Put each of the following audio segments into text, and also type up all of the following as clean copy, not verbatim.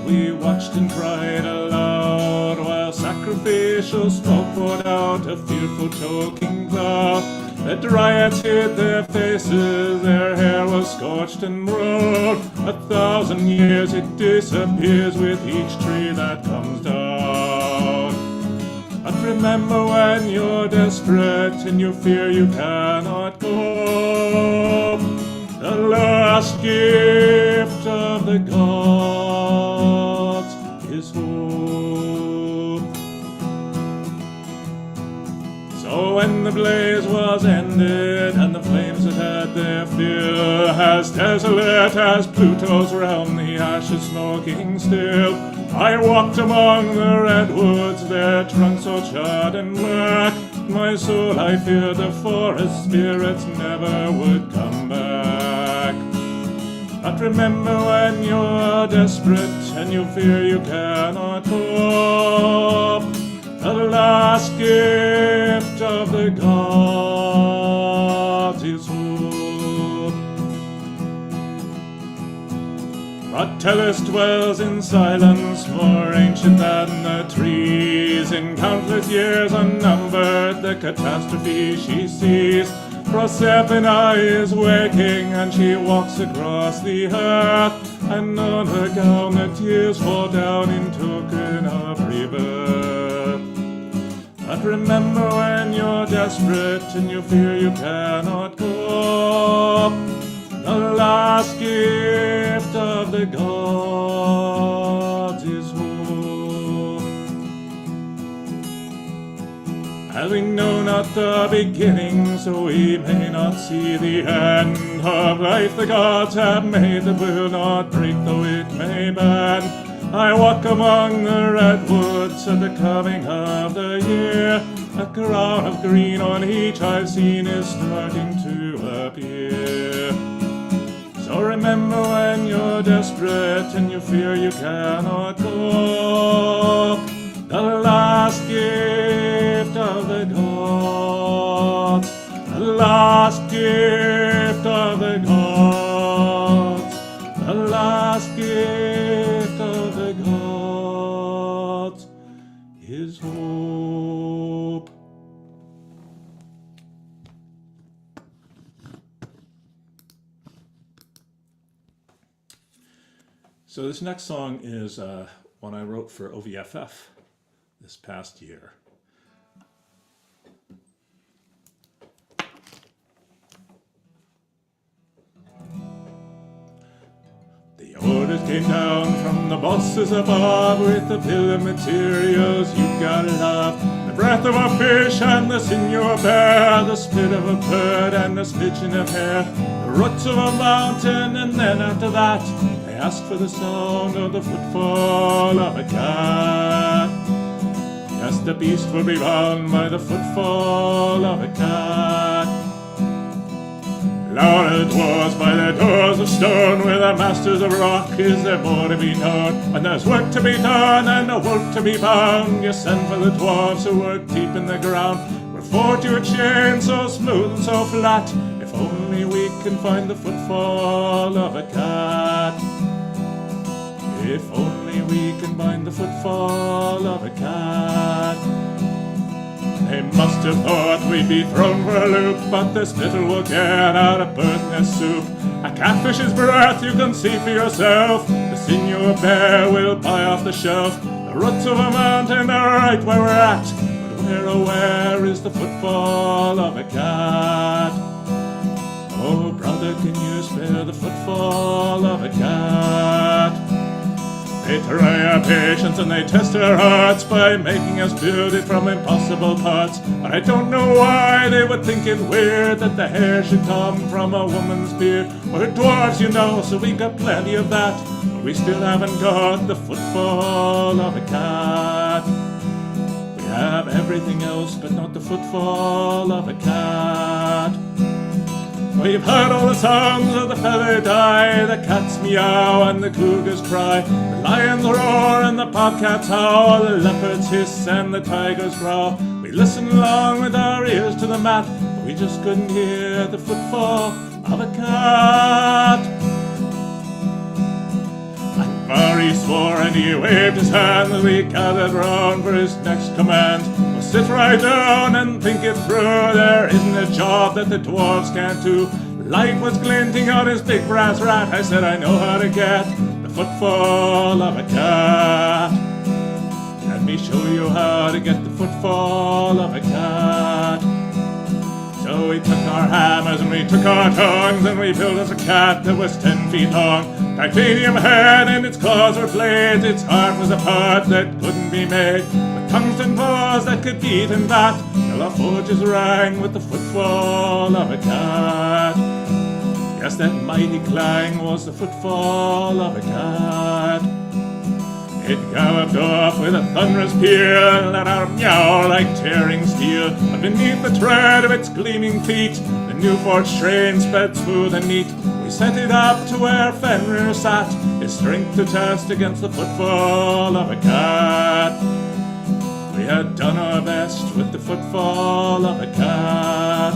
we watched and cried aloud, while sacrificial smoke poured out a fearful choking cloud. The dryads hid their faces, their hair was scorched and brown. 1,000 years it disappears with each tree that comes down. But remember when you're desperate and you fear you cannot go, the last gift of the gods is hope. So when the blaze was ended and the flames had had their fill, as desolate as Pluto's realm, the ashes smoking still, I walked among the redwoods, their trunks all charred and black. My soul, I feared the forest spirits never would come back. But remember when you're desperate and you fear you cannot cope, the last gift of the gods is hope. But Tellus dwells in silence, more ancient than the trees. In countless years unnumbered, the catastrophe she sees. Proserpina is waking, and she walks across the earth, and on her gown the tears fall down in token of rebirth. But remember when you're desperate and you fear you cannot go, the last gift of the gods is hope. Having known not the beginning, so we may not see the end of life the gods have made that will not break, though it may bend. I walk among the redwoods at the coming of the year. A crown of green on each I've seen is starting to appear. So remember when you're desperate and you fear you cannot go, the last gift of the gods, the last gift of the gods, the last gift of the gods is hope. So this next song is one I wrote for OVFF this past year. The orders came down from the bosses above with the bill of materials you've got to love. The breath of a fish and the sinew of a bear, the spit of a bird and the smidgen of hair, the roots of a mountain, and then after that they asked for the sound of the footfall of a cat. Yes, the beast will be bound by the footfall of a cat. Loud it was by the doors of stone, where the masters of rock is there more to be known. When there's work to be done and a wolf to be bound, you send for the dwarves who work deep in the ground. We'll forge you a chain so smooth and so flat, if only we can find the footfall of a cat. If only we can find the footfall of a cat. They must have thought we'd be thrown for a loop, but the spittle will get out of bird's nest soup. A catfish's breath you can see for yourself, the sinew of a bear will buy off the shelf. The roots of a mountain are right where we're at, but where oh where is the footfall of a cat? Oh brother, can you spare the footfall of a cat? They try our patience and they test our hearts by making us build it from impossible parts. But I don't know why they would think it weird that the hair should come from a woman's beard. We're dwarves, you know, so we've got plenty of that, but we still haven't got the footfall of a cat. We have everything else, but not the footfall of a cat. We've heard all the songs of the feathered die, the cats meow and the cougars cry, the lions roar and the bobcats howl, the leopards hiss and the tigers growl. We listened along with our ears to the mat, but we just couldn't hear the footfall of a cat. And For he swore and he waved his hand as we gathered round for his next command. Well, sit right down and think it through. There isn't a job that the dwarves can't do. Light was glinting on his big brass rat. I said I know how to get the footfall of a cat. Let me show you how to get the footfall of a cat. So we took our hammers and we took our tongs and we built us a cat that was 10 feet long. Titanium head and its claws were blades. Its heart was a part that couldn't be made. With tungsten paws that could beat and bat, till our forges rang with the footfall of a cat. Yes, that mighty clang was the footfall of a cat. It galloped off with a thunderous peal and let out a meow like tearing steel. But beneath the tread of its gleaming feet, the new forged train sped smooth and neat. We set it up to where Fenrir sat, his strength to test against the footfall of a cat. We had done our best with the footfall of a cat.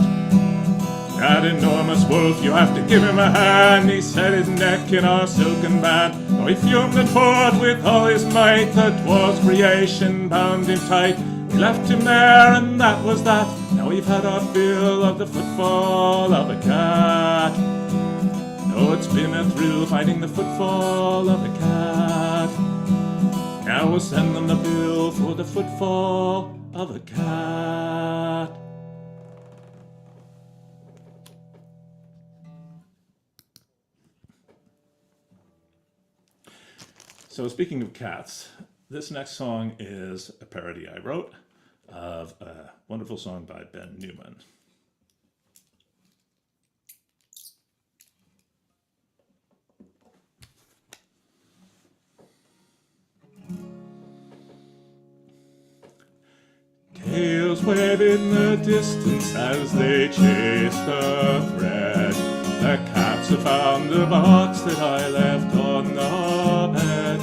That enormous wolf, you have to give him a hand. He set his neck in our silken band. Though he fumed and fought with all his might, the dwarf's creation bound him tight. We left him there and that was that. Now we've had our fill of the footfall of a cat. Oh, it's been a thrill finding the footfall of a cat. Now we'll send them the bill for the footfall of a cat. So speaking of cats, this next song is a parody I wrote of a wonderful song by Ben Newman. Tails wave in the distance as they chase the thread. The cats have found the box that I left on the bed.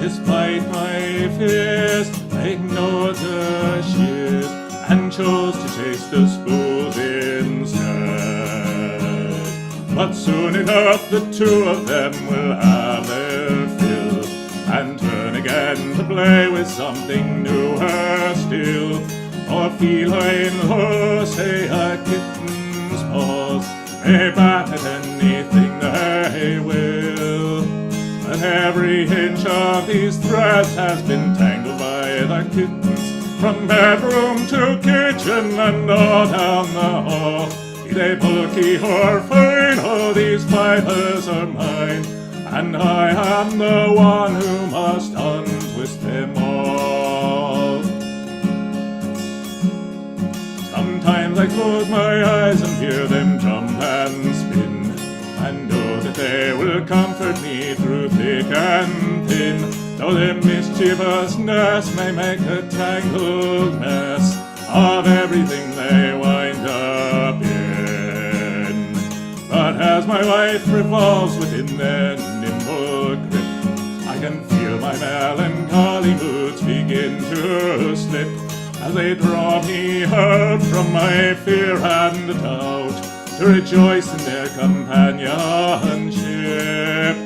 Despite my fears, I ignored the shears and chose to chase the spools instead. But soon enough the two of them will have their fill and turn again to play with something newer still. For feline law say a kitten's paws may bat at anything they will. But every inch of these threads has been tangled by the kittens, from bedroom to kitchen and all down the hall. Be they bulky or fine, all these fibers are mine, and I am the one who must untwist them all. Sometimes I close my eyes and hear them jump and spin, and know that they will comfort me through thick and thin, though their mischievousness may make a tangled mess of everything they wind up in. But as my life revolves within their nimble grip, I can feel my melancholy moods begin to slip, as they draw me out from my fear and doubt, to rejoice in their companionship.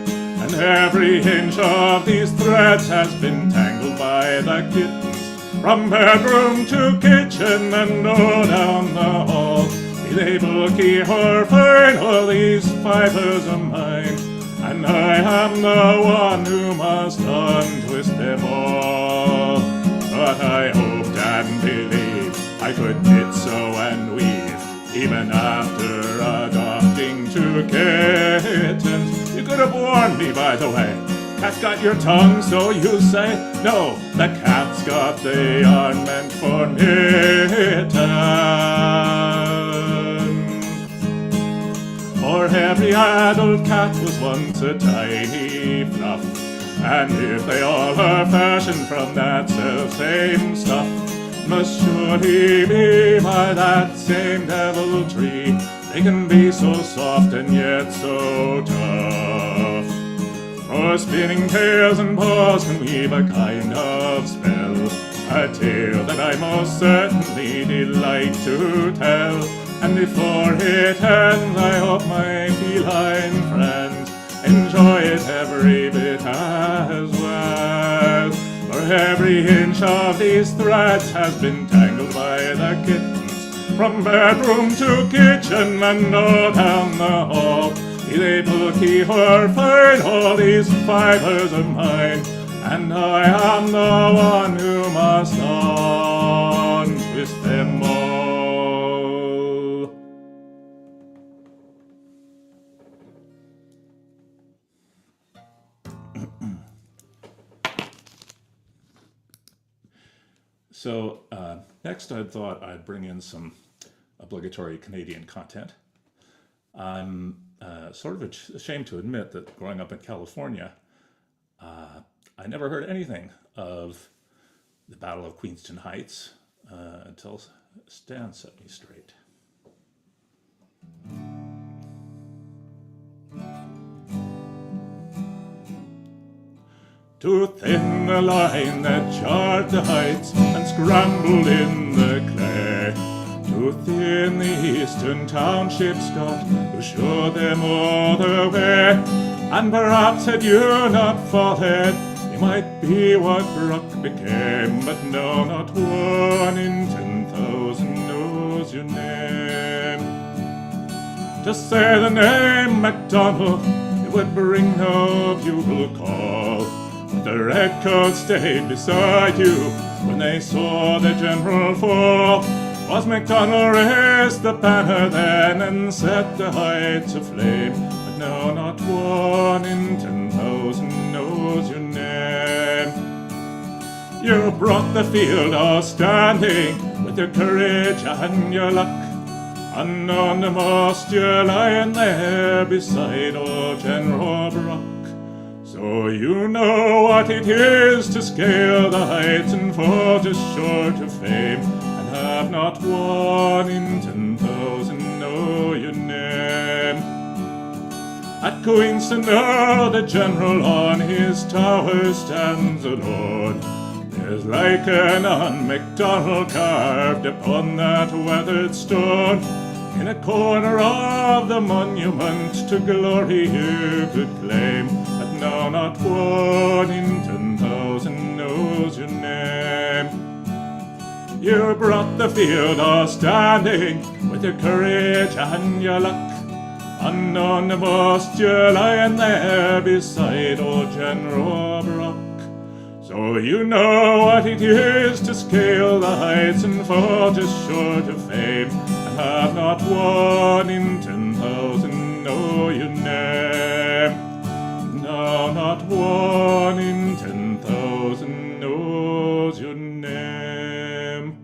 And every inch of these threads has been tangled by the kittens, from bedroom to kitchen and all down the hall. Be they bulky or fine, all these fibers are mine, and I am the one who must untwist them all. But I hoped and believed I could knit, sew, and weave, even after adopting two kittens. You could have warned me, by the way. Cat got your tongue, so you say? No, the cat's got the yarn meant for mittens. For every adult cat was once a tiny fluff, and if they all are fashioned from that self-same stuff, must surely be by that same deviltry. They can be so soft and yet so tough. For spinning tails and paws can weave a kind of spell, a tale that I most certainly delight to tell. And before it ends, I hope my feline friends enjoy enjoy it every bit as well. For every inch of these threads has been tangled by the kittens, from bedroom to kitchen and all down the hall. Be they bulky or fine, all these fibers are mine, and I am the one who must untwist them all. So next I thought I'd bring in some obligatory Canadian content. I'm sort of ashamed to admit that growing up in California, I never heard anything of the Battle of Queenston Heights until Stan set me straight. To thin the line that charred the heights and scrambled in the clay, to thin the eastern townships got, who showed them all the way. And perhaps had you not fallen, you might be what Brock became. But no, not one in 10,000 knows your name. To say the name MacDonald, it would bring no bugle call. But the redcoats stayed beside you when they saw the general fall. Was MacDonald raised the banner then and set the heights aflame. But no, not one in 10,000 knows your name. You brought the field all standing with your courage and your luck. Unknown the most, you're lying there beside old General Brock. So you know what it is to scale the heights and fall just short of fame, and have not one in 10,000 know your name. At FKnO, the general on his tower stands alone. There's lichen on MacDonald carved upon that weathered stone. In a corner of the monument to glory you could claim, but no, not one in 10,000 knows your name. You brought the field all standing with your courage and your luck. Unknown the most, you're lying there beside old General Brock. So you know what it is to scale the heights and fall just short of fame, and have not one in 10,000 know your name. No, not one in 10,000 knows your name.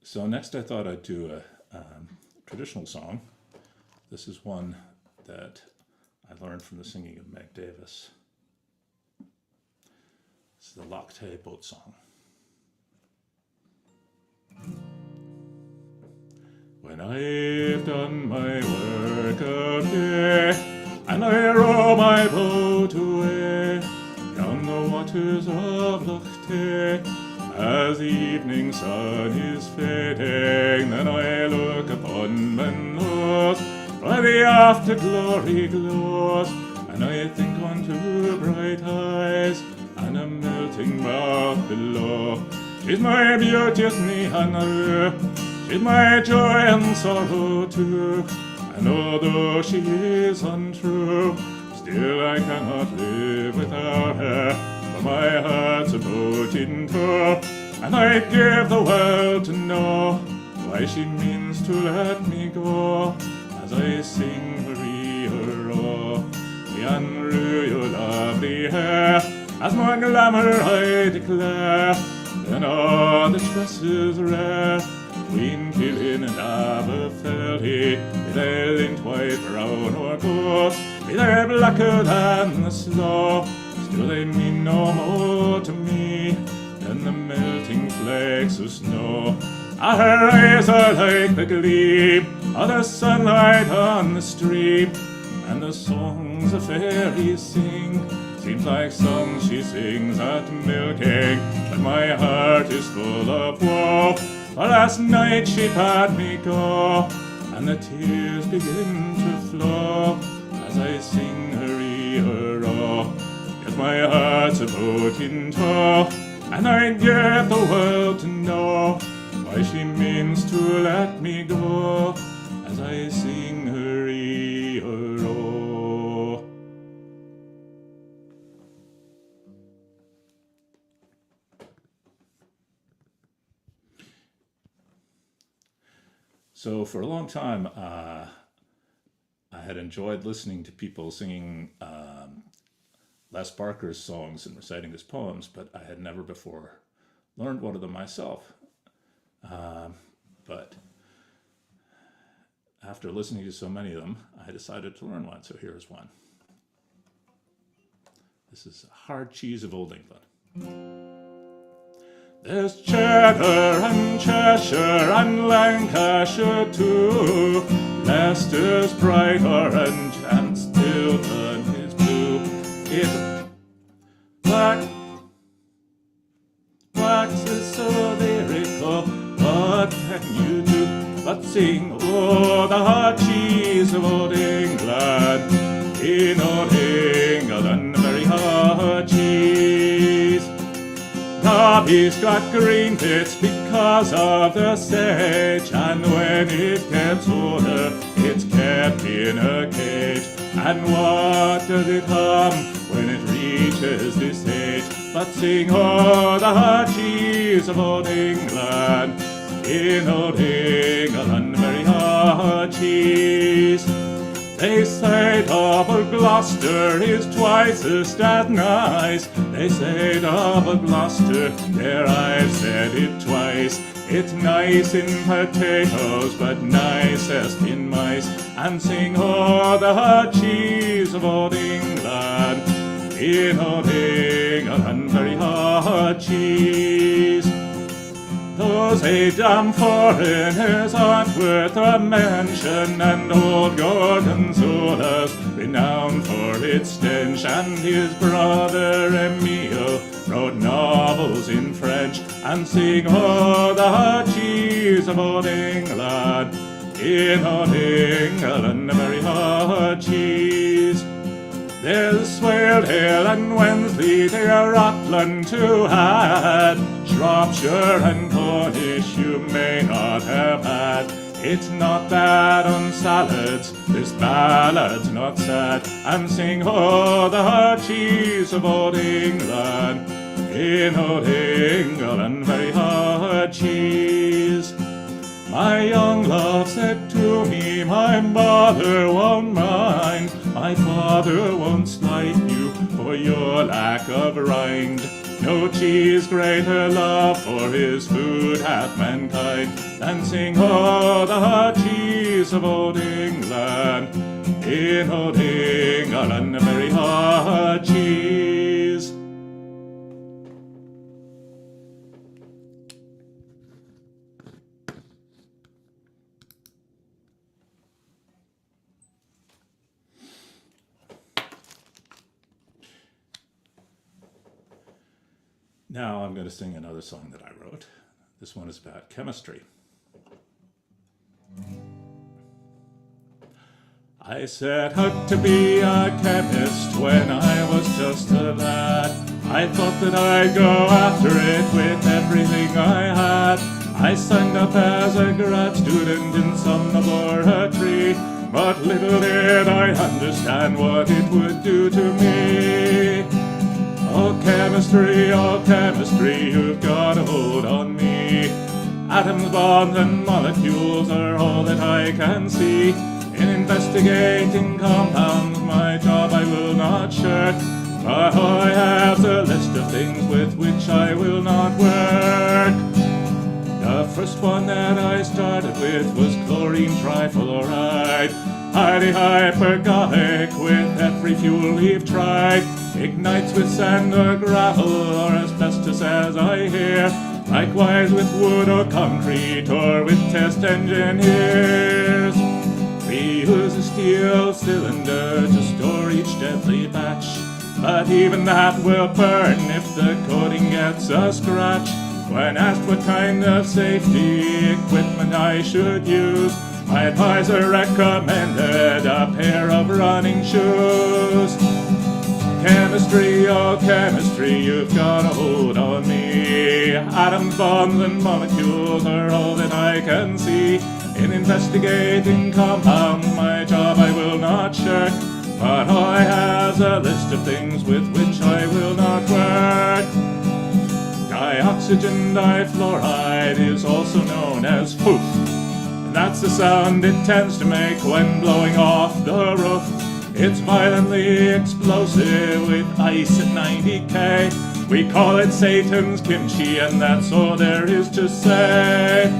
So next I thought I'd do a traditional song. This is one that I learned from the singing of Meg Davis. It's the Loch Tay boat song. When I've done my work of day, and I row my boat away down the waters of Loch Tay, as the evening sun is fading, then I look upon Menlos, where the afterglory glows, and I think on two bright eyes and a melting mouth below. She's my beauteous Nihanaroo, she's my joy and sorrow too, and although she is untrue, still I cannot live without her. For my heart's a boat in tow, and I'd give the world to know why she means to let me go, as I sing Maria Row. Nihanaroo, your lovely hair, as my glamour I declare, then all the tresses rare, between Killin and Aberfeldy, be they lint white, brown or gold, be they blacker than the snow, still they mean no more to me than the melting flakes of snow. Her eyes are like the gleam of the sunlight on the stream, and the songs the fairies sing Seems like songs she sings at milking, but my heart is full of woe. For last night she bade me go, and the tears begin to flow as I sing her hero. Yet my heart's a boat in tow, and I'd give the world to know why she means to let me go as I sing her hero. So for a long time, I had enjoyed listening to people singing Les Barker's songs and reciting his poems, but I had never before learned one of them myself. But after listening to so many of them, I decided to learn one, so here's one. This is Hard Cheese of Old England. There's Cheddar and Cheshire and Lancashire too, Leicester's bright orange and Stilton is blue. If wax is so lyrical, what can you do but sing, oh, the hard cheese of old England, in old England, very hard cheese. Nobby's got green bits because of the sage, and when it gets older, it's kept in a cage. And what does it hum when it reaches this age but sing, oh, the hard cheese of old England, in old England, very hard cheese. They say double Gloucester is twice as nice. They say double Gloucester, there I've said it twice. It's nice in potatoes, but nicest in mice. And sing, oh, the hard cheese of old England, in old England, very hard cheese. Those damn foreigners aren't worth a mention, and old Gorgonzola's renowned for its stench, and his brother Emile wrote novels in French, and sing, oh, the hard cheese of old England, in old England, a very hard cheese. There's Swale Hill and Wensleydale, Rutland to add, Shropshire and Cornish you may not have had. It's not bad on salads, this ballad's not sad. And sing, oh, the hard cheese of old England, in old England, very hard cheese. My young love said to me, my mother won't mind, my father won't slight you for your lack of rind. No cheese greater love for his food hath mankind than sing, oh, the hard cheese of old England, in old England, a very hard cheese. Now I'm going to sing another song that I wrote. This one is about chemistry. I set out to be a chemist when I was just a lad. I thought that I'd go after it with everything I had. I signed up as a grad student in some laboratory, but little did I understand what it would do to me. Oh chemistry, you've got a hold on me. Atoms, bonds, and molecules are all that I can see. In investigating compounds, my job I will not shirk. But I have a list of things with which I will not work. The first one that I started with was chlorine trifluoride. Highly hypergolic with every fuel we've tried. Ignites with sand or gravel or asbestos as I hear. Likewise with wood or concrete or with test engineers. We use a steel cylinder to store each deadly batch. but even that will burn if the coating gets a scratch. When asked what kind of safety equipment I should use, my advisor recommended a pair of running shoes. Chemistry, oh chemistry, you've got a hold on me. Atoms, bonds, and molecules are all that I can see. In investigating compounds, my job I will not shirk, but I have a list of things with which I will not work. Dioxygen difluoride is also known as poof. That's the sound it tends to make when blowing off the roof. It's violently explosive with ice at 90K. We call it Satan's kimchi, and that's all there is to say.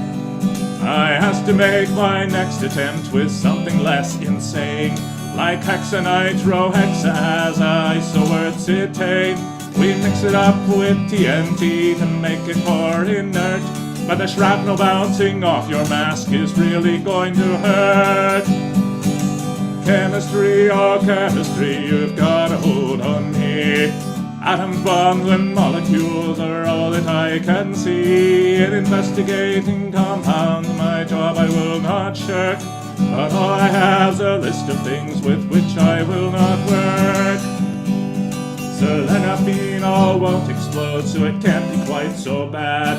I has to make my next attempt with something less insane, like hexanitrohexa as isoercitate. We mix it up with TNT to make it more inert, but the shrapnel bouncing off your mask is really going to hurt. Chemistry, oh chemistry, you've got a hold on me. Atoms, bonds, and molecules are all that I can see. In investigating compounds, my job I will not shirk, but all I have's a list of things with which I will not work. FKnO won't explode, so it can't be quite so bad,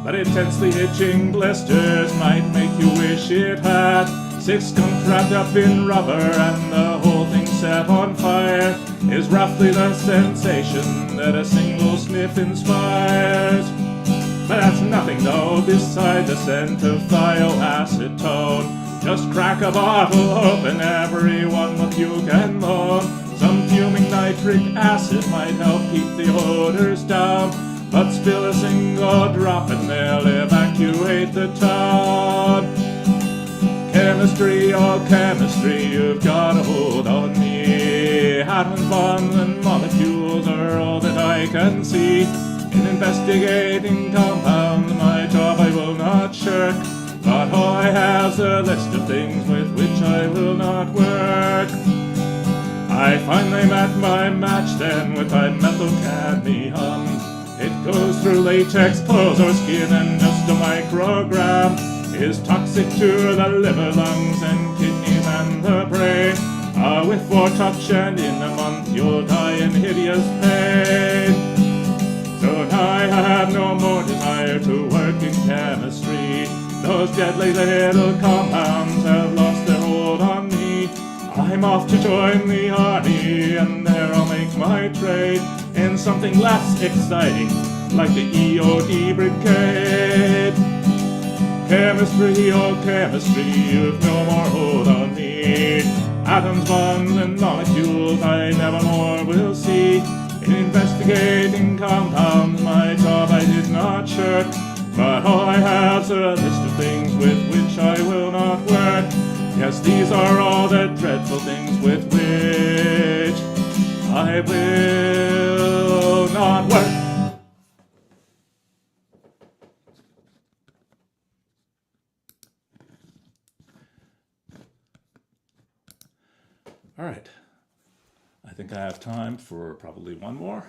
but intensely itching blisters might make you wish it had. 6 skunk wrapped up in rubber and the whole thing set on fire is roughly the sensation that a single sniff inspires. But that's nothing though beside the scent of thioacetone. Just crack a bottle open, everyone with you can moan. Some fuming nitric acid might help keep the odors down, but spill a single drop and they'll evacuate the town. Chemistry, oh chemistry, you've got a hold on me. Atoms, bonds, and molecules are all that I can see. In investigating compounds, my job I will not shirk, but all I have's a list of things with which I will not work. I finally met my match then with dimethylcadmium. It goes through latex, clothes, or skin, and just a microgram is toxic to the liver, lungs, and kidneys, and the brain. A whiff or touch, and in a month you'll die in hideous pain. So now I have no more desire to work in chemistry. Those deadly little compounds have lost their hold on me. I'm off to join the army, and there I'll make my trade in something less exciting, like the EOD brigade. Chemistry, oh chemistry, you've no more hold on me. Atoms, bonds, and molecules I never more will see. In investigating compounds, my job I did not shirk, but all I have's a list of things with which I will not work. Yes, these are all the dreadful things with which I will not work. All right, I think I have time for probably one more.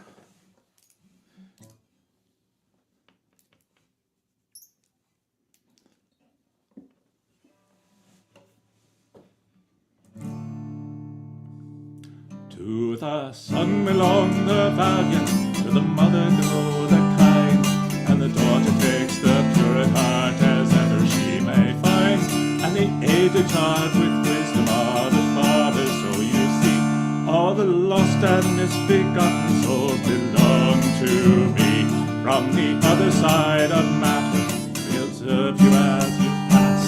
To the son belong the valiant, to the mother go the kind, and the daughter takes the pure at heart as ever she may find, and the aged child with wisdom of the father. So you see, all the lost and misbegotten souls belong to me. From the other side of matter, we observe you as you pass,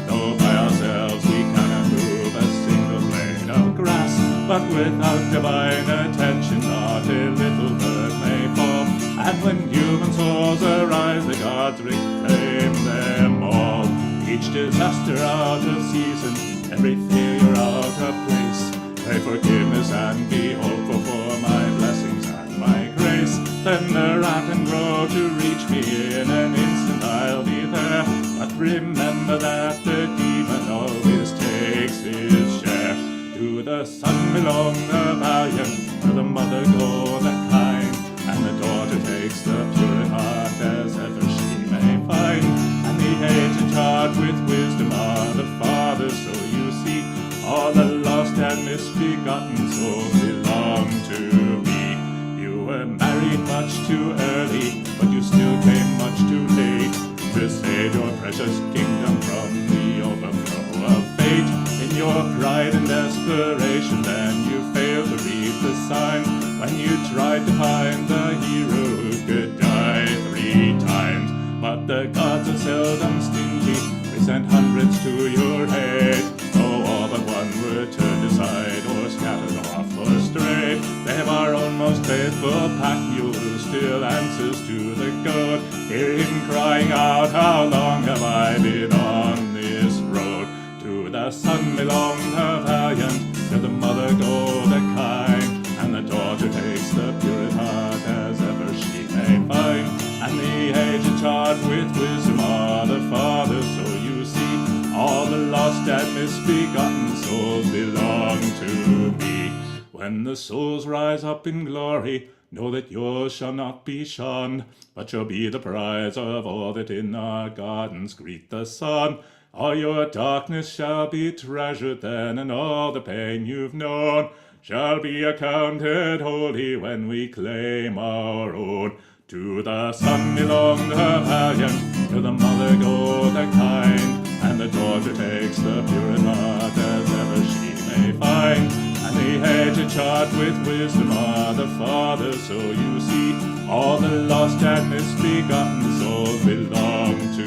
though by ourselves we cannot move a single blade of grass. But without divine attention, not a little bird may fall, and when human souls arise, the gods reclaim them all. Each disaster out of season, every failure out of place, pray forgiveness and be hopeful for my blessings and my grace. Then the rat and grow to reach me in an instant, I'll be there. But remember that the demon always takes his share. To the son belong the valiant, to the mother go the kind, and the daughter takes the pure at heart as ever she may find. And the aged charged with wisdom are the fathers, so you see, all the lost and misbegotten souls belong to me. You were married much too early, but you still came much too late to save your precious kingdom from the overflow of fate. In your pride and desperation, then you failed to read the sign when you tried to find the hero who could die 3 times. But the gods are seldom stingy, they sent hundreds to your aid. Though all but one were turned aside or scattered off or strayed, they have our own most faithful pack mule who still answers to the goad. Hear him crying out, how long have I been on this road? To the son belong the valiant, to the mother go the kind, and the daughter takes the pure at heart as ever she may find. And the aged charged with wisdom are the fathers, so you see, all the lost and misbegotten souls belong to me. When the souls rise up in glory, know that yours shall not be shunned, but shall be the prize of all that in our gardens greet the sun. All your darkness shall be treasured then, and all the pain you've known shall be accounted holy when we claim our own. To the son belong the valiant, to the mother go the kind, and the daughter takes the pure at heart as ever she may find. And the aged charged with wisdom are the fathers, so you see, all the lost and misbegotten souls belong to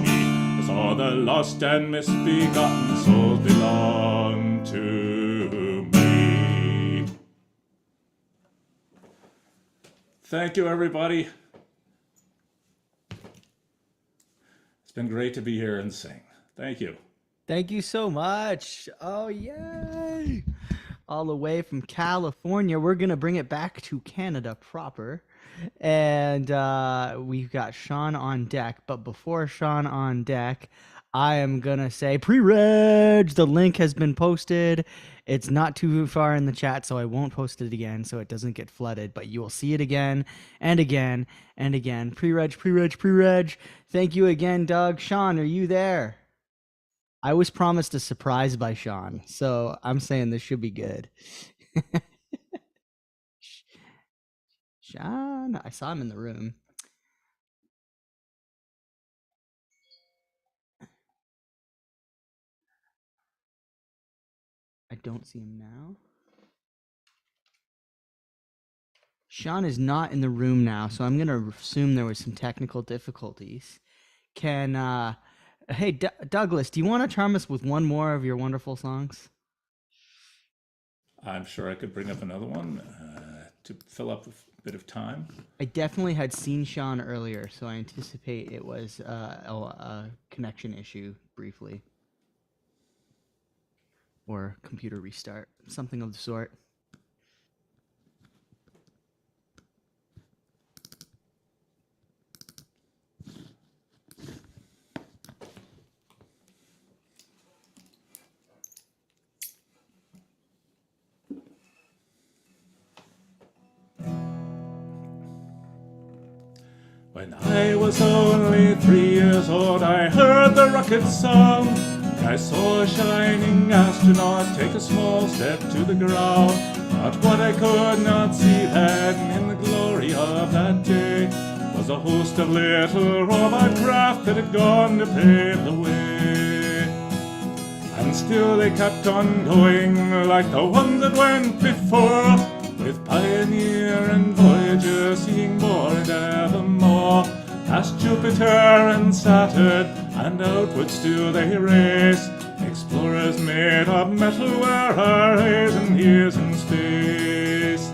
me. Yes, all the lost and misbegotten souls belong to me. Thank you, everybody. It's been great to be here and sing. Thank you. Thank you so much. Oh, yay. All the way from California. We're going to bring it back to Canada proper. And we've got Sean on deck. But before Sean on deck, I am going to say pre-reg. The link has been posted. It's not too far in the chat, so I won't post it again so it doesn't get flooded. But you will see it again and again and again. Pre-reg, pre-reg, pre-reg. Thank you again, Doug. Sean, are you there? I was promised a surprise by Sean, so I'm saying this should be good. Sean, I saw him in the room. I don't see him now. Sean is not in the room now, so I'm going to assume there was some technical difficulties. Hey, Douglas, do you want to charm us with one more of your wonderful songs? I'm sure I could bring up another one to fill up a bit of time. I definitely had seen Sean earlier, so I anticipate it was a connection issue briefly. Or computer restart, something of the sort. When I was only 3 years old, I heard the rocket sound. I saw a shining astronaut take a small step to the ground. But what I could not see then in the glory of that day was a host of little robot craft that had gone to pave the way. And still they kept on going like the ones that went before, with Pioneer and Voyager seeing more and ever more. Past Jupiter and Saturn, and outward still they race. Explorers made of metal were our days and years in space.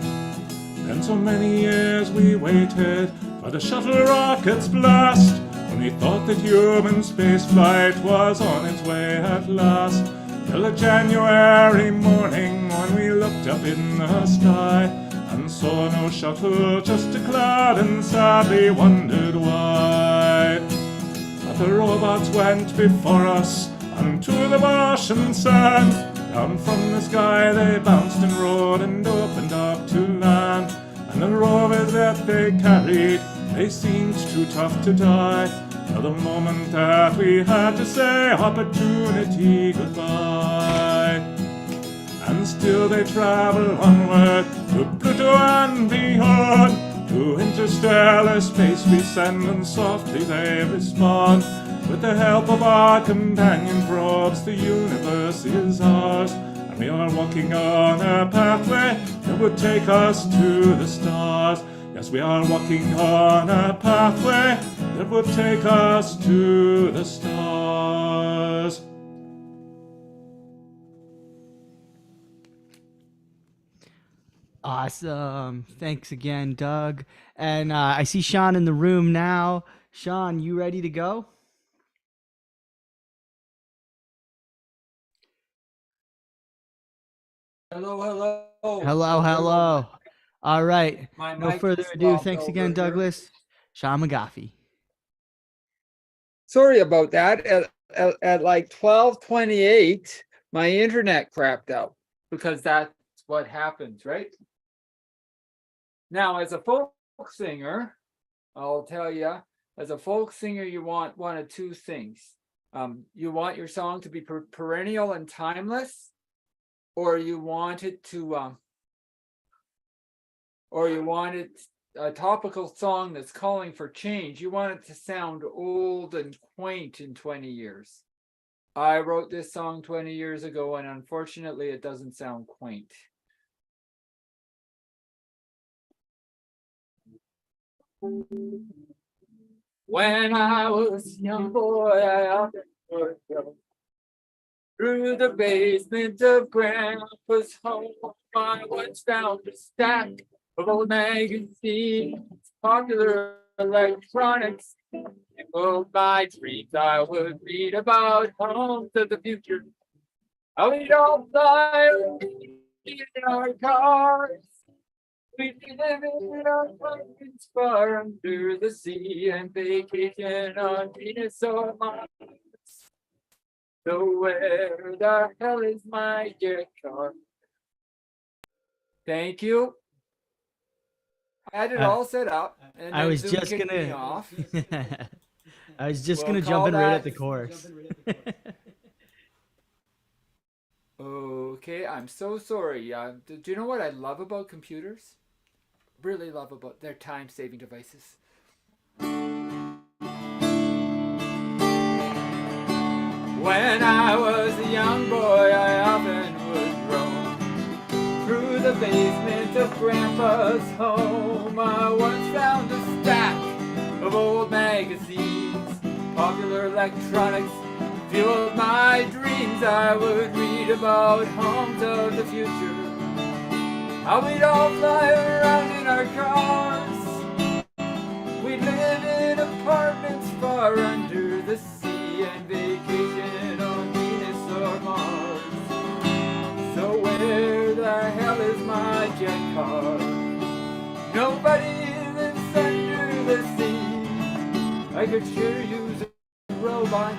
Then so many years we waited for the shuttle rocket's blast, when we thought that human spaceflight was on its way at last. Till a January morning when we looked up in the sky and saw no shuttle, just a cloud, and sadly wondered why. But the robots went before us unto the Martian sand. Down from the sky they bounced and roared and opened up to land. And the rovers that they carried, they seemed too tough to die. Till the moment that we had to say opportunity goodbye. And still they travel onward to Pluto and beyond. To interstellar space we send, and softly they respond. With the help of our companion probes, the universe is ours. And we are walking on a pathway that would take us to the stars. Yes, we are walking on a pathway that would take us to the stars. Awesome. Thanks again, Doug. And I see Sean in the room now. Sean, you ready to go? Hello. Hello. All right. My No mic further just ado. popped Thanks over again, here. Douglas. Sean McGoffey. Sorry about that. At like 12:28, my internet crapped out because that's what happens, right? Now, as a folk singer, I'll tell you, as a folk singer, you want one of two things. You want your song to be perennial and timeless, or you want it to, or you want it a topical song that's calling for change. You want it to sound old and quaint in 20 years. I wrote this song 20 years ago, and unfortunately, it doesn't sound quaint. When I was a young boy, I often would go through the basement of Grandpa's home. I once found a stack of old magazines, popular electronics. Oh, my dreams I would read about homes of the future. How we'd all fly in our cars. We'd be living in our apartments far under the sea and vacation on Venus or Mars. So where the hell is my jet car? Thank you. I had it all set up, and I then was Zoom just kicked me gonna. off. I was just We'll gonna call jump in right that- at the chorus. Okay, I'm so sorry. Do you know what I love about computers? Really love about their time-saving devices. When I was a young boy, I often would roam through the basement of Grandpa's home. I once found a stack of old magazines, popular electronics, fueled my dreams. I would read about homes of the future, how we'd all fly around in our cars. We'd live in apartments far under the sea and vacation on Venus or Mars. So where the hell is my jet car? Nobody lives under the sea. I could sure use a robot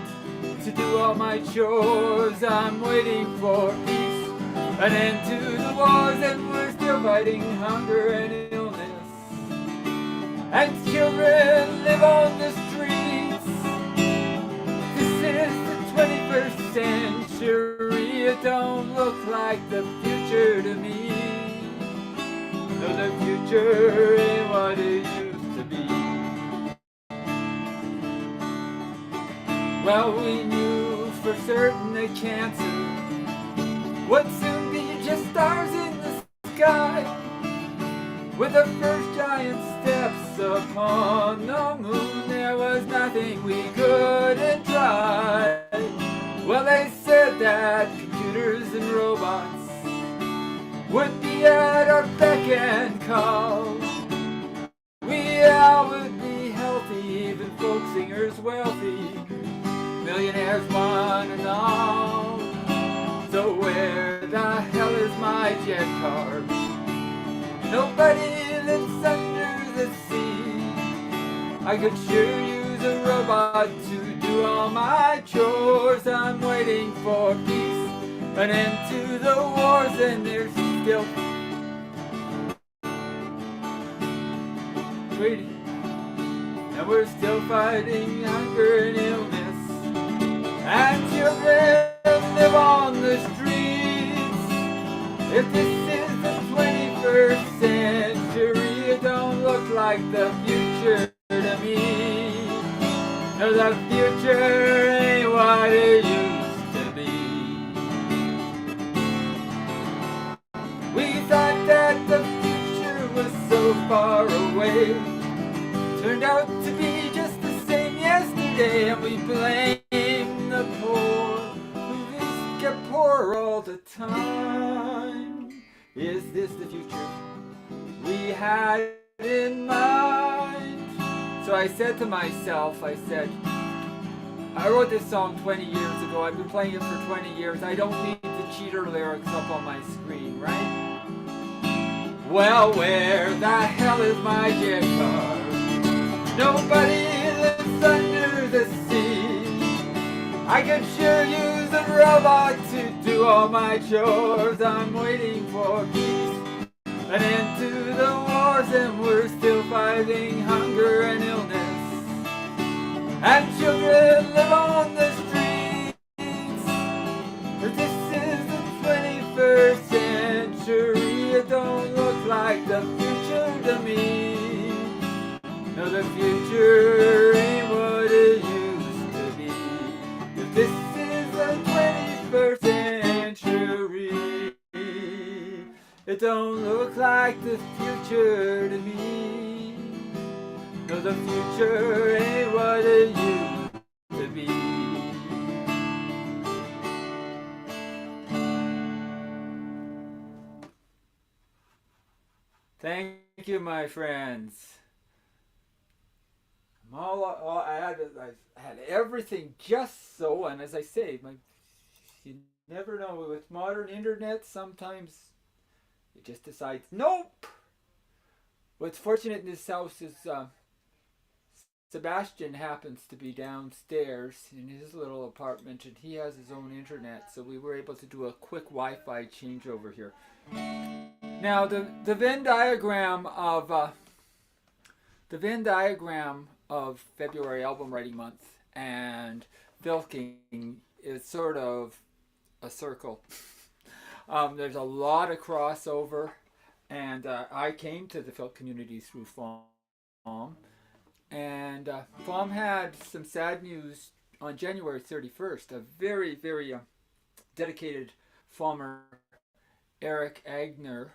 to do all my chores. I'm waiting for peace, an end to the wars, and we're still fighting hunger and illness. And children live on the streets. This is the 21st century. It don't look like the future to me. No, the future ain't what it used to be. Well, we knew for certain that cancer would soon be just stars in the sky. With the first giant steps upon the moon, there was nothing we couldn't try. Well, they said that computers and robots would be at our beck and call. We all would be healthy, even folk singers wealthy, millionaires one and all. So where the hell is my jet car? Nobody lives under the sea. I could sure use a robot to do all my chores. I'm waiting for peace, an an end to the wars, and there's still waiting, and we're still fighting hunger and illness, and children live on the streets. If this is the 21st century, it don't look like the future to me. No, the future ain't what it used to be. We thought that the future was so far away. Turned out to be just the same yesterday, and we blame the poor who just get poor all the time. Is this the future we had in mind? So I said to myself, I wrote this song 20 years ago. I've been playing it for 20 years. I don't need the cheater lyrics up on my screen, right? Well, where the hell is my guitar? Nobody lives under the sea. I could sure use a robot to do all my chores. I'm waiting for peace, an end to the wars, and we're still fighting hunger and illness, and children live on the streets. But this is the 21st century. It don't look like the future to me. No, the future ain't what it used to be. If this is the 21st century, it don't look like the future to me. No, the future ain't what it used to be. Thank you, my friends. I had everything just so, and as I say, you never know with modern internet. Sometimes it just decides, nope. What's fortunate in this house is Sebastian happens to be downstairs in his little apartment, and he has his own internet, so we were able to do a quick Wi-Fi changeover here. Now the Venn diagram of February album writing month and Filking is sort of a circle. There's a lot of crossover, and I came to the Filk community through FOM, and FOM had some sad news on January 31st. A very, very dedicated FOMer, Eric Agner,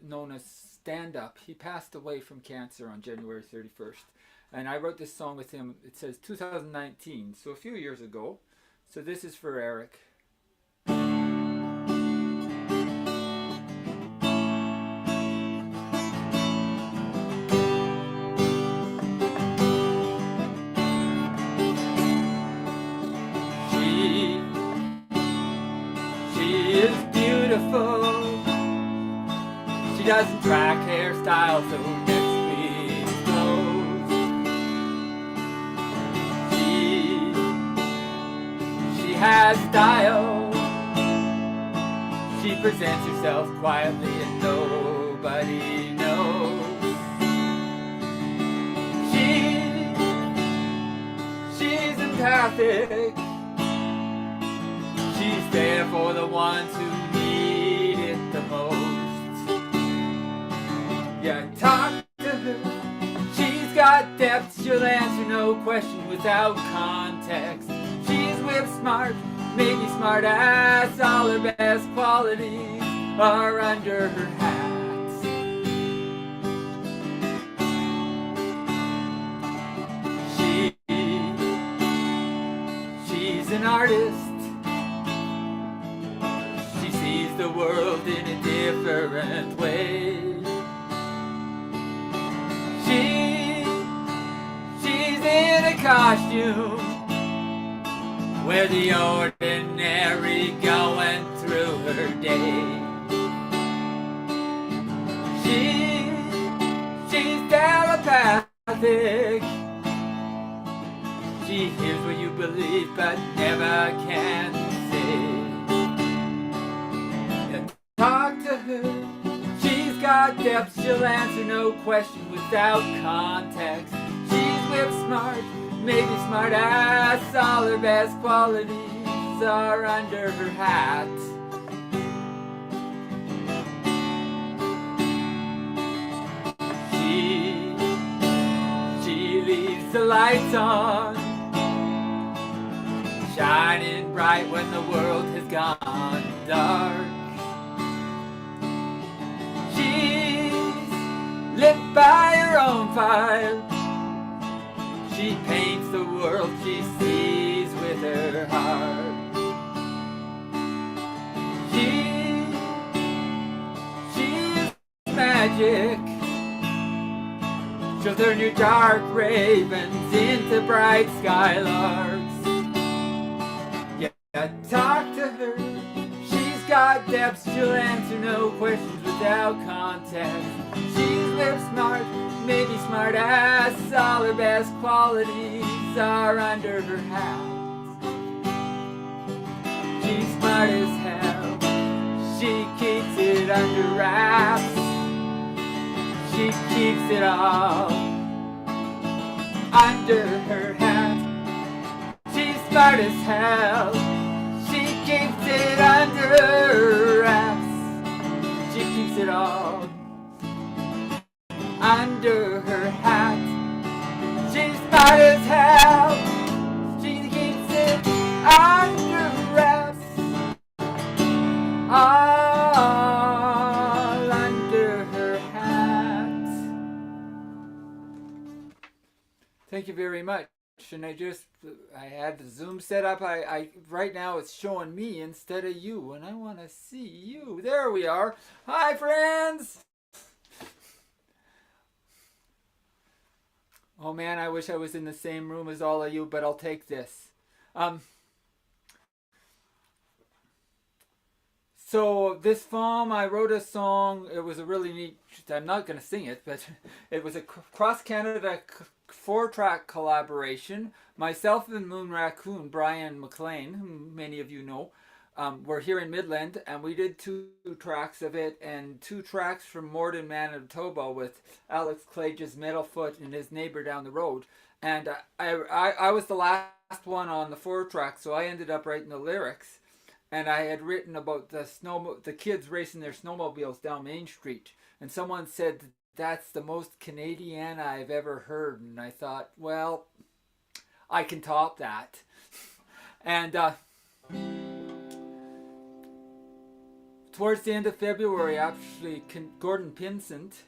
known as Stand Up, he passed away from cancer on January 31st. And I wrote this song with him. It says 2019, so a few years ago. So this is for Eric. She is beautiful. She doesn't track hairstyles or next clothes. She has style. She presents herself quietly and nobody knows. She's empathic. She's there for the ones who need it the most. Yeah, talk to her. She's got depth. She'll answer no question without context. She's whip smart, maybe smart ass. All her best qualities are under her hat. She's an artist. She sees the world in a different way. She's in a costume where the ordinary going through her day. She's telepathic. She hears what you believe but never can say. her. She's got depth, she'll answer no question without context. She's whip smart, maybe smart ass. All her best qualities are under her hat. She leaves the lights on, shining bright when the world has gone dark. She's lit by her own fire. She paints the world she sees with her heart. She's magic. She'll turn your dark ravens into bright skylarks. Talk to her, she's got depth, she'll answer no questions without context. She's lip smart, maybe smart ass. All her best qualities are under her hat. She's smart as hell, she keeps it under wraps. She keeps it all under her hat. She's smart as hell, she keeps it under her wraps. She keeps it all under her hat. She's smart as hell, she keeps it under wraps. All under her hat. Thank you very much. And I had the Zoom set up. I right now it's showing me instead of you, and I want to see you. There we are. Hi, friends. Oh man, I wish I was in the same room as all of you, but I'll take this. So this film, I wrote a song. It was a really neat. I'm not going to sing it, but it was a cross Canada 4-track collaboration. Myself and Moon Raccoon, Brian McLean, whom many of you know, were here in Midland, and we did 2 tracks of it, and 2 tracks from Morden, Manitoba, with Alex Clage's Metalfoot and his neighbor down the road. And I was the last one on the 4-track, so I ended up writing the lyrics. And I had written about the kids racing their snowmobiles down Main Street, and someone said, "That's the most Canadian I've ever heard." And I thought, well, I can top that. And towards the end of February, actually, Gordon Pinsent,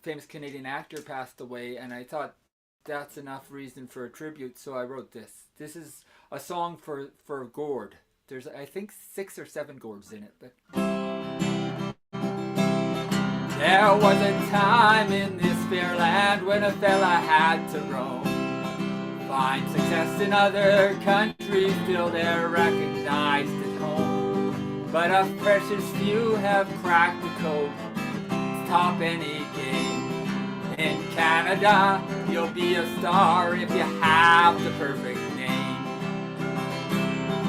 famous Canadian actor, passed away, and I thought that's enough reason for a tribute, so I wrote this. This is a song for Gord. There's, I think, 6 or 7 Gords in it, but... There was a time in this fair land when a fella had to roam, find success in other countries till they're recognized at home. But a precious few have cracked the code to top any game. In Canada, you'll be a star if you have the perfect name.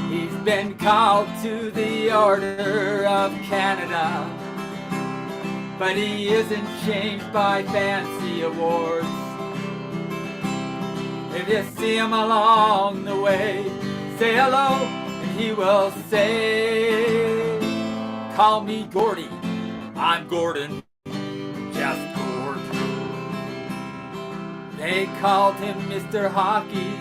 He's been called to the Order of Canada, but he isn't changed by fancy awards. If you see him along the way, say hello and he will say, "Call me Gordy, I'm Gordon, just Gord." They called him Mr. Hockey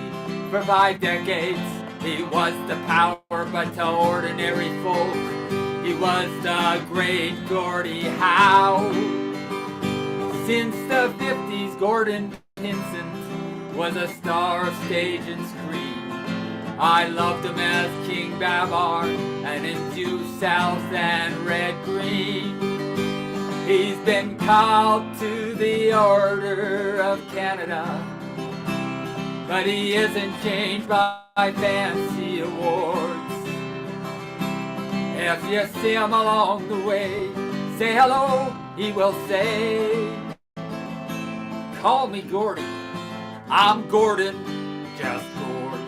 for 5 decades. He was the power, but to ordinary folk, he was the great Gordie Howe. Since the 50s, Gordon Pinsent was a star of stage and screen. I loved him as King Babar and in Due South and Red Green. He's been called to the Order of Canada, but he isn't changed by fancy awards. If you see him along the way, say hello, he will say, "Call me Gordy, I'm Gordon, just Gord."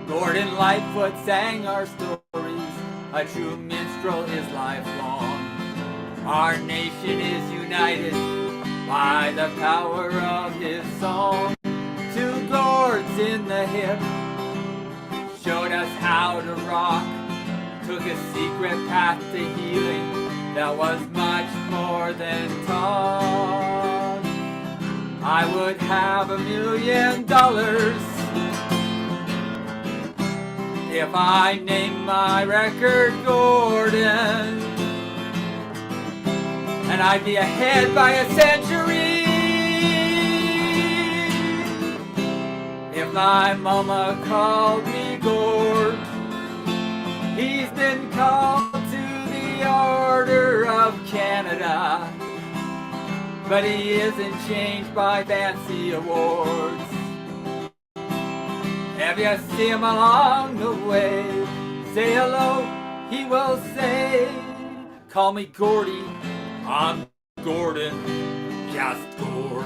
Gordon Lightfoot sang our stories, a true minstrel minstrel is lifelong. Our nation is united by the power of his song. 2 gourds in the hip showed us how to rock. Took a secret path to healing that was much more than talk. I would have $1 million if I named my record Gordon, and I'd be ahead by a century if my mama called me Gord. He's been called to the Order of Canada, but he isn't changed by fancy awards. If you see him along the way, say hello, he will say. Call me Gordy, I'm Gordon, just Gord.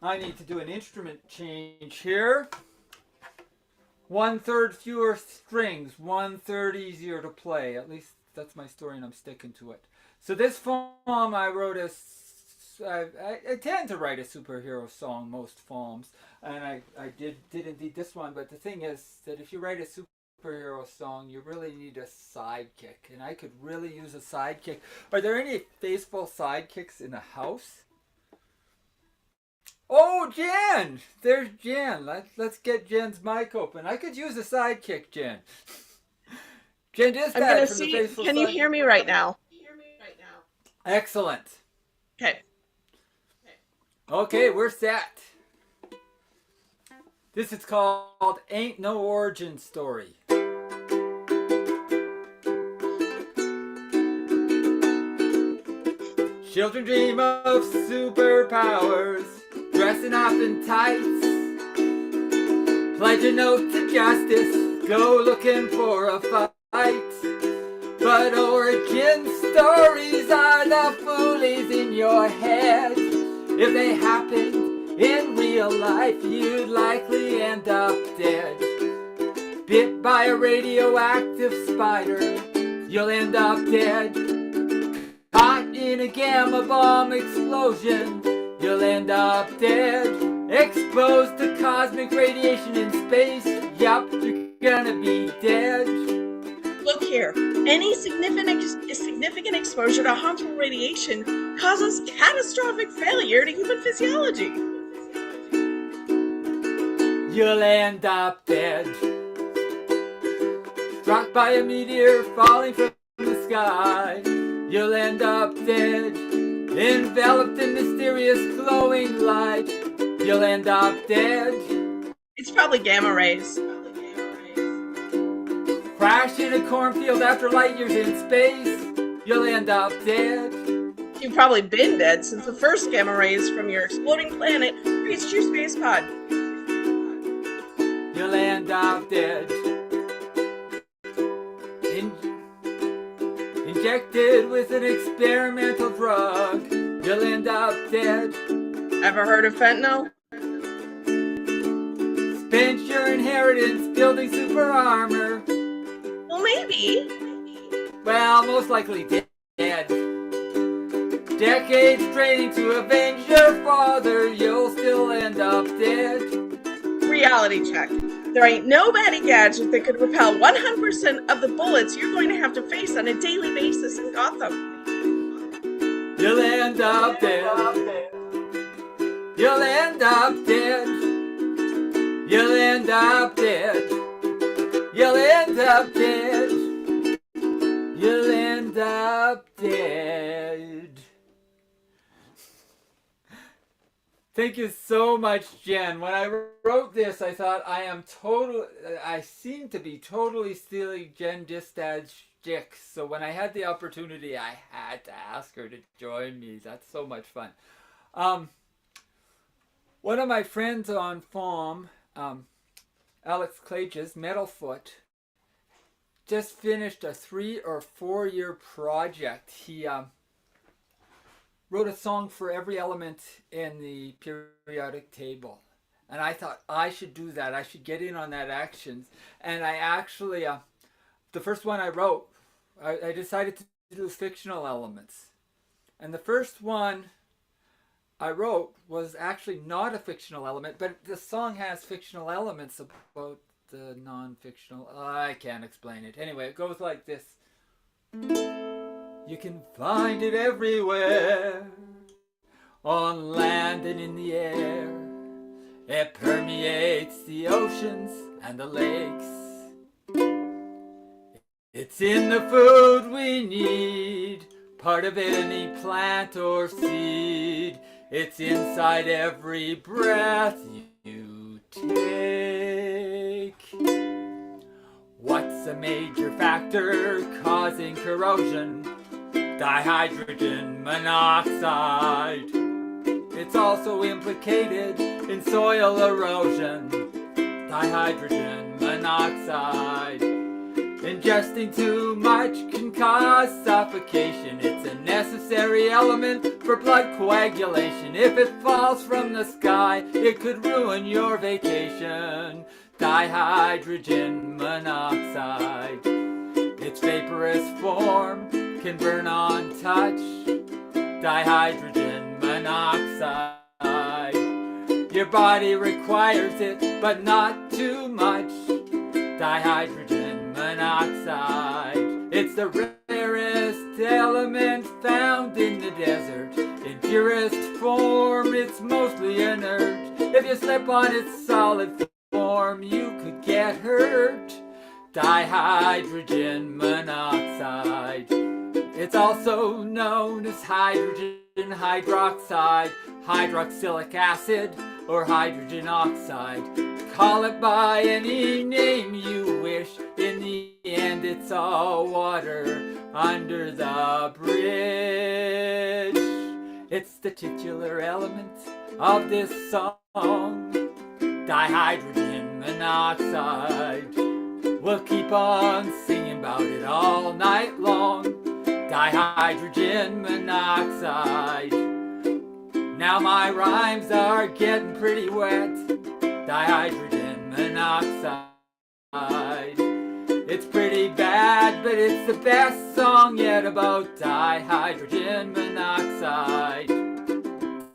I need to do an instrument change here. 1/3 fewer strings, 1/3 easier to play. At least that's my story and I'm sticking to it. So this poem I wrote I tend to write a superhero song, most poems, and I did indeed this one, but the thing is that if you write a superhero song, you really need a sidekick, and I could really use a sidekick. Are there any faithful sidekicks in the house? Oh, Jen! There's Jen. Let's get Jen's mic open. I could use a sidekick, Jen. Jen is I'm gonna see. Can you hear me right now? Excellent. Okay. Okay, we're set. This is called Ain't No Origin Story. Children dream of superpowers, dressing up in tights. Pledge an oath to justice, go looking for a fight. But origin stories are the foolies in your head. If they happened in real life, you'd likely end up dead. Bit by a radioactive spider, you'll end up dead. Caught in a gamma bomb explosion, you'll end up dead. Exposed to cosmic radiation in space, yup, you're gonna be dead. Look here, any significant exposure to harmful radiation causes catastrophic failure to human physiology. You'll end up dead. Struck by a meteor falling from the sky, you'll end up dead. Enveloped in mysterious glowing light, you'll end up dead. It's probably gamma rays. Crash in a cornfield after light years in space, you'll end up dead. You've probably been dead since the first gamma rays from your exploding planet reached your space pod. You'll end up dead. Injected with an experimental drug, you'll end up dead. Ever heard of FKnO? Spent your inheritance building super armor. Well, maybe. Well, most likely dead. Decades training to avenge your father, you'll still end up dead. Reality check. There ain't no batty gadget that could repel 100% of the bullets you're going to have to face on a daily basis in Gotham. You'll end up dead. You'll end up dead. You'll end up dead. You'll end up dead. You'll end up dead. Thank you so much, Jen. When I wrote this, I thought I seem to be totally stealing Jen Distad's shtick. So when I had the opportunity, I had to ask her to join me. That's so much fun. One of my friends on FOM, Alex Klages, Metalfoot, just finished a 3 or 4 year project. He wrote a song for every element in the periodic table. And I thought I should do that. I should get in on that action. And I actually, the first one I wrote, I decided to do fictional elements. And the first one I wrote was actually not a fictional element, but the song has fictional elements about the non-fictional. I can't explain it. Anyway, it goes like this. You can find it everywhere, on land and in the air. It permeates the oceans and the lakes. It's in the food we need, part of any plant or seed. It's inside every breath you take. What's a major factor causing corrosion? Dihydrogen monoxide. It's also implicated in soil erosion. Dihydrogen monoxide. Ingesting too much can cause suffocation. It's a necessary element for blood coagulation. If it falls from the sky, it could ruin your vacation. Dihydrogen monoxide. Its vaporous form can burn on touch. Dihydrogen monoxide. Your body requires it, but not too much. Dihydrogen monoxide. It's the rarest element found in the desert. In purest form, it's mostly inert. If you slip on its solid form, you could get hurt. Dihydrogen monoxide. It's also known as hydrogen hydroxide, hydroxylic acid, or hydrogen oxide. Call it by any name you wish. In the end, it's all water under the bridge. It's the titular element of this song, dihydrogen monoxide. We'll keep on singing about it all night long. Dihydrogen monoxide. Now my rhymes are getting pretty wet. Dihydrogen monoxide. It's pretty bad, but it's the best song yet about dihydrogen monoxide.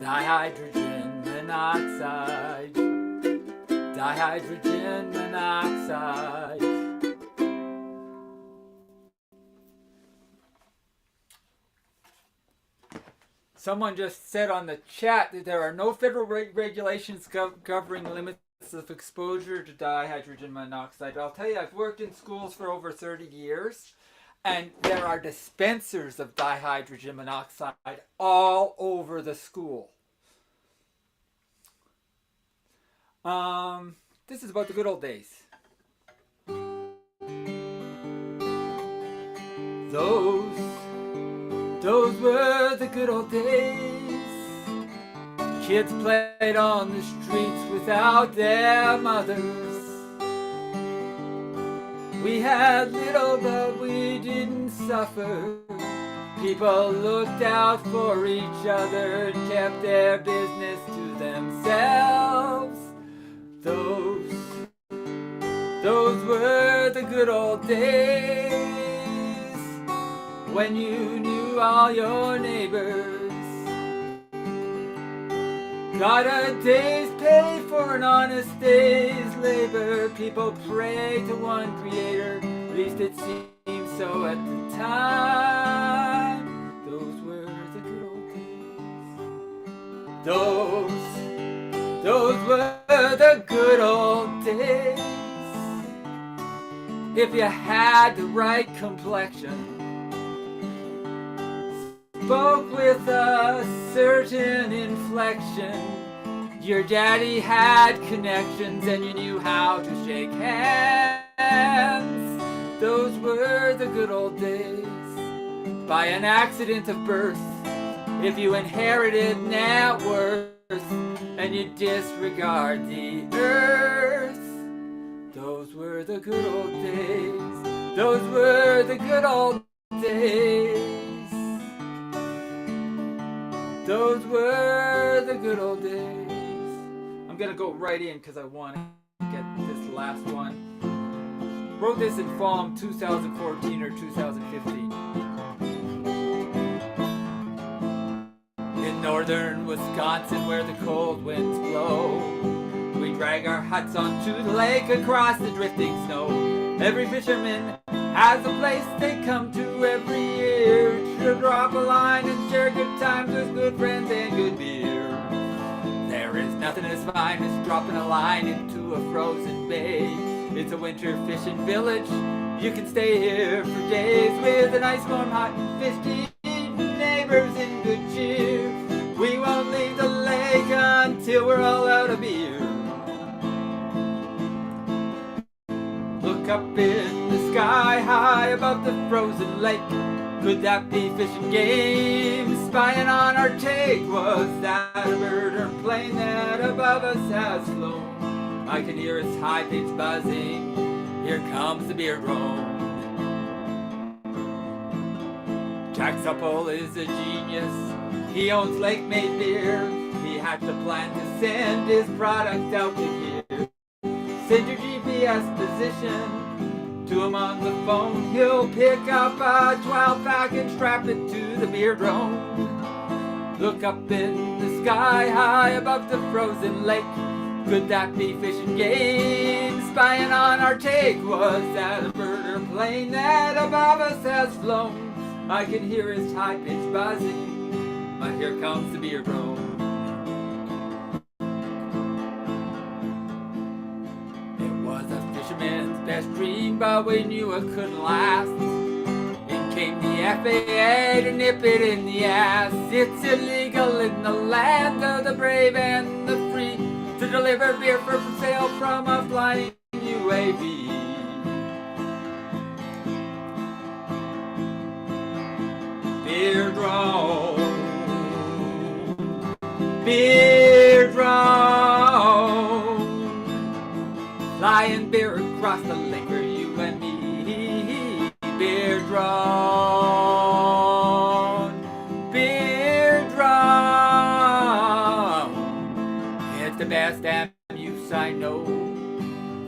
Dihydrogen monoxide. Dihydrogen monoxide. Someone just said on the chat that there are no federal regulations governing limits of exposure to dihydrogen monoxide. I'll tell you, I've worked in schools for over 30 years, and there are dispensers of dihydrogen monoxide all over the school. This is about the good old days. Those were the good old days. Kids played on the streets without their mothers. We had little, but we didn't suffer. People looked out for each other, kept their business to themselves. Those were the good old days, when you knew all your neighbors. Got a day's pay for an honest day's labor. People pray to one creator, at least it seemed so at the time. Those were the good old days. Those were the good old days. If you had the right complexion, spoke with a certain inflection, your daddy had connections and you knew how to shake hands. Those were the good old days. By an accident of birth, if you inherited net worth and you disregard the earth, those were the good old days. Those were the good old days. Those were the good old days. I'm I'm gonna go right in because I want to get this last one. Wrote this in fall 2014 or 2015. In northern Wisconsin where the cold winds blow, we drag our huts onto the lake across the drifting snow. Every fisherman has a place they come to every year to drop a line and share good times with good friends and good beer. There is nothing as fine as dropping a line into a frozen bay. It's a winter fishing village. You can stay here for days with a nice warm hot and fishy neighbors in good cheer. We won't leave the lake until we're all out of beer. Look up in the sky high above the frozen lake. Could that be fish and game spying on our take? Was that a bird or plane that above us has flown? I can hear its high pitch buzzing. Here comes the beer drone. Jack Supple is a genius. He owns Lake Made Beer. He hatched a plan to send his product out to here. Send your GPS position to him on the phone. He'll pick up a 12-pack and strap it to the beer drone. Look up in the sky high above the frozen lake. Could that be fish and game spying on our take? Was that a bird or plane that above us has flown? I can hear his high pitch buzzing. But here comes the beer drone. Fisherman's best dream, but we knew it couldn't last. In came the FAA to nip it in the ass. It's illegal in the land of the brave and the free to deliver beer for sale from a flying UAV. Beer drone, beer drone, flying beer across the lake for you and me. Beer drone, beer drone. It's the best damn use I know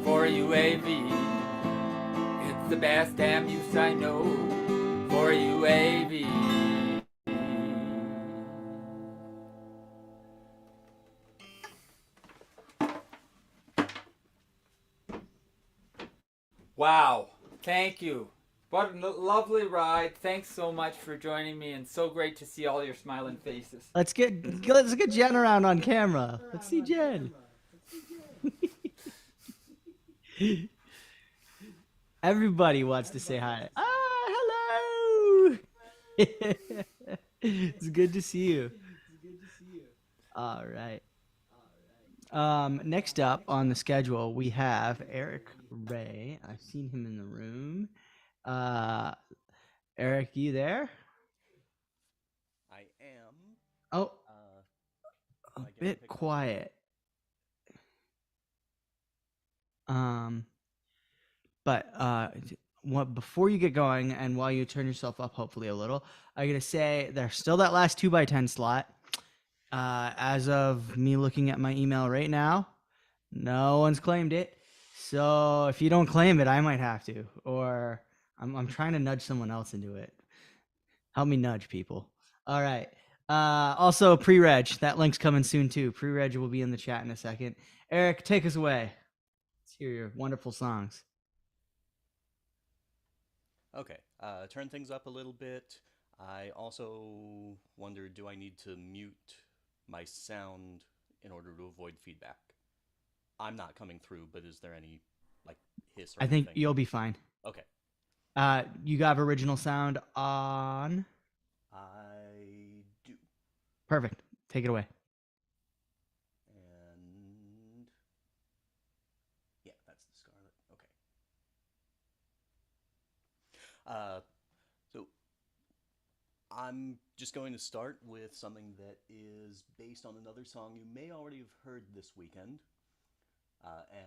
for UAV. It's the best damn use I know for UAV. Wow, thank you. What a lovely ride. Thanks so much for joining me, and so great to see all your smiling faces. Let's get Jen around on camera. Let's see Jen. Everybody wants to say hi. Hello. It's good to see you. All right. Next up on the schedule, we have Eric Ray. I've seen him in the room. Eric, you there? I am. Oh, a bit quiet. Before you get going and while you turn yourself up, hopefully a little, I gotta say there's still that last 2x10 slot. As of me looking at my email right now, no one's claimed it. So if you don't claim it, I might have to, or I'm trying to nudge someone else into it. Help me nudge people. All right. Also pre-reg, that link's coming soon too. Pre-reg will be in the chat in a second. Eric, take us away. Let's hear your wonderful songs. Okay, turn things up a little bit. I also wonder, do I need to mute my sound in order to avoid feedback? I'm not coming through, but is there any hiss or anything? I think you'll be fine. Okay. You got original sound on? I do. Perfect. Take it away. And yeah, that's the Scarlet. Okay. So I'm just going to start with something that is based on another song you may already have heard this weekend.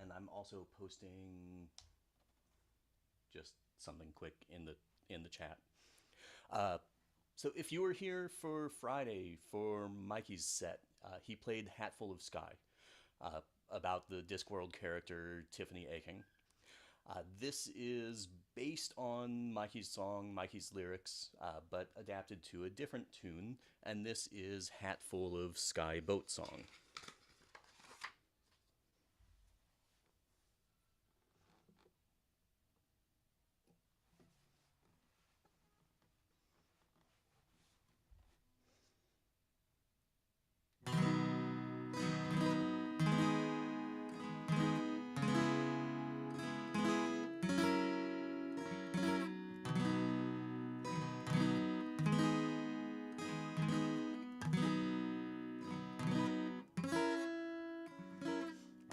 And I'm also posting just something quick in the chat. So if you were here for Friday for Mikey's set, he played Hatful of Sky. about the Discworld character Tiffany Aching. This is based on Mikey's song, Mikey's lyrics, but adapted to a different tune, and this is Hatful of Sky Boat Song.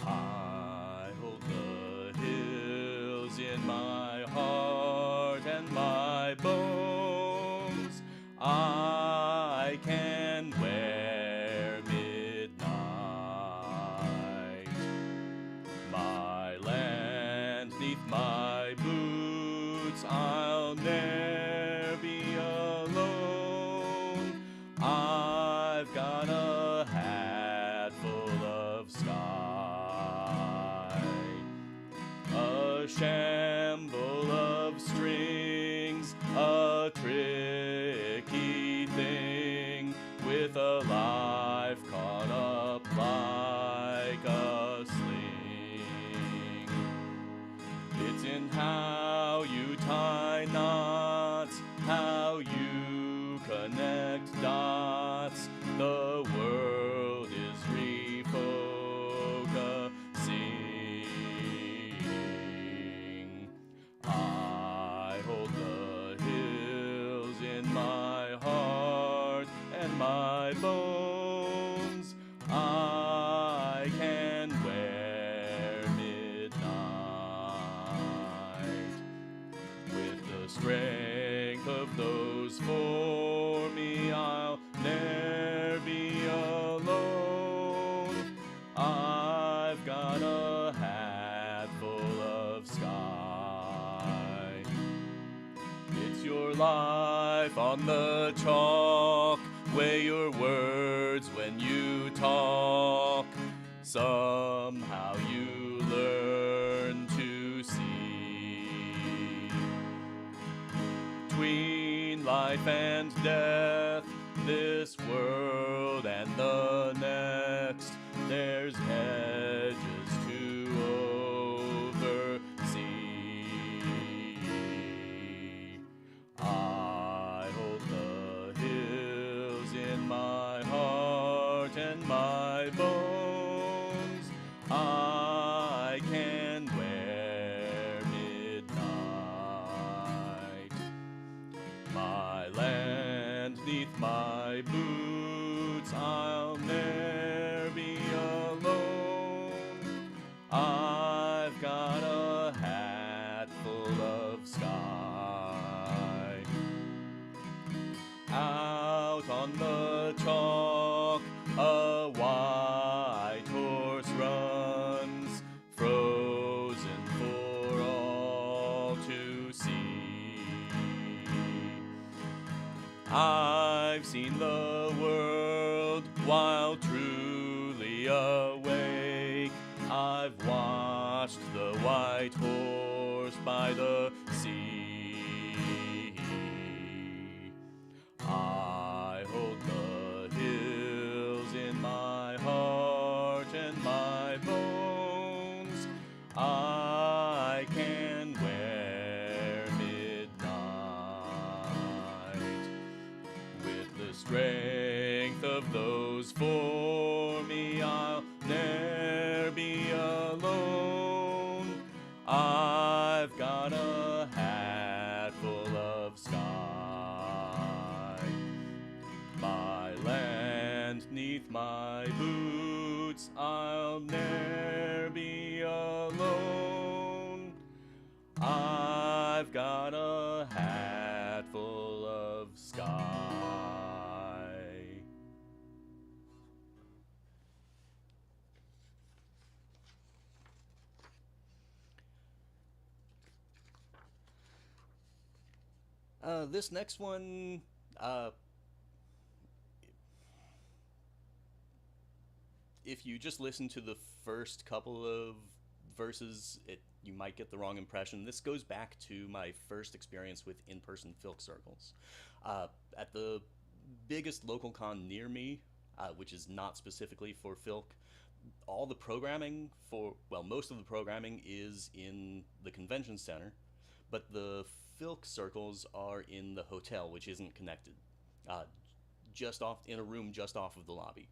I hold the hills in my heart and my bones. I can wear midnight. My land neath my boots, I'll ne'er be alone. I've got a hat full of sky, a shamble of strings, a tricky thing with a life caught up like a sling. It's in how you tie knots, how you connect dots. The world is refocusing. I hold the hills in my heart and my bones. I can wear midnight with the strength of those for me. I'll ne'er be alone. I've got a hat full of sky. It's your life on the chalk. Weigh your words when you talk. Somehow you learn to see. Between life and death, this world and the next, there's hedges to oversee. I hold the hills in my heart and my bones. I can wear midnight. My land neath my boots, I'll ne'er be alone. I've got a hat full of sky. Out on the chalk, a white horse runs, frozen for all to see. I've seen the world while truly awake. I've watched the white horse by the sea. I hold the hills in my heart and my bones. I can wear midnight with the strength of those for me. I'll ne'er be alone. I've got a hat full of sky. My land neath my boots, I'll ne'er be alone. I've got a hat full of sky. This next one, if you just listen to the first couple of verses, you might get the wrong impression. This goes back to my first experience with in-person filk circles. At the biggest local con near me, which is not specifically for filk, all the programming most of the programming is in the convention center, but the filk circles are in the hotel, which isn't connected, just off in a room just off of the lobby.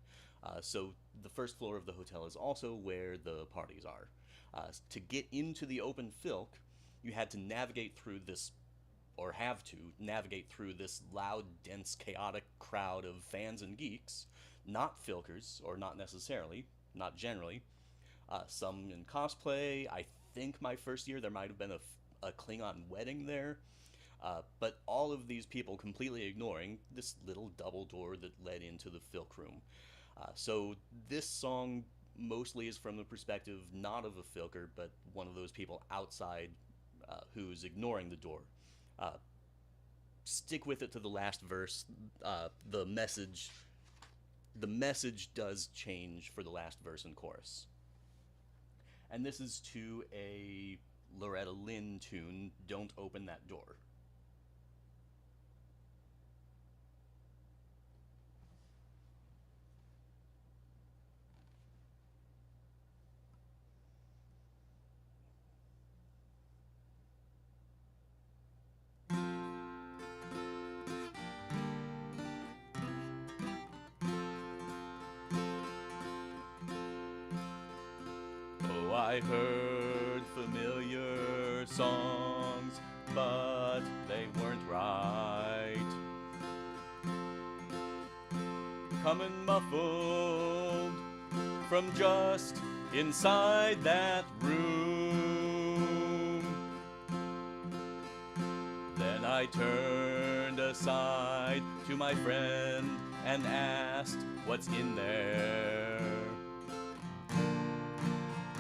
So the first floor of the hotel is also where the parties are. To get into the open filk, you had to navigate through this, or have to navigate through this loud, dense, chaotic crowd of fans and geeks, not filkers, or not necessarily, not generally. Some in cosplay. I think my first year there might have been a Klingon wedding there. But all of these people completely ignoring this little double door that led into the filk room. So this song mostly is from the perspective not of a filker, but one of those people outside who's ignoring the door. Stick with it to the last verse. The message does change for the last verse and chorus. And this is to a Loretta Lynn tune, Don't Open That Door. Oh, I heard familiar songs, but they weren't right. Coming muffled from just inside that room. Then I turned aside to my friend and asked what's in there.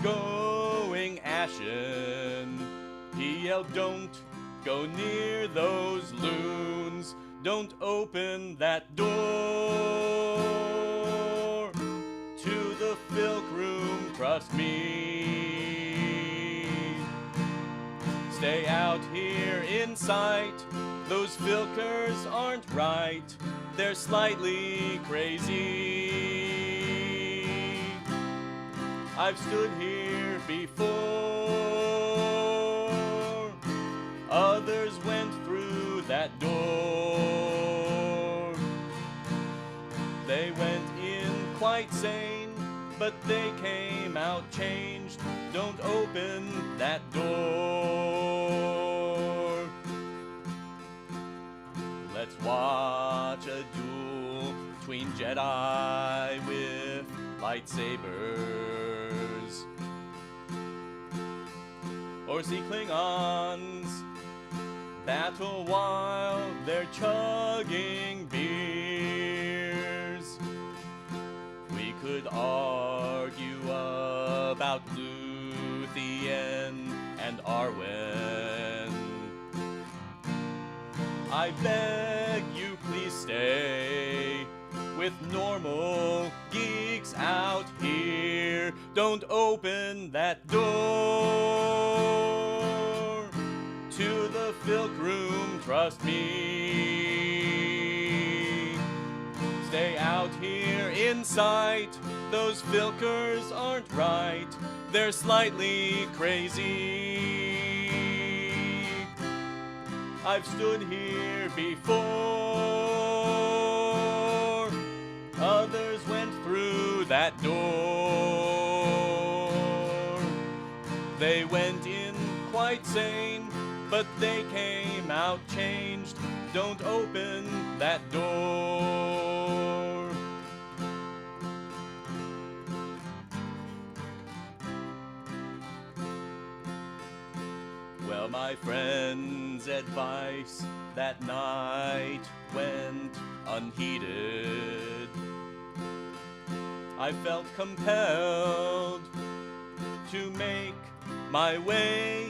Going ashen, he yelled, don't go near those loons, don't open that door to the filk room, trust me. Stay out here in sight, those filkers aren't right, they're slightly crazy. I've stood here before, others went through that door. They went in quite sane, but they came out changed. Don't open that door. Let's watch a duel between Jedi with lightsabers, or see Klingons battle while they're chugging beers. We could argue about Luthien and Arwen. I beg you please stay with normal geeks out here. Don't open that door to the filk room, trust me. Stay out here in sight, those filkers aren't right, they're slightly crazy. I've stood here before, others went through that door. They went in quite sane, but they came out changed. Don't open that door. Well, my friend's advice that night went unheeded. I felt compelled to make my way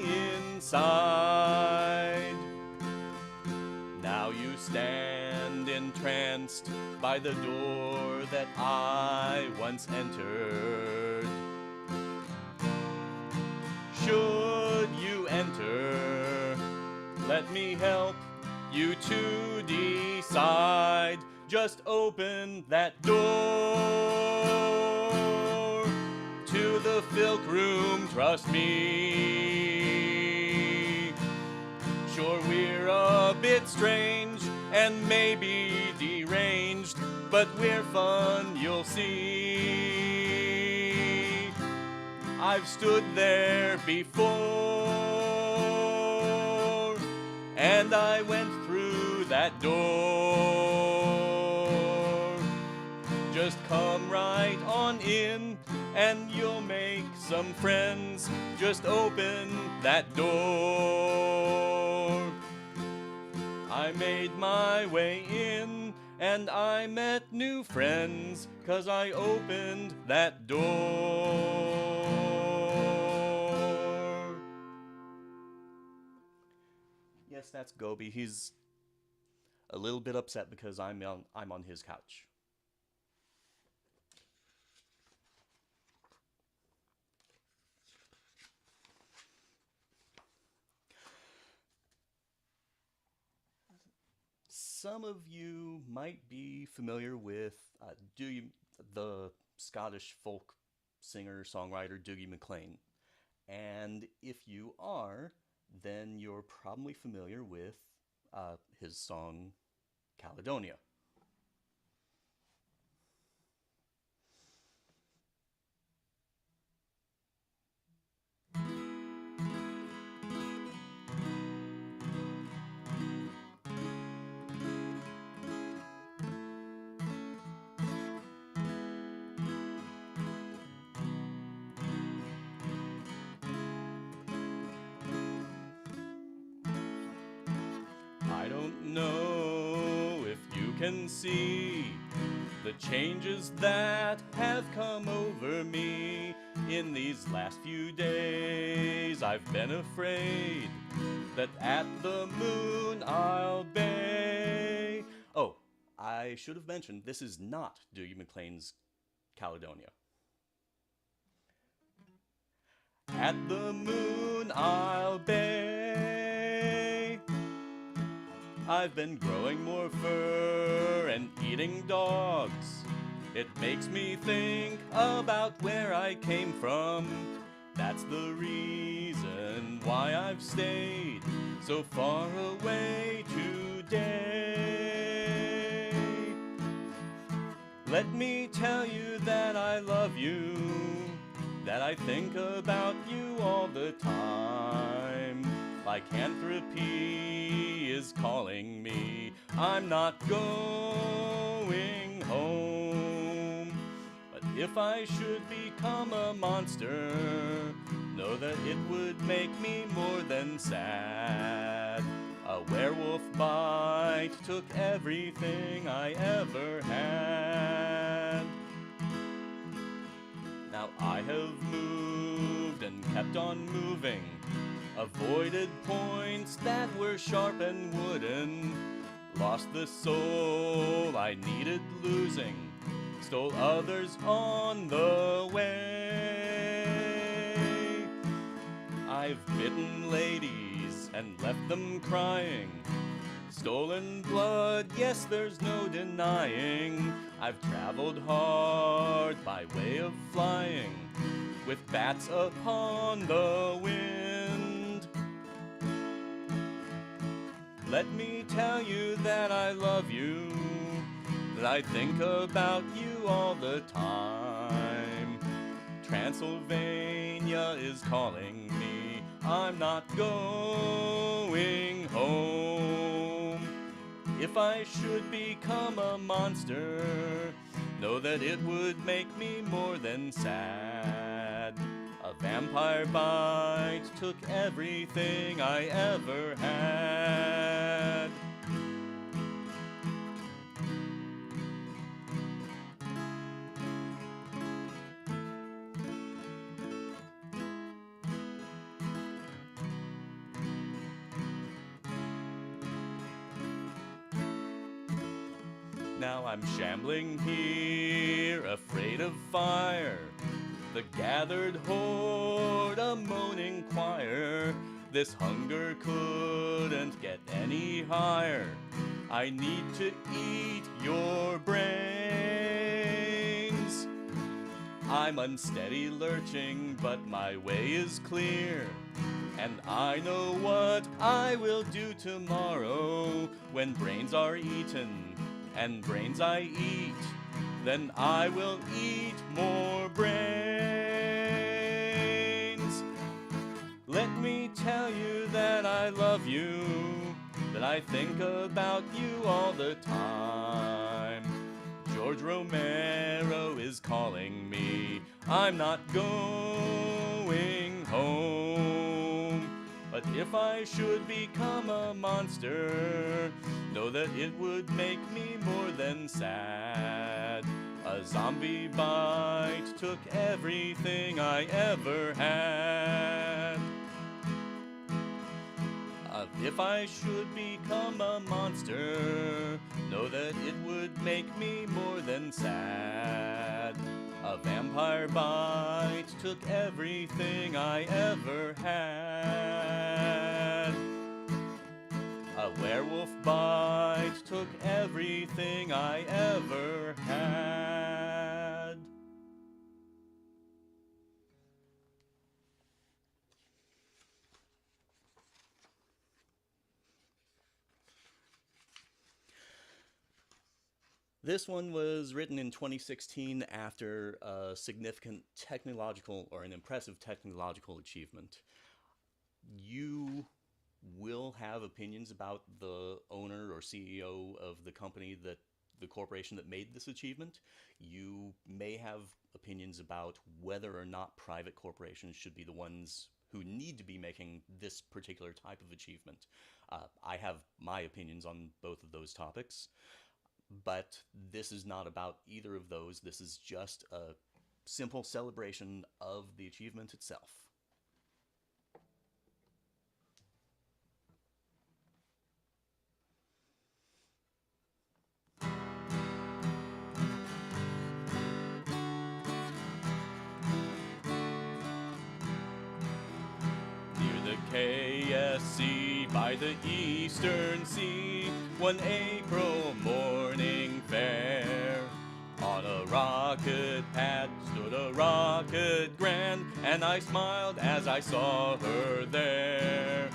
inside. Now you stand entranced by the door that I once entered. let me help you to decide. Just open that door to the filk room, trust me. Sure, we're a bit strange and maybe deranged, but we're fun, you'll see. I've stood there before, and I went through that door. Just come right on in, and you'll make some friends. Just open that door. I made my way in, and I met new friends, 'cause I opened that door. Yes, that's Gobi. He's a little bit upset because I'm on his couch. Some of you might be familiar with the Scottish folk singer songwriter Dougie MacLean, and if you are, then you're probably familiar with his song Caledonia. I don't know if you can see the changes that have come over me in these last few days. I've been afraid that at the moon I'll bay. Oh, I should have mentioned this is not Dougie MacLean's Caledonia. At the moon I'll bay. I've been growing more fur and eating dogs. It makes me think about where I came from. That's the reason why I've stayed so far away today. Let me tell you that I love you, that I think about you all the time. Lycanthropy is calling me. I'm not going home. But if I should become a monster, know that it would make me more than sad. A werewolf bite took everything I ever had. Now I have moved and kept on moving, avoided points that were sharp and wooden, lost the soul I needed losing, stole others on the way. I've bitten ladies and left them crying, stolen blood, yes, there's no denying. I've traveled hard by way of flying, with bats upon the wind. Let me tell you that I love you, that I think about you all the time. Transylvania is calling me, I'm not going home. If I should become a monster, know that it would make me more than sad. A vampire bite took everything I ever had. Now I'm shambling here, afraid of fire. The gathered horde, a moaning choir. This hunger couldn't get any higher. I need to eat your brains. I'm unsteady lurching, but my way is clear. And I know what I will do tomorrow when brains are eaten and brains I eat. Then I will eat more brains. Let me tell you that I love you, that I think about you all the time. George Romero is calling me. I'm not going home. But if I should become a monster, know that it would make me more than sad. A zombie bite took everything I ever had. If I should become a monster, know that it would make me more than sad. A vampire bite took everything I ever had. A werewolf bite took everything I ever had. This one was written in 2016 after a significant technological or an impressive technological achievement. You will have opinions about the owner or CEO of the company that the corporation that made this achievement. You may have opinions about whether or not private corporations should be the ones who need to be making this particular type of achievement. I have my opinions on both of those topics. But this is not about either of those. This is just a simple celebration of the achievement itself. Near the KSC by the Eastern Sea, one April morning fair. On a rocket pad stood a rocket grand, and I smiled as I saw her there.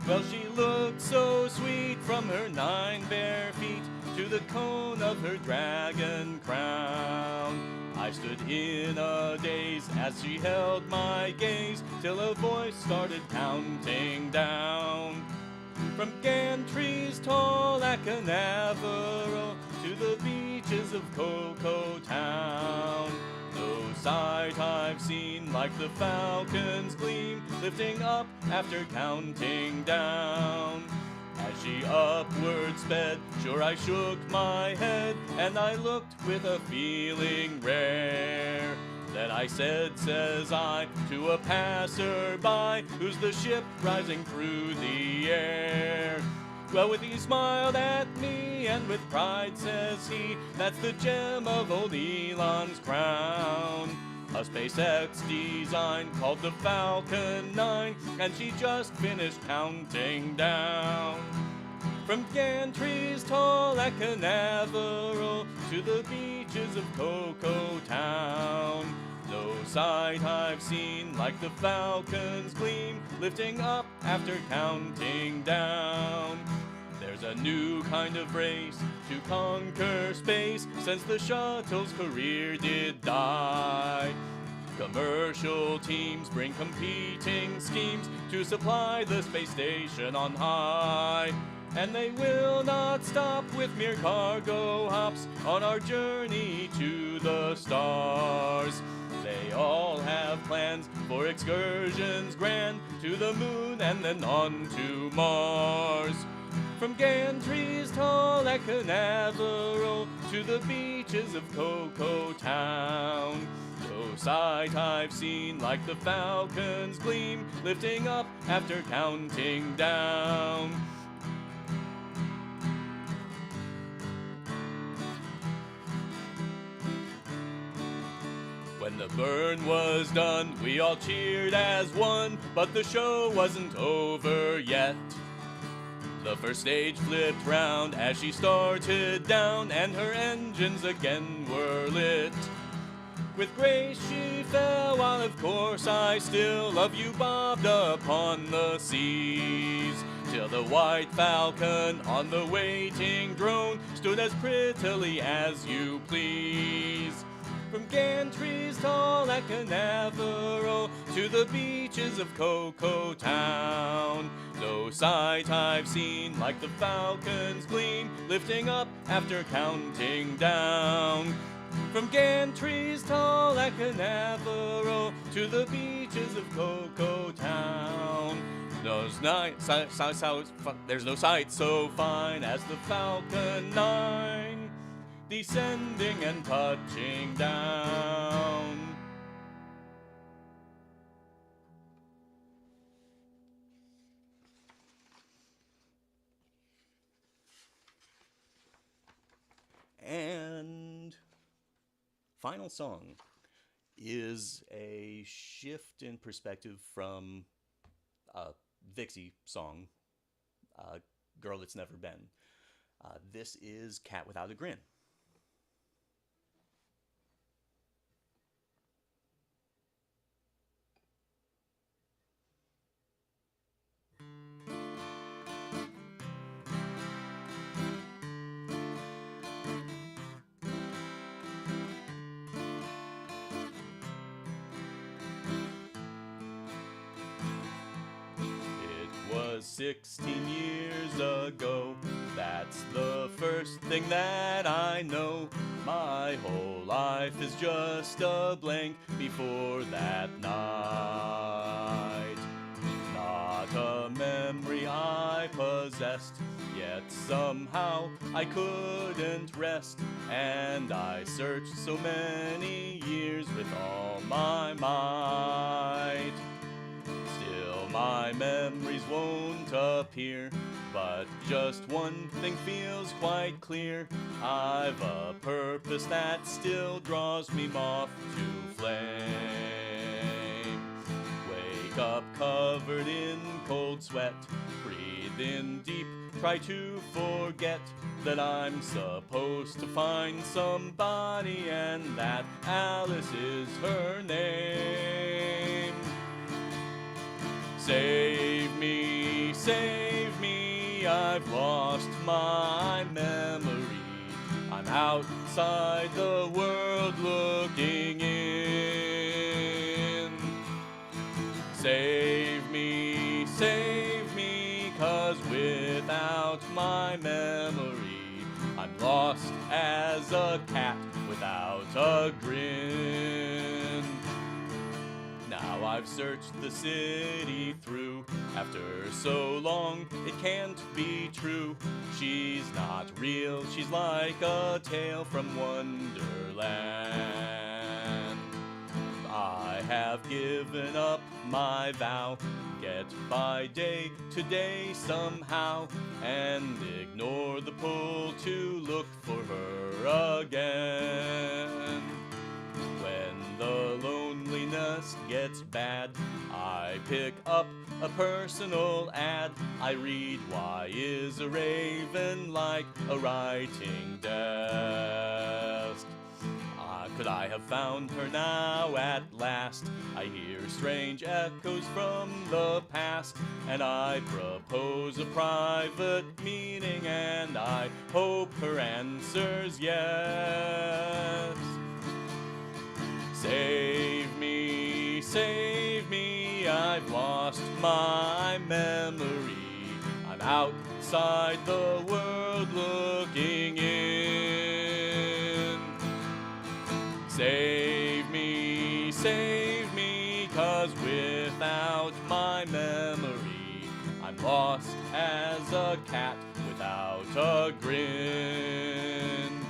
Well, she looked so sweet from her 9 bare feet to the cone of her dragon crown. I stood in a daze as she held my gaze, till a voice started counting down. From gantries tall at Canaveral to the beaches of Cocoa Town. No sight I've seen like the falcon's gleam, lifting up after counting down. As she upward sped, sure I shook my head, and I looked with a feeling rare. Then I said, says I, to a passerby, who's the ship rising through the air? Well, with he smiled at me, and with pride says he, that's the gem of old Elon's crown. A SpaceX design called the Falcon 9, and she just finished counting down. From gantries tall at Canaveral to the beaches of Cocoa Town. No sight I've seen like the falcon's gleam, lifting up after counting down. There's a new kind of race to conquer space since the shuttle's career did die. Commercial teams bring competing schemes to supply the space station on high. And they will not stop with mere cargo hops on our journey to the stars. They all have plans for excursions grand to the moon and then on to Mars. From gantries tall at Canaveral to the beaches of Cocoa Town. No sight I've seen like the falcon's gleam, lifting up after counting down. When the burn was done, we all cheered as one, but the show wasn't over yet. The first stage flipped round as she started down, and her engines again were lit. With grace she fell, while of course I still love you bobbed upon the seas, till the white falcon on the waiting drone stood as prettily as you please. From gantries tall at Canaveral to the beaches of Cocoa Town, no sight I've seen like the falcon's gleam, lifting up after counting down. From gantries tall at Canaveral to the beaches of Cocoa Town, there's no sight so fine as the Falcon 9 descending and touching down. And final song is a shift in perspective from a Vixie song, Girl It's Never Been. This is Cat Without a Grin. It was 16 years ago, that's the first thing that I know. My whole life is just a blank before that night. Not a memory I possessed, yet somehow I couldn't rest, and I searched so many years with all my might. Still my memories won't appear, but just one thing feels quite clear. I've a purpose that still draws me moth to flame. Wake up covered in cold sweat, breathe in deep, try to forget that I'm supposed to find somebody and that Alice is her name. Save me, I've lost my memory. I'm outside the world looking in. Save me, 'cause without my memory, I'm lost as a cat without a grin. Now I've searched the city through, after so long it can't be true. She's not real, she's like a tale from Wonderland. I have given up my vow, get by day to day somehow, and ignore the pull to look for her again. When the loneliness gets bad, I pick up a personal ad. I read, why is a raven like a writing desk? Could I have found her now at last? I hear strange echoes from the past, and I propose a private meeting, and I hope her answers yes. Save me, I've lost my memory. I'm outside the world looking in. Save me, 'cause without my memory, I'm lost as a cat without a grin.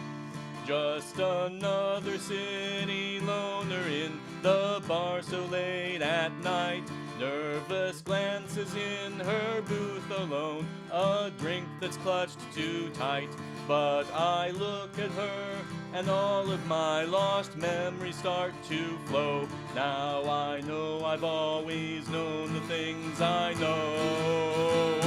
Just another city loner in the bar so late at night. nervous glances in her booth alone, a drink that's clutched too tight. But I look at her and all of my lost memories start to flow. Now I know I've always known the things I know.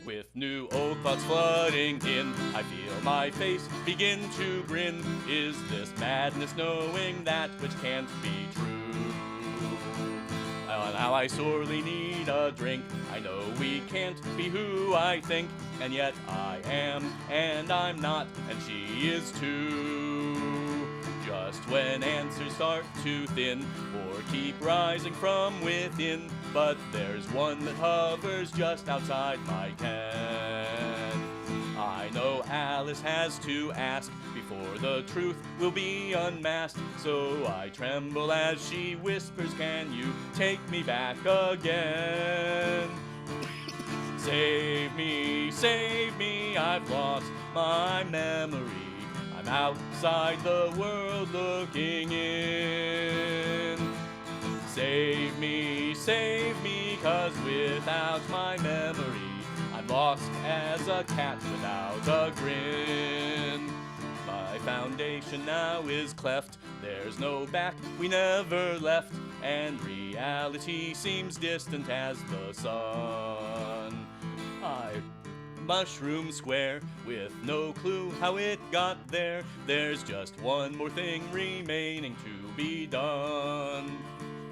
With new old thoughts flooding in, I feel my face begin to grin. Is this madness knowing that which can't be true? Now I sorely need a drink. I know we can't be who I think, and yet I am, and I'm not, and she is too. Just when answers start to thin, or keep rising from within, but there's one that hovers just outside my ken. I know Alice has to ask before the truth will be unmasked, so I tremble as she whispers, can you take me back again? Save me, I've lost my memory. I'm outside the world looking in. Save me, 'cause without my memory, I'm lost as a cat without a grin. My foundation now is cleft, there's no back, we never left, and reality seems distant as the sun. I mushroom square with no clue how it got there. There's just one more thing remaining to be done.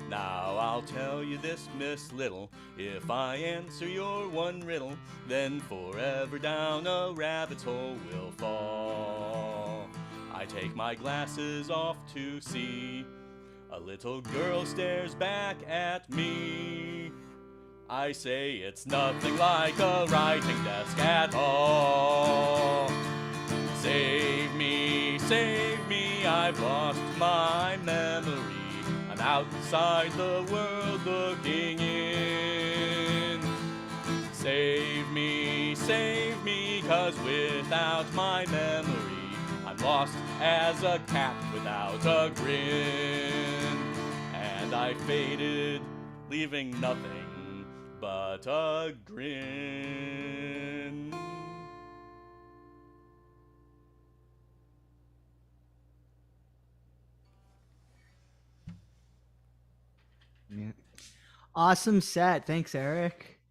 Now I'll tell you this, Miss Little, if I answer your one riddle, then forever down a rabbit's hole we'll fall. I take my glasses off to see. A little girl stares back at me. I say it's nothing like a writing desk at all. Save me, I've lost my memory. I'm outside the world looking in. Save me, 'cause without my memory, I'm lost as a cat without a grin. And I faded, leaving nothing but a grin. Yeah. Awesome set. Thanks, Eric.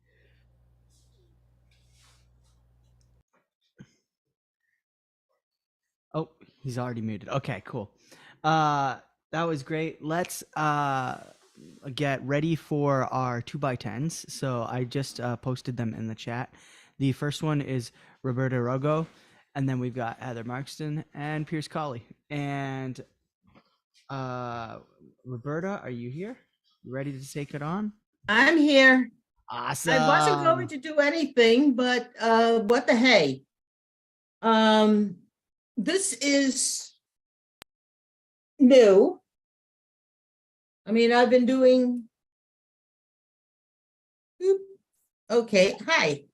Oh, he's already muted. Okay, cool. That was great. Let's get ready for our 2x10s. So I just posted them in the chat. The first one is Roberta Rogo, and then we've got Heather Markston and Pierce Colley. And Roberta, are you here? You ready to take it on? I'm here. Awesome. I wasn't going to do anything, but what the hey? This is new. I mean, I've been doing. Okay, hi.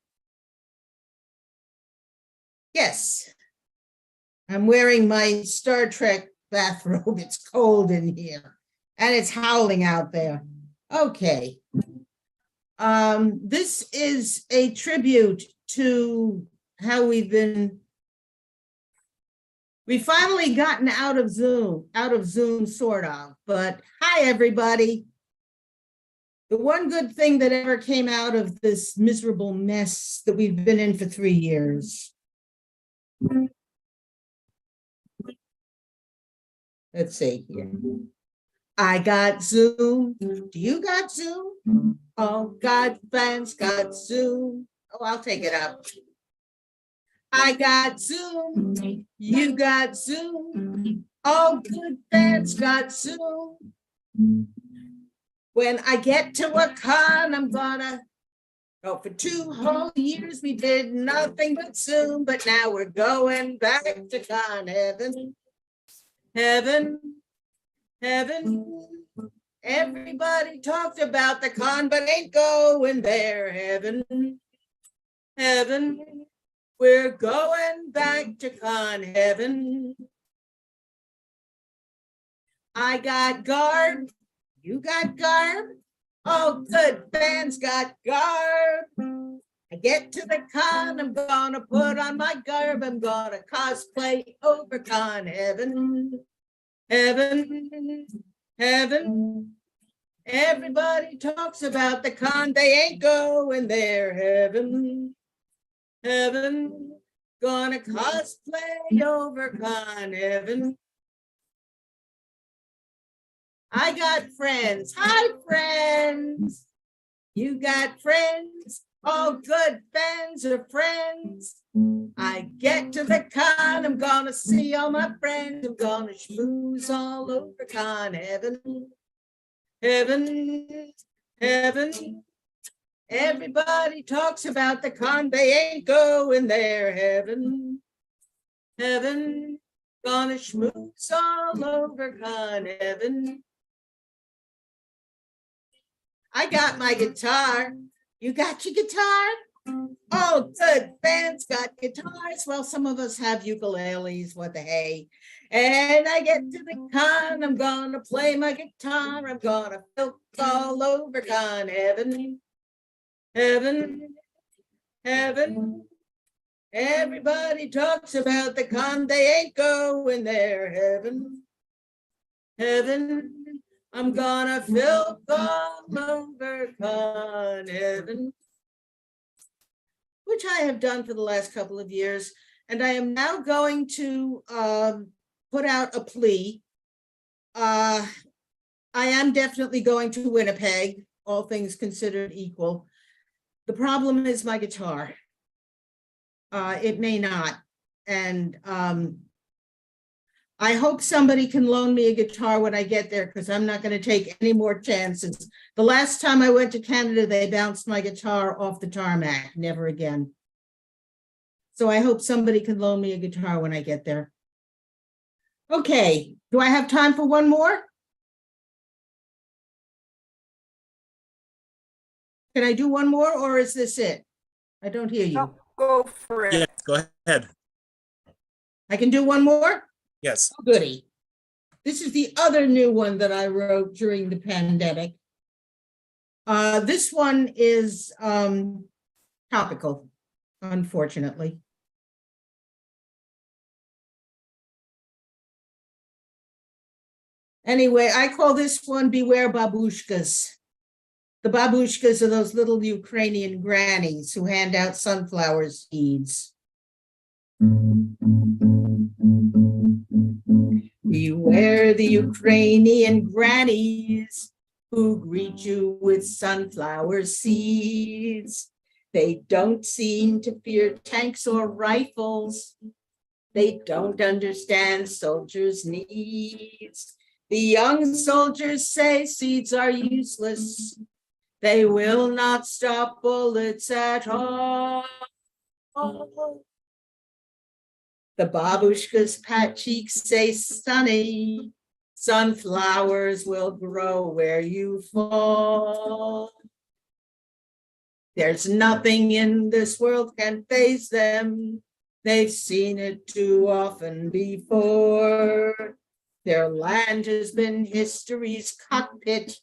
Yes. I'm wearing my Star Trek bathrobe. It's cold in here and it's howling out there. Okay. This is a tribute to how we've finally gotten out of Zoom sort of, but hi everybody. The one good thing that ever came out of this miserable mess that we've been in for 3 years. Let's see here. I got Zoom. Do you got Zoom? All God fans got Zoom. Oh, I'll take it up. I got Zoom. You got Zoom. All good fans got Zoom. When I get to a con, I'm gonna go for 2 whole years. We did nothing but Zoom, but now we're going back to con heaven. Heaven. Everybody talks about the con, but ain't going there. Heaven. We're going back to con heaven. I got garb. You got garb. All good fans got garb. I get to the con, I'm gonna put on my garb. I'm gonna cosplay over con heaven. Heaven, heaven. Everybody talks about the con, they ain't going there. Heaven, heaven. Gonna cosplay over con heaven. I got friends. Hi, friends. You got friends? All good fans are friends. I get to the con, I'm gonna see all my friends. I'm gonna schmooze all over con heaven. Heaven, heaven. Everybody talks about the con, they ain't going there. Heaven, heaven. Gonna schmooze all over con heaven. I got my guitar. You got your guitar? Oh, good. Fans got guitars. Well, some of us have ukuleles. What the hey? And I get to the con. I'm gonna play my guitar. I'm gonna filth all over con heaven. Heaven, heaven. Everybody talks about the con. They ain't going there. Heaven, heaven. I'm gonna filth all over con heaven, which I have done for the last couple of years. And I am now going to put out a plea. I am definitely going to Winnipeg, all things considered equal. The problem is my guitar. It may not. And I hope somebody can loan me a guitar when I get there, because I'm not going to take any more chances. The last time I went to Canada, they bounced my guitar off the tarmac. Never again. So I hope somebody can loan me a guitar when I get there. Okay, do I have time for one more? Can I do one more, or is this it? I don't hear you. Go for it. Yes, go ahead. I can do one more? Yes. Oh, goody. This is the other new one that I wrote during the pandemic. This one is topical, unfortunately. Anyway, I call this one Beware Babushkas. The babushkas are those little Ukrainian grannies who hand out sunflower seeds. Beware the Ukrainian grannies who greet you with sunflower seeds. They don't seem to fear tanks or rifles. They don't understand soldiers' needs. The young soldiers say seeds are useless. They will not stop bullets at all. The babushkas pat cheeks say, Sonny, sunflowers will grow where you fall. There's nothing in this world can faze them. They've seen it too often before. Their land has been history's cockpit.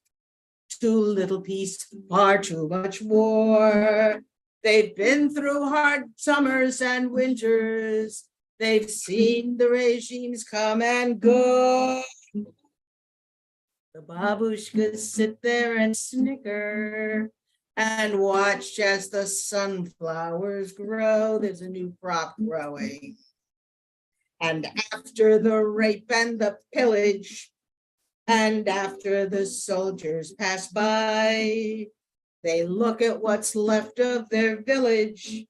Too little peace, far too much war. They've been through hard summers and winters. They've seen the regimes come and go. The babushkas sit there and snicker and watch as the sunflowers grow. There's a new crop growing. And after the rape and the pillage, and after the soldiers pass by, they look at what's left of their village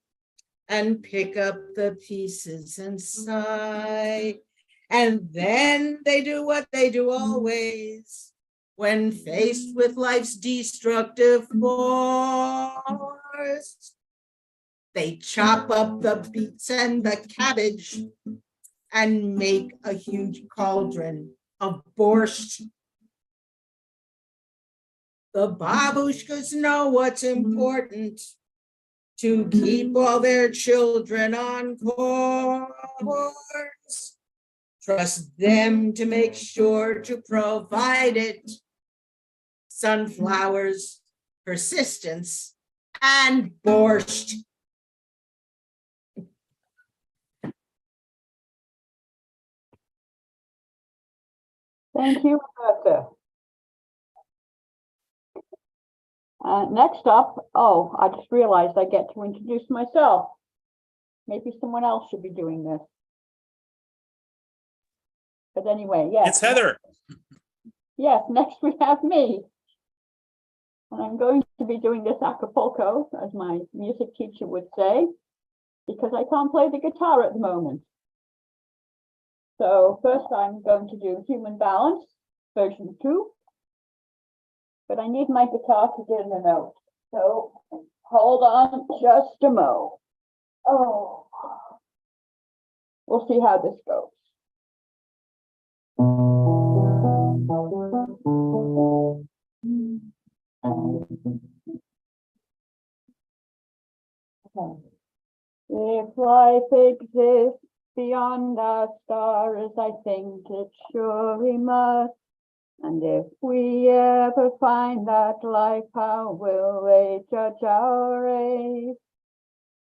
and pick up the pieces and sigh. And then they do what they do always when faced with life's destructive force. They chop up the beets and the cabbage and make a huge cauldron of borscht. The babushkas know what's important, to keep all their children on course. Trust them to make sure to provide it. Sunflowers persistence, and borscht. Thank you, Rebecca. Next up, oh, I just realized I get to introduce myself. Maybe someone else should be doing this. But anyway, yes. It's Heather. Yes, next we have me. And I'm going to be doing this Acapulco, as my music teacher would say, because I can't play the guitar at the moment. So first I'm going to do Human Balance, version 2. But I need my guitar to get in a note. So hold on just a mo. Oh, we'll see how this goes. Okay. If life exists beyond our stars, I think it surely must. And if we ever find that life, how will they judge our race?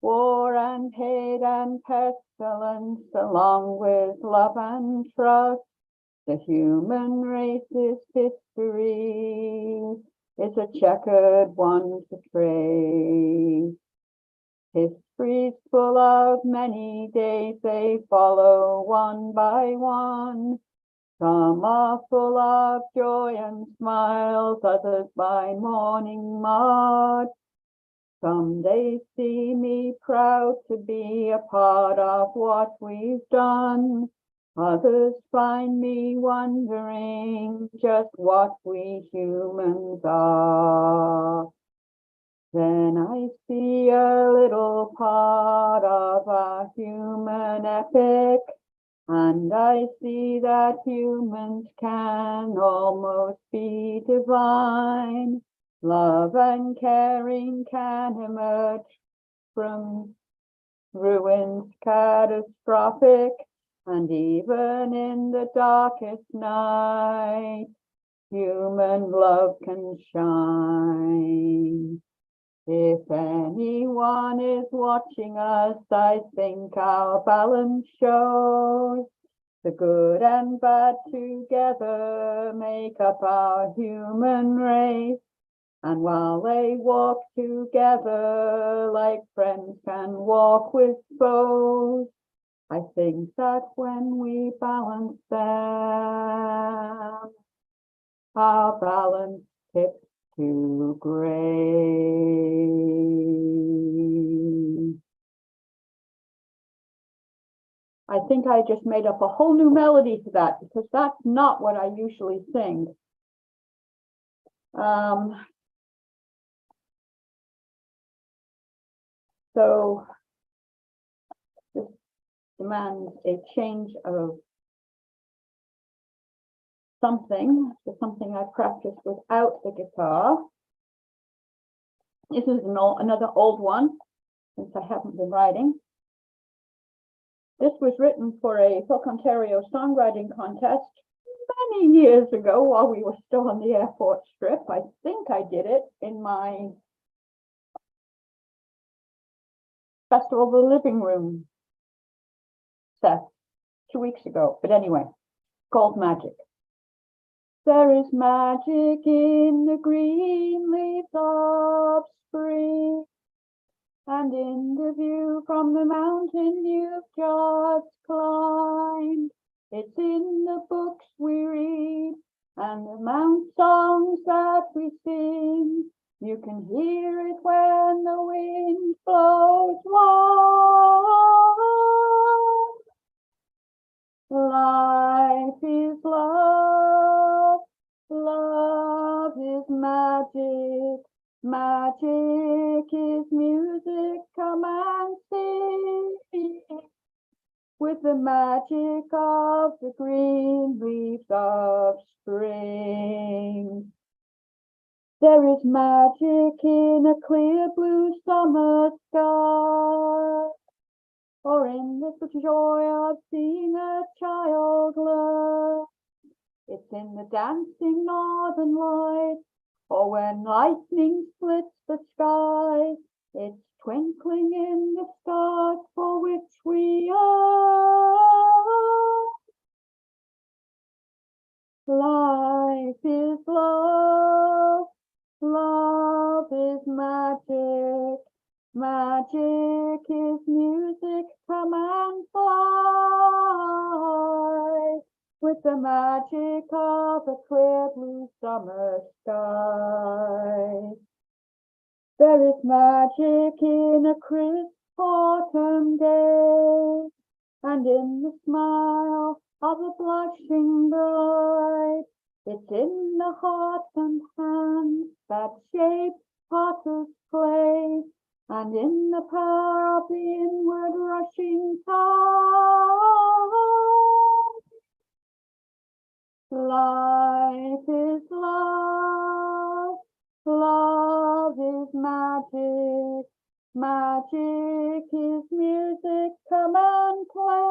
War and hate and pestilence, along with love and trust. The human race's history is a checkered one to trace. History's full of many days, they follow one by one. Some are full of joy and smiles, others by mourning marred. Some days see me proud to be a part of what we've done. Others find me wondering just what we humans are. Then I see a little part of our human epic, and I see that humans can almost be divine. Love and caring can emerge from ruins catastrophic, and even in the darkest night, human love can shine. If anyone is watching us, I think our balance shows. The good and bad together make up our human race. And while they walk together like friends can walk with foes, I think that when we balance them, our balance tips to grace. I think I just made up a whole new melody to that because that's not what I usually sing. So this demands a change of something to something I practiced without the guitar. This is another old one, since I haven't been writing. This was written for a Folk Ontario songwriting contest many years ago while we were still on the airport strip. I think I did it in my Festival of the Living Room set 2 weeks ago. But anyway, called Magic. There is magic in the green leaves of spring, and in the view from the mountain you've just climbed. It's in the books we read and the mount songs that we sing. You can hear it when the wind blows warm. Life is love, love is magic, magic is music, come and sing. With the magic of the green leaves of spring. There is magic in a clear blue summer sky, or in the joy of seeing a child learn. It's in the dancing northern lights, or when lightning splits the sky, it's twinkling in the stars for which we are. Life is love, love is magic, magic is music, come and fly with the magic of a clear blue summer sky. There is magic in a crisp autumn day, and in the smile of a blushing bride. It's in the hearts and hands that shape potter's clay, and in the power of the inward rushing tide. Life is love, love is magic, magic is music, come and play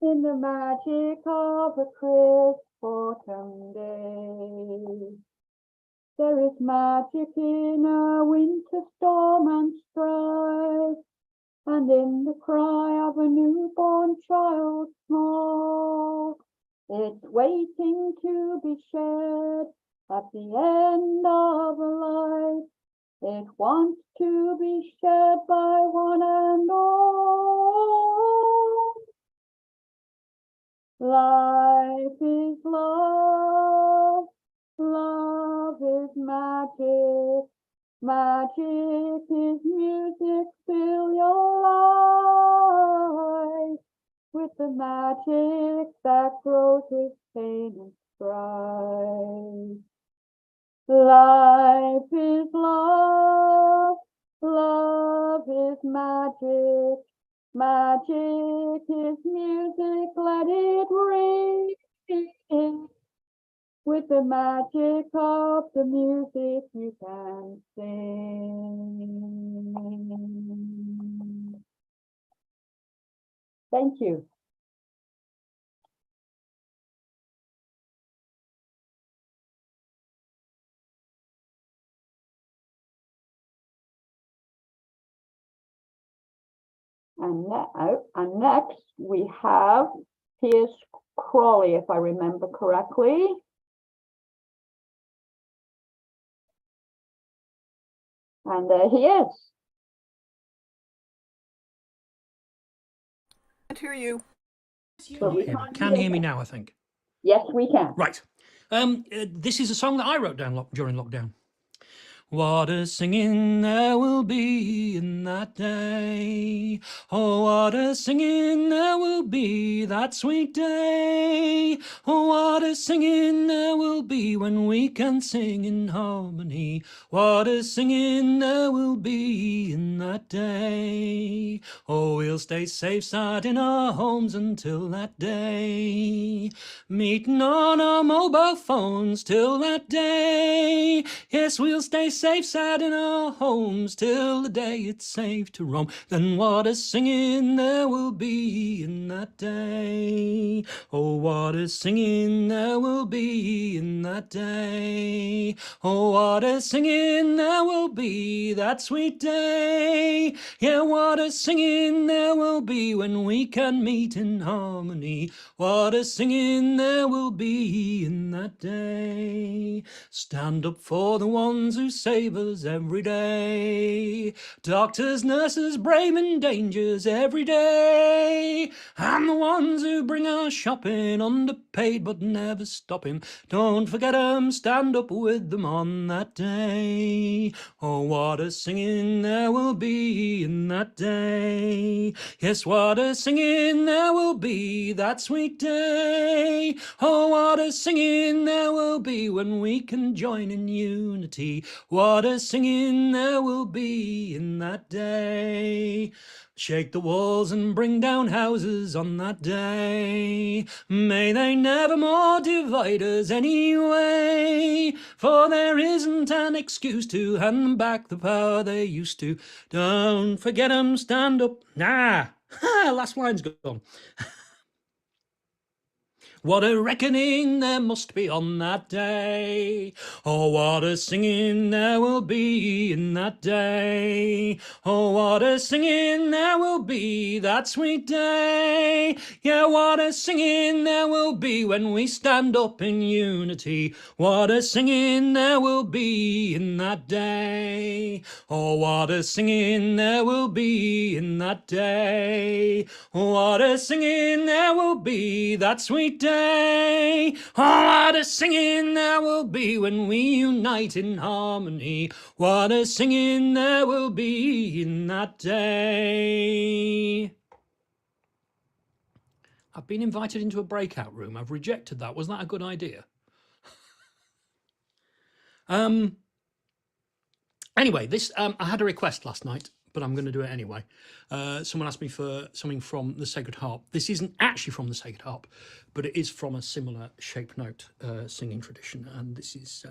in the magic of a crisp autumn day. There is magic in a winter storm and strife, and in the cry of a newborn child small. It's waiting to be shared at the end of a life. It wants to be shared by one and all. Life is love, love is magic, magic is music, fill your life with the magic that grows with pain and strife. Life is love, love is magic, magic is music, let it ring with the magic of the music you can sing. Thank you. And next we have Piers Crawley, if I remember correctly. And there he is. Can't hear you. So we Can hear me now, I think. Yes, we can. Right. This is a song that I wrote down during lockdown. What a singing there will be in that day. Oh, what a singing there will be that sweet day. Oh, what a singing there will be when we can sing in harmony. What a singing there will be in that day. Oh, we'll stay safe sat in our homes until that day. Meeting on our mobile phones till that day. Yes, we'll stay safe sat in our homes till the day it's safe to roam. Then what a singing there will be in that day. Oh, what a singing there will be in that day. Oh, what a singing there will be that sweet day. Yeah, what a singing there will be when we can meet in harmony. What a singing there will be in that day. Stand up for the ones who save us every day. Doctors, nurses, braving dangers every day. And the ones who bring our shopping, underpaid but never stopping. Don't forget 'em, stand up with them on that day. Oh, what a singing there will be in that day. Yes, what a singing there will be that sweet day. Oh, what a singing there will be when we can join in unity. What a singing there will be in that day. Shake the walls and bring down houses on that day. May they never more divide us anyway. For there isn't an excuse to hand them back the power they used to. Don't forget 'em, stand up. Last line's gone. What a reckoning there must be on that day. Oh, what a singing there will be in that day. Oh, what a singing there will be that sweet day. Yeah, what a singing there will be when we stand up in unity. What a singing there will be in that day. Oh, what a singing there will be in that day. What a singing there will be that sweet day. Oh, what a singing there will be when we unite in harmony. What a singing there will be in that day. I've been invited into a breakout room. I've rejected that. Was that a good idea? Anyway, this I had a request last night, but I'm going to do it anyway. Someone asked me for something from the Sacred Harp. This isn't actually from the Sacred Harp, but it is from a similar shape note singing tradition. And this is,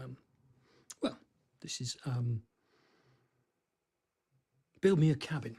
Build Me a Cabin.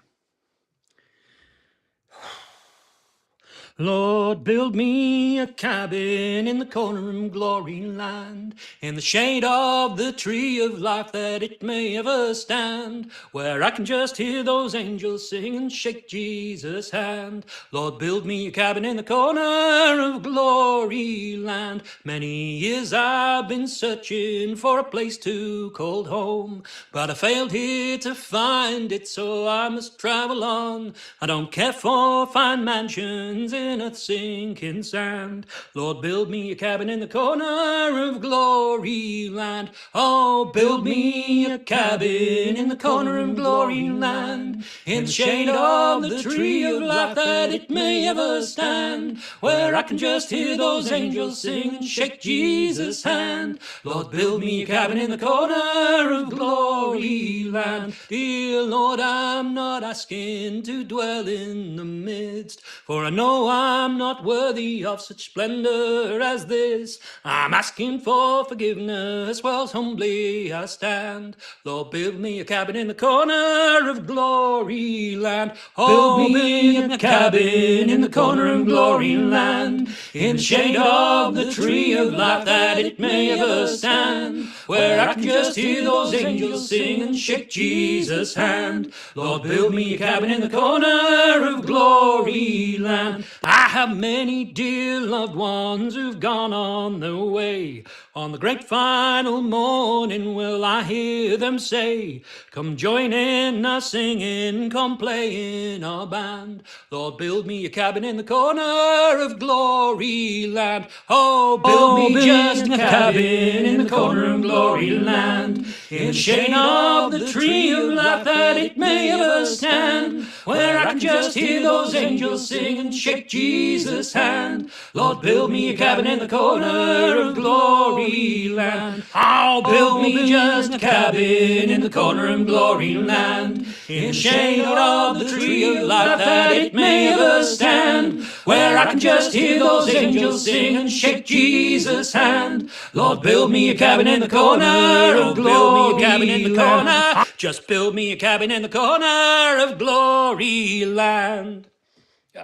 Lord, build me a cabin in the corner of glory land, in the shade of the tree of life, that it may ever stand, where I can just hear those angels sing and shake Jesus' hand. Lord, build me a cabin in the corner of glory land. Many years I've been searching for a place to call home, but I failed here to find it, so I must travel on. I don't care for fine mansions in earth's sinking sand. Lord, build me a cabin in the corner of glory land. Oh, build me a cabin in the corner of glory land, in the shade of the tree of life, that it may ever stand, where I can just hear those angels sing and shake Jesus' hand. Lord, build me a cabin in the corner of glory land. Dear Lord, I'm not asking to dwell in the midst, for I know I'm not worthy of such splendor as this. I'm asking for forgiveness whilst humbly I stand. Lord, build me a cabin in the corner of glory land. Oh, build me a cabin in the corner of glory land, in the shade of the tree of life, that it may ever stand, where I can just hear those angels sing and shake Jesus' hand. Lord, build me a cabin in the corner of glory land. I have many dear loved ones who've gone on their way. On the great final morning will I hear them say, come join in our singing, come play in our band. Lord, build me a cabin in the corner of glory land. Oh, build me just a cabin in the corner of glory land, in the shade of the tree of life, that it may ever stand, where I can just hear those angels sing and shake Jesus' hand. Lord, build me a cabin in the corner of glory land. Oh, build me just a cabin in the corner of glory land, in the shade of the tree of life, that it may ever stand, where I can just hear those angels sing and shake Jesus' hand. Lord, build me a cabin in the corner of glory land. Just build me a cabin in the corner of glory land.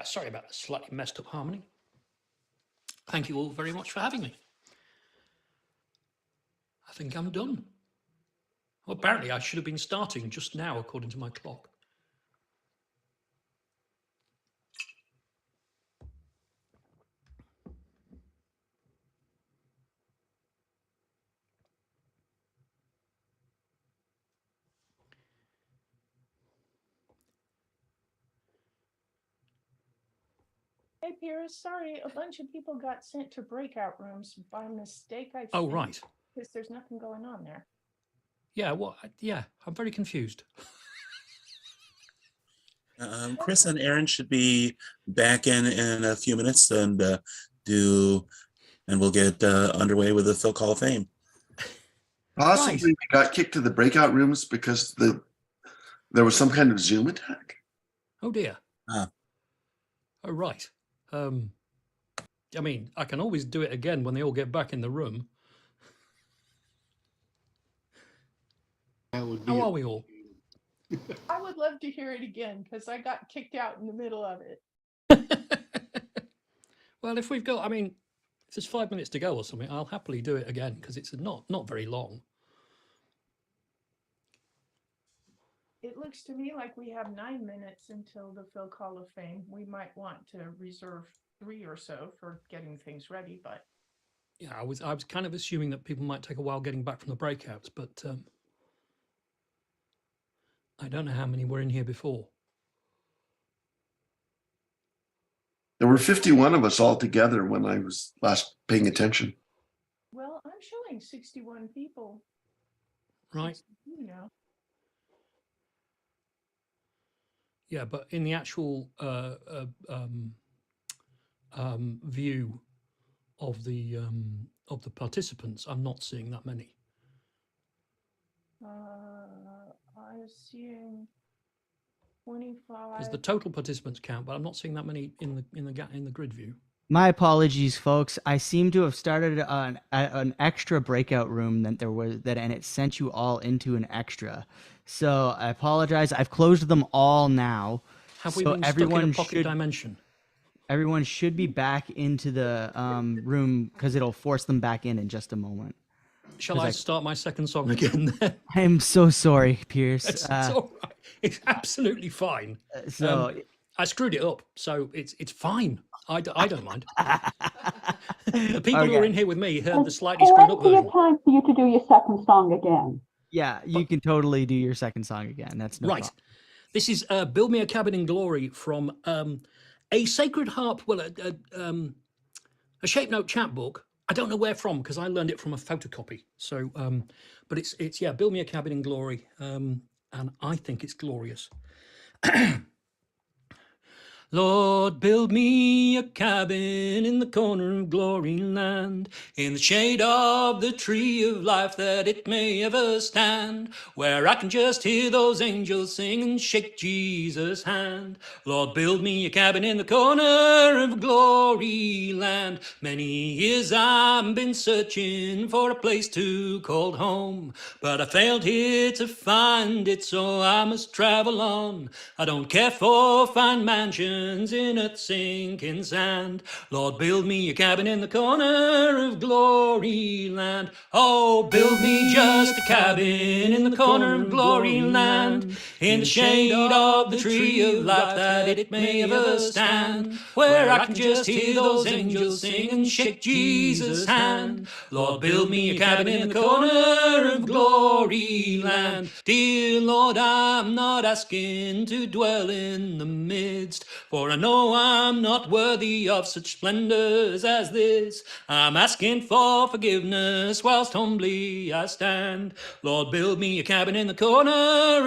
Sorry about the slightly messed up harmony. Thank you all very much for having me. I think I'm done. Well, apparently I should have been starting just now, according to my clock. Hey, Pierce, sorry, a bunch of people got sent to breakout rooms by mistake, I think. Oh, right. Because there's nothing going on there. Yeah, well, yeah, I'm very confused. Chris and Aaron should be back in a few minutes, and we'll get underway with the Folk Hall of Fame. Possibly we got kicked to the breakout rooms because there was some kind of Zoom attack. Oh dear. Oh right. I mean, I can always do it again when they all get back in the room. How are we all? I would love to hear it again because I got kicked out in the middle of it. Well, if we've got, I mean, If there's 5 minutes to go or something, I'll happily do it again because it's not very long. It looks to me like we have 9 minutes until the Phil Hall of Fame. We might want to reserve 3 or so for getting things ready, but Yeah, I was kind of assuming that people might take a while getting back from the breakouts, but I don't know how many were in here before. There were 51 of us all together when I was last paying attention. well, I'm showing 61 people. Right. 62 now. Yeah, but in the actual view of the participants, I'm not seeing that many. I'm seeing There's 25. the total participants count, but I'm not seeing that many in the grid view. My apologies, folks. I seem to have started an extra breakout room and it sent you all into an extra. So I apologize. I've closed them all now. Have we So been stuck in a pocket dimension? Everyone should be back into the room because it'll force them back in just a moment. Shall I start my second song again then? I'm so sorry, Pierce. It's all right. It's absolutely fine. I screwed it up, so it's fine. I don't mind. The people who are in here with me heard the slightly screwed up Plenty version. of time for you to do your second song again. Yeah, you can totally do your second song again. That's no Right. problem. This is Build Me a Cabin in Glory from a Sacred Harp, well, a Shape Note chapbook. I don't know where from because I learned it from a photocopy. So, but it's Build Me a Cabin in Glory, and I think it's glorious. Lord, build me a cabin in the corner of glory land, in the shade of the tree of life, that it may ever stand, where I can just hear those angels sing and shake Jesus' hand. Lord, build me a cabin in the corner of glory land. Many years I've been searching for a place to call home, but I failed here to find it, so I must travel on. I don't care for fine mansions in a sinking sand. Lord, build me a cabin in the corner of glory land. Oh, build me just a cabin in the corner of glory land, in the shade of the tree of life, that it may ever stand, where I can just hear those angels sing and shake Jesus' hand. Lord, build me a cabin in the corner of glory land. Dear Lord, I'm not asking to dwell in the midst, for I know I'm not worthy of such splendors as this. I'm asking for forgiveness whilst humbly I stand. Lord, build me a cabin in the corner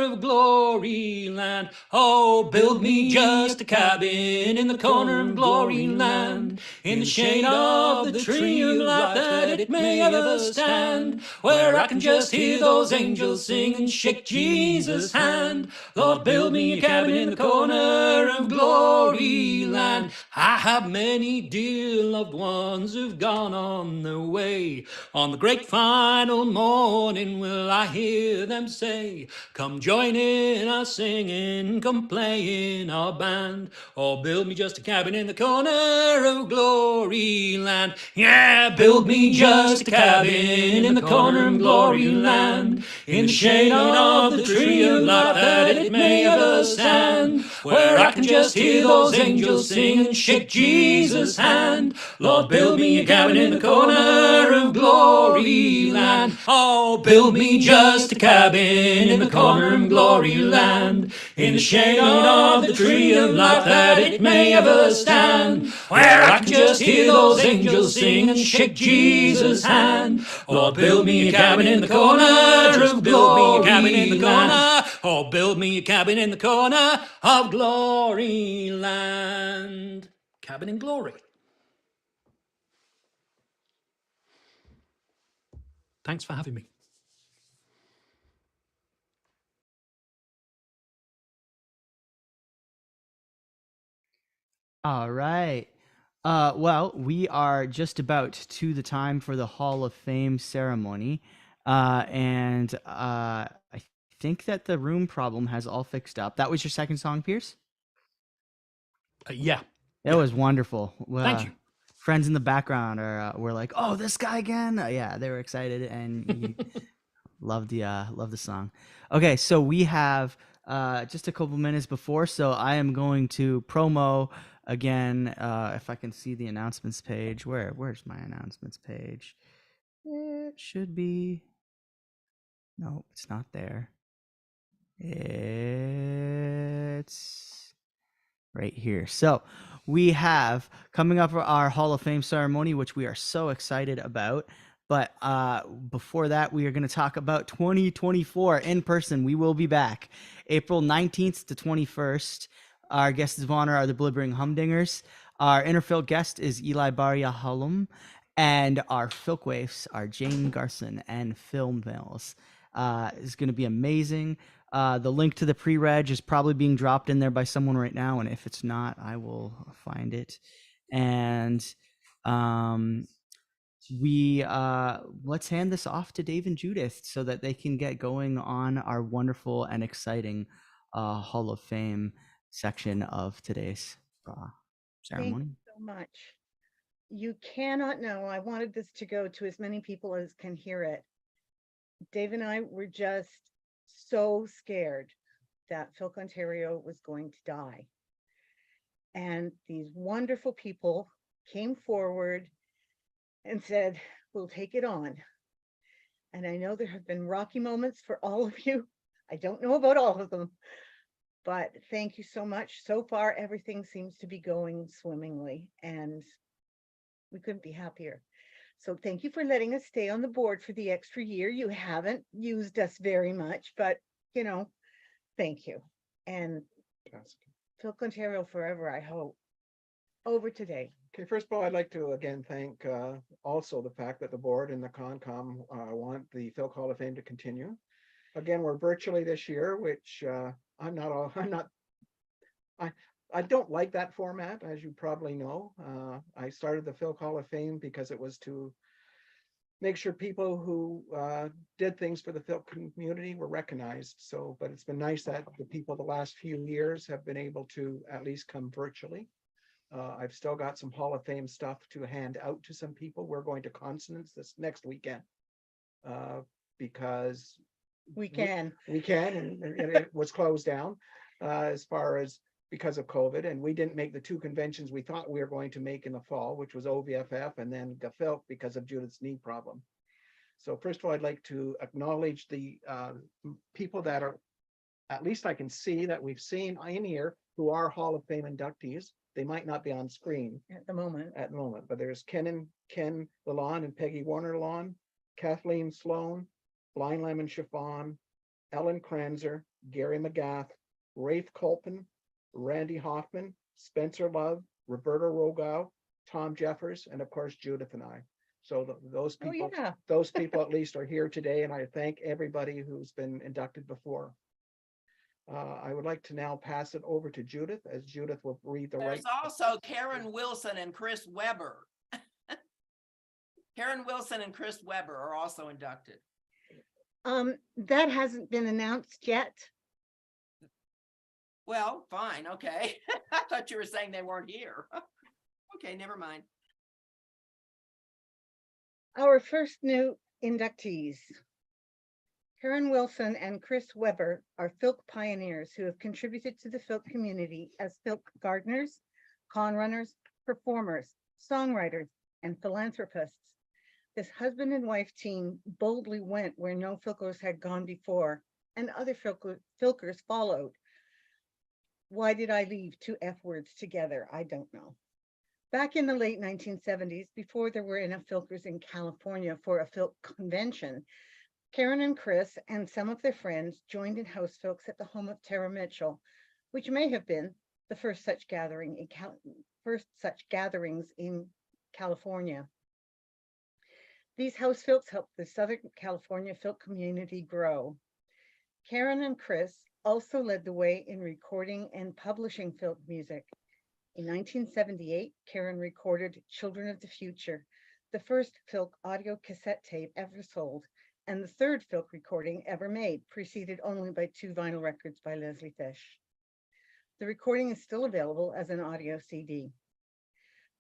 of glory land. Oh, build me just a cabin in the corner of glory land, in the shade of the tree of life, that it may ever stand, where I can just hear those angels sing and shake Jesus' hand. Lord, build me a cabin in the corner of glory land. I have many dear loved ones who've gone on their way. On the great final morning will I hear them say, come join in our singing, come play in our band. Or build me just a cabin in the corner of glory land. Yeah, build me just a cabin in the corner of glory land, in the shade of the tree of life, that it may ever stand, where I can just hear those angels sing and shake Jesus' hand. Lord, build me a cabin in the corner of glory land. Oh, build me just a cabin in the corner of glory land, in the shade of the tree of life, that it may ever stand, where I can just hear those angels sing and shake Jesus' hand. Lord, build me a cabin in the corner of glory land. Oh, build me a cabin in the corner of glory land. Cabin in glory. Thanks for having me. All right. Well, we are just about to the time for the Hall of Fame ceremony. And I think that the room problem has all fixed up. That was your second song, Pierce? Yeah. That was wonderful. Thank you. friends in the background are were like, "Oh, this guy again!" Yeah, they were excited and you love the song. Okay, so we have just a couple minutes before, so I am going to promo again. If I can see the announcements page, where's my announcements page? It should be. No, it's not there. It's right here. So we have coming up our Hall of Fame ceremony, which we are so excited about. But before that, we are going to talk about 2024 in person. We will be back April 19th to 21st. Our guests of honor are the Blibbering Humdingers. Our interfield guest is Eli Baria Halum. And our Filk Waifs are Jane Garson and Phil Mills. It's going to be amazing. The link to the pre-reg is probably being dropped in there by someone right now, and if it's not, I will find it. And we let's hand this off to Dave and Judith so that they can get going on our wonderful and exciting Hall of Fame section of today's ceremony. Thank you so much. You cannot know. I wanted this to go to as many people as can hear it. Dave and I were just so scared that Filk Ontario was going to die. And these wonderful people came forward and said, we'll take it on. And I know there have been rocky moments for all of you. I don't know about all of them, but thank you so much. So far, everything seems to be going swimmingly, and we couldn't be happier. So thank you for letting us stay on the board for the extra year. You haven't used us very much, but you know, thank you. And Filk Ontario forever, I hope. Over today. Okay, first of all, I'd like to again thank also the fact that the board and the Concom want the Filk Hall of Fame to continue. Again, we're virtually this year, which I don't like that format, as you probably know. I started the Filk Hall of Fame because it was to make sure people who did things for the Filk community were recognized. So, but it's been nice that the people the last few years have been able to at least come virtually. I've still got some Hall of Fame stuff to hand out to some people. We're going to Consonance this next weekend because we can, and it was closed down as far as because of COVID, and we didn't make the two conventions we thought we were going to make in the fall, which was OVFF and then GAFILK because of Judith's knee problem. So first of all, I'd like to acknowledge the people that are, at least I can see that we've seen in here, who are Hall of Fame inductees. They might not be on screen at the moment, but there's Ken Lalonde and Peggy Warner Lalonde, Kathleen Sloan, Blind Lemon Chiffon, Ellen Kranzer, Gary McGath, Rafe Colpin, Randy Hoffman, Spencer Love, Roberta Rogow, Tom Jeffers, and of course Judith and I. So those people, those people at least are here today, and I thank everybody who's been inducted before. I would like to now pass it over to Judith, as Judith will read the There's also Karen Wilson and Chris Weber. Karen Wilson and Chris Weber are also inducted. That hasn't been announced yet. Well, fine, okay. I thought you were saying they weren't here. Okay, never mind. Our first new inductees. Karen Wilson and Chris Weber are Filk pioneers who have contributed to the Filk community as Filk gardeners, con runners, performers, songwriters, and philanthropists. This husband and wife team boldly went where no Filkers had gone before, and other Filkers followed. Why did I leave two F words together? I don't know. Back in the late 1970s, before there were enough Filkers in California for a Filk convention, Karen and Chris and some of their friends joined in house Filks at the home of Tara Mitchell, which may have been the first such gatherings in California. These house Filks helped the Southern California Filk community grow. Karen and Chris also led the way in recording and publishing Filk music. In 1978, Karen recorded Children of the Future, the first Filk audio cassette tape ever sold, and the third Filk recording ever made, preceded only by 2 vinyl records by Leslie Fish. The recording is still available as an audio CD.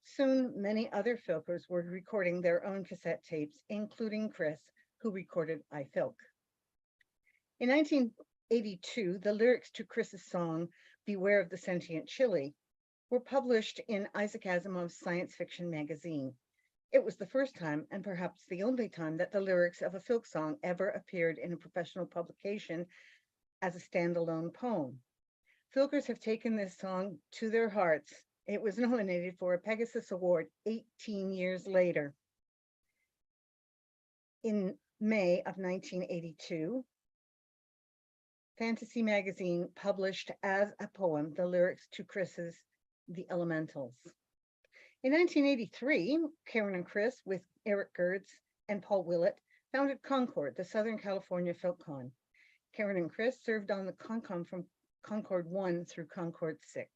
Soon, many other filkers were recording their own cassette tapes, including Chris, who recorded I Filk. In 1982, the lyrics to Chris's song, Beware of the Sentient Chili, were published in Isaac Asimov's science fiction magazine. It was the first time, and perhaps the only time, that the lyrics of a Filk song ever appeared in a professional publication as a standalone poem. Filkers have taken this song to their hearts. It was nominated for a Pegasus Award 18 years later. In May of 1982, Fantasy Magazine published as a poem the lyrics to Chris's The Elementals. In 1983, Karen and Chris, with Eric Gertz and Paul Willett, founded Concord, the Southern California FilkCon. Karen and Chris served on the ConCom from Concord 1 through Concord 6.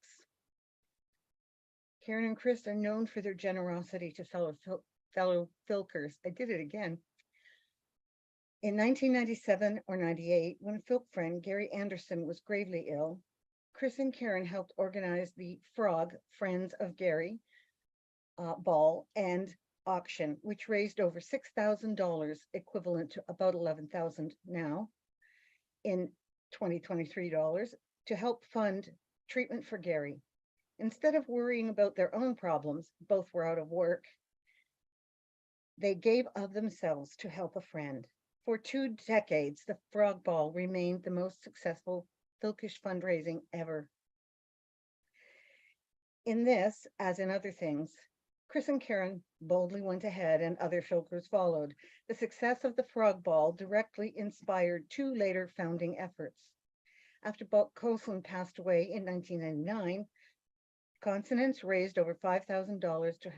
Karen and Chris are known for their generosity to fellow Filkers. I did it again. In 1997 or 98, when a Filk friend, Gary Anderson, was gravely ill, Chris and Karen helped organize the Frog Friends of Gary ball and auction, which raised over $6,000, equivalent to about $11,000 now in 2023 dollars, to help fund treatment for Gary. Instead of worrying about their own problems, both were out of work, they gave of themselves to help a friend. For 2 decades, the Frog Ball remained the most successful Filkish fundraising ever. In this, as in other things, Chris and Karen boldly went ahead and other Filkers followed. The success of the Frog Ball directly inspired 2 later founding efforts. After Buck Copeland passed away in 1999, Consonance raised over $5,000 to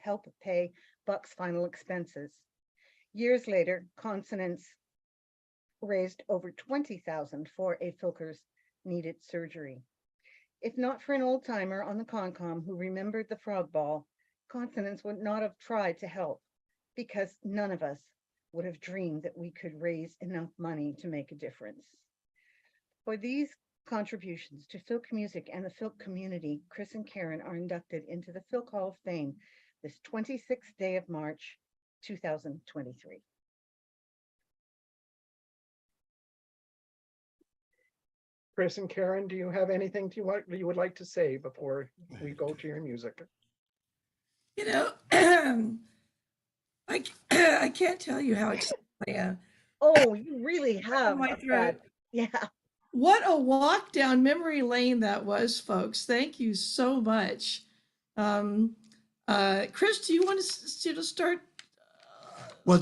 help pay Buck's final expenses. Years later, Consonance raised over $20,000 for a Filker's needed surgery. If not for an old timer on the ConCom who remembered the Frog Ball, Consonance would not have tried to help, because none of us would have dreamed that we could raise enough money to make a difference. For these contributions to Filk music and the Filk community, Chris and Karen are inducted into the Filk Hall of Fame this 26th day of March, 2023. Chris and Karen, do you have anything you would like to say before we go to your music? You know, I can't tell you how excited I am. Oh, you really have. My throat. Yeah. What a walk down memory lane that was, folks. Thank you so much. Chris, do you want to start? Well,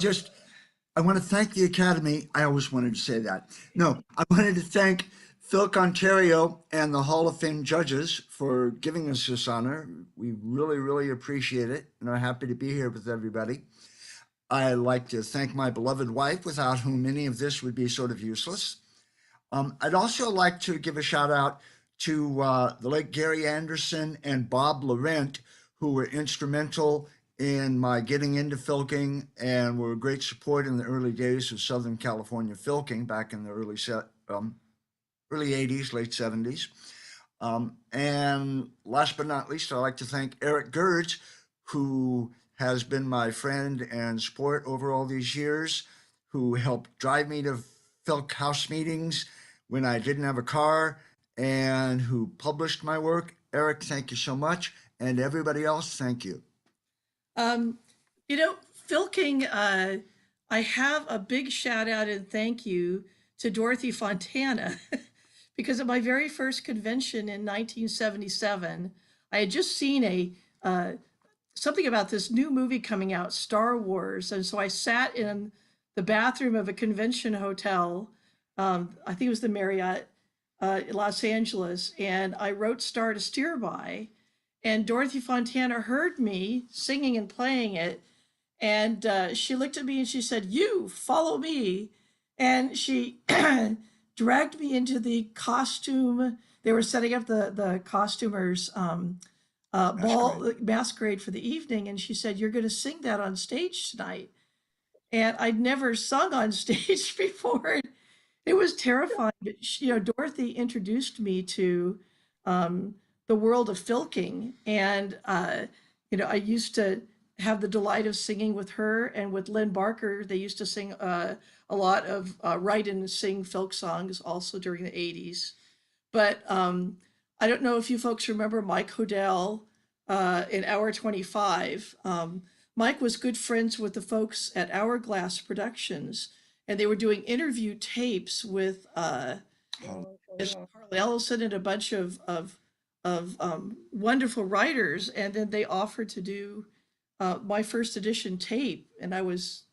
I want to thank the Academy. I always wanted to say that. No, I wanted to thank Filk Ontario and the Hall of Fame judges for giving us this honor. We really, really appreciate it and are happy to be here with everybody. I'd like to thank my beloved wife, without whom any of this would be sort of useless. I'd also like to give a shout out to the late Gary Anderson and Bob Laurent, who were instrumental in my getting into filking and were a great support in the early days of Southern California filking back in the early 80s, late 70s. And last but not least, I'd like to thank Eric Gertz, who has been my friend and support over all these years, who helped drive me to Filk house meetings when I didn't have a car, and who published my work. Eric, thank you so much. And everybody else, thank you. You know, Filking, I have a big shout out and thank you to Dorothy Fontana because at my very first convention in 1977, I had just seen something about this new movie coming out, Star Wars. And so I sat in the bathroom of a convention hotel, I think it was the Marriott, Los Angeles, and I wrote Star to Steer By. And Dorothy Fontana heard me singing and playing it. And she looked at me and she said, "You follow me." And she dragged me into the costume. They were setting up the costumers ball masquerade for the evening. And she said, "You're going to sing that on stage tonight." And I'd never sung on stage before. It was terrifying. But, you know, Dorothy introduced me to the world of filking, and I used to have the delight of singing with her and with Lynn Barker. They used to sing a lot of write and sing folk songs also during the 80s. But I don't know if you folks remember Mike Hodell in Hour 25. Mike was good friends with the folks at Hourglass Productions, and they were doing interview tapes with Harlan Ellison and a bunch of wonderful writers. And then they offered to do my first edition tape, and I was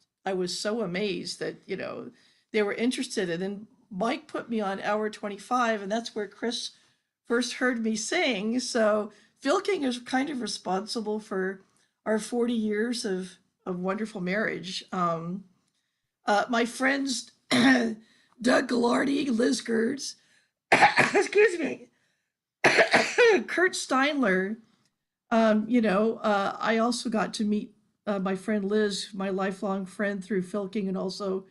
so amazed that they were interested. And then Mike put me on Hour 25, and that's where Chris first heard me sing. So Phil King is kind of responsible for our 40 years of wonderful marriage. My friends Doug Gallardi, Liz Gertz, excuse me, Kurt Steinler. I also got to meet my friend Liz, my lifelong friend through Phil King, and also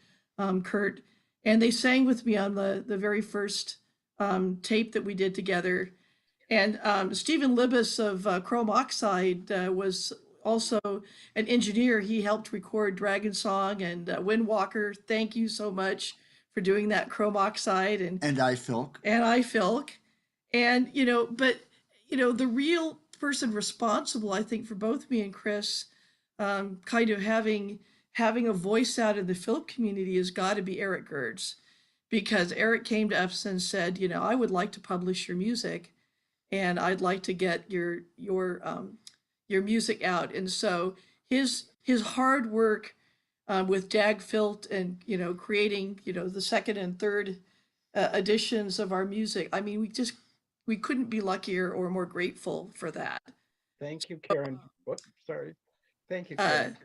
Kurt. And they sang with me on the very first tape that we did together. And Stephen Libas of Chrome Oxide was also an engineer. He helped record Dragon Song and Windwalker. Thank you so much for doing that, Chrome Oxide. And I Filk. And I Filk. And, but, the real person responsible, I think, for both me and Chris, kind of having a voice out in the film community has got to be Eric Gertz, because Eric came to us and said, I would like to publish your music, and I'd like to get your music out. And so his hard work with Dag Filt and creating the second and third editions of our music. I mean, we couldn't be luckier or more grateful for that. Thank you, Karen. Whoops, sorry. Thank you, Karen.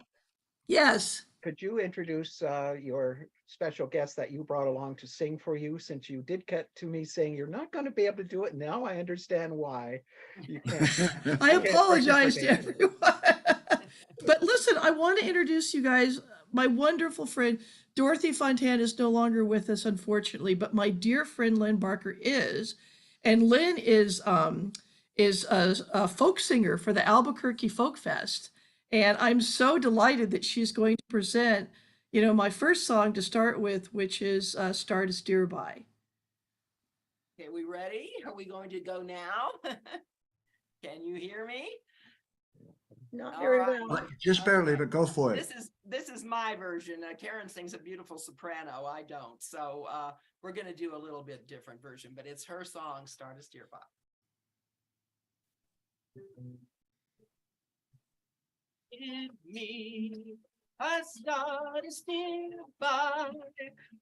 Yes. Could you introduce your special guest that you brought along to sing for you, since you did get to me saying you're not going to be able to do it? Now I understand why you can't. I apologize to everyone. But listen, I want to introduce you guys. My wonderful friend, Dorothy Fontana, is no longer with us, unfortunately, but my dear friend Lynn Barker is. And Lynn is a folk singer for the Albuquerque Folk Fest. And I'm so delighted that she's going to present, my first song to start with, which is Star to Steer By. Okay, we ready? Are we going to go now? Can you hear me? Not very right. well. Just barely, but go for it. This is my version. Karen sings a beautiful soprano. I don't. So we're going to do a little bit different version, but it's her song, Star to Steer By. Give me a star to steer by,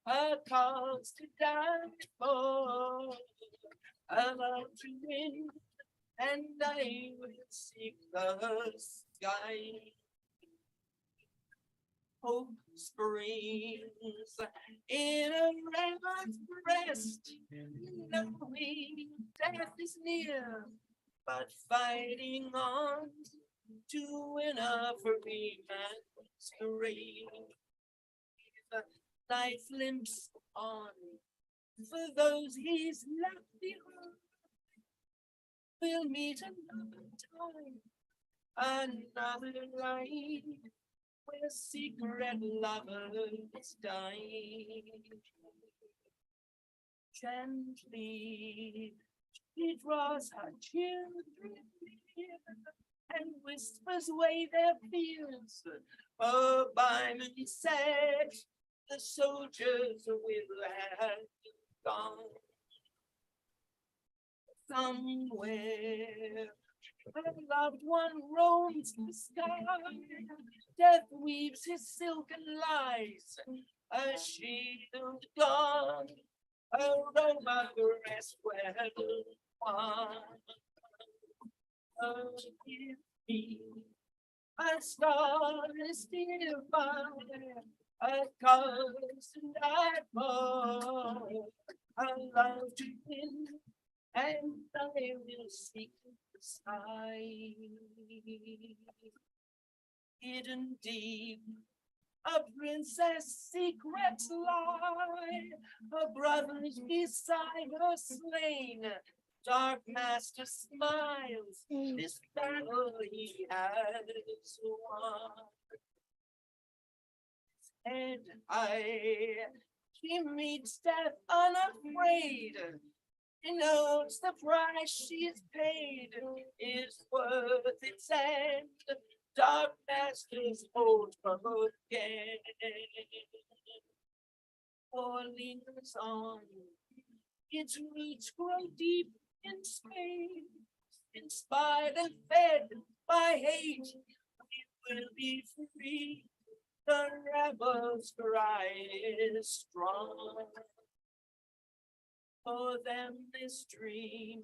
a cause to die for, a love to win, and I will seek the sky. Hope springs in a ram's breast, knowing death is near, but fighting on to win a free man's race. Life limps on for those he's left behind. We'll meet another time, another life, where secret lovers die. Gently she draws her children near and whispers away their fears. Oh, Byman said the soldiers will have gone. Somewhere a loved one roams the sky. Death weaves his silken lies. A shield gone, a robot rest well won. Oh, give me a star to steer by, a cause to die for, a love to win, and I will seek the sky. Hidden deep, a princess' secrets lie, her brothers beside her slain, Dark Master smiles, this battle he has won. And he meets death unafraid. He knows the price she's paid is worth its end. Dark Master's hold from again. Or lingers on. Its roots grow deep in space. Inspired and fed by hate, we will be free. The rebel's cry is strong. For them this dream,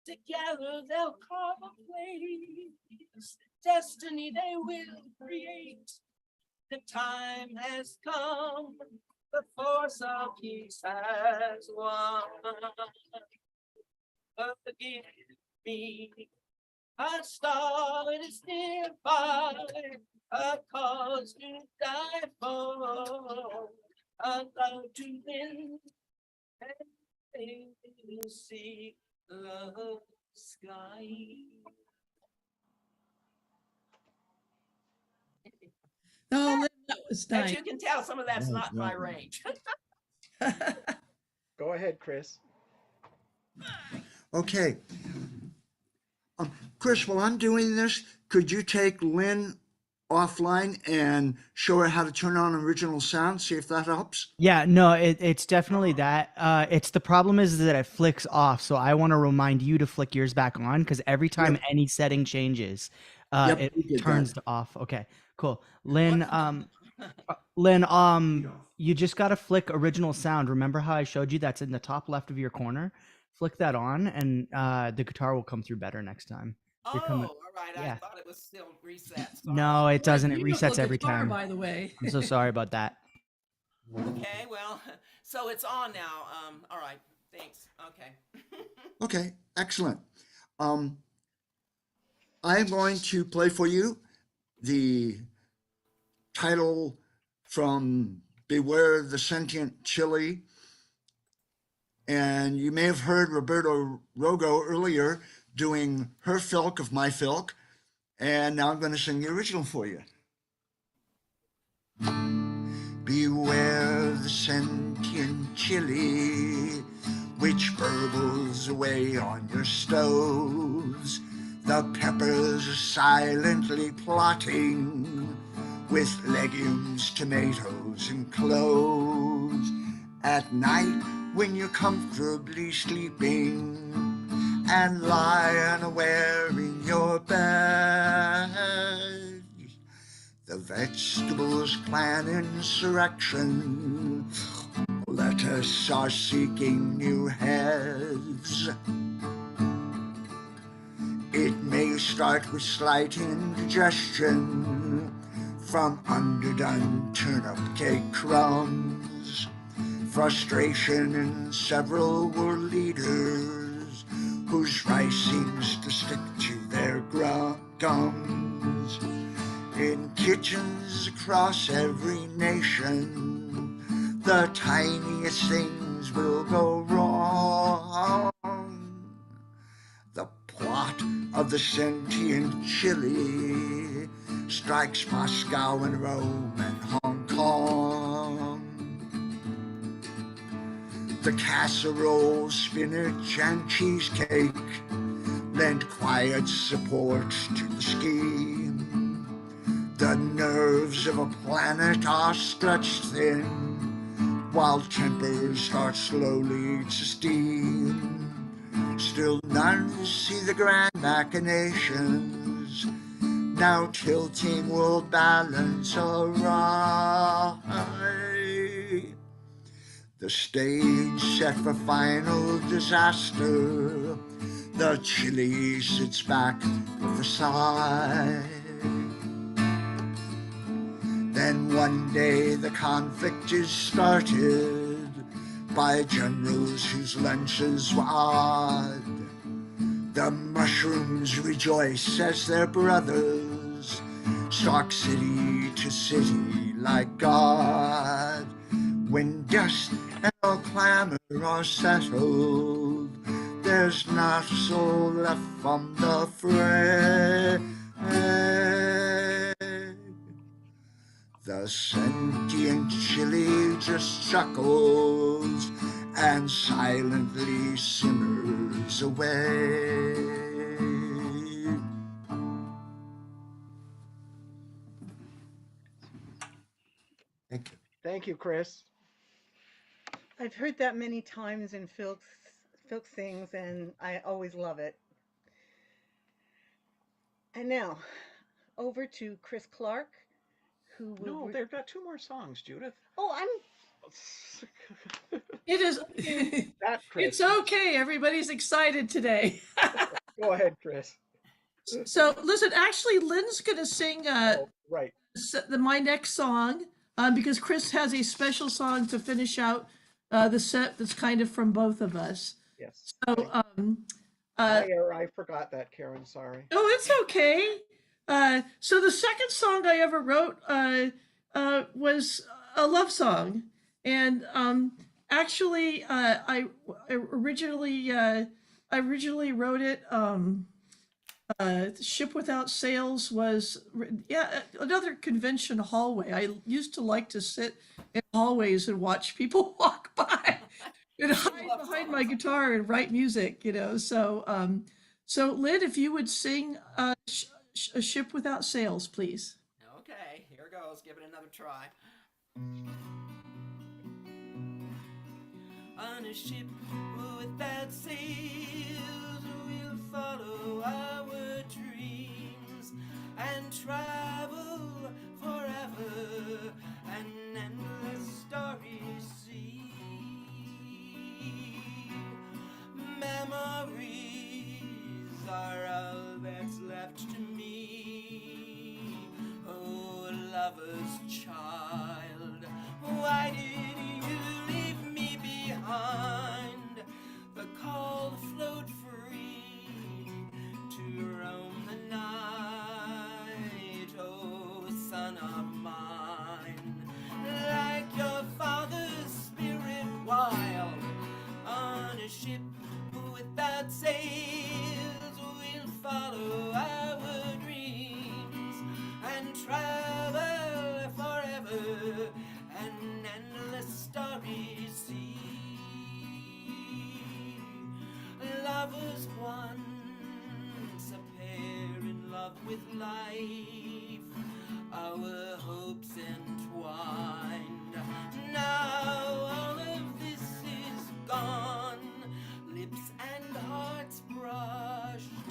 together they'll carve a place. Destiny they will create. The time has come, the force of peace has won. Forgive me, a star is nearby, a cause to die for, a love to win, and to see the sky. Oh, Lynn, that was As nice. you can tell, some of that's Right, not my right. range. Go ahead, Chris. Okay. Chris, while I'm doing this, could you take Lynn offline and show her how to turn on original sound? See if that helps. Yeah, no, it's definitely that. It's the problem is that it flicks off. So I want to remind you to flick yours back on because every time any setting changes, Yep, it we did turns that. off. Okay, cool. Lynn, Lynn, you just got to flick original sound. Remember how I showed you that's in the top left of your corner? Flick that on, and the guitar will come through better next time. Oh, You're coming. all right. Yeah. I thought it was still reset. Sorry. No, it doesn't. It Beautiful resets every guitar, time. by the way. I'm so sorry about that. Okay, well, so it's on now. All right. Thanks. Okay. Okay, excellent. I'm going to play for you the title from Beware the Sentient Chili. And you may have heard Roberto Rogo earlier doing her filk of my filk. And now I'm going to sing the original for you. Beware the sentient chili which burbles away on your stoves. The peppers are silently plotting with legumes, tomatoes, and cloves. At night, when you're comfortably sleeping and lie unaware in your bed, the vegetables plan insurrection. Lettuce are seeking new heads. It may start with slight indigestion from underdone turnip cake crumbs. Frustration in several world leaders whose rice seems to stick to their gums. In kitchens across every nation, the tiniest things will go wrong. The plot of the sentient chili strikes Moscow and Rome and Hong Kong. The casserole, spinach, and cheesecake lend quiet support to the scheme. The nerves of a planet are stretched thin, while tempers start slowly to steam. Still none see the grand machinations, now tilting world balance awry. The stage set for final disaster, the chili sits back with a sigh. Then one day the conflict is started by generals whose lunches were odd. The mushrooms rejoice as their brothers stalk city to city like God. When dust and all clamor are settled, there's not a soul left from the fray. The sentient chili just chuckles and silently simmers away. Thank you. Thank you, Chris. I've heard that many times in Philk sings, and I always love it. And now, over to Chris Clark, who will. No, they've got 2 more songs, Judith. Oh, I'm. It is. That, Chris. It's okay. Everybody's excited today. Go ahead, Chris. So listen, actually, Lynn's gonna sing Right. my next song because Chris has a special song to finish out the set that's kind of from both of us. Yes. So My error, I forgot that, Karen. Sorry. oh, it's okay. So the second song I ever wrote was a love song, and actually, I originally wrote it. Ship Without Sails was another convention hallway. I used to like to sit in hallways and watch people walk by and hide behind my guitar and write music. So so Lynn, if you would sing a Ship Without Sails, please. Okay, here goes. Give it another try. On a ship without sails, we'll follow our dreams and travel forever, an endless starry sea. Memories are all that's left to me. Oh, lover's child, why did you leave me behind? The call flowed free to roam the night. Oh, son of mine, like your father's spirit wild, on a ship without sails, we'll follow our dreams and travel forever, an endless starry sea. Lovers once, a pair in love with life, our hopes entwined. Now all of this is gone, lips and hearts brushed,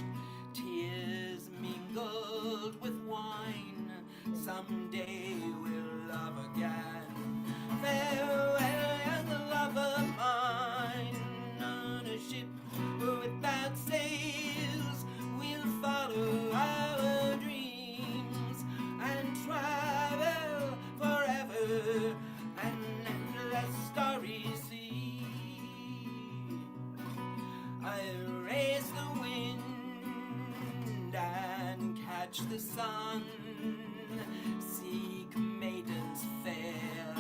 tears mingled with wine. Someday we'll love again. Farewell, young lover mine, on a ship without sails, we'll follow our dreams and travel forever, an endless starry sea. I'll raise the wind and catch the sun, seek maidens fair.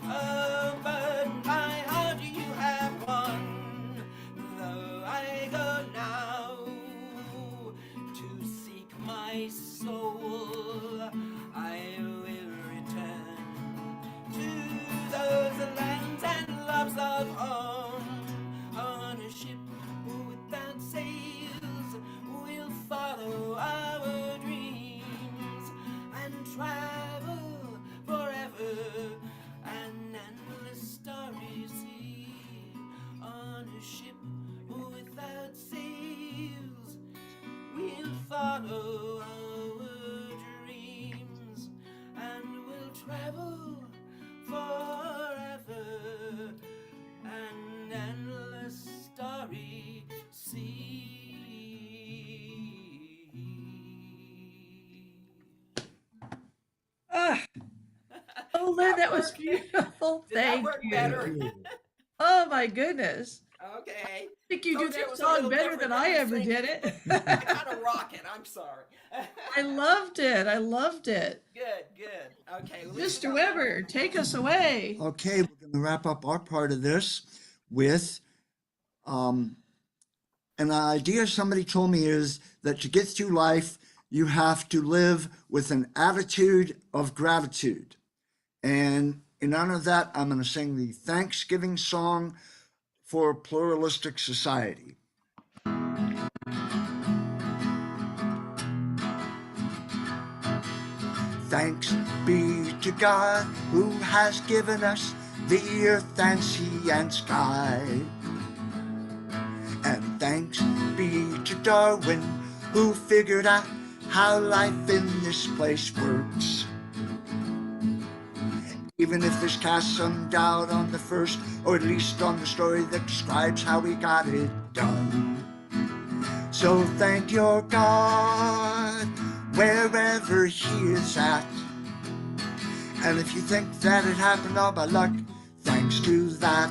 Oh, but my heart you have won. Though I go now to seek my soul, I will return to those lands and loves of home. On a ship without sails, we'll follow our dreams and travel forever, an endless starry sea. On a ship without sails, we'll follow our dreams and we'll travel forever, an endless starry sea. Oh, Lynn, that was beautiful. Did that Thank work you. better? Oh my goodness. Okay. I think you do Told you it that was a song little better different than I you ever think. did it. I kind of rock it. I'm sorry. I loved it. I loved it. Good, good. Okay. Mr. Weber, take us away. Okay, we're going to wrap up our part of this with an And the idea somebody told me is that to get through life, you have to live with an attitude of gratitude. And in honor of that, I'm going to sing the Thanksgiving song for a pluralistic society. Thanks be to God who has given us the earth and sea and sky. And thanks be to Darwin who figured out how life in this place works. Even if there's cast some doubt on the first, or at least on the story that describes how we got it done. So thank your God wherever he is at. And if you think that it happened all by luck, thanks to that.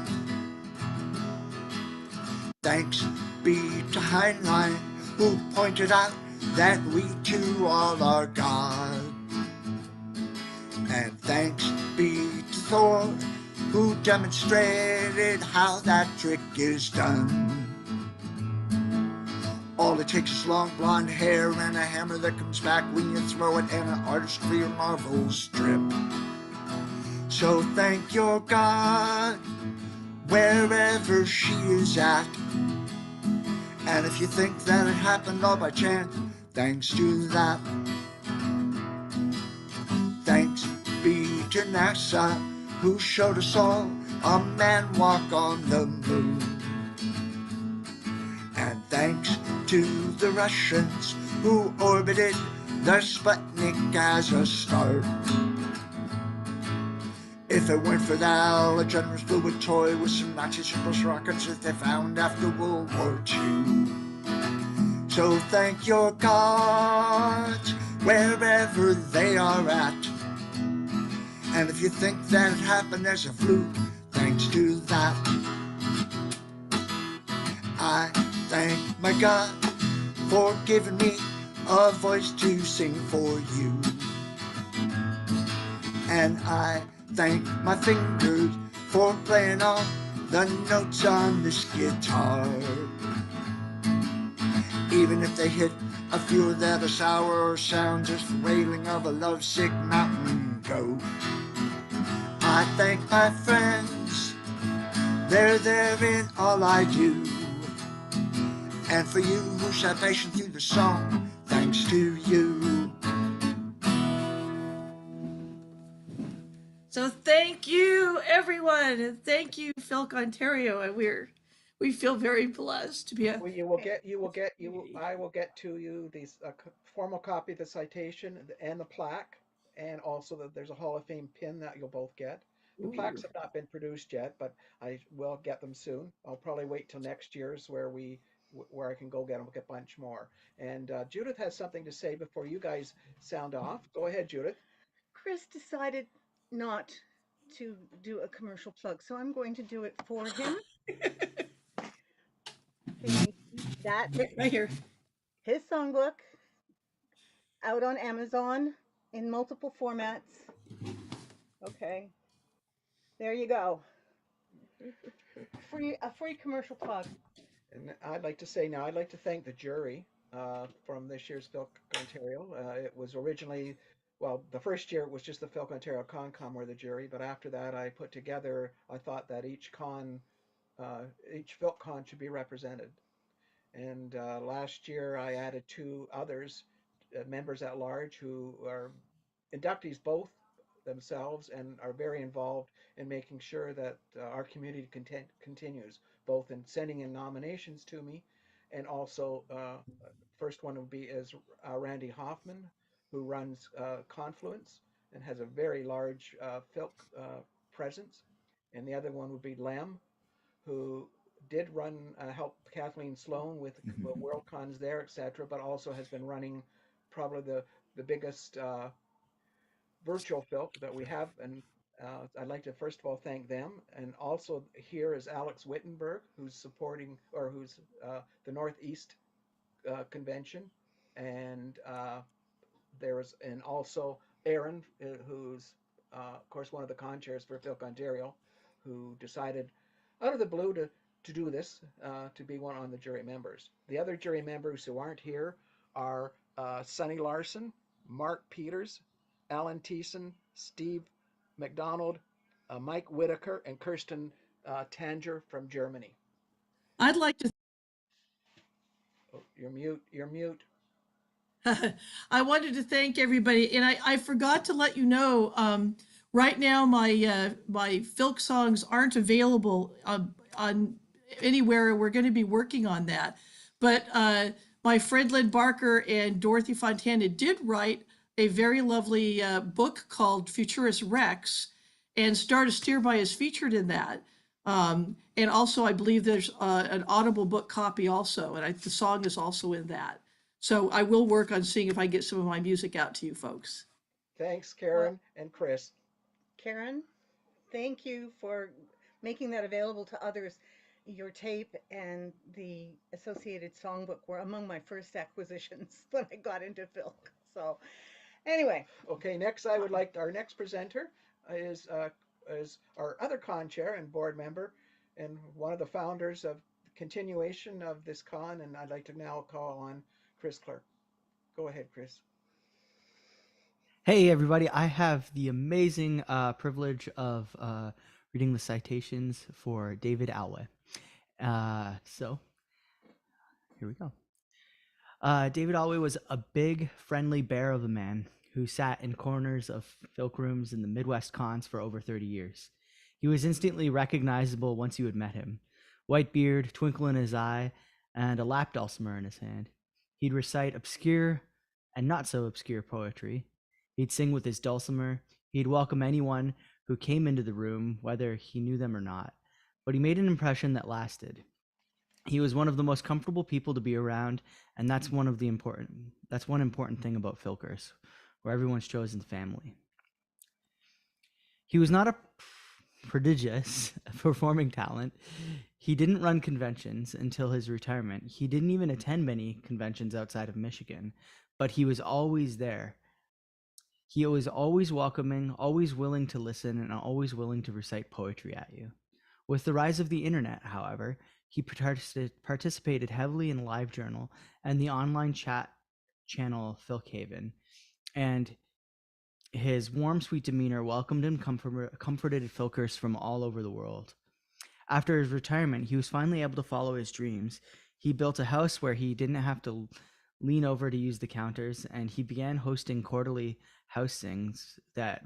Thanks be to Heinlein, who pointed out that we too all are God. And thanks be to Thor, who demonstrated how that trick is done. All it takes is long blonde hair and a hammer that comes back when you throw it, and an artist for your Marvel strip. So thank your God wherever she is at. And if you think that it happened all by chance, thanks to that. Thanks be to NASA, who showed us all a man walk on the moon. And thanks to the Russians who orbited the Sputnik as a start. If it weren't for that, all a generous fluid toy with some Nazi surplus rockets that they found after World War II. So thank your gods wherever they are at. And if you think that it happened as a fluke, thanks to that. I thank my God for giving me a voice to sing for you. And I thank my fingers for playing all the notes on this guitar. Even if they hit a few that are sour or sound just wailing of a lovesick mountain goat. I thank my friends, they're there in all I do. And for you who sat patient through the song, thanks to you. So thank you, everyone, and thank you, Philk Ontario. And we feel very blessed to be a. Well, I will get to you the formal copy of the citation and the plaque, and also there's a Hall of Fame pin that you'll both get. The plaques have not been produced yet, but I will get them soon. I'll probably wait till next year's where I can go get them, get a bunch more. And Judith has something to say before you guys sound off. Go ahead, Judith. Chris decided not to do a commercial plug, so I'm going to do it for him. That Right here. his songbook out on Amazon in multiple formats. Okay, there you go. A free commercial plug. And I'd like to say now, I'd like to thank the jury from this year's Philk Ontario. It was originally, well, the first year it was just the Philk Ontario Con were the jury, but after that I put together, I thought that each Philk Con should be represented. And last year I added two others, members at large who are inductees both themselves and are very involved in making sure that our community continues, both in sending in nominations to me, and also first one would be is Randy Hoffman, who runs Confluence and has a very large Philk presence, and the other one would be Lem, who did run help Kathleen Sloan with World Cons there, etc., but also has been running probably the biggest virtual Philk that we have, and I'd like to first of all thank them, and also here is Alex Wittenberg, who's supporting or who's the Northeast Convention, and and also Aaron, who's of course one of the con chairs for Philk Ontario, who decided out of the blue to to do this, to be one on the jury members. The other jury members who aren't here are Sonny Larson, Mark Peters, Alan Thiessen, Steve McDonald, Mike Whitaker, and Kirsten Tanger from Germany. I'd like to. Oh, you're mute. You're mute. I wanted to thank everybody, and I forgot to let you know. Right now, my folk songs aren't available on anywhere. We're going to be working on that, but my friend Lynn Barker and Dorothy Fontana did write a very lovely book called Futurus Rex, and Star to Steerby is featured in that. And also, I believe there's an Audible book copy also, and the song is also in that. So I will work on seeing if I get some of my music out to you folks. Thanks, Karen and Chris. Karen, thank you for making that available to others. Your tape and the associated songbook were among my first acquisitions when I got into Filk. So anyway. Okay, next I would like, our next presenter is our other con chair and board member and one of the founders of the continuation of this con, and I'd like to now call on Chris Clark. Go ahead, Chris. Hey, everybody. I have the amazing privilege of reading the citations for David Alway. So here we go. David Alway was a big, friendly bear of a man who sat in corners of filk rooms in the Midwest cons for over 30 years. He was instantly recognizable once you had met him. White beard, twinkle in his eye, and a lap dulcimer in his hand. He'd recite obscure and not so obscure poetry. He'd sing with his dulcimer. He'd welcome anyone who came into the room, whether he knew them or not. But he made an impression that lasted. He was one of the most comfortable people to be around, and that's one important thing about filkers, where everyone's chosen family. He was not a prodigious performing talent. He didn't run conventions until his retirement. He didn't even attend many conventions outside of Michigan, but he was always there. He was always welcoming, always willing to listen, and always willing to recite poetry at you. With the rise of the internet, however, he participated heavily in LiveJournal and the online chat channel Filkhaven, and his warm, sweet demeanor welcomed and comforted filkers from all over the world. After his retirement, he was finally able to follow his dreams. He built a house where he didn't have to lean over to use the counters, and he began hosting quarterly house sings that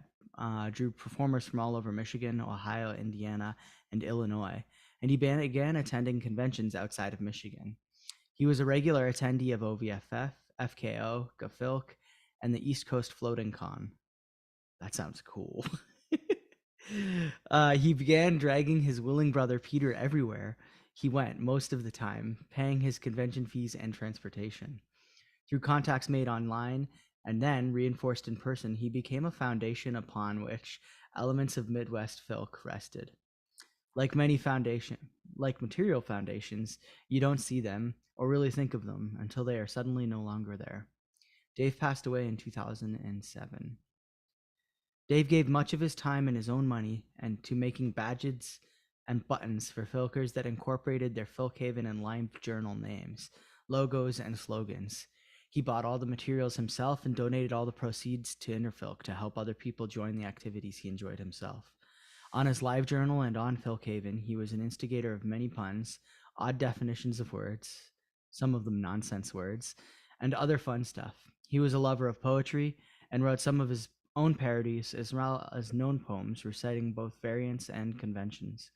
drew performers from all over Michigan, Ohio, Indiana, and Illinois, and he began attending conventions outside of Michigan. He was a regular attendee of OVFF, FKO, GaFilk, and the East Coast Floating Con. That sounds cool. He began dragging his willing brother Peter everywhere he went most of the time, paying his convention fees and transportation. Through contacts made online and then reinforced in person, he became a foundation upon which elements of Midwest filk rested. Like material foundations, you don't see them or really think of them until they are suddenly no longer there. Dave passed away in 2007. Dave gave much of his time and his own money and to making badges and buttons for filkers that incorporated their Filkhaven and LiveJournal names, logos, and slogans. He bought all the materials himself and donated all the proceeds to Interfilk to help other people join the activities he enjoyed himself. On his LiveJournal and on Filkhaven, he was an instigator of many puns, odd definitions of words, some of them nonsense words, and other fun stuff. He was a lover of poetry and wrote some of his own parodies as well as known poems reciting both variants and conventions.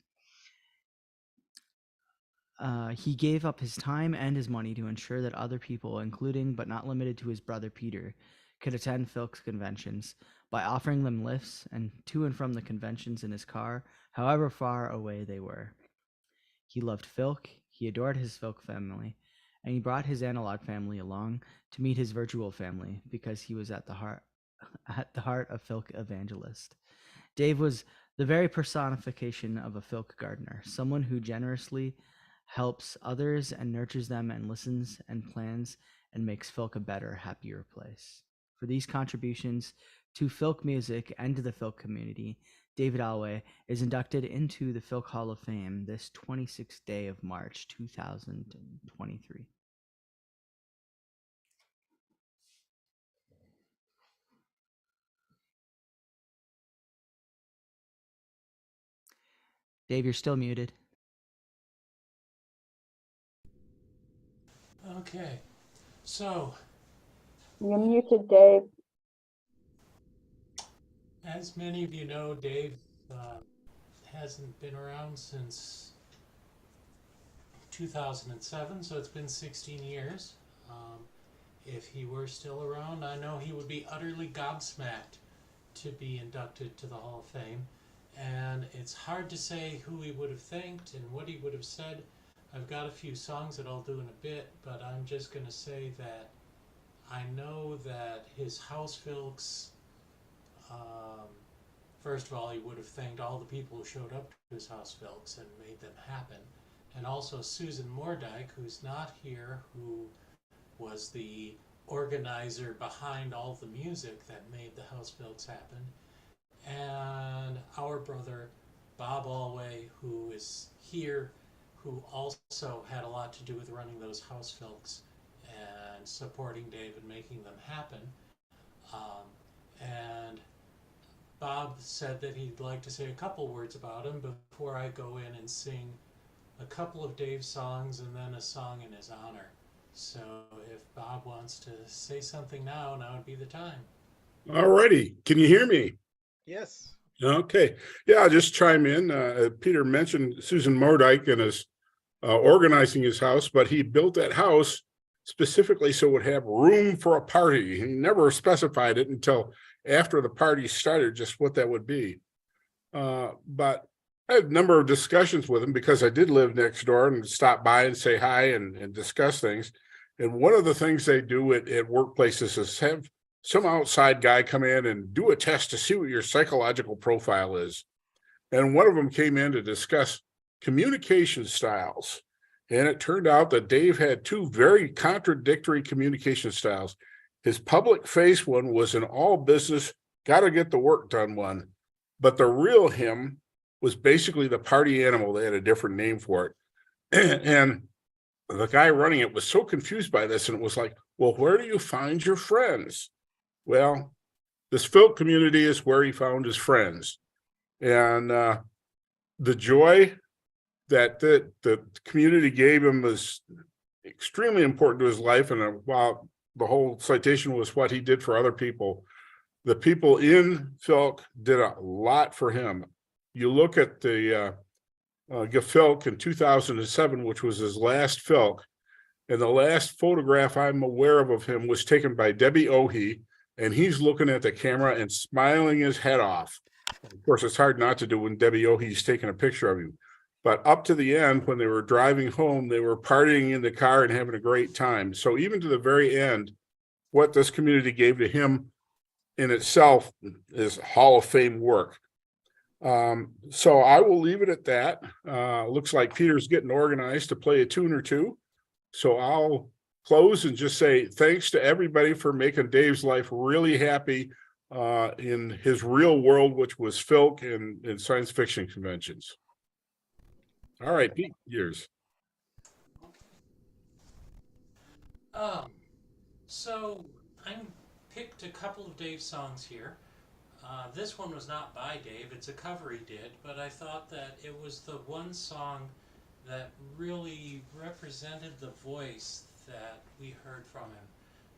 He gave up his time and his money to ensure that other people, including but not limited to his brother Peter, could attend Filk's conventions by offering them lifts and to and from the conventions in his car, however far away they were. He loved Filk, he adored his Filk family, and he brought his analog family along to meet his virtual family because he was at the heart of Filk evangelist. Dave was the very personification of a Filk gardener, someone who generously helps others and nurtures them and listens and plans and makes Filk a better, happier place. For these contributions to Filk music and to the Filk community, David Alway, is inducted into the Filk Hall of Fame this 26th day of March 2023. Dave, you're still muted. Okay, so You're muted, Dave. as many of you know, Dave hasn't been around since 2007, so it's been 16 years. If he were still around, I know he would be utterly gobsmacked to be inducted to the Hall of Fame. And it's hard to say who he would have thanked and what he would have said. I've got a few songs that I'll do in a bit, but I'm just going to say that I know that his house folks, first of all, he would have thanked all the people who showed up to his house folks and made them happen. And also Susan Mordyke, who's not here, who was the organizer behind all the music that made the house folks happen. And our brother Bob Alway, who is here, who also had a lot to do with running those house folks and supporting Dave and making them happen. And Bob said that he'd like to say a couple words about him before I go in and sing a couple of Dave's songs and then a song in his honor. So if Bob wants to say something now would be the time. All righty. Can you hear me? Yes. Okay. Yeah, I'll just chime in. Peter mentioned Susan Mordyke and his organizing his house, but he built that house specifically so it would have room for a party. He never specified it until after the party started, just what that would be. But I had a number of discussions with him because I did live next door and stop by and say hi and discuss things. And one of the things they do at workplaces is have some outside guy come in and do a test to see what your psychological profile is. And one of them came in to discuss communication styles. And it turned out that Dave had two very contradictory communication styles. His public face one was an all business, got to get the work done one. But the real him was basically the party animal. They had a different name for it. And the guy running it was so confused by this. And it was like, well, where do you find your friends? Well, this Filk community is where he found his friends. And the joy that the community gave him was extremely important to his life. And while the whole citation was what he did for other people, the people in Filk did a lot for him. You look at the Filk in 2007, which was his last Filk, and the last photograph I'm aware of him was taken by Debbie Ohe, and he's looking at the camera and smiling his head off. Of course, it's hard not to do when Debbie Ohe's taking a picture of you. But up to the end, when they were driving home, they were partying in the car and having a great time. So even to the very end, what this community gave to him in itself is Hall of Fame work. So I will leave it at that. Looks like Peter's getting organized to play a tune or two. So I'll close and just say thanks to everybody for making Dave's life really happy in his real world, which was Filk and science fiction conventions. All right, Pete, yours. So I picked a couple of Dave's songs here. This one was not by Dave, it's a cover he did, but I thought that it was the one song that really represented the voice that we heard from him.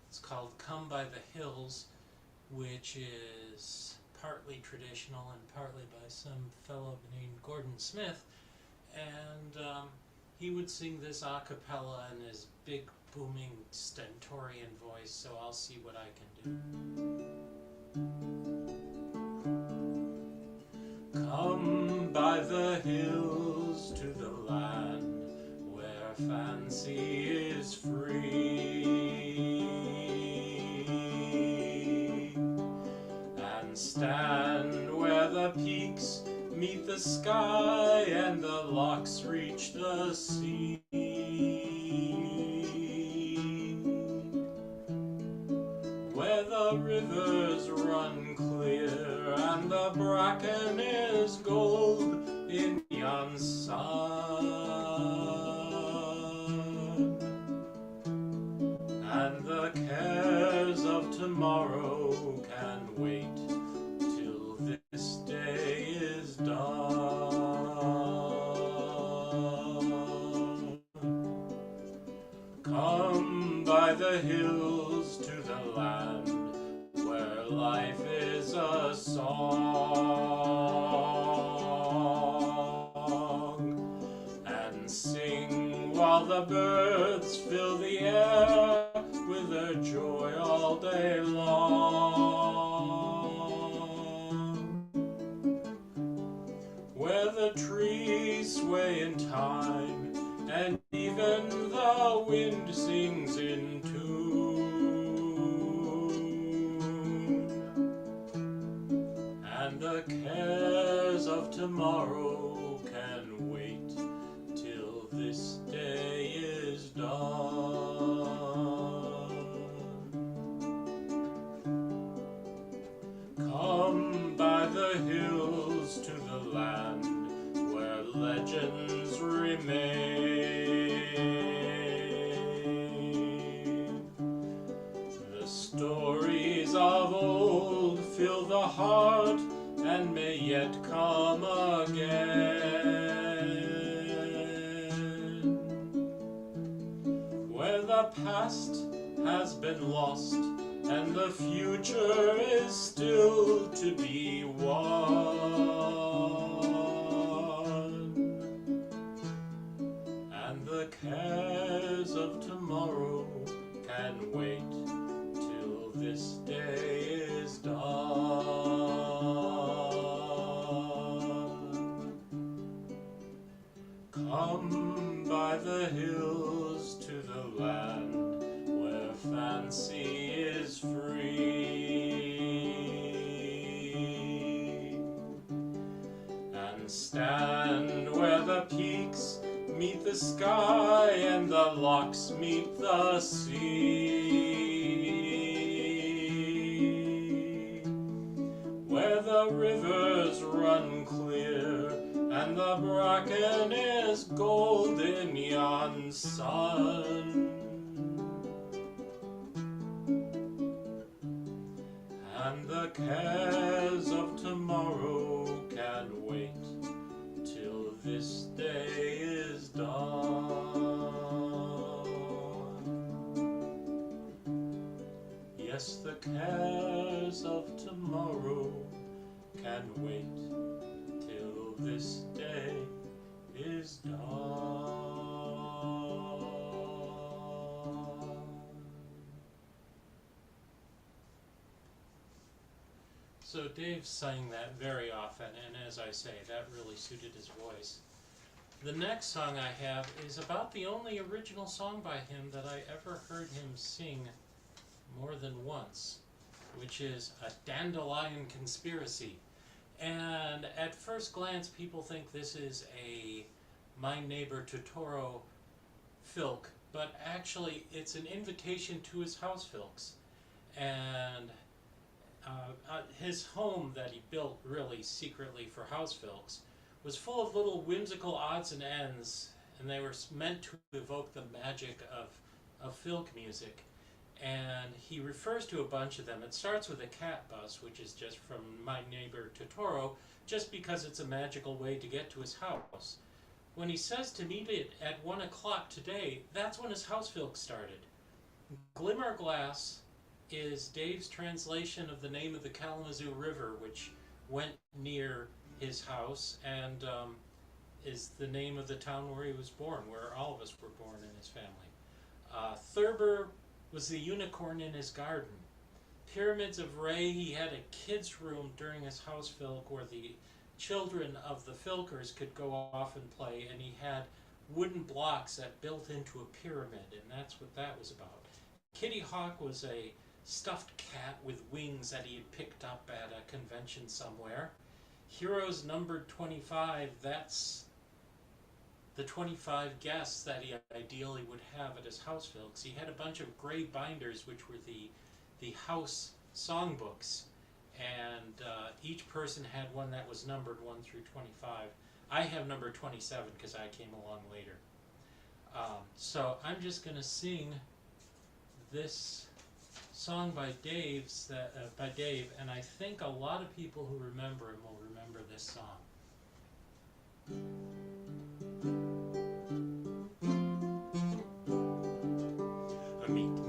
It's called Come by the Hills, which is partly traditional and partly by some fellow named Gordon Smith. And he would sing this a cappella in his big booming stentorian voice, so I'll see what I can do. Come by the hills to the land where fancy is free, and stand where the peaks meet the sky and the locks reach the sea, where the rivers run clear and the bracken is by the hills to the land where life is a song, and sing while the birds fill the air with their joy all day long, where the trees sway in time and even the wind sings in tune, and the cares of tomorrow can wait till this day is done. Come by the hills to the land where legends remain. The stories of old fill the heart and may yet come again, where the past has been lost and the future is still to be won, and the cares of tomorrow can wait till this day is done. Come by the hills to the land where fancy is free, and stand where the peaks meet the sky and the locks meet the sea, where the rivers run clear and the bracken is gold in yon sun, and the cares of tomorrow can wait till this day is done. Yes, the cares of tomorrow can wait till this day is done. So Dave sang that very often, and as I say, that really suited his voice. The next song I have is about the only original song by him that I ever heard him sing more than once, which is A Dandelion Conspiracy. And at first glance, people think this is a My Neighbor Totoro filk, but actually it's an invitation to his house filks. And his home that he built really secretly for house filks was full of little whimsical odds and ends, and they were meant to evoke the magic of filk music. And he refers to a bunch of them. It starts with a cat bus, which is just from My Neighbor Totoro, just because it's a magical way to get to his house. When he says to meet it at 1 o'clock today, that's when his house filk started. Glimmerglass is Dave's translation of the name of the Kalamazoo River, which went near his house, and is the name of the town where he was born, where all of us were born in his family. Thurber was the unicorn in his garden. Pyramids of Ray, he had a kid's room during his house filk where the children of the filkers could go off and play, and he had wooden blocks that built into a pyramid, and that's what that was about. Kitty Hawk was a stuffed cat with wings that he had picked up at a convention somewhere. Heroes numbered 25, that's the 25 guests that he ideally would have at his house filks. He had a bunch of gray binders, which were the house songbooks, and each person had one that was numbered 1 through 25. I have number 27 because I came along later. So I'm just going to sing this song by Dave, and I think a lot of people who remember him will remember this song. Meet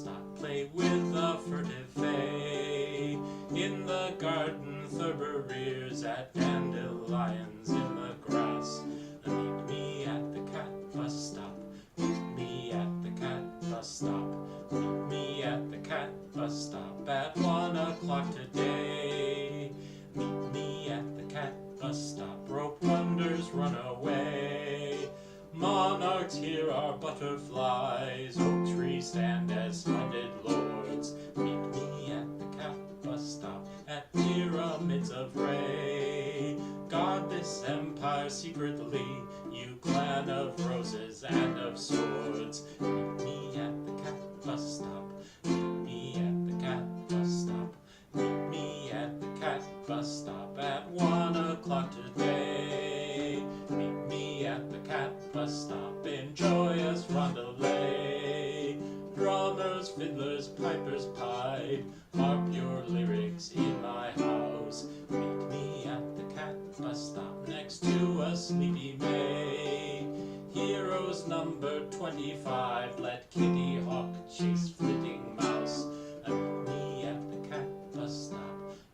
stop. Play with the furtive fay. In the garden Thurber rears at dandelions in the grass. Meet me at the cat bus stop. Meet me at the cat bus stop. Meet me at the cat bus stop at 1 o'clock today. Meet me at the cat bus stop. Rope wonders run away. Monarchs here are butterflies. Oak trees stand as splendid lords. Meet me at the cat bus stop at pyramids of ray. Guard this empire secretly, you clan of roses and of swords. Meet me at the cat bus stop. Meet me at the cat bus stop. Meet me at the cat bus stop at 1 o'clock today. Meet me at the cat bus stop in joyous rondelay. Drummers, fiddlers, pipers pipe, harp your lyrics in my house. Meet me at the cat bus stop next to a sleepy May. Heroes number 25, let Kitty Hawk chase flitting mouse. Meet me at the cat bus stop.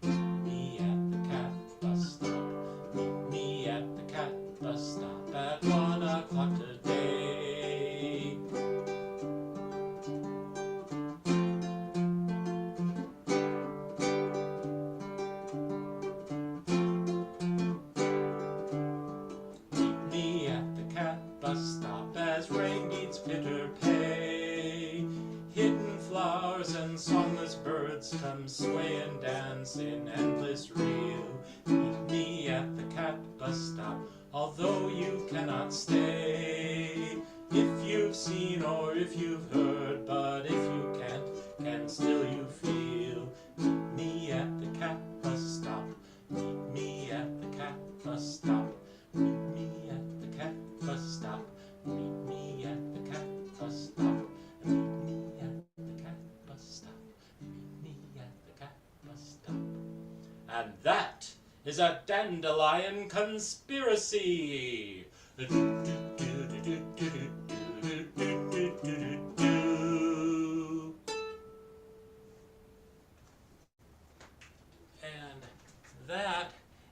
Meet me at the cat bus stop. Meet me at the cat bus stop at 1 o'clock today. Meet me at the cat bus stop as rain beats pitter pay. Hidden flowers and songless birds come sway and dance in endless reel. Meet me at the cat bus stop, although you cannot stay. If you've seen or if you've heard, but if you can't, can still you feel. Meet me at the cat bus stop. Meet me at the cat bus stop. Meet me at the cat bus stop. Meet me at the cat bus stop. Meet me at the cat bus stop. Meet me at the cat bus stop. And that is a dandelion conspiracy. And that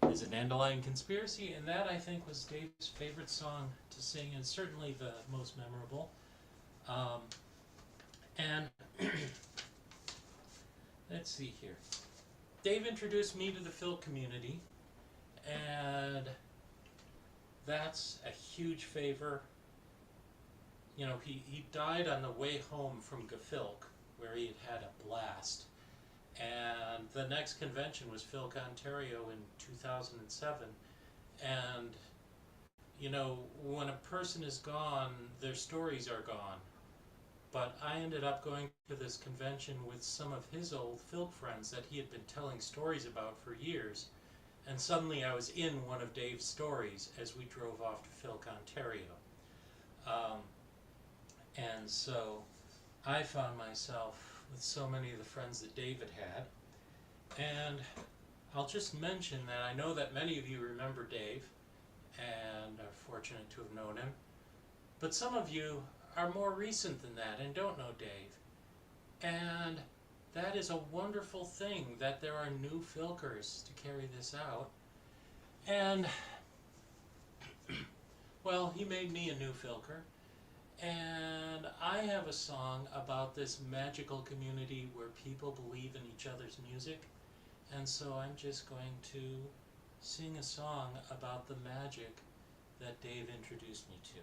is a dandelion conspiracy, and that I think was Dave's favorite song to sing, and certainly the most memorable. And let's see here. Dave introduced me to the Phil community, and that's a huge favor. You know, he died on the way home from Gefilk, where he had had a blast. And the next convention was Philk Ontario in 2007. And, you know, when a person is gone, their stories are gone. But I ended up going to this convention with some of his old Philk friends that he had been telling stories about for years. And suddenly I was in one of Dave's stories as we drove off to Philk Ontario. And so I found myself with so many of the friends that David had. And I'll just mention that I know that many of you remember Dave and are fortunate to have known him. But some of you are more recent than that and don't know Dave. And that is a wonderful thing that there are new Philkers to carry this out. And, well, he made me a new Philker. And I have a song about this magical community where people believe in each other's music. And so I'm just going to sing a song about the magic that Dave introduced me to.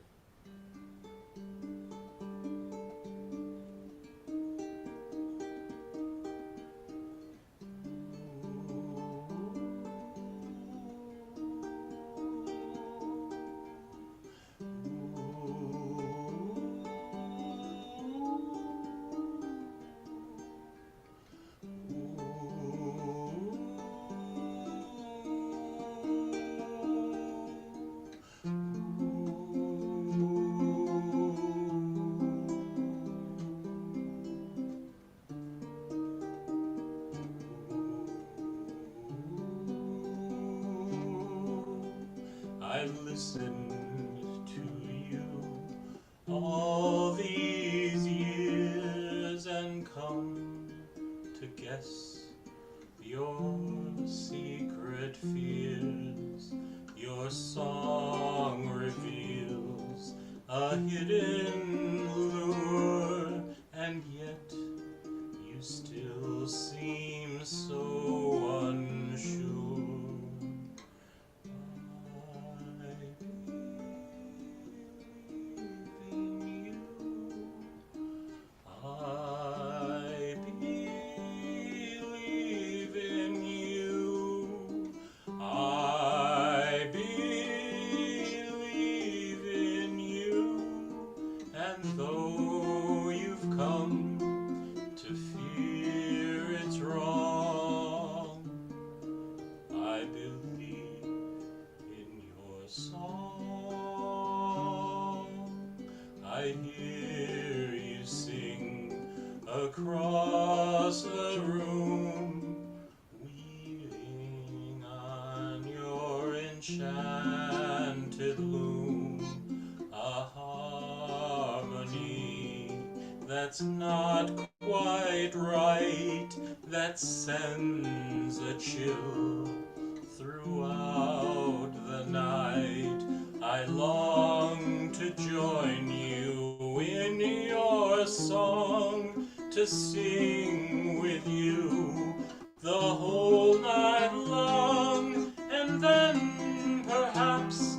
I've listened to you all these years and come to guess your secret fears. Your song reveals a hidden lure, and yet you still seem so unsure. I believe in you. I believe in you. And though you've come to fear it's wrong, I believe in your song. I hear you sing across the room, weaving on your enchanted loom a harmony that's not quite right, that sends a chill throughout the night. I long to join you in your song, to sing with you the whole night long, and then perhaps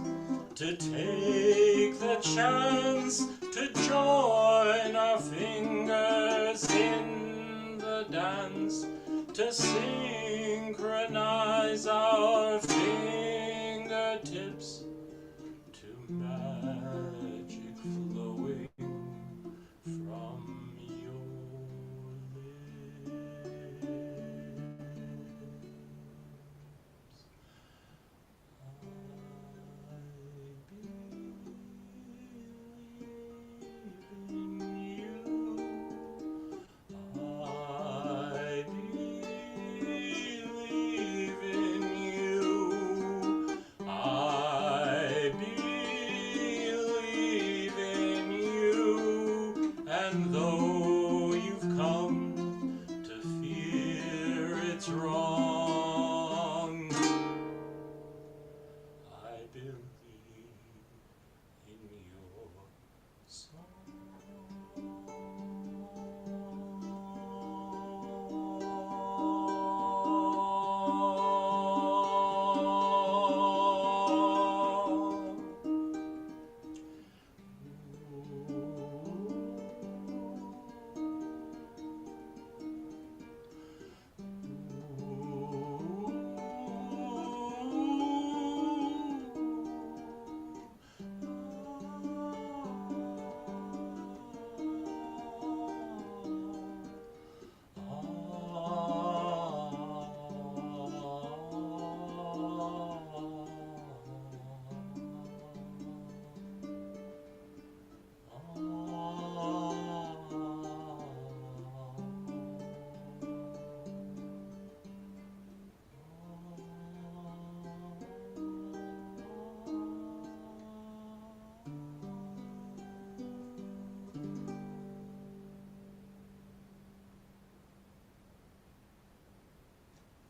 to take the chance to join our fingers in the dance, to synchronize our fingertips to magic flowing from your lips. I believe in you. I believe in you. And though you've come to fear it's wrong, I believe in your song.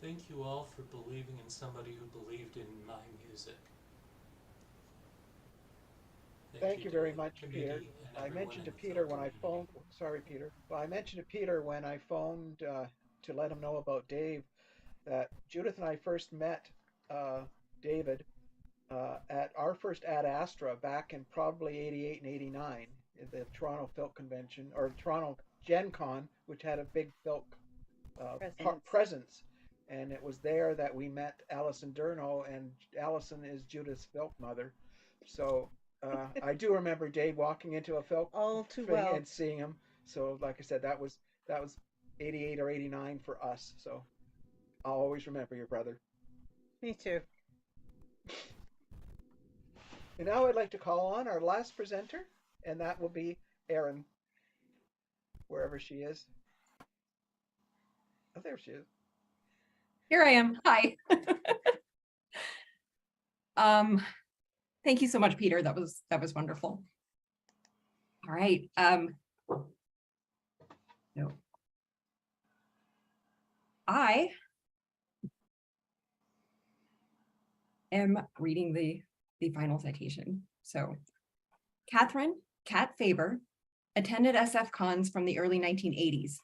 Thank you all for believing in somebody who believed in my music. Thank you to very the much, Peter. committee and I everyone mentioned to in the Peter Phil when I community. phoned, sorry, Peter. Well, I mentioned to Peter when I phoned to let him know about Dave that Judith and I first met David at our first Ad Astra back in probably 88 and 89, at the Toronto Filk Convention, or Toronto Gen Con, which had a big Filk presence. And it was there that we met Alison Durno, and Alison is Judith's Filk mother. So I do remember Dave walking into a Filk All too thing well. and seeing him. So like I said, that was 88 or 89 for us. So I'll always remember your brother. Me too. And now I'd like to call on our last presenter, and that will be Erin, wherever she is. Oh, there she is. Here I am. Hi. Thank you so much, Peter. That was wonderful. All right. No. I am reading the final citation. So Catherine Cat Faber attended SF cons from the early 1980s.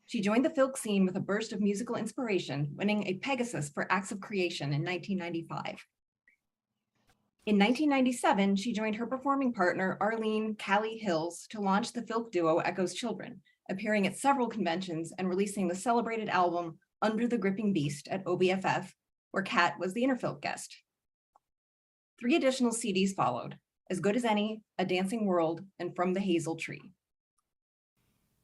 She joined the Filk scene with a burst of musical inspiration, winning a Pegasus for Acts of Creation in 1995. In 1997, she joined her performing partner, Arlene Callie Hills, to launch the Filk duo Echo's Children, appearing at several conventions and releasing the celebrated album Under the Gripping Beast at OBFF, where Cat was the Interfilk guest. 3 additional CDs followed, As Good as Any, A Dancing World, and From the Hazel Tree.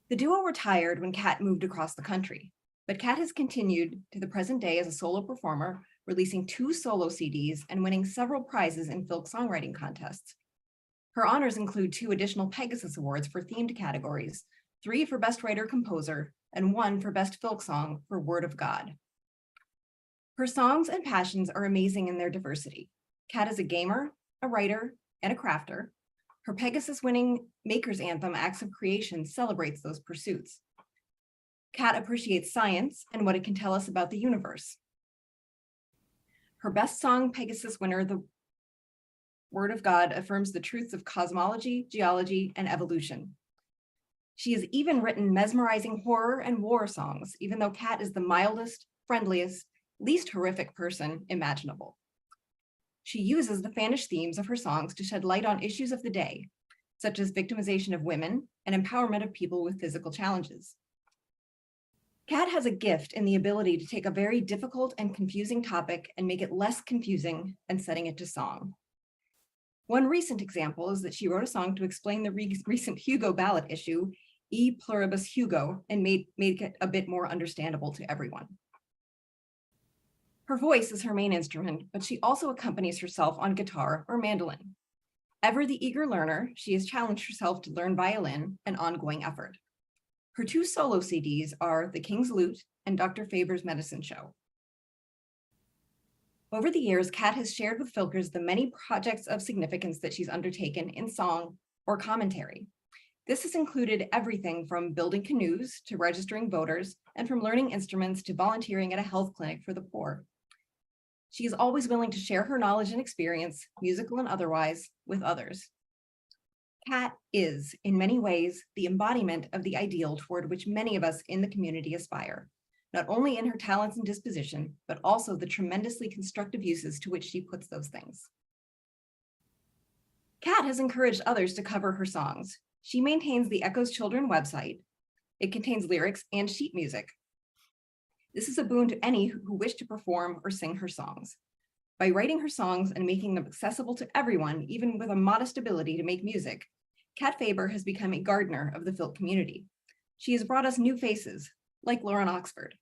The duo retired when Cat moved across the country, but Cat has continued to the present day as a solo performer, releasing 2 solo CDs and winning several prizes in Filk songwriting contests. Her honors include 2 additional Pegasus Awards for themed categories, 3 for Best Writer-Composer, and 1 for Best Filk Song for Word of God. Her songs and passions are amazing in their diversity. Cat is a gamer, a writer, and a crafter. Her Pegasus-winning Maker's Anthem, Acts of Creation, celebrates those pursuits. Cat appreciates science and what it can tell us about the universe. Her best song, Pegasus winner, The Word of God, affirms the truths of cosmology, geology, and evolution. She has even written mesmerizing horror and war songs, even though Cat is the mildest, friendliest, least horrific person imaginable. She uses the Fanish themes of her songs to shed light on issues of the day, such as victimization of women and empowerment of people with physical challenges. Cat has a gift in the ability to take a very difficult and confusing topic and make it less confusing and setting it to song. One recent example is that she wrote a song to explain the recent Hugo ballot issue, E Pluribus Hugo, and made it a bit more understandable to everyone. Her voice is her main instrument, but she also accompanies herself on guitar or mandolin. Ever the eager learner, she has challenged herself to learn violin, an ongoing effort. Her 2 solo CDs are The King's Lute and Dr. Faber's Medicine Show. Over the years, Cat has shared with Filkers the many projects of significance that she's undertaken in song or commentary. This has included everything from building canoes to registering voters, and from learning instruments to volunteering at a health clinic for the poor. She is always willing to share her knowledge and experience, musical and otherwise, with others. Cat is, in many ways, the embodiment of the ideal toward which many of us in the community aspire, not only in her talents and disposition, but also the tremendously constructive uses to which she puts those things. Cat has encouraged others to cover her songs. She maintains the Echo's Children website. It contains lyrics and sheet music. This is a boon to any who wish to perform or sing her songs. By writing her songs and making them accessible to everyone, even with a modest ability to make music, Cat Faber has become a gardener of the Filk community. She has brought us new faces, like Lauren Oxford.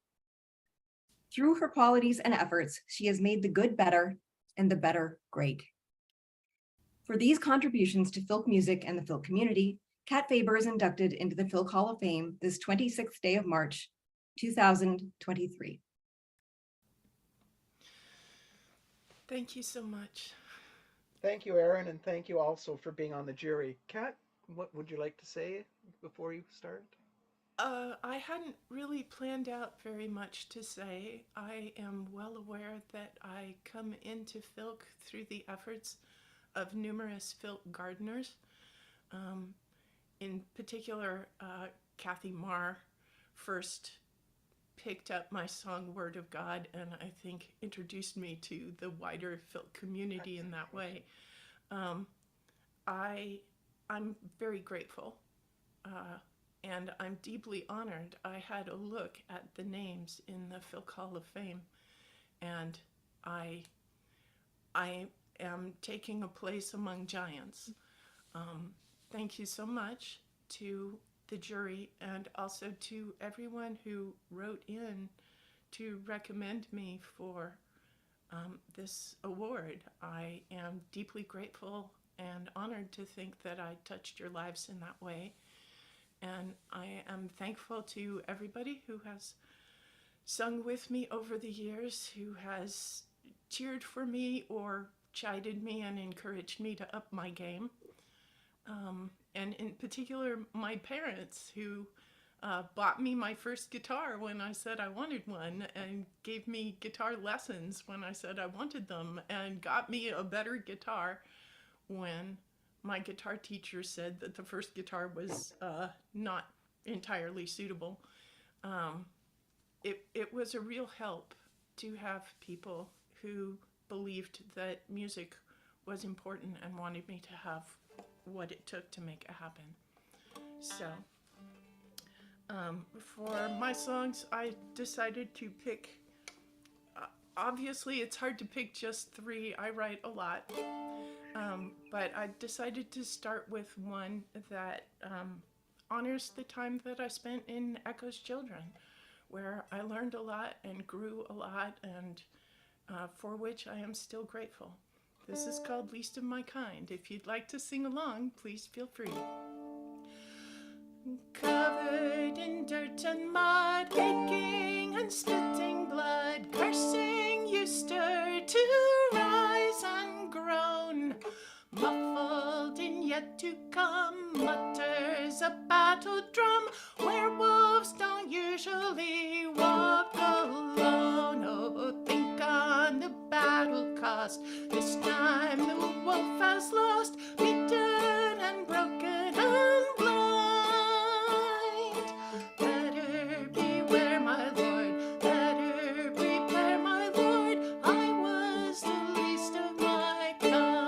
Through her qualities and efforts, she has made the good better and the better great. For these contributions to Filk music and the Filk community, Cat Faber is inducted into the Filk Hall of Fame this 26th day of March, 2023. Thank you so much. Thank you, Aaron, and thank you also for being on the jury. Kat, what would you like to say before you start? I hadn't really planned out very much to say. I am well aware that I come into Filk through the efforts of numerous Filk gardeners. In particular, Kathy Marr first picked up my song Word of God and I think introduced me to the wider Filk community in that way. I'm very grateful and I'm deeply honored. I had a look at the names in the Filk Hall of Fame and I am taking a place among giants. Thank you so much to the jury and also to everyone who wrote in to recommend me for this award. I am deeply grateful and honored to think that I touched your lives in that way. And I am thankful to everybody who has sung with me over the years, who has cheered for me or chided me and encouraged me to up my game. And in particular, my parents, who bought me my first guitar when I said I wanted one, and gave me guitar lessons when I said I wanted them, and got me a better guitar when my guitar teacher said that the first guitar was not entirely suitable. It was a real help to have people who believed that music was important and wanted me to have what it took to make it happen. So for my songs, I decided to pick, obviously it's hard to pick just 3, I write a lot, but I decided to start with one that honors the time that I spent in Echo's Children, where I learned a lot and grew a lot, and for which I am still grateful. This is called Least of My Kind. If you'd like to sing along, please feel free. Covered in dirt and mud, aching and spitting blood, cursing you stir to rise and groan. Muffled in yet to come mutters a battle drum. Werewolves don't usually walk alone. Oh, think on the battle cost. This time the wolf has lost, beaten and broken and blind. Better beware, my lord, better prepare, my lord. I was the least of my kind.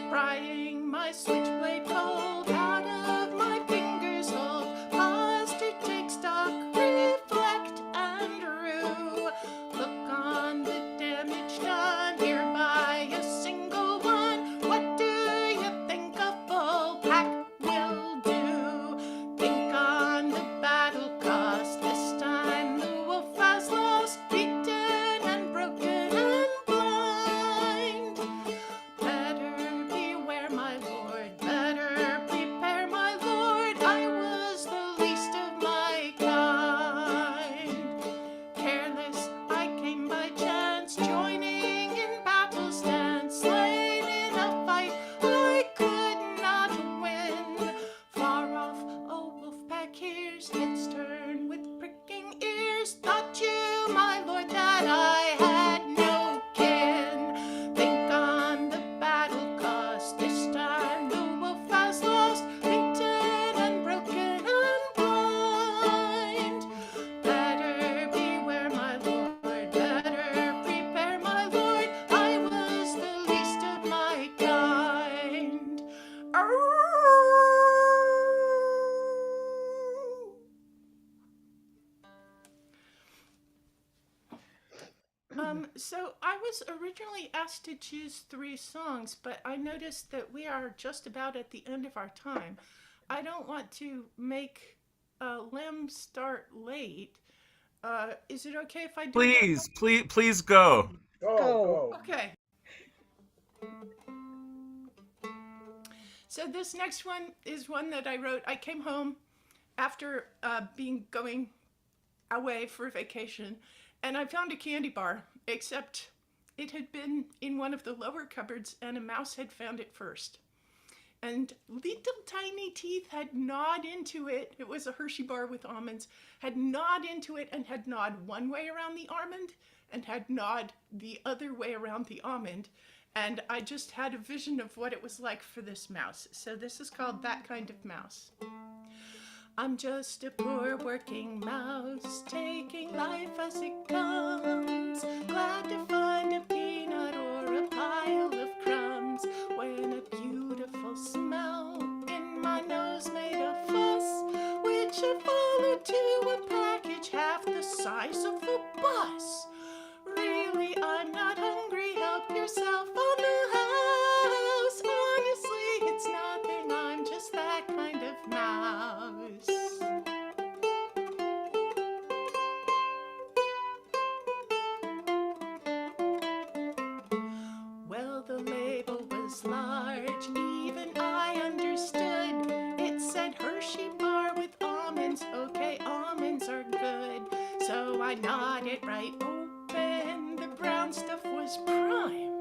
Prying my switchblade cold out of my fingers hold. Pause to take stock, reflect and rue. Look on the damage done here by a single one. What do you think a full pack will do? Think on the battle cost. This time the wolf has lost, beaten and broken and blind. Better beware, my lord, better prepare, my lord. I was the least of my kind. Careless, I came by chance, joining in battle stance, slain in a fight I could not win. Far off, a wolf pack hears, heads turn with pricking ears. Thought you, my lord, that I had no kin. Think on the battle cost. This time the wolf has lost, beaten and broken and blind. Better beware, my lord, better prepare, my lord. I was the least of my kind. So I was originally asked to choose 3 songs, but I noticed that we are just about at the end of our time. I don't want to make Lem start late. Is it okay if I do that? Please go. Go. Okay. So this next one is one that I wrote. I came home after going away for vacation, and I found a candy bar, except it had been in one of the lower cupboards and a mouse had found it first. And little tiny teeth had gnawed into it. It was a Hershey bar with almonds, had gnawed into it and had gnawed one way around the almond and had gnawed the other way around the almond. And I just had a vision of what it was like for this mouse. So this is called That Kind of Mouse. I'm just a poor working mouse, taking life as it comes, glad to find a peanut or a pile of crumbs, when a beautiful smell in my nose made a fuss, which I followed to a package half the size of the bus. Really, I'm not hungry, help yourself on the house. Honestly, it's nothing, I'm just that kind of mouse. Well, the label was large, even I understood. It said Hershey bar with almonds, okay, almonds are good. So I gnawed it right open, the brown stuff was prime.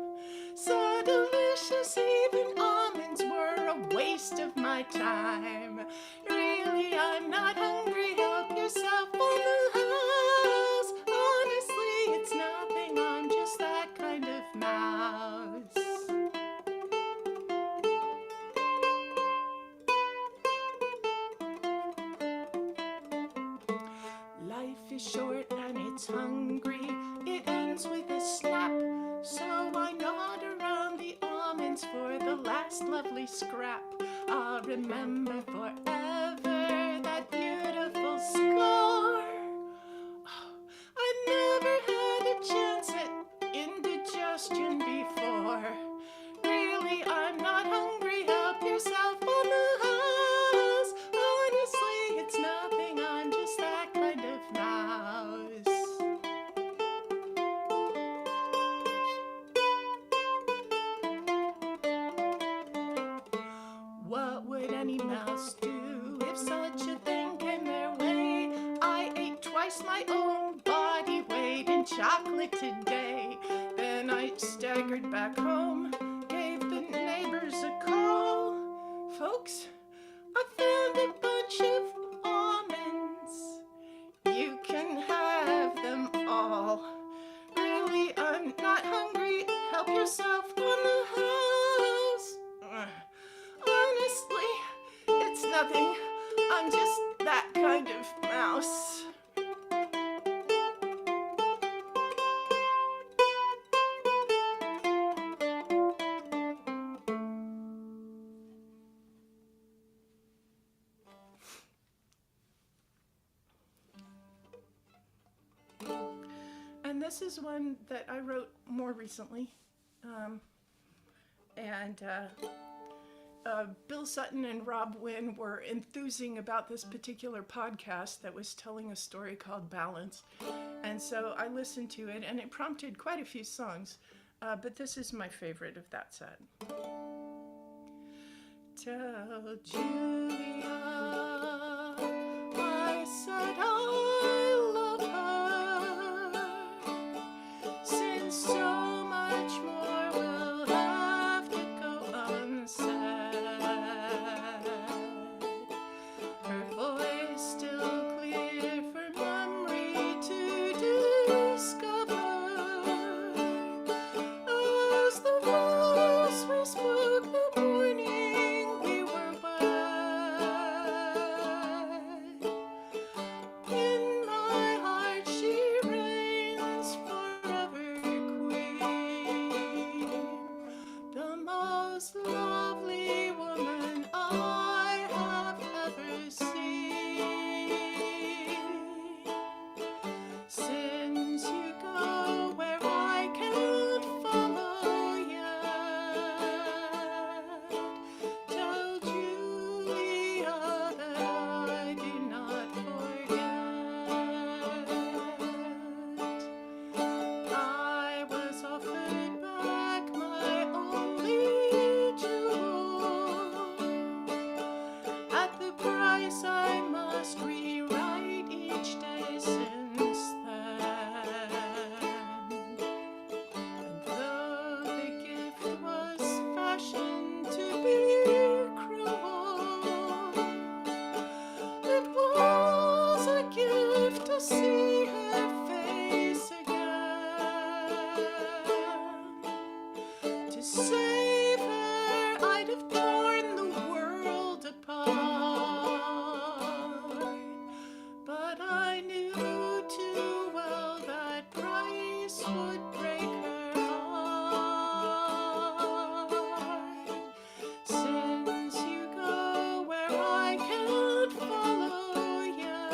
So delicious, even almonds were a waste of my time. Really, I'm not hungry, help yourself on the house. Honestly, it's nothing, I'm just that kind of mouse. Life is short and it's hungry, it ends with a snap. So I nod around the almonds for the last lovely scrap. I'll remember forever that beautiful scar. Oh, I never had a chance at indigestion before. Really, I'm not hungry, help yourself on the house. Honestly, it's nothing, I'm just that kind of mouse. What would any mouse do if such a thing came their way? I ate twice my own body weight in chocolate today. Then I staggered back home, gave the neighbors a call. Folks, I found a bunch of almonds. You can have them all. Really, I'm not hungry. Help yourself on the house. Honestly, it's nothing. I'm just that kind of mouse. And this is one that I wrote more recently. Bill Sutton and Rob Wynn were enthusing about this particular podcast that was telling a story called Balance. And so I listened to it, and it prompted quite a few songs. But this is my favorite of that set. Tell Julia I said I love her, since so much more will have to go unsaid. Her voice still clear for memory to discover, as the voice we spoke the morning we were wed. In my heart she reigns forever queen, the most lovely woman I have ever seen. Since you go where I can't follow yet, tell Julia that I do not forget. I was offered back my only jewel at the price I must rewrite each day since then. And though the gift was fashioned to be cruel, it was a gift to see her face again. To save her, I'd have torn the world apart. But I knew too well that price would break her heart. Since you go where I can't follow yet,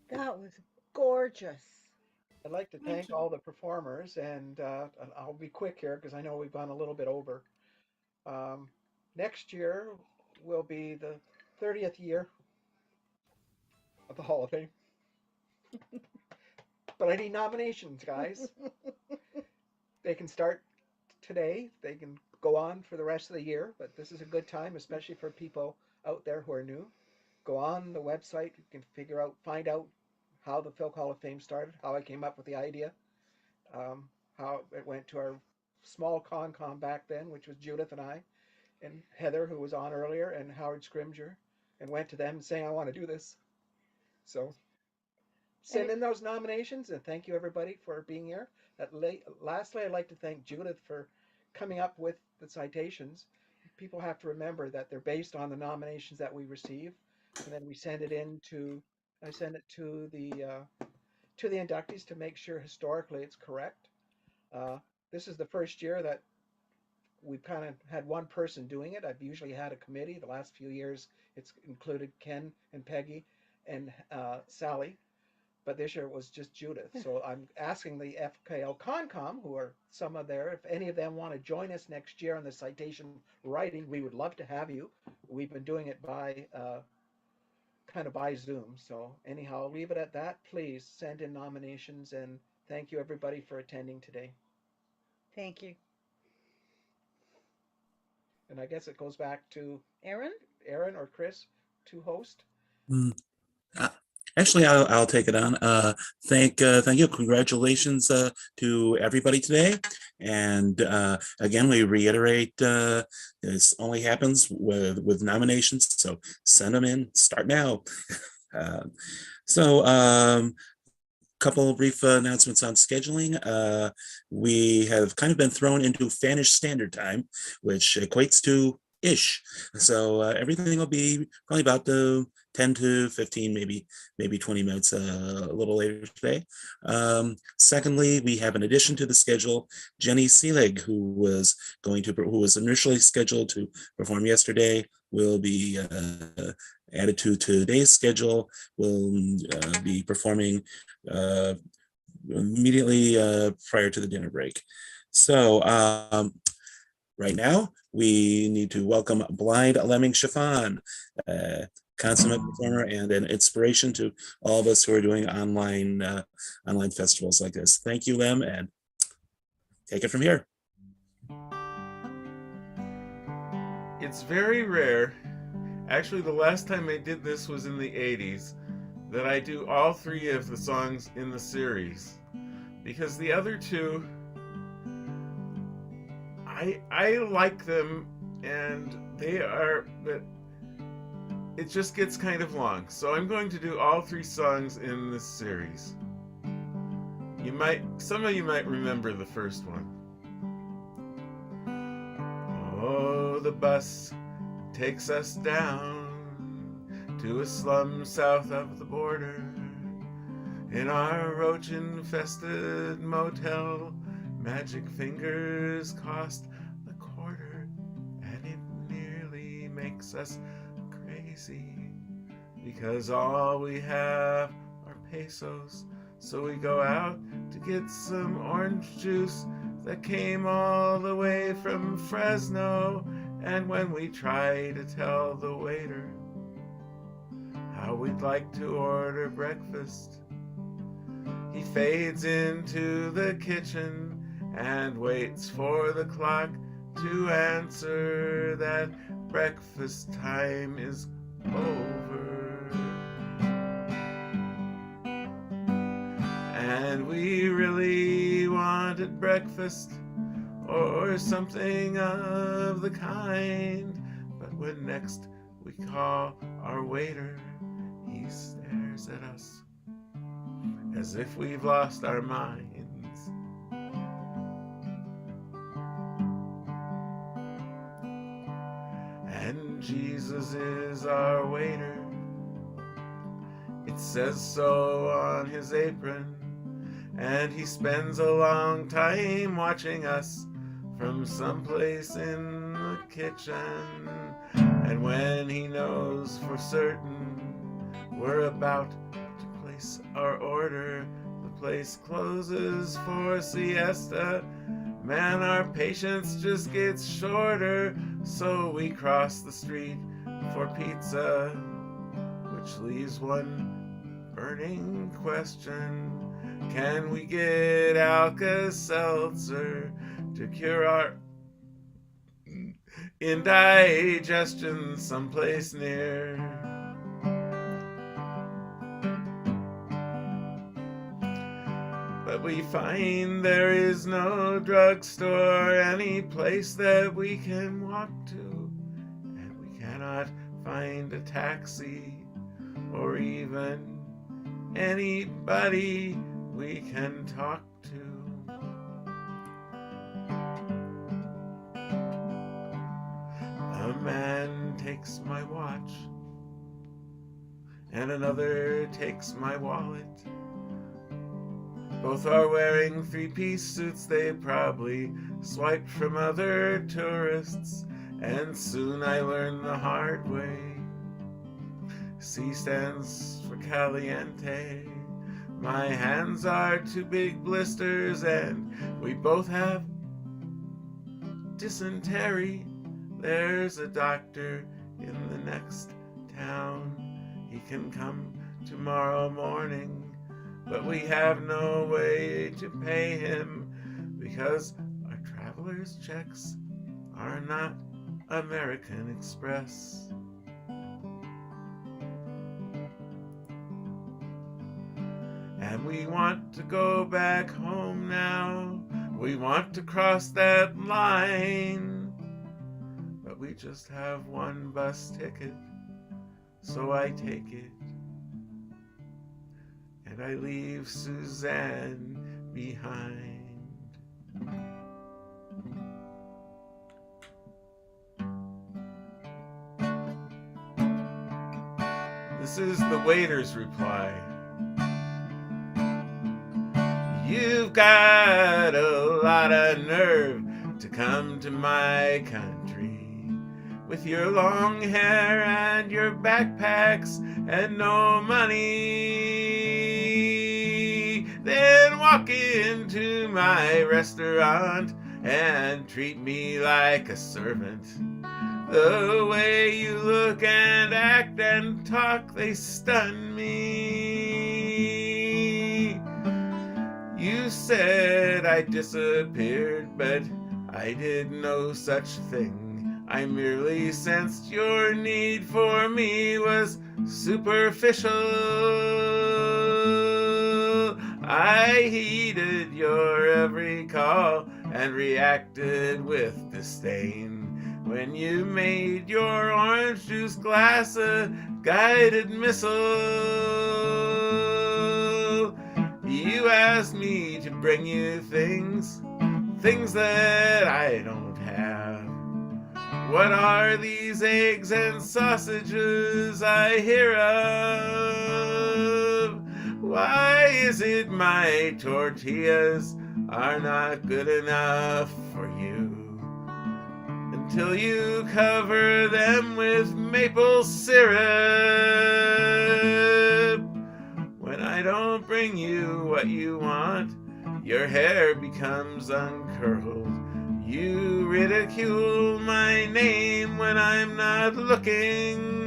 That was gorgeous. I'd like to Thank thank you. all the performers, and I'll be quick here because I know we've gone a little bit over. Um, Next year will be the 30th year of the Hall of Fame. But I need nominations, guys. They can start today. They can go on for the rest of the year, but this is a good time, especially for people out there who are new. Go on the website. You can find out how the Folk Hall of Fame started, how I came up with the idea, how it went to our small con back then, which was Judith and I, and Heather, who was on earlier, and Howard Scrimger, and went to them saying, I want to do this. So send in those nominations, and thank you everybody for being here. Lastly, I'd like to thank Judith for coming up with the citations. People have to remember that they're based on the nominations that we receive, and then we send it I send it to the inductees to make sure historically it's correct. This is the first year that we've kind of had one person doing it. I've usually had a committee. The last few years, it's included Ken and Peggy and Sally, but this year it was just Judith. So I'm asking the FKO Concom, who are some of there, if any of them want to join us next year on the citation writing, we would love to have you. We've been doing it by kind of by Zoom. So anyhow, I'll leave it at that. Please send in nominations, and thank you everybody for attending today. Thank you. And I guess it goes back to Aaron? Aaron or Chris to host. Mm. Uh, Actually, I'll take it on. Thank you. Congratulations to everybody today. And again, we reiterate this only happens with nominations. So send them in. Start now. Couple of brief announcements on scheduling. We have kind of been thrown into Spanish Standard Time, which equates to ish. So everything will be probably about the 10 to 15, maybe 20 minutes a little later today. Secondly, we have an addition to the schedule. Jenny Seelig, who was initially scheduled to perform yesterday, will be added to today's schedule. Will be performing immediately prior to the dinner break. So right now, we need to welcome Blind Lemming Chiffon, consummate performer and an inspiration to all of us who are doing online festivals like this. Thank you, Lem, and take it from here. It's very rare, actually the last time I did this was in the 80s, that I do all three of the songs in the series, because the other two, I like them, and but it just gets kind of long. So I'm going to do all three songs in this series. Some of you might remember the first one. Oh, the bus takes us down to a slum south of the border. In our roach-infested motel, magic fingers cost a quarter, and it nearly makes us crazy, because all we have are pesos. So we go out to get some orange juice that came all the way from Fresno, and when we try to tell the waiter how we'd like to order breakfast, he fades into the kitchen and waits for the clock to answer that breakfast time is over. And we really wanted breakfast or something of the kind, but when next we call our waiter, he stares at us as if we've lost our minds. And Jesus is our waiter. It says so on his apron, and he spends a long time watching us from someplace in the kitchen. And when he knows for certain we're about to place place our order. The place closes for siesta. Man, our patience just gets shorter, so we cross the street for pizza, which leaves one burning question. Can we get Alka-Seltzer to cure our indigestion someplace near? But we find there is no drugstore, any place that we can walk to, and we cannot find a taxi or even anybody we can talk to. A man takes my watch, and another takes my wallet. Both are wearing three-piece suits they probably swiped from other tourists, and soon I learn the hard way. C stands for caliente. My hands are two big blisters, and we both have dysentery. There's a doctor in the next town. He can come tomorrow morning, but we have no way to pay him because our traveler's checks are not American Express. And we want to go back home now. We want to cross that line. But we just have one bus ticket, so I take it. And I leave Suzanne behind. This is the waiter's reply. You've got a lot of nerve to come to my country with your long hair and your backpacks and no money. Then walk into my restaurant and treat me like a servant. The way you look and act and talk, they stun me. You said I disappeared, but I did no such thing. I merely sensed your need for me was superficial. I heeded your every call and reacted with disdain when you made your orange juice glass a guided missile. You asked me to bring you things that I don't have. What are these eggs and sausages I hear of? Why is it my tortillas are not good enough for you? Until you cover them with maple syrup. When I don't bring you what you want, your hair becomes uncurled. You ridicule my name when I'm not looking.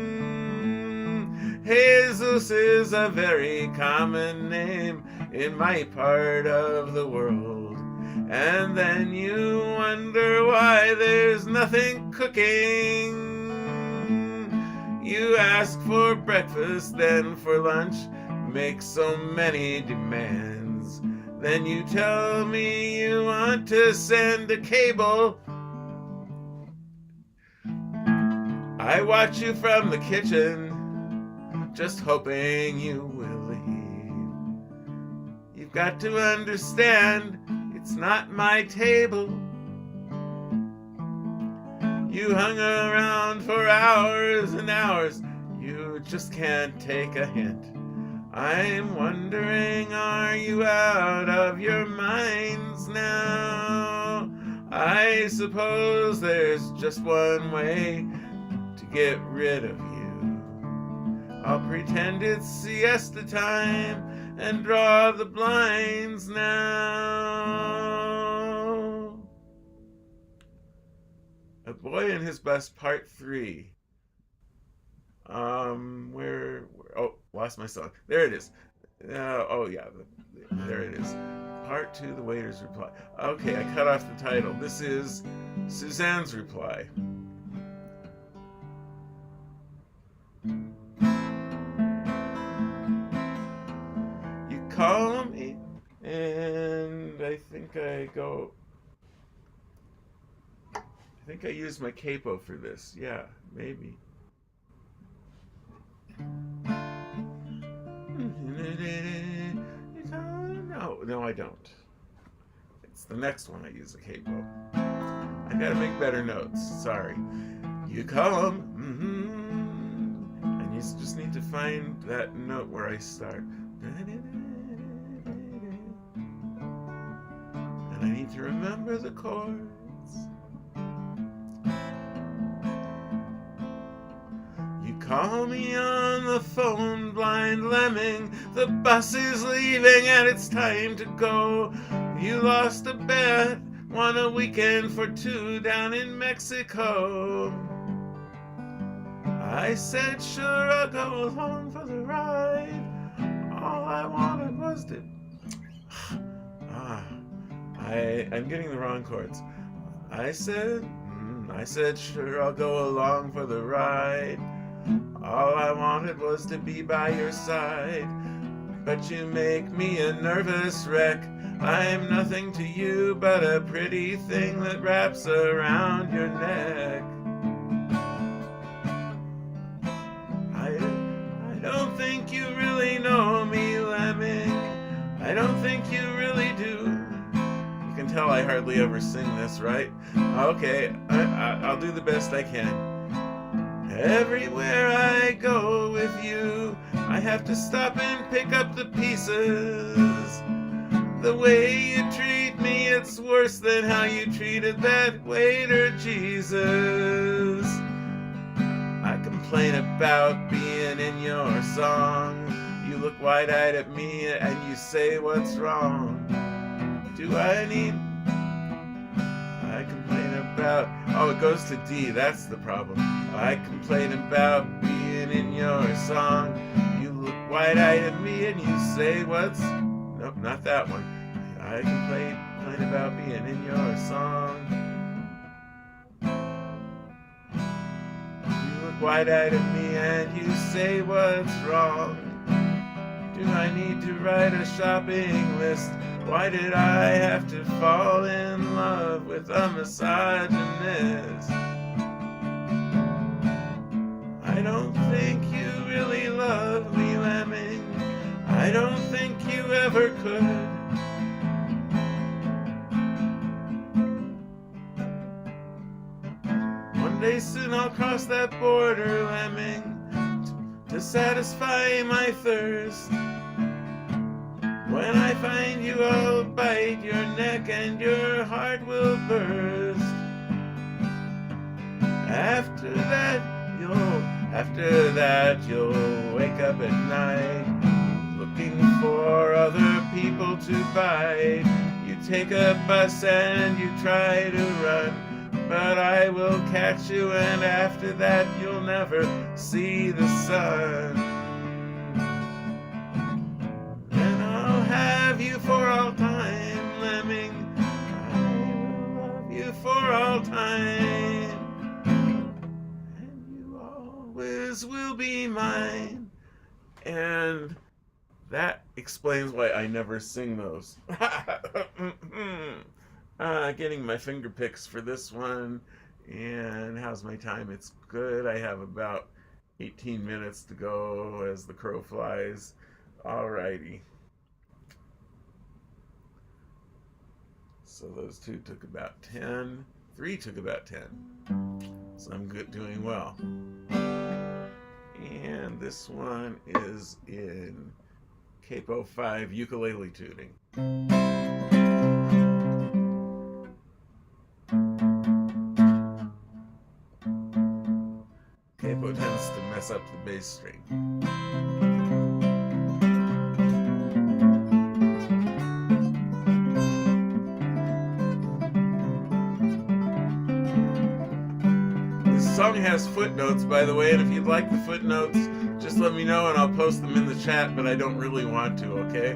Jesus is a very common name in my part of the world. And then you wonder why there's nothing cooking. You ask for breakfast, then for lunch, make so many demands. Then you tell me you want to send a cable. I watch you from the kitchen, just hoping you will leave. You've got to understand, it's not my table. You hung around for hours and hours, you just can't take a hint. I'm wondering, are you out of your minds now? I suppose there's just one way to get rid of you. I'll pretend it's siesta time and draw the blinds now. A Boy and His Bus, Part 3. Oh, lost my song. There it is. Oh yeah, there it is. Part 2, The Waiter's Reply. Okay, I cut off the title. This is Suzanne's reply. You call me, and I think I use my capo for this. Yeah, maybe. No, I don't. It's the next one I use a capo. I gotta make better notes. Sorry. You call them, and you just need to find that note where I start. And I need to remember the chords. You call me on the phone, blind lemming. The bus is leaving and it's time to go. You lost a bet, won a weekend for 2 down in Mexico. I said, sure, I'll go along for the ride. All I wanted was to... I'm getting the wrong chords. I said, sure, I'll go along for the ride. All I wanted was to be by your side. But you make me a nervous wreck. I'm nothing to you but a pretty thing that wraps around your neck. I don't think you really know me, lemming. I don't think you really do. You can tell I hardly ever sing this, right? Okay, I'll do the best I can. Everywhere I go with you, I have to stop and pick up the pieces. The way you treat me, it's worse than how you treated that waiter, Jesus. I complain about being in your song. You look wide-eyed at me and you say what's wrong. Do I need... I complain about... Oh, it goes to D, that's the problem. I complain about being in your song. You look wide-eyed at me and you say what's... Nope, not that one. I complain about being in your song. You look wide-eyed at me and you say what's wrong. Do I need to write a shopping list? Why did I have to fall in love with a misogynist? I don't think you really love me, lemming. I don't think you ever could. One day soon I'll cross that border, lemming, to satisfy my thirst. When I find you, I'll bite your neck and your heart will burst. After that, you'll wake up at night, looking for other people to bite. You take a bus and you try to run, but I will catch you, and after that, you'll never see the sun. Have you for all time, lemming. I will love you for all time, and you always will be mine. And that explains why I never sing those. Getting my finger picks for this one. And how's my time? It's good. I have about 18 minutes to go as the crow flies. Alrighty. So those two took about 10. 3 took about 10. So I'm doing well. And this one is in Capo 5 ukulele tuning. Capo tends to mess up the bass string. has footnotes, by the way, and if you'd like the footnotes, just let me know and I'll post them in the chat, but I don't really want to, okay?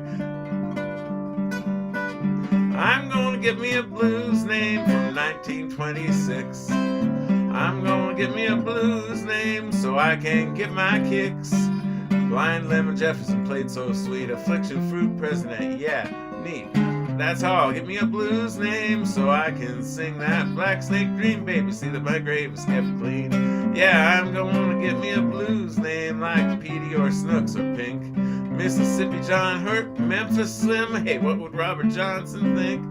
I'm gonna get me a blues name from 1926. I'm gonna get me a blues name so I can get my kicks. Blind Lemon Jefferson played so sweet. Affliction Fruit President, yeah, neat. That's how I'll get me a blues name so I can sing that Black Snake Dream Baby. See that my grave is kept clean. Yeah, I'm gonna get me a blues name like Petey or Snooks or Pink. Mississippi John Hurt, Memphis Slim. Hey, what would Robert Johnson think?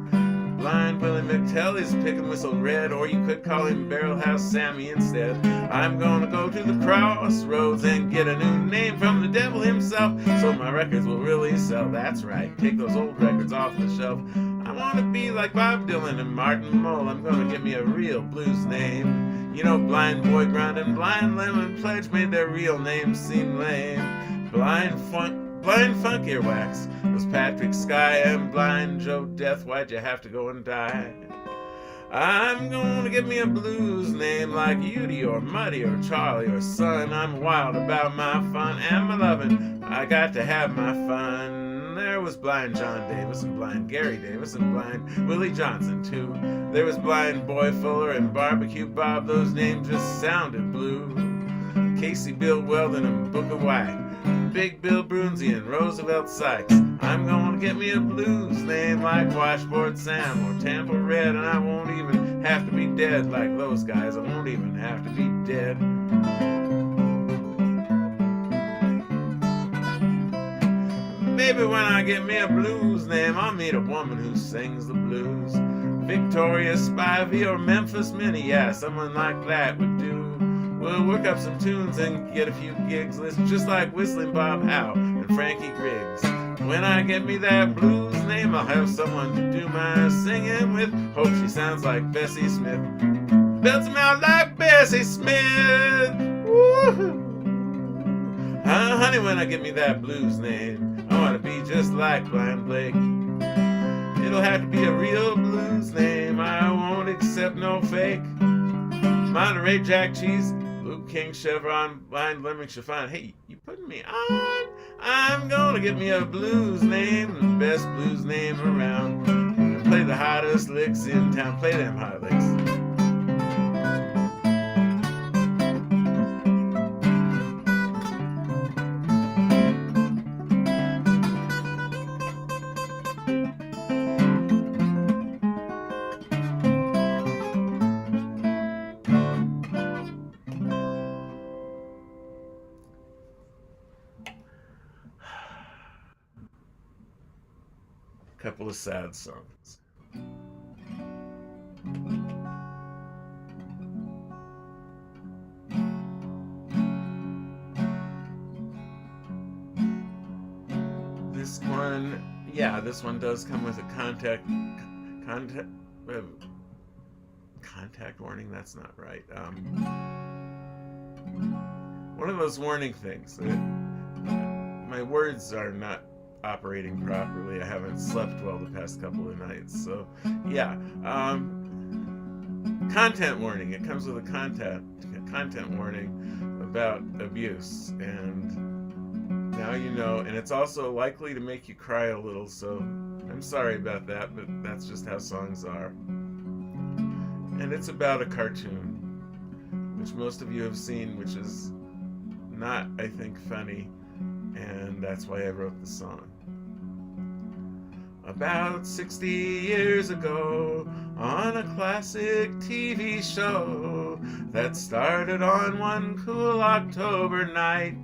Blind Willie McTell is Pickin' Whistle Red, or you could call him Barrel House Sammy instead. I'm gonna go to the crossroads and get a new name from the devil himself, so my records will really sell. That's right, take those old records off the shelf. I wanna be like Bob Dylan and Martin Mull. I'm gonna get me a real blues name. You know, Blind Boy Grunt and Blind Lemon Pledge made their real names seem lame. Blind Funk Earwax was Patrick Sky, and Blind Joe Death, why'd you have to go and die? I'm gonna get me a blues name like Udi or Muddy or Charlie or Son. I'm wild about my fun and my lovin'. I got to have my fun. There was Blind John Davis and Blind Gary Davis and Blind Willie Johnson too. There was Blind Boy Fuller and Barbecue Bob. Those names just sounded blue. Casey Bill Weldon and Booker White, Big Bill Brunzi and Roosevelt Sykes. I'm gonna get me a blues name like Washboard Sam or Tampa Red, and I won't even have to be dead like those guys. I won't even have to be dead. Maybe when I get me a blues name, I'll meet a woman who sings the blues. Victoria Spivey or Memphis Minnie, yeah, someone like that would do. We'll work up some tunes and get a few gigs, just like Whistling Bob Howe and Frankie Griggs. When I get me that blues name, I'll have someone to do my singing with. Hope she sounds like Bessie Smith. Belts them out like Bessie Smith. Woo-hoo. Honey, when I get me that blues name, I want to be just like Blind Blake. It'll have to be a real blues name. I won't accept no fake. Monterey Jack Cheese, Luke King Chevron, Blind Lemon Chiffon. Hey, you putting me on? I'm gonna get me a blues name, the best blues name around. Play the hottest licks in town. Play them hot licks. Couple of sad songs. This one, yeah, this one does come with a contact warning. That's not right. One of those warning things that my words are not operating properly. I haven't slept well the past couple of nights, so yeah. Content warning. It comes with a content warning about abuse, and now you know. And it's also likely to make you cry a little, so I'm sorry about that, but that's just how songs are. And it's about a cartoon, which most of you have seen, which is not, I think, funny, and that's why I wrote the song. About 60 years ago, on a classic TV show that started on one cool October night,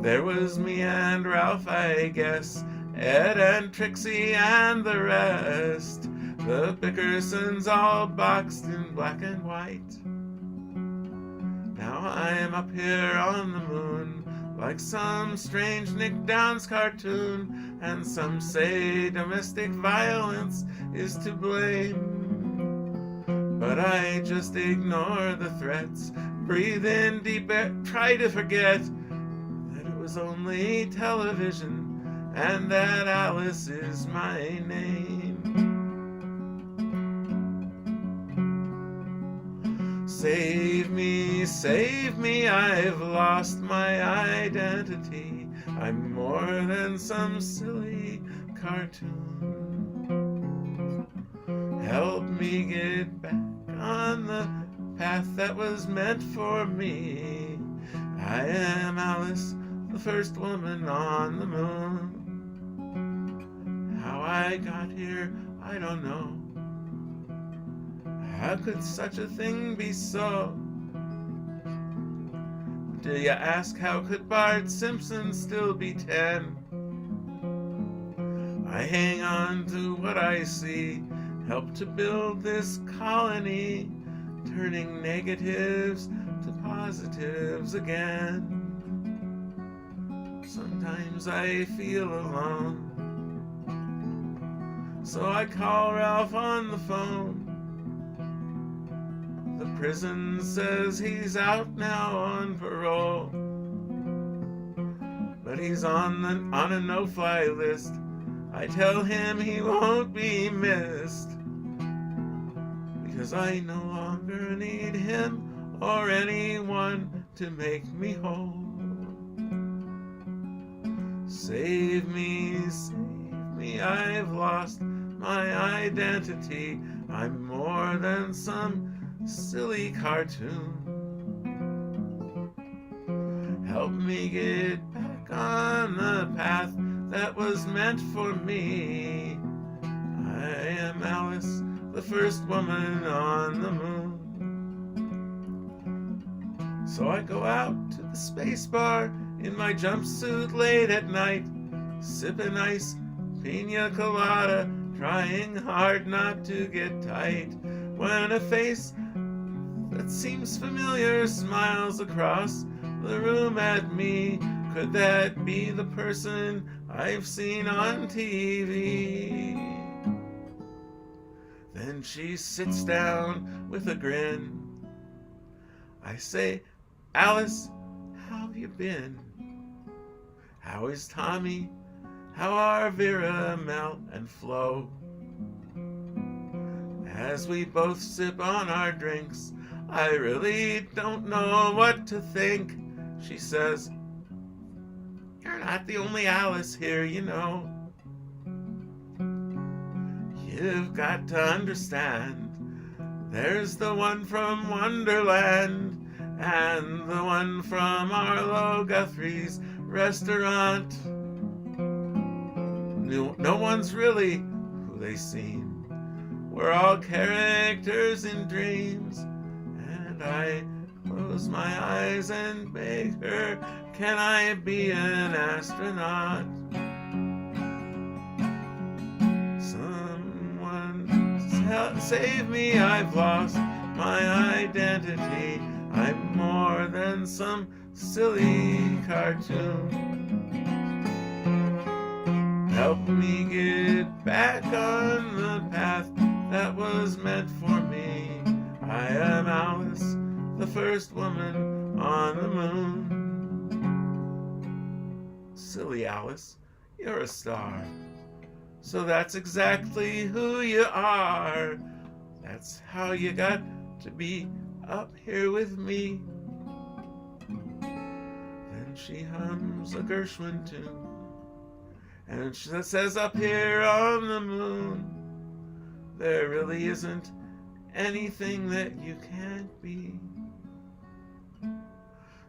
there was me and Ralph, I guess, Ed and Trixie and the rest, the Bickersons all boxed in black and white. Now I'm up here on the moon, like some strange Nick Downs cartoon, and some say domestic violence is to blame. But I just ignore the threats, breathe in deep air, try to forget that it was only television, and that Alice is my name. Save me, I've lost my identity. I'm more than some silly cartoon. Help me get back on the path that was meant for me. I am Alice, the first woman on the moon. How I got here, I don't know. How could such a thing be so? Do you ask how could Bart Simpson still be 10? I hang on to what I see, help to build this colony, turning negatives to positives again. Sometimes I feel alone, so I call Ralph on the phone. The prison says he's out now on parole, but he's on a no-fly list. I tell him he won't be missed, because I no longer need him or anyone to make me whole. Save me, I've lost my identity. I'm more than some silly cartoon. Help me get back on the path that was meant for me. I am Alice, the first woman on the moon. So I go out to the space bar in my jumpsuit late at night, sipping ice, pina colada, trying hard not to get tight. When a face that seems familiar smiles across the room at me, could that be the person I've seen on TV? Then she sits down with a grin. I say, Alice, how have you been? How is Tommy? How are Vera, Mel, and Flo? As we both sip on our drinks, I really don't know what to think. She says, you're not the only Alice here, you know. You've got to understand, there's the one from Wonderland and the one from Arlo Guthrie's restaurant. No one's really who they seem. We're all characters in dreams, and I close my eyes and beg her, can I be an astronaut? Someone save me, I've lost my identity. I'm more than some silly cartoon. Help me get back on the path that was meant for me. I am Alice, the first woman on the moon. Silly Alice, you're a star. So that's exactly who you are. That's how you got to be up here with me. Then she hums a Gershwin tune, and she says, up here on the moon, there really isn't anything that you can't be.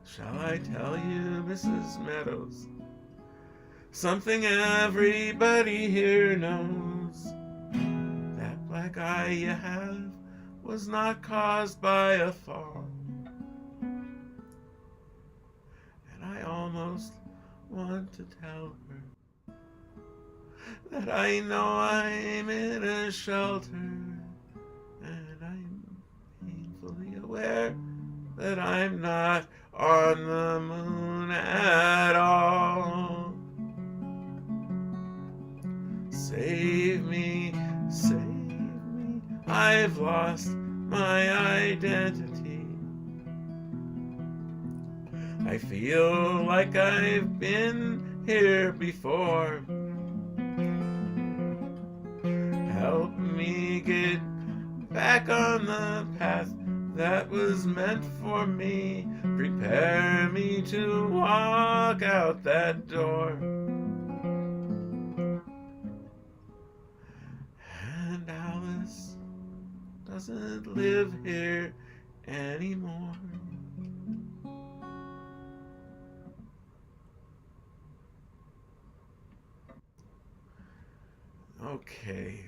Shall I tell you, Mrs. Meadows, something everybody here knows? That black eye you have was not caused by a fall. And I almost want to tell her that I know I'm in a shelter, and I'm painfully aware that I'm not on the moon at all. Save me, I've lost my identity. I feel like I've been here before. Help me get back on the path that was meant for me. Prepare me to walk out that door. And Alice doesn't live here anymore. Okay.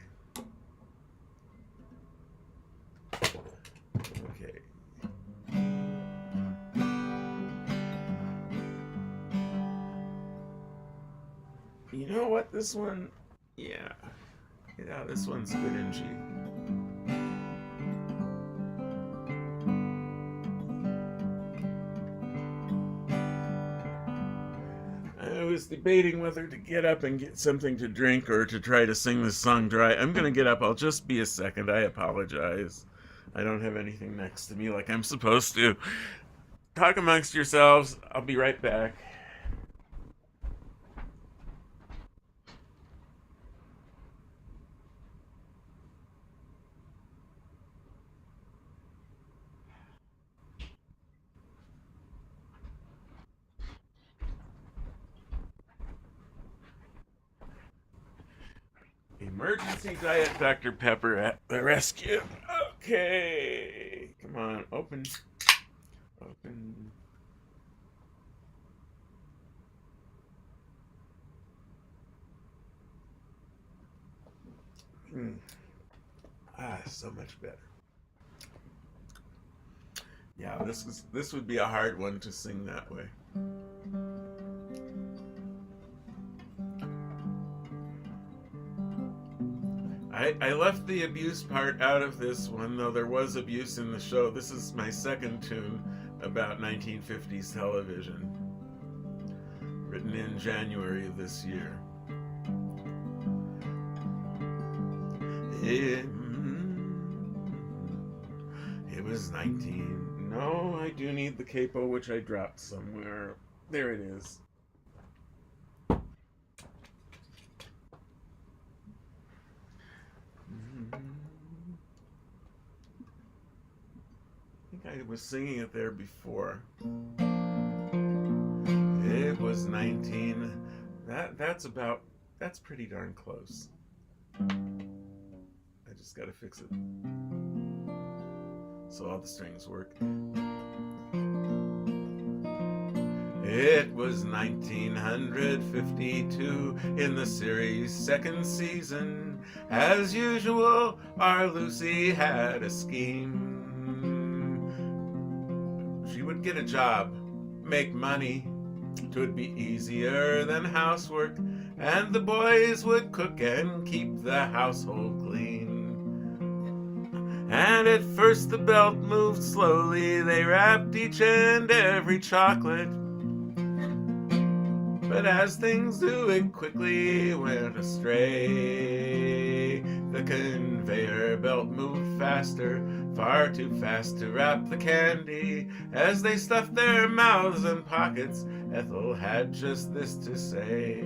Okay. You know what? This one, yeah. Yeah, this one's good in G. I was debating whether to get up and get something to drink or to try to sing this song dry. I'm gonna get up. I'll just be a second. I apologize. I don't have anything next to me like I'm supposed to. Talk amongst yourselves. I'll be right back. Emergency Diet Dr. Pepper at the rescue. Okay. Come on, open. Open. So much better. Yeah, this would be a hard one to sing that way. I left the abuse part out of this one, though there was abuse in the show. This is my second tune about 1950s television, written in January of this year. It was 19. No, I do need the capo, which I dropped somewhere. There it is. I think I was singing it there before. It was 19. That's pretty darn close. I just gotta fix it so all the strings work. It was 1952 in the series' second season. As usual, our Lucy had a scheme. She would get a job, make money. 'Twould be easier than housework, and the boys would cook and keep the household clean. And at first the belt moved slowly, they wrapped each and every chocolate. But as things do, it quickly went astray. The conveyor belt moved faster, far too fast to wrap the candy. As they stuffed their mouths and pockets, Ethel had just this to say.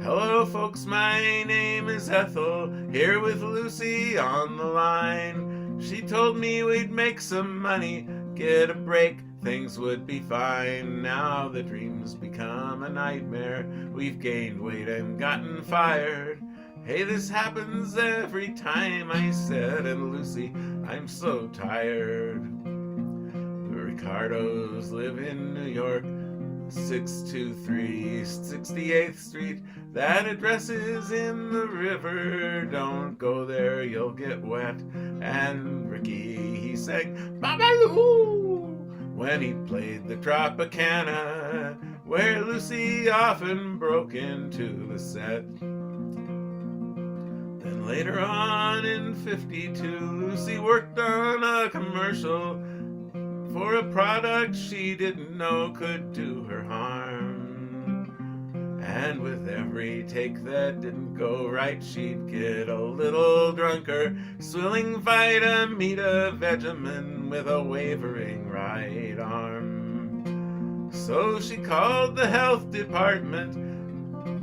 Hello folks, my name is Ethel, here with Lucy on the line. She told me we'd make some money, get a break, things would be fine. Now the dream's become a nightmare, we've gained weight and gotten fired. Hey, this happens every time, I said, and Lucy, I'm so tired. The Ricardos live in New York, 623 68th Street. That address is in the river. Don't go there, you'll get wet. And Ricky, he sang Babaloo when he played the Tropicana, where Lucy often broke into the set. Then later on in 52, Lucy worked on a commercial for a product she didn't know could do her harm. And with every take that didn't go right, she'd get a little drunker, swilling Vitamita Vegemin with a wavering right arm. So she called the health department.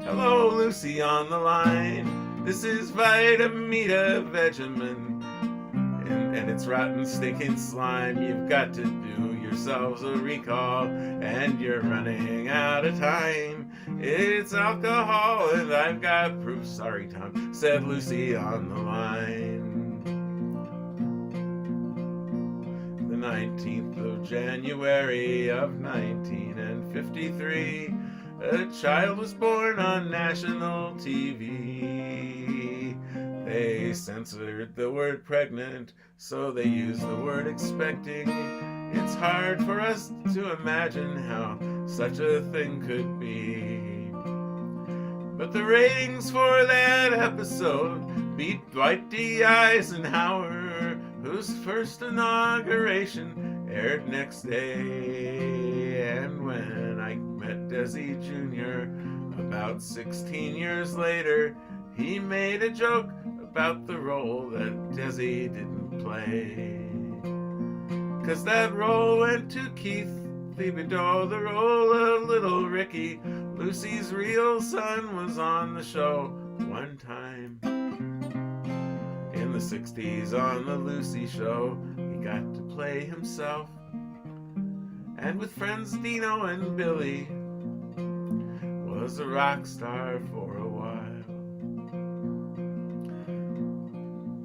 Hello, Lucy on the line. This is Vitamita Vegemin. and its rotten, stinking slime. You've got to do yourselves a recall, and you're running out of time. It's alcohol, and I've got proof. Sorry, Tom, said Lucy on the line. The 19th of January of 1953, a child was born on national TV. They censored the word pregnant, so they used the word expecting. It's hard for us to imagine how such a thing could be. But the ratings for that episode beat Dwight D. Eisenhower, whose first inauguration aired next day. And when I met Desi Jr. about 16 years later, he made a joke about the role that Desi didn't play. 'Cause that role went to Keith Thibodeau, the role of Little Ricky. Lucy's real son was on the show one time. In the 60s on the Lucy Show, he got to play himself. And with friends Dino and Billy, was a rock star for a while.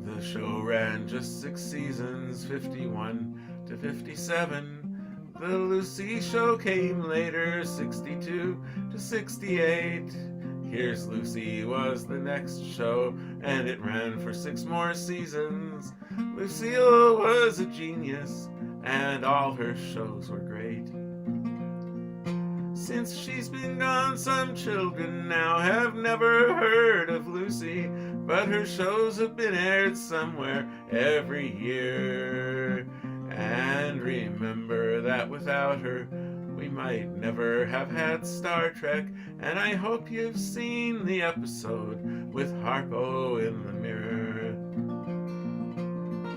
The show ran just 6 seasons, 51 to 57. The Lucy Show came later, 62 to 68. Here's Lucy was the next show, and it ran for 6 more seasons. Lucille was a genius, and all her shows were great. Since she's been gone, some children now have never heard of Lucy, but her shows have been aired somewhere every year. And remember that without her, we might never have had Star Trek. And I hope you've seen the episode with Harpo in the mirror.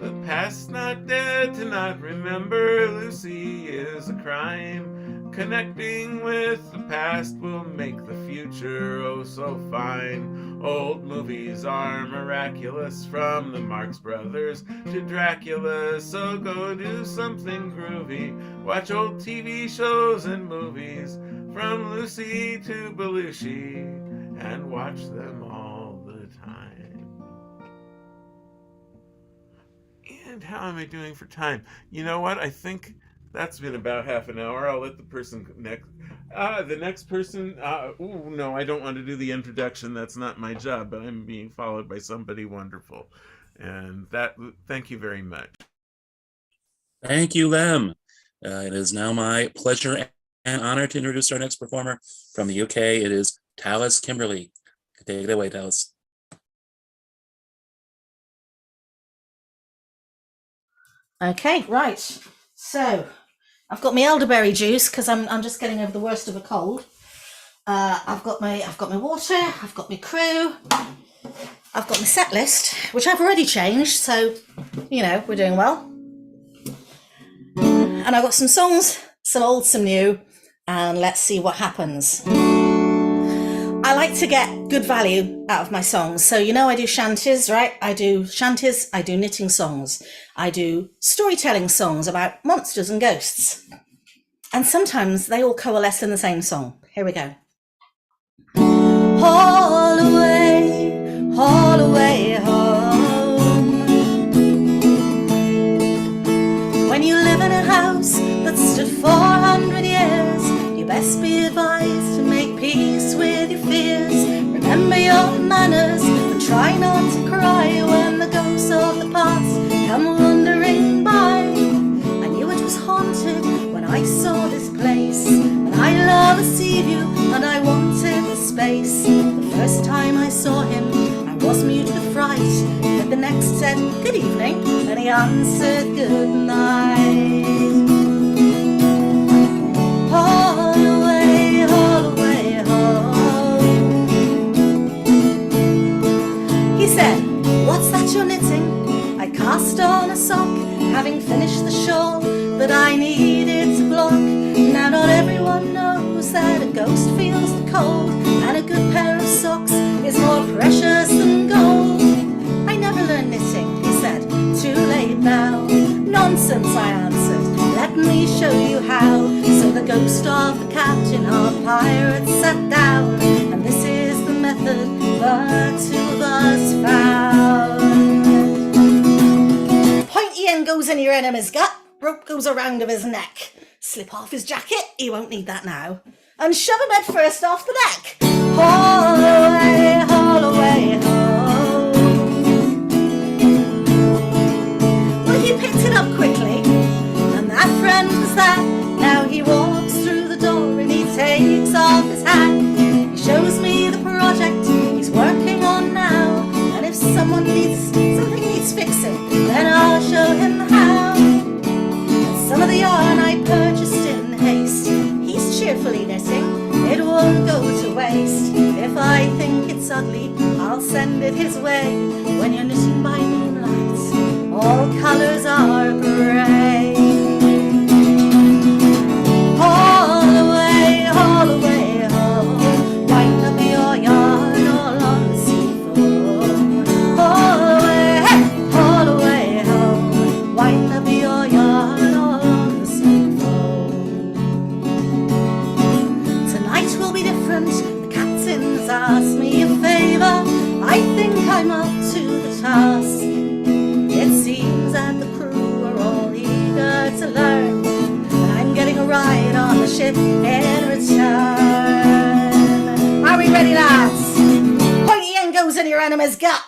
The past's not dead to not remember Lucy is a crime. Connecting with the past will make the future oh so fine. Old movies are miraculous, from the Marx Brothers to Dracula. So go do something groovy, watch old TV shows and movies, from Lucy to Belushi, and watch them all the time. And how am I doing for time? You know what? I think that's been about half an hour. I'll let the person next. The next person. Oh no, I don't want to do the introduction. That's not my job. But I'm being followed by somebody wonderful, and that. Thank you very much. Thank you, Lem. It is now my pleasure and honor to introduce our next performer from the UK. It is Talis Kimberly. Take it away, Talis. Okay, right. So I've got my elderberry juice because I'm just getting over the worst of a cold. I've got my water. I've got my crew. I've got my set list, which I've already changed. So you know we're doing well. And I've got some songs, some old, some new, and let's see what happens. I like to get good value out of my songs. So, you know, I do shanties, right? I do shanties, I do knitting songs. I do storytelling songs about monsters and ghosts. And sometimes they all coalesce in the same song. Here we go. Haul away home. When you live in a house that stood 400 years, you best be advised to make peace with your fears. Remember your manners and try not to cry when the ghosts of the past come wandering by. I knew it was haunted when I saw this place, and I love to see you and I wanted the space. The first time I saw him, I was mute with fright, but the next said good evening and he answered good night. All away home. He said, what's that you're knitting? I cast on a sock, having finished the shawl that I needed to block. Now not everyone knows that a ghost feels the cold, and a good pair of socks is more precious than gold. I never learned knitting, he said, too late now. nonsense, I answered. Let me show you how. So the ghost of the captain of pirates sat down, and this is the method the two of us found. Pointy end goes in your enemy's gut, rope goes around of his neck. Slip off his jacket, he won't need that now, and shove him head first off the deck. Haul away, haul away, haul. Well, he picked it up quickly, and that friend was that. Now he walks through the door and he takes off his hat. He shows me the project he's working on now, and if something needs fixing, then I'll show him how. And some of the yarn I purchased in haste, he's cheerfully knitting, it won't go to waste. If I think it's ugly, I'll send it his way. When you're knitting by moonlight, all colours are grey. Haul away, haul away, haul. Wind up your yarn all on the seafloor. Haul away, hey, haul away, haul. Wind up your yarn all on the seafloor. Tonight will be different. The captain's asked me a favour. I think I'm up to the task. It seems that the crew are all eager to learn, and I'm getting a ride on the ship in return. Are we ready, lads? Pointy end goes in your enemy's gut,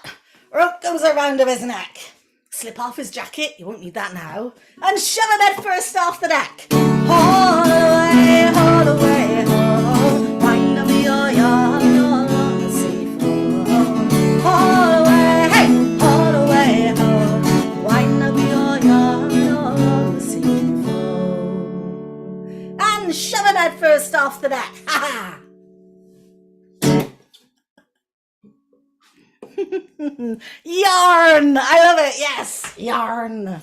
rope goes around of his neck. Slip off his jacket, you won't need that now, and shove him head first off the deck. Haul away, haul away, haul. Wind up your yarn all on the seafloor. Haul away, hey, haul away, haul. Wind up your yarn all on the seafloor. And shove him head first off the deck. Ha ha! Yarn! I love it, yes! Yarn!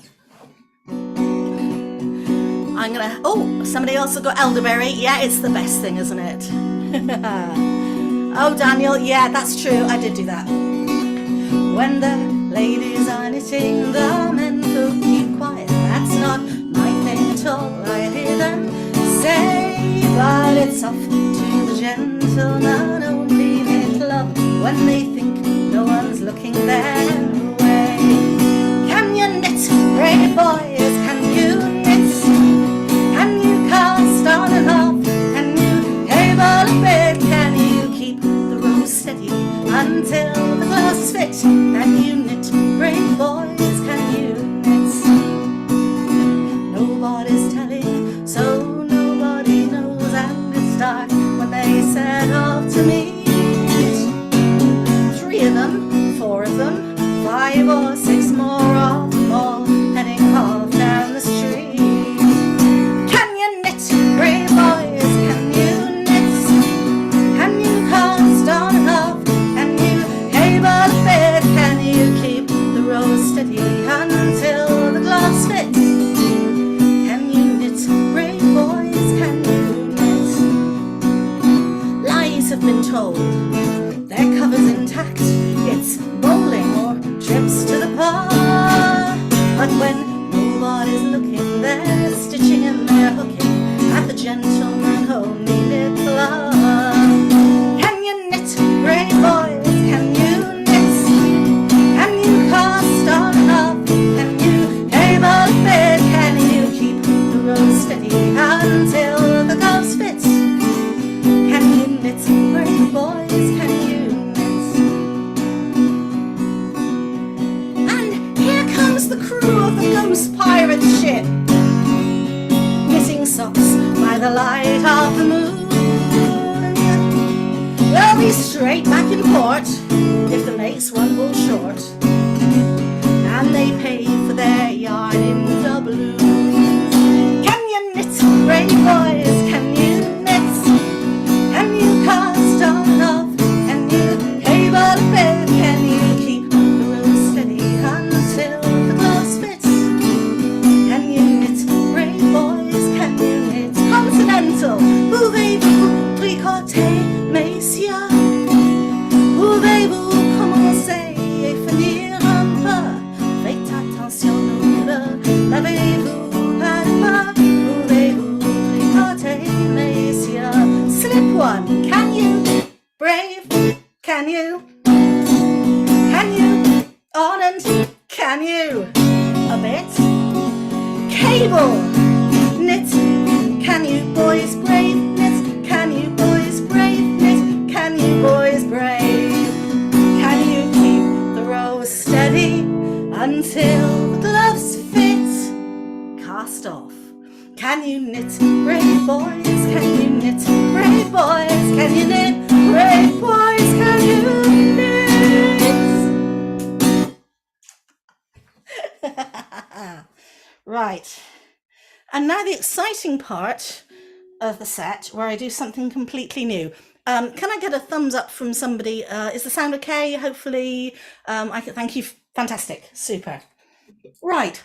I'm gonna... Oh, somebody also got elderberry. Yeah, it's the best thing, isn't it? Oh, Daniel, yeah, that's true. I did do that. When the ladies are knitting, the men will keep quiet. That's not my thing at all. I hear them say, but it's off to the gentleman only knit love when they think no one's looking their way. Can you knit, brave boys? Can you knit? Can you cast on and off? Can you cable a bit? Can you keep the row steady until the gloves fit? Can you knit, brave boys? Can you knit? Nobody's telling, so nobody knows, and it's dark when they set off to meet. 3 of them, 4 of them, 5 or 6 more of them all heading off down the street. Can you knit, brave boys? Can you knit? Can you cast on and off? Can you cable a bit? Can you keep the row steady until the gloves fit? Can you knit, brave boys? Can you knit? Lies have been told, their cover's intact. It's bowling or trips to the park. But when nobody's looking, they're stitching and they're hooking at the gentleman only knit glove. Can you knit, brave boys? Can you knit? Can you cast on and off? Can you cable a bit? Can you keep the row steady until the gloves fit? Can you knit, brave boys? Can you knit? And here comes the crew of the ghost pirate ship, knitting socks by the light of the moon. They'll be straight back in port if the mate's one bull short, and they pay for their yarn in doubloons. Can you knit, brave boys? Can you knit? Can you cast on and off? Can you cable a bit? Can you keep the row steady until the gloves fit? Can you knit, brave boys? Can you knit? Continental, pouvez-vous tricoter, messieurs? Pouvez-vous commencer et finir un peu? Faites attention, ne lavez-vous Can you? Can you? On and can you? A bit. Cable. Knit. Can you boys brave knit? Can you boys brave knit? Can you boys brave? Can you keep the row steady until the gloves fit? Cast off. Can you knit, brave boys? Can you knit, brave boys? Can you knit, brave boys? Can you knit? Right. And now the exciting part of the set where I do something completely new. Can I get a thumbs up from somebody? Is the sound okay? Hopefully, I can thank you. Fantastic, super. Right.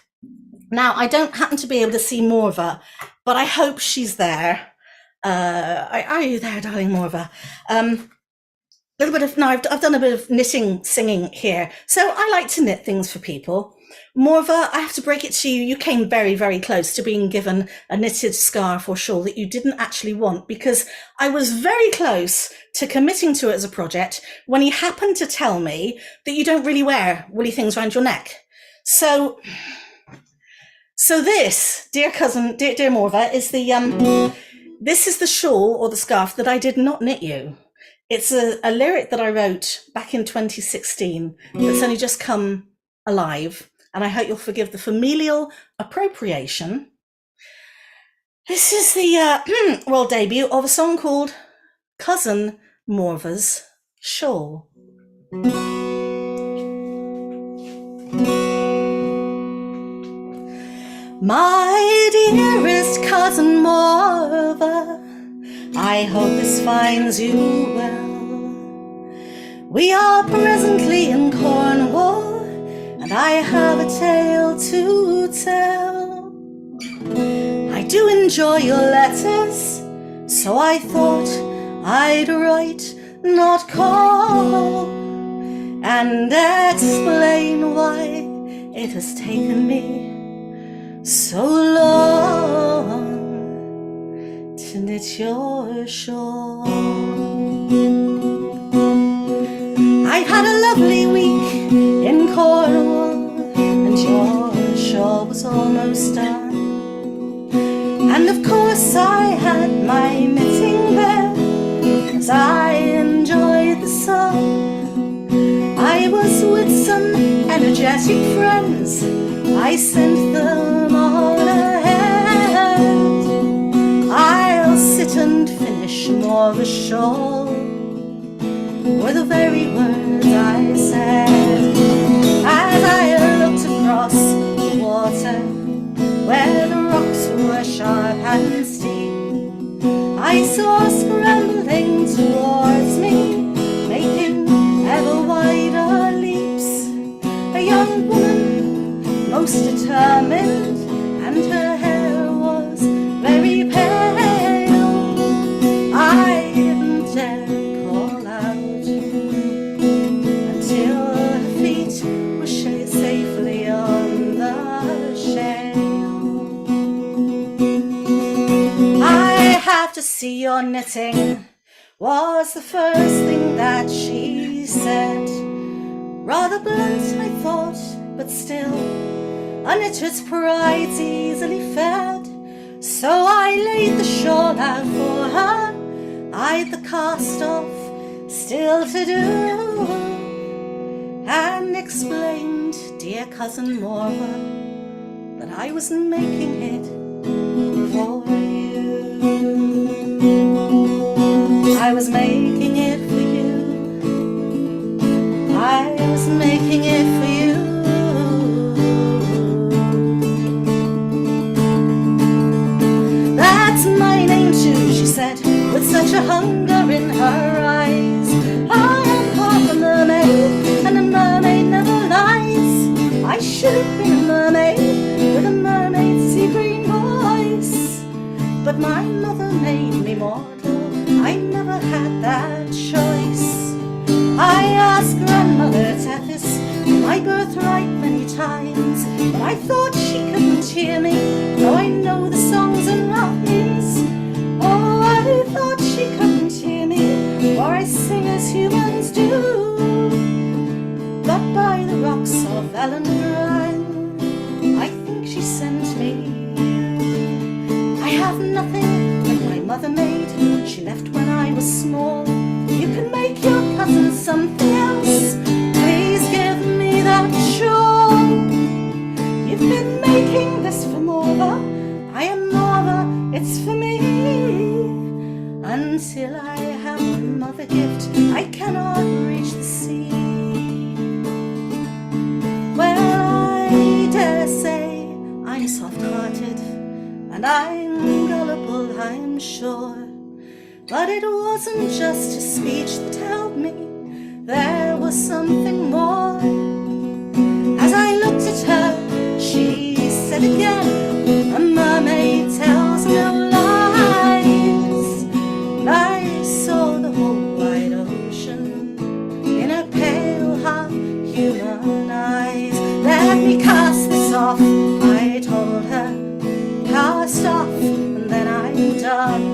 Now, I don't happen to be able to see Morva, but I hope she's there. Are you there, darling Morva? Little bit of, no, I've done a bit of knitting, singing here. So I like to knit things for people. Morva, I have to break it to you, you came very, very close to being given a knitted scarf or shawl that you didn't actually want, because I was very close to committing to it as a project when you happened to tell me that you don't really wear woolly things around your neck. So this, dear cousin, dear Morva, is this is the shawl or the scarf that I did not knit you. It's a lyric that I wrote back in 2016 that's only just come alive, and I hope you'll forgive the familial appropriation. This is the world debut of a song called Cousin Morva's Shawl. My dearest cousin Morva, I hope this finds you well. We are presently in Cornwall, and I have a tale to tell. I do enjoy your letters, so I thought I'd write, not call, and explain why it has taken me so long to knit your shawl. I've had a lovely week in Cornwall, and your shawl was almost done. And of course I had my knitting there, as I enjoyed the sun. I was with some energetic friends, I sent them all ahead. I'll sit and finish more of a shawl, were the very words I said. As I looked across the water, where the rocks were sharp and steep, I saw scrambling towards me, making ever wider leaps, a young woman, most determined, and her hair was very pale. I didn't dare call out until her feet were safely on the shale. I have to see your knitting, was the first thing that she said. Rather blunt, I thought, but still, a knitter's pride's easily fed. So I laid the shawl out for her, I'd the cast off still to do, and explained, dear cousin Morva, that I was making it for you. I was making it for you. I was making it for you. That's my name too, she said, with such a hunger in her eyes. I am half a mermaid, and a mermaid never lies. I should have been a mermaid, with a mermaid's sea green voice, but my mother made me mortal, I never had that choice. I asked grandmother Tethys my birthright many times, but I thought she couldn't hear me, though I know the songs and rhymes. Oh, I thought she couldn't hear me, for I sing as humans do. fell and drank. I think she sent me. I have nothing that my mother made. She left when I was small. You can make your cousin something else. Please give me that shawl. You've been making this for Morva. I am Morva, it's for me. Until I have another gift, I cannot reach the sea. Well, I dare say I'm soft-hearted and I'm gullible, I'm sure. But it wasn't just a speech that held me, there was something more. As I looked at her, she said again, a mermaid tells no lies. And I saw the whole wide ocean in her pale half-human eyes. Let me cast this off, I told her. Cast off, and then I'm done.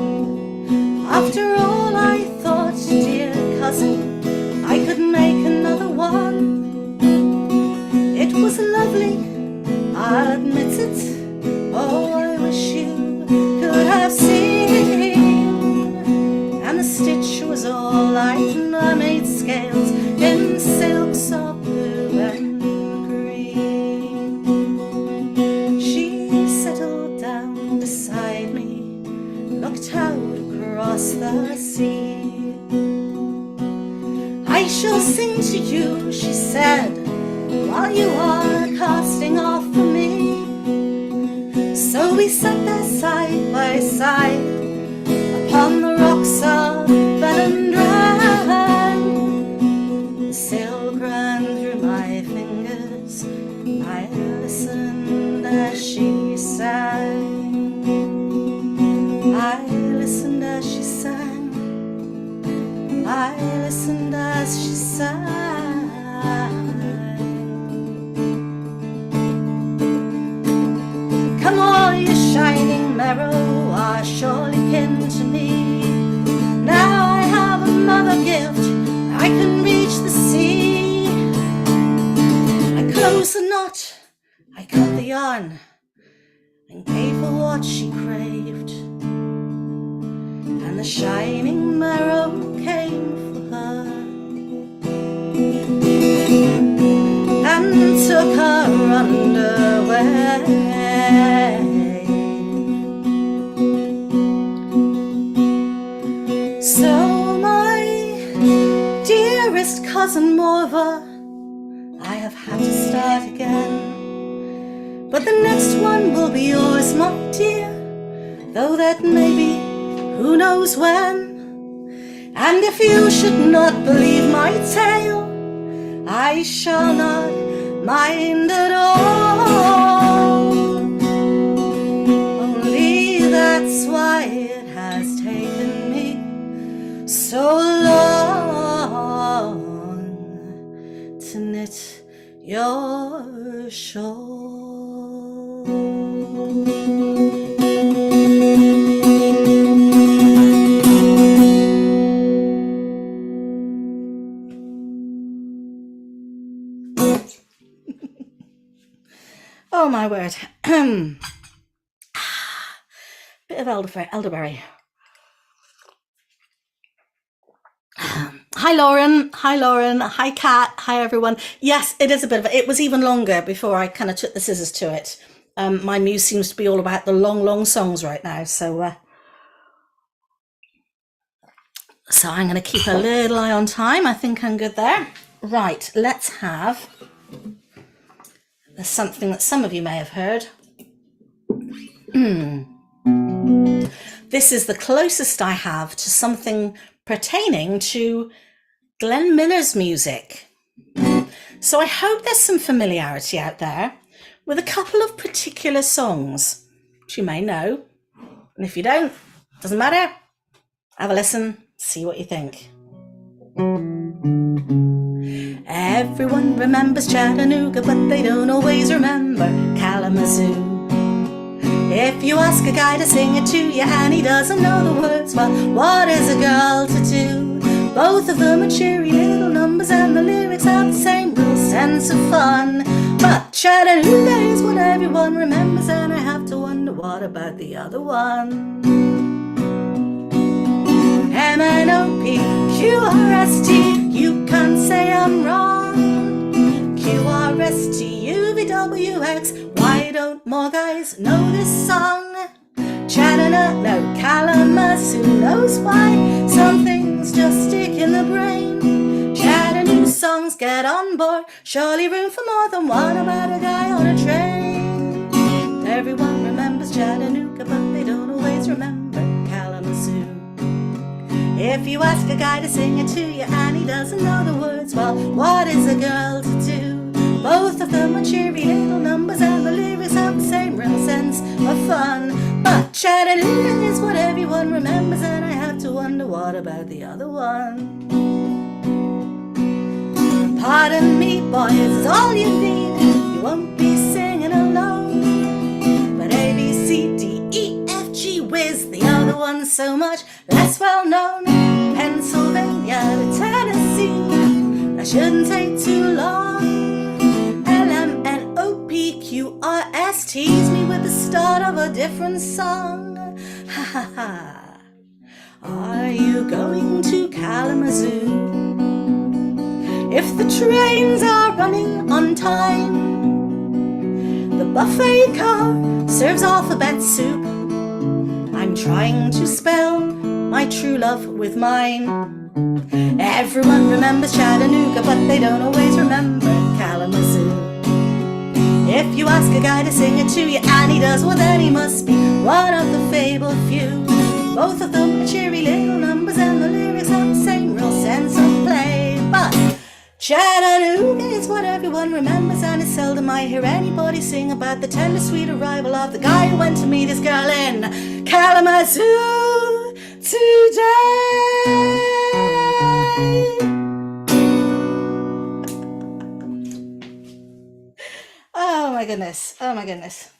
After all, I thought, dear cousin, I could make another one. It was lovely, I'll admit it. Oh, I wish you could have seen. And the stitch was all like mermaid scales in silks of blue and green. She settled down beside me, looked out across the sea. I shall sing to you, she said, while you are casting off for me. So we sat there side by side upon the rocks of Bellandran. The silk ran through my fingers, I listened as she sang. I listened as she sang. I listened as she sang. Come on, you shining marrow are surely kin to me. Now I have another gift, I can reach the sea. I closed the knot, I cut the yarn, and gave her what she craved. And the shining marrow came for her and took her underway. So my dearest cousin Morva, I have had to start again. But the next one will be yours, my dear, though that may be who knows when. And if you should not believe my tale, I shall not mind at all. Only that's why it has taken me so long to knit your shawl. Oh my word. Bit of elderberry. Hi Lauren, hi Kat, hi everyone. Yes, it is a bit of it was even longer before I kind of took the scissors to it. My muse seems to be all about the long songs right now, so I'm going to keep a little eye on time. I think I'm good there. Right, let's have something that some of you may have heard. This is the closest I have to something pertaining to Glenn Miller's music. So I hope there's some familiarity out there with a couple of particular songs which you may know. And if you don't, doesn't matter. Have a listen, see what you think. Everyone remembers Chattanooga, but they don't always remember Kalamazoo. If you ask a guy to sing it to you and he doesn't know the words, well, what is a girl to do? Both of them are cheery little numbers and the lyrics have the same real sense of fun. But Chattanooga is what everyone remembers, and I have to wonder what about the other one. FKnO, you can't say I'm wrong. QRSTUVWX, why don't more guys know this song? Chattanooga, no Kalamazoo knows why. Some things just stick in the brain. Chattanooga songs get on board, surely room for more than one about a guy on a train. Everyone remembers Chattanooga, but they don't always remember Kalamazoo. If you ask a guy to sing it to you and he doesn't know the words, well, what is a girl to do? Both of them are cheery little numbers, and the lyrics have the same real sense of fun. But Chattanooga is what everyone remembers, and I have to wonder what about the other one. Pardon me, boys, is all you need. You won't be singing alone. But A, B, C, D, E, F, G, whiz, the other one's so much less well known. Pennsylvania to Tennessee, that shouldn't take too long. LMNOPQRS, tease me with the start of a different song. Ha ha ha. Are you going to Kalamazoo? If the trains are running on time, the buffet car serves alphabet soup. I'm trying to spell my true love with mine. Everyone remembers Chattanooga, but they don't always remember Kalamazoo. If you ask a guy to sing it to you and he does, well then he must be one of the fabled few. Both of them are cheery little numbers, and the lyrics have the same real sense of play. But Chattanooga is what everyone remembers, and it's seldom I hear anybody sing about the tender sweet arrival of the guy who went to meet his girl in Kalamazoo today. Oh my goodness, oh my goodness.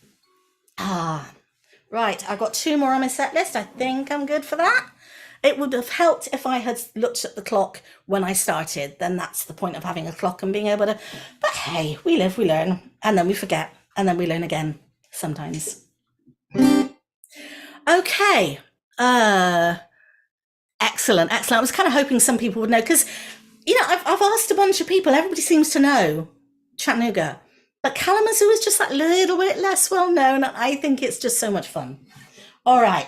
Right, I've got 2 more on my set list. I think I'm good for that. It would have helped if I had looked at the clock when I started. Then that's the point of having a clock and being able to, but hey, we live, we learn, and then we forget, and then we learn again sometimes. Okay, excellent. I was kind of hoping some people would know, because, you know, I've asked a bunch of people, everybody seems to know Chattanooga, but Kalamazoo is just that little bit less well known. I think it's just so much fun. All right.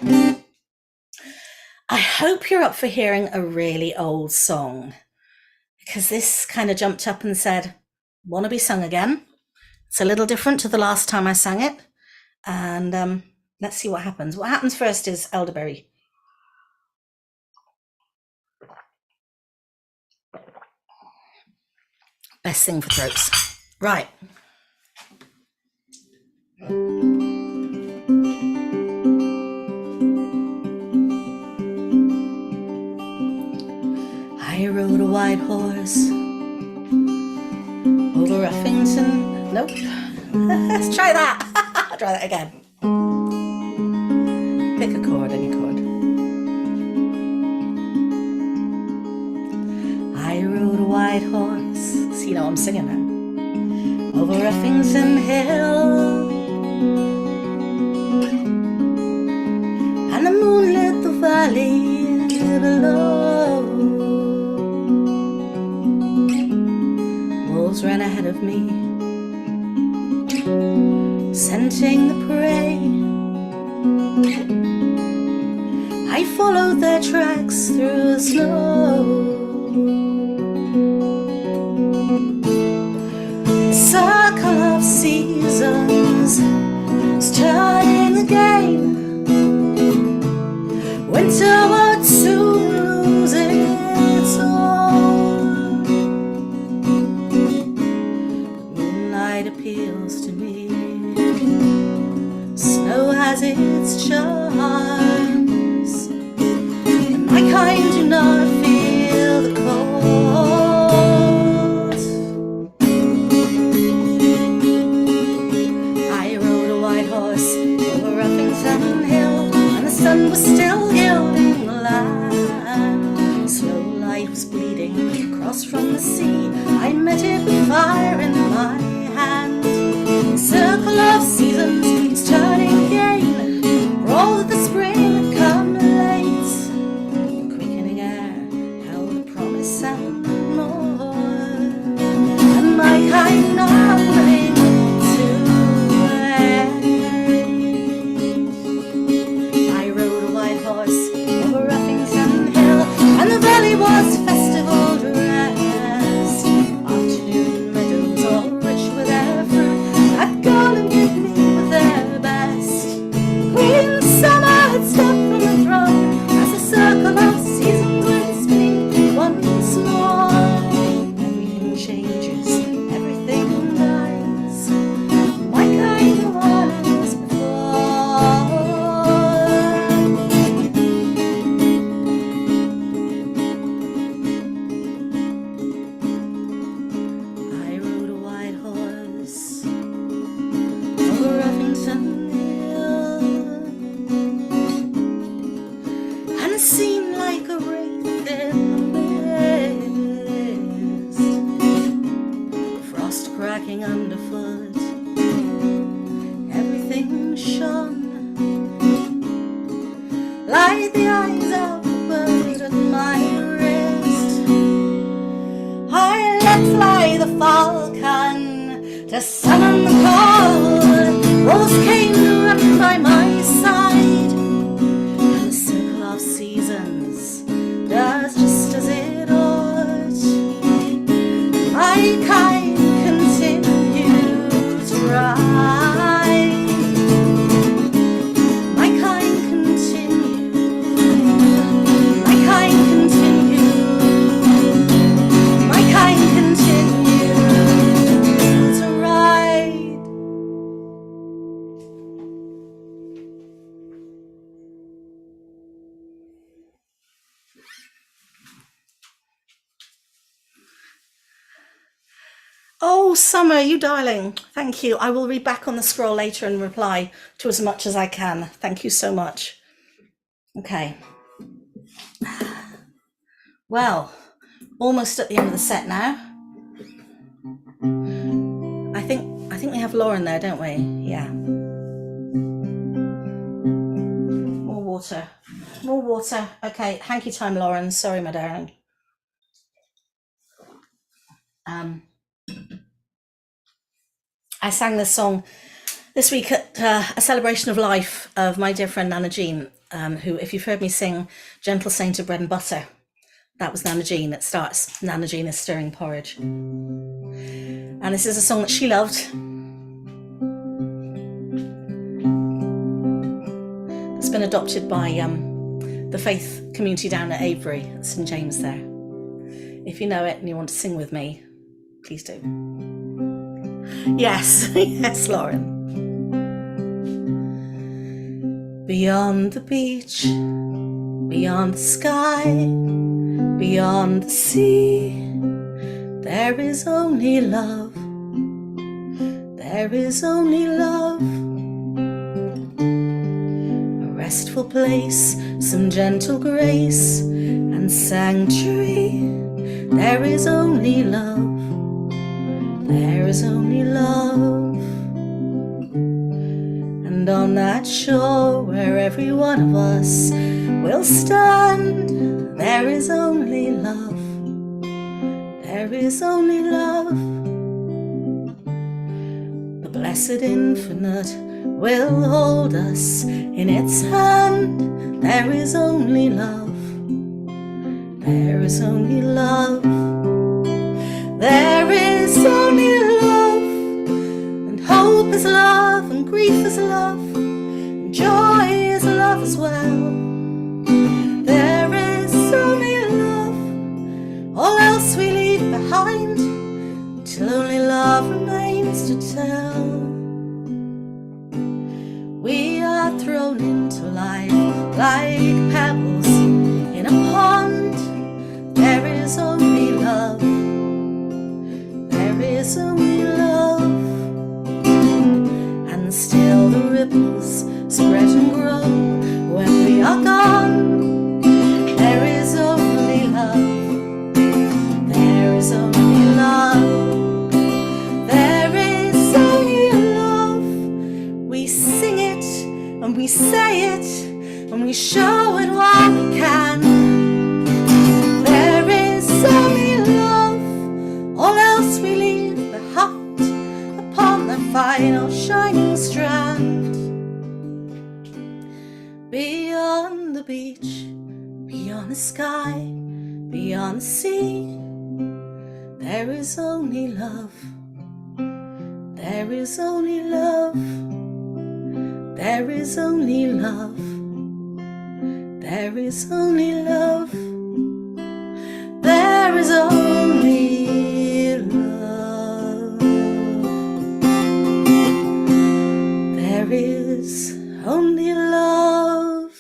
I hope you're up for hearing a really old song, because this kind of jumped up and said, want to be sung again. It's a little different to the last time I sang it. And let's see what happens. What happens first is elderberry. Best thing for throats. Right. I rode a white horse over Uffington. Nope. Let's try that. I'll try that again. Pick a chord, any chord. I rode a white horse. So you know I'm singing now. Over Uffington Hill. And the moon lit the valley below. Wolves ran ahead of me, scenting the prey. I followed their tracks through the snow. The circle of seasons was turning again. Winter would soon lose its hold. Moonlight appeals to me. Snow has its charms, and my kind do not feel the cold. I rode a white horse over Uffington Hill, and the sun was still gilding the land. Slow light was bleeding across from the sea. I met it with fire in my hand. Summer, you darling. Thank you. I will read back on the scroll later and reply to as much as I can. Thank you so much. Okay. Well, almost at the end of the set now. I think we have Lauren there, don't we? Yeah. More water. More water. Okay, hanky time, Lauren. Sorry, my darling. I sang this song this week at a celebration of life of my dear friend Nana Jean, who, if you've heard me sing Gentle Saint of Bread and Butter, that was Nana Jean. It starts, Nana Jean is stirring porridge. And this is a song that she loved. It's been adopted by the faith community down at Avebury, at St James there. If you know it and you want to sing with me, please do. Yes, yes, Lauren. Beyond the beach, beyond the sky, beyond the sea, there is only love. There is only love. A restful place, some gentle grace and sanctuary. There is only love. There is only love. And on that shore where every one of us will stand, there is only love. There is only love. The blessed infinite will hold us in its hand. There is only love. There is only love. There is only love, and hope is love, and grief is love, and joy is love as well. There is only love, all else we leave behind, till only love remains to tell. We are thrown into life like pebbles in a pond. There is only love. There is only love, and still the ripples spread and grow when we are gone. There is only love. There is only love. There is only love. We sing it and we say it and we show it while we can. There is only love, all else we leave behind upon the final shining strand. Beyond the beach, beyond the sky, beyond the sea, there is only love. There is only love. There is only love. There is only love. There is only love. There is only love.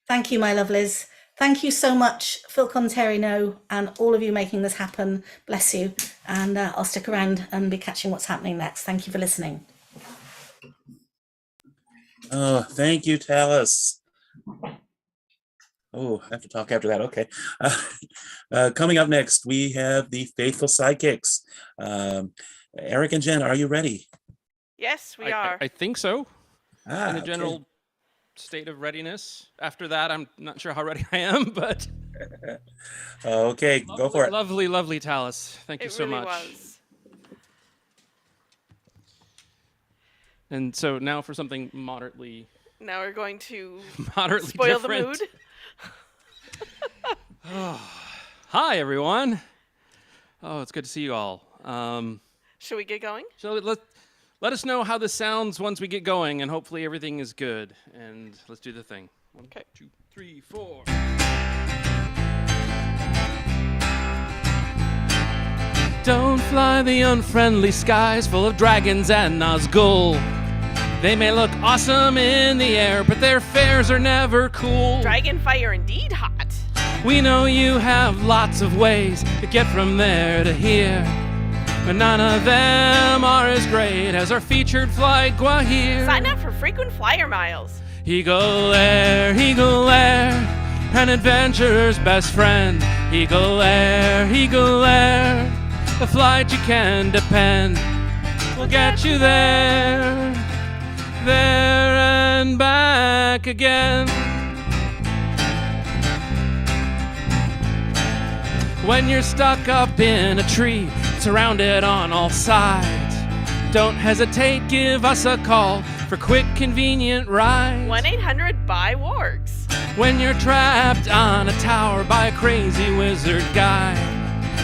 Thank you, my lovelies. Thank you so much, FKnO, and all of you making this happen. Bless you. And I'll stick around and be catching what's happening next. Thank you for listening. Oh, thank you, Tallis. Oh, I have to talk after that. Okay. Coming up next, we have the Faithful Sidekicks. Eric and Jen, are you ready? Yes, we are. I think so. In a okay. general state of readiness. After that, I'm not sure how ready I am, but okay, lovely, go for it. Lovely, lovely Tallis. Thank you so really much. Was. And so now for something moderately Now we're going to moderately spoil different. the mood. Hi, everyone. Oh, it's good to see you all. Should we get going? So let us know how this sounds once we get going, and hopefully everything is good. And let's do the thing. 1, 2, 3, 4. Don't fly the unfriendly skies full of dragons and Nazgul. They may look awesome in the air, but their fares are never cool. Dragonfire indeed hot. We know you have lots of ways to get from there to here, but none of them are as great as our featured flight Guajir. Sign up for frequent flyer miles. Eagle Air, an adventurer's best friend. Eagle Air, a flight you can depend. We'll get you there, there and back again. When you're stuck up in a tree, surrounded on all sides, don't hesitate, give us a call for quick, convenient rides. 1-800-BUY-WARGS. When you're trapped on a tower by a crazy wizard guy,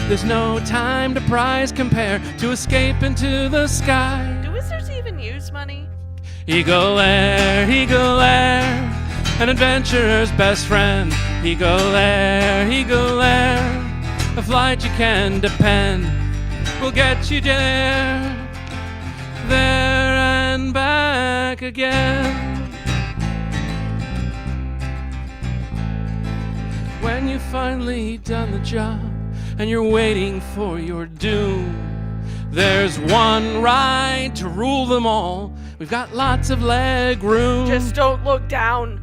there's no time to prize compare to escape into the sky. Do wizards even use money? Eagle Air, an adventurer's best friend. Eagle Air, a flight you can depend. We'll get you there, there and back again. When you've finally done the job and you're waiting for your doom, there's one ride to rule them all. We've got lots of leg room. Just don't look down.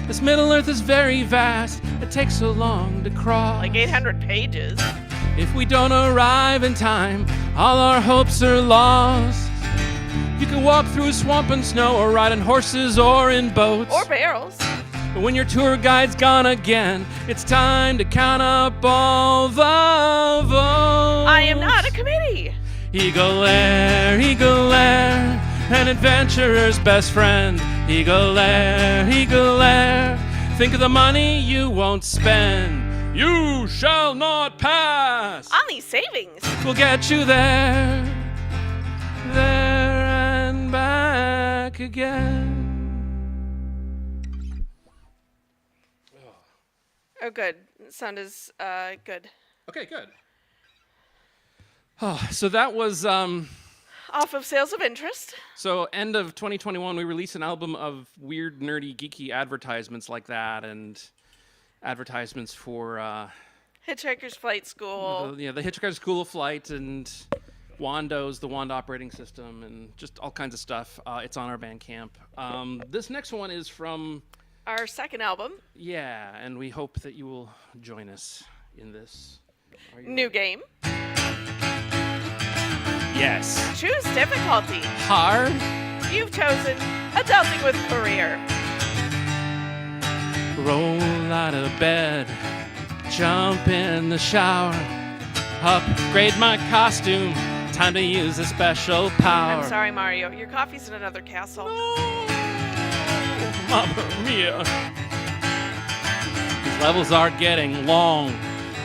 This Middle Earth is very vast. It takes so long to cross. Like 800 pages. If we don't arrive in time, all our hopes are lost. You can walk through swamp and snow, or ride on horses or in boats. Or barrels. But when your tour guide's gone again, it's time to count up all the votes. I am not a committee. Eagle Air, an adventurer's best friend. Eagle Air, think of the money you won't spend. You shall not pass. On these savings. We'll get you there, there and back again. Oh, good. Sound is good. Okay, good. Oh, so that was off of Sales of Interest. So end of 2021, we released an album of weird, nerdy, geeky advertisements like that, and advertisements for Hitchhiker's Flight School. the Hitchhiker's School of Flight, and Wando's, the Wand operating system, and just all kinds of stuff. It's on our Bandcamp. This next one is from our second album. Yeah, and we hope that you will join us in this. New game. Yes. Choose difficulty. Hard. You've chosen Adulting with Career. Roll out of bed, jump in the shower, upgrade my costume, time to use a special power. I'm sorry, Mario. Your coffee's in another castle. Mamma mia. These levels are getting long.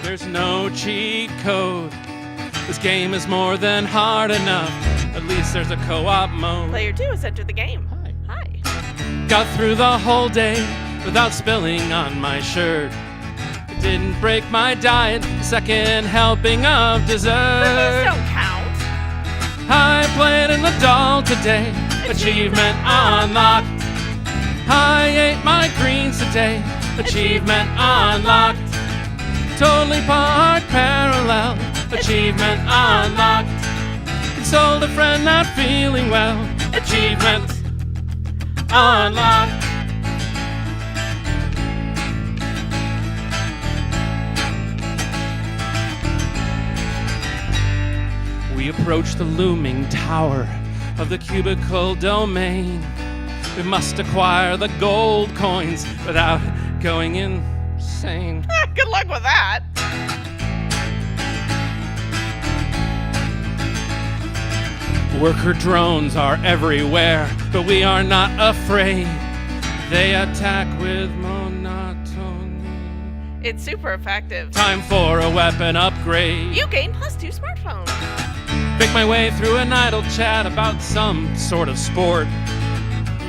There's no cheat code. This game is more than hard enough. At least there's a co-op mode. Player 2 has entered the game. Hi. Got through the whole day without spilling on my shirt. It didn't break my diet. Second helping of dessert. Reviews don't count. I played an adult today. Achievement unlocked. I ate my greens today. Achievement unlocked. Totally parked parallel. Achievement unlocked. Consoled a friend not feeling well. Achievement unlocked. We approach the looming tower of the cubicle domain. We must acquire the gold coins without going insane. Good luck with that. Worker drones are everywhere, but we are not afraid. They attack with monotony. It's super effective. Time for a weapon upgrade. You gain +2 smartphones. Make my way through an idle chat about some sort of sport.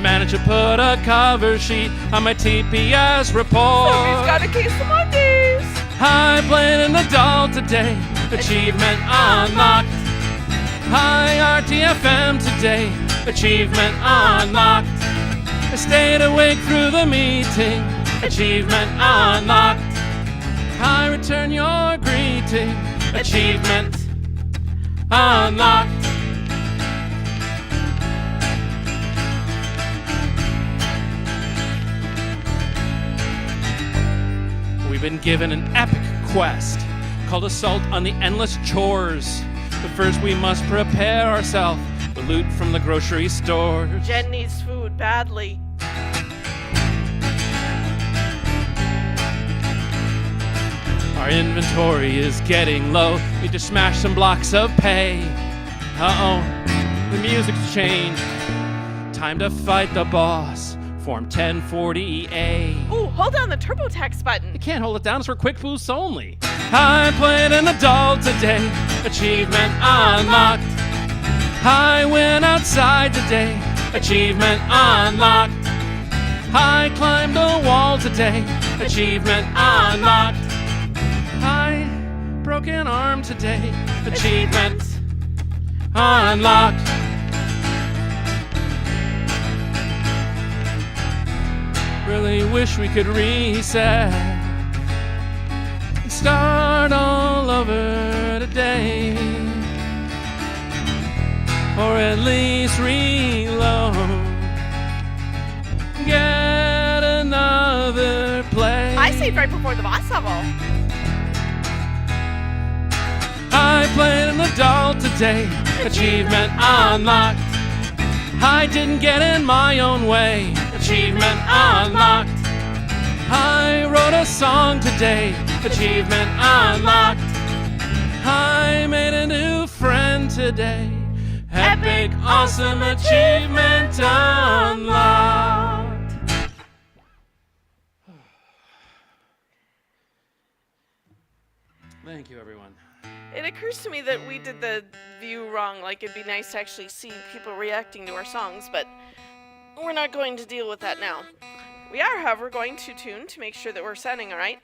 Manage to put a cover sheet on my TPS report. Somebody's got a case of Mondays. I played an adult today. Achievement unlocked. Hi, RTFM today, achievement unlocked. I stayed awake through the meeting, achievement unlocked. I return your greeting, achievement unlocked. We've been given an epic quest called Assault on the Endless Chores. But first we must prepare ourselves with loot from the grocery stores. Jen needs food badly. Our inventory is getting low. Need to smash some blocks of pay. Uh-oh, the music's changed. Time to fight the boss. Form 1040A. Ooh, hold down the TurboTax button. You can't hold it down, it's for quick boosts only. I played an adult today, achievement unlocked. I went outside today, achievement unlocked. I climbed a wall today, achievement unlocked. I broke an arm today, achievement unlocked. Really wish we could reset and start all over today, or at least reload, get another play. I saved right before the boss level. I played an adult today, achievement unlocked. I didn't get in my own way, achievement unlocked. I wrote a song today, achievement unlocked. I made a new friend today, epic, awesome achievement unlocked. Thank you, everyone. It occurs to me that we did the view wrong. Like, it'd be nice to actually see people reacting to our songs, but we're not going to deal with that now. We are, however, going to tune to make sure that we're sounding all right.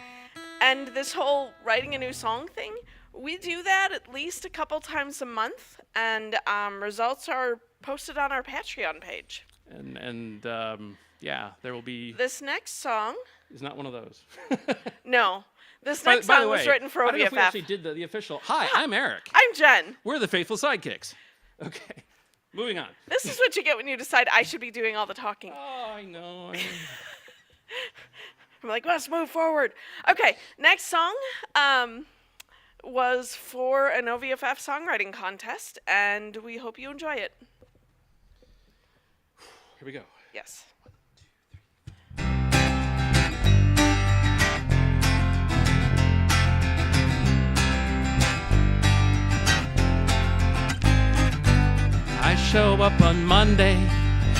And this whole writing a new song thing, we do that at least a couple times a month, and results are posted on our Patreon page. And yeah, there will be... This next song... is not one of those. No. This next song was written for OVFF. I don't know if we actually did the official... Hi, I'm Eric. I'm Jen. We're the Faithful Sidekicks. Okay, moving on. This is what you get when you decide I should be doing all the talking. Oh, I know. I'm like, let's move forward. Okay, next song was for an OVFF songwriting contest, and we hope you enjoy it. Here we go. Yes. I show up on Monday,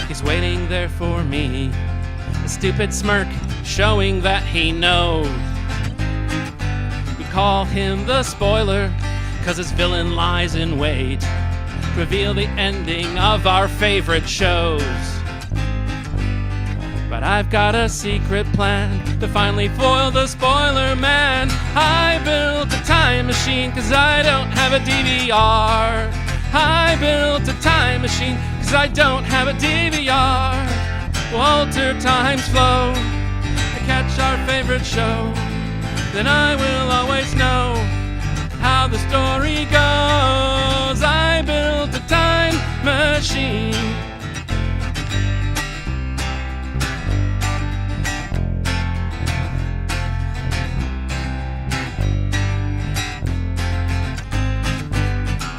he's waiting there for me. A stupid smirk showing that he knows. We call him the spoiler, 'cause his villain lies in wait. Reveal the ending of our favorite shows. But I've got a secret plan to finally foil the spoiler man. I built a time machine 'cause I don't have a DVR. I built a time machine 'cause I don't have a DVR. We'll alter time's flow to catch our favorite show. Then I will always know how the story goes. I built a time machine.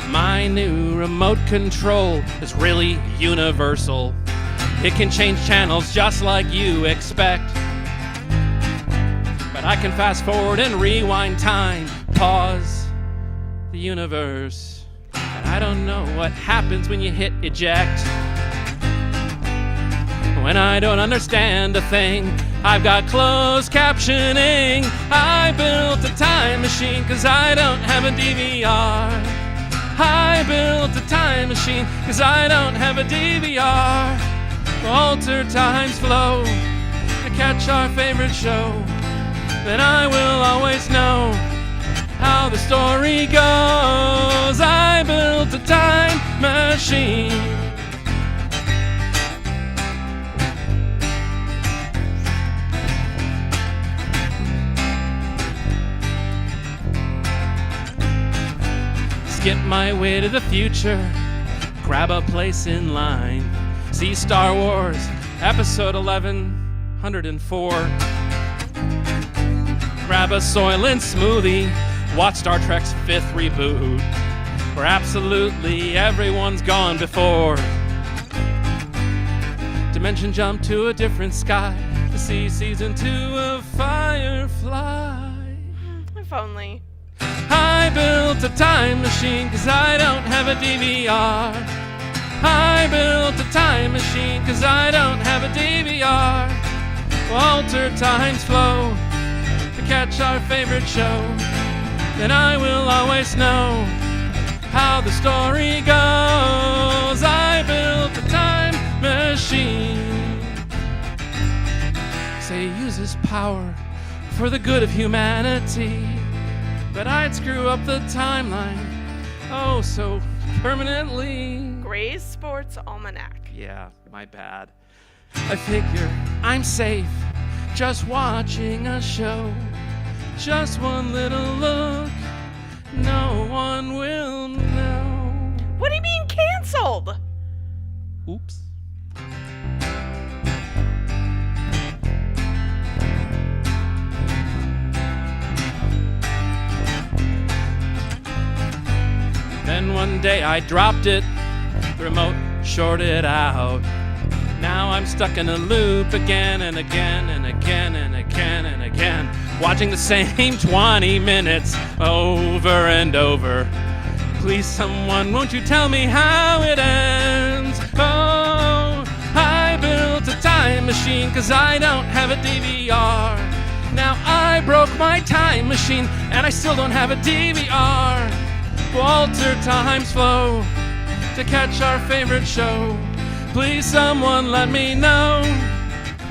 My new remote control is really universal. It can change channels just like you expect. But I can fast forward and rewind time, pause the universe. And I don't know what happens when you hit eject. When I don't understand a thing, I've got closed captioning. I built a time machine 'cause I don't have a DVR. I built a time machine 'cause I don't have a DVR. Alter time's flow to catch our favorite show. Then I will always know how the story goes. I built a time machine. Skip my way to the future, grab a place in line, see Star Wars episode 1104. Grab a Soylent smoothie, watch Star Trek's 5th reboot, where absolutely everyone's gone before. Dimension jump to a different sky to see season 2 of Firefly. If only. I built a time machine 'cause I don't have a DVR. I built a time machine 'cause I don't have a DVR. Alter time's flow to catch our favorite show. Then I will always know how the story goes. I built a time machine. Say he uses power for the good of humanity, but I'd screw up the timeline, oh so permanently. Gray's Sports Almanac. Yeah, my bad. I figure I'm safe just watching a show. Just one little look, no one will know. What do you mean canceled? Oops. Then one day I dropped it, the remote shorted out. Now I'm stuck in a loop again and again and again and again and again, watching the same 20 minutes over and over. Please someone, won't you tell me how it ends? Oh, I built a time machine 'cause I don't have a DVR. Now I broke my time machine and I still don't have a DVR. Alter time's flow to catch our favorite show. Please someone let me know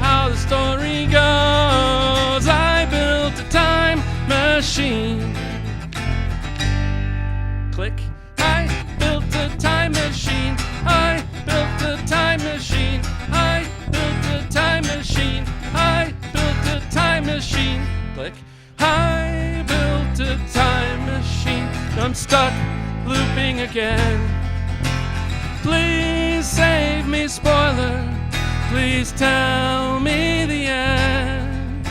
how the story goes. I built a time machine. Click. I built a time machine. I built a time machine. I built a time machine. I built a time machine. Click. I built a time machine. I'm stuck looping again. Please save me, spoiler. Please tell me the end.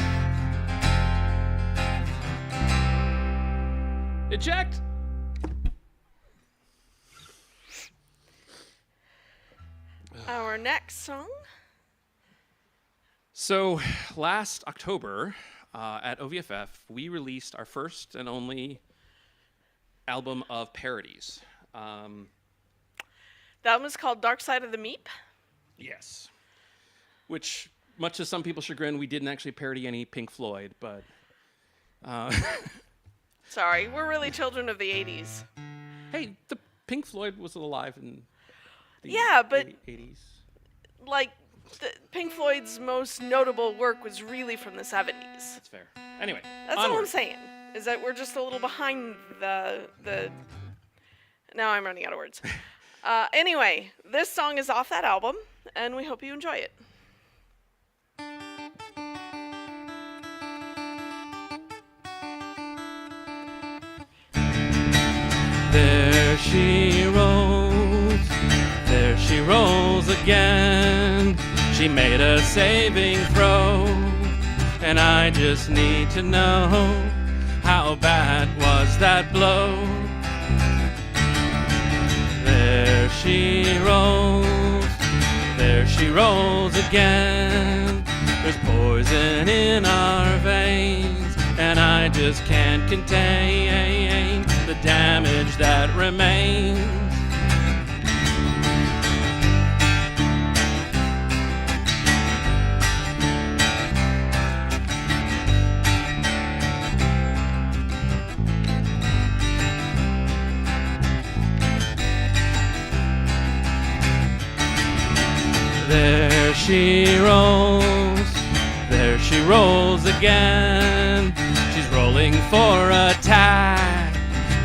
Eject. Our next song. So last October at OVFF, we released our first and only album of parodies. The album is called Dark Side of the Meep. Yes. Which, much to some people's chagrin, we didn't actually parody any Pink Floyd, but... Sorry, we're really children of the 80s. Hey, the Pink Floyd was alive in the yeah, but 80s. Like, Pink Floyd's most notable work was really from the 70s. That's fair. Anyway, that's all I'm saying, is that we're just a little behind the... Now I'm running out of words. Anyway, this song is off that album, and we hope you enjoy it. There she rolls again. She made a saving throw, and I just need to know how bad was that blow. There she rolls again. There's poison in our veins, and I just can't contain the damage that remains. There she rolls again. She's rolling for attack.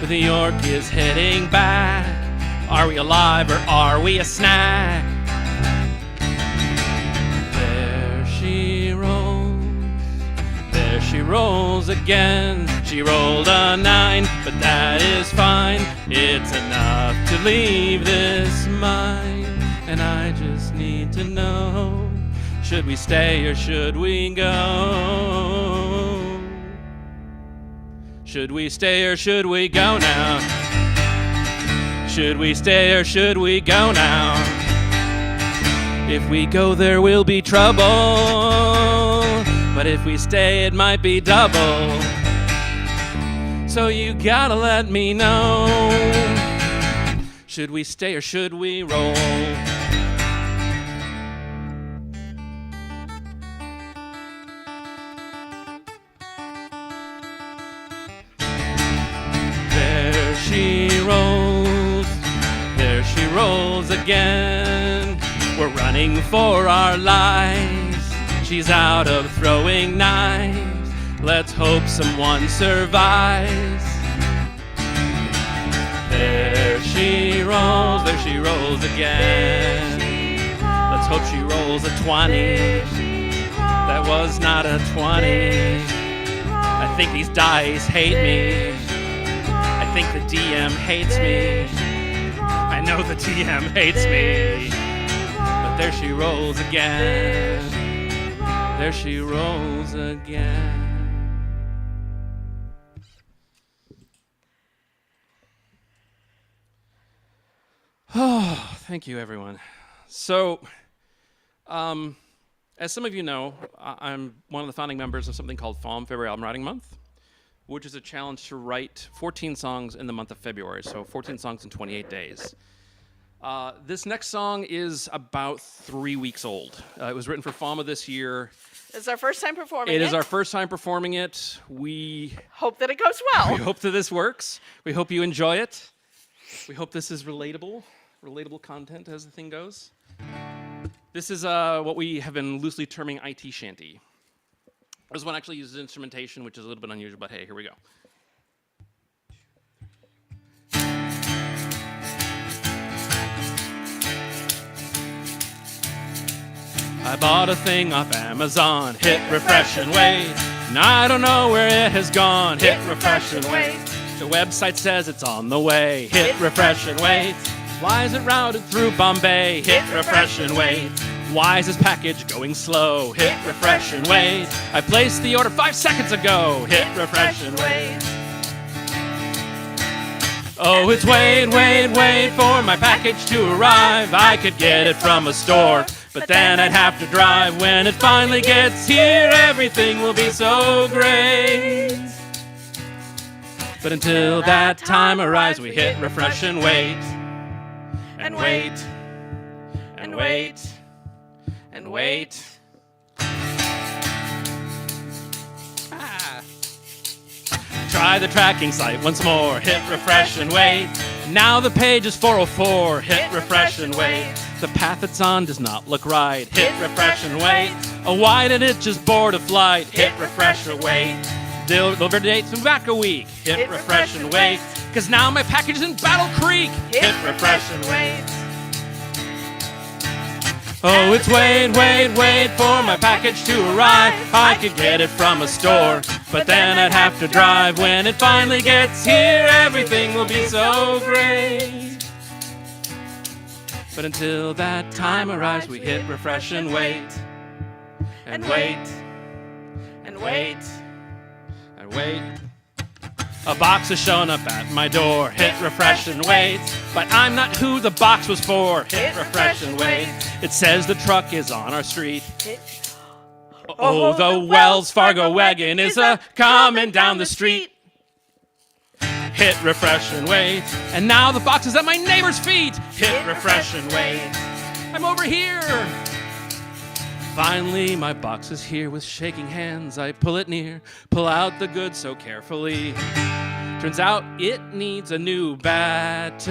But the York is heading back. Are we alive or are we a snack? There she rolls. There she rolls again. She rolled a 9, but that is fine. It's enough to leave this mine. And I just need to know, should we stay or should we go? Should we stay or should we go now? Should we stay or should we go now? If we go there will be trouble, but if we stay it might be double. So you gotta let me know, should we stay or should we roll? There she rolls, there she rolls again. We're running for our lives. She's out of throwing knives. Let's hope someone survives. There she rolls again. Let's hope she rolls a 20. That was not a 20. I think these dice hate me. I think the DM hates me. I know the DM hates me. But there she rolls again. There she rolls again. Oh, thank you, everyone. So, as some of you know, I'm one of the founding members of something called FKnO, February Album Writing Month, which is a challenge to write 14 songs in the month of February, so 14 songs in 28 days. This next song is about 3 weeks old. It was written for FKnO this year. It's our first time performing it. It is our first time performing it. We hope that it goes well. We hope that this works. We hope you enjoy it. We hope this is relatable content as the thing goes. This is what we have been loosely terming IT shanty. This one actually uses instrumentation, which is a little bit unusual, but hey, here we go. I bought a thing off Amazon, hit refresh and wait. And I don't know where it has gone, hit refresh and wait. The website says it's on the way, hit refresh and wait. Why is it routed through Bombay, hit refresh and wait. Why is this package going slow, hit refresh and wait. I placed the order 5 seconds ago, hit refresh and wait. Oh, it's wait for my package to arrive. I could get it from a store, but then I'd have to drive. When it finally gets here, everything will be so great. But until that time arrives, we hit refresh and wait. And wait. And wait. And wait. Try the tracking site once more, hit refresh and wait. Now the page is 404, hit refresh and wait. The path it's on does not look right, hit refresh and wait. Oh, why did it just board a flight, hit refresh and wait. Delivery date's been back a week, hit refresh and wait. Cause now my package is in Battle Creek, hit refresh and wait. Oh, it's wait for my package to arrive. I could get it from a store, but then I'd have to drive. When it finally gets here, everything will be so great. But until that time arrives, we hit refresh and wait. And wait. And wait. And wait. A box has shown up at my door, hit refresh and wait. But I'm not who the box was for, hit refresh and wait. It says the truck is on our street. Oh, the Wells Fargo wagon is coming down the street. Hit refresh and wait. And now the box is at my neighbor's feet. Hit refresh and wait. I'm over here. Finally, my box is here with shaking hands. I pull it near, pull out the goods so carefully. Turns out it needs a new battery.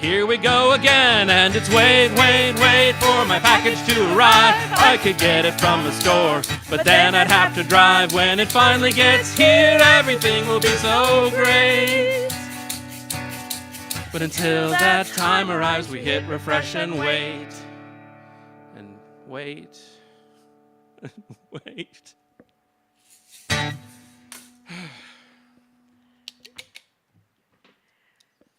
Here we go again, and it's wait, wait, wait for my package to arrive. I could get it from the store, but then I'd have to drive. When it finally gets here, everything will be so great. But until that time arrives, we hit refresh and wait. And wait. And wait.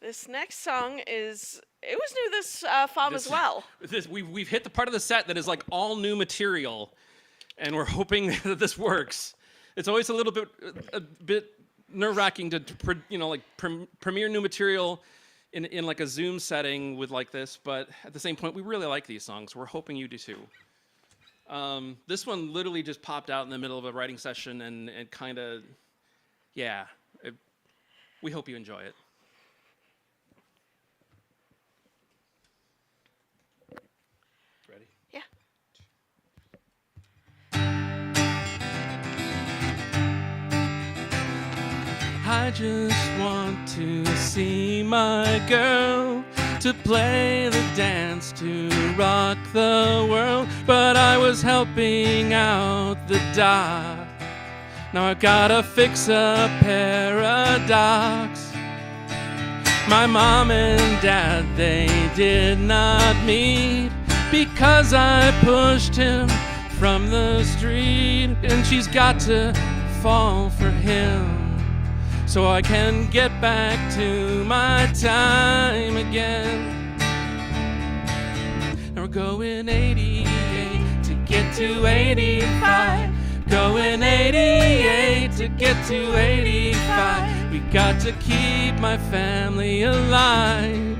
This next song it was new this fall as well. We've hit the part of the set that is like all new material, and we're hoping that this works. It's always a bit nerve-wracking to premiere new material in like a Zoom setting with like this, but at the same point, we really like these songs. We're hoping you do too. This one literally just popped out in the middle of a writing session, and kind of, we hope you enjoy it. Ready? Yeah. I just want to see my girl, to play the dance, to rock the world. But I was helping out the doc. Now I gotta fix a paradox. My mom and dad, they did not meet because I pushed him from the street. And she's got to fall for him so I can get back to my time again. Now we're going 88 to get to 85. Going 88 to get to 85. We got to keep my family alive.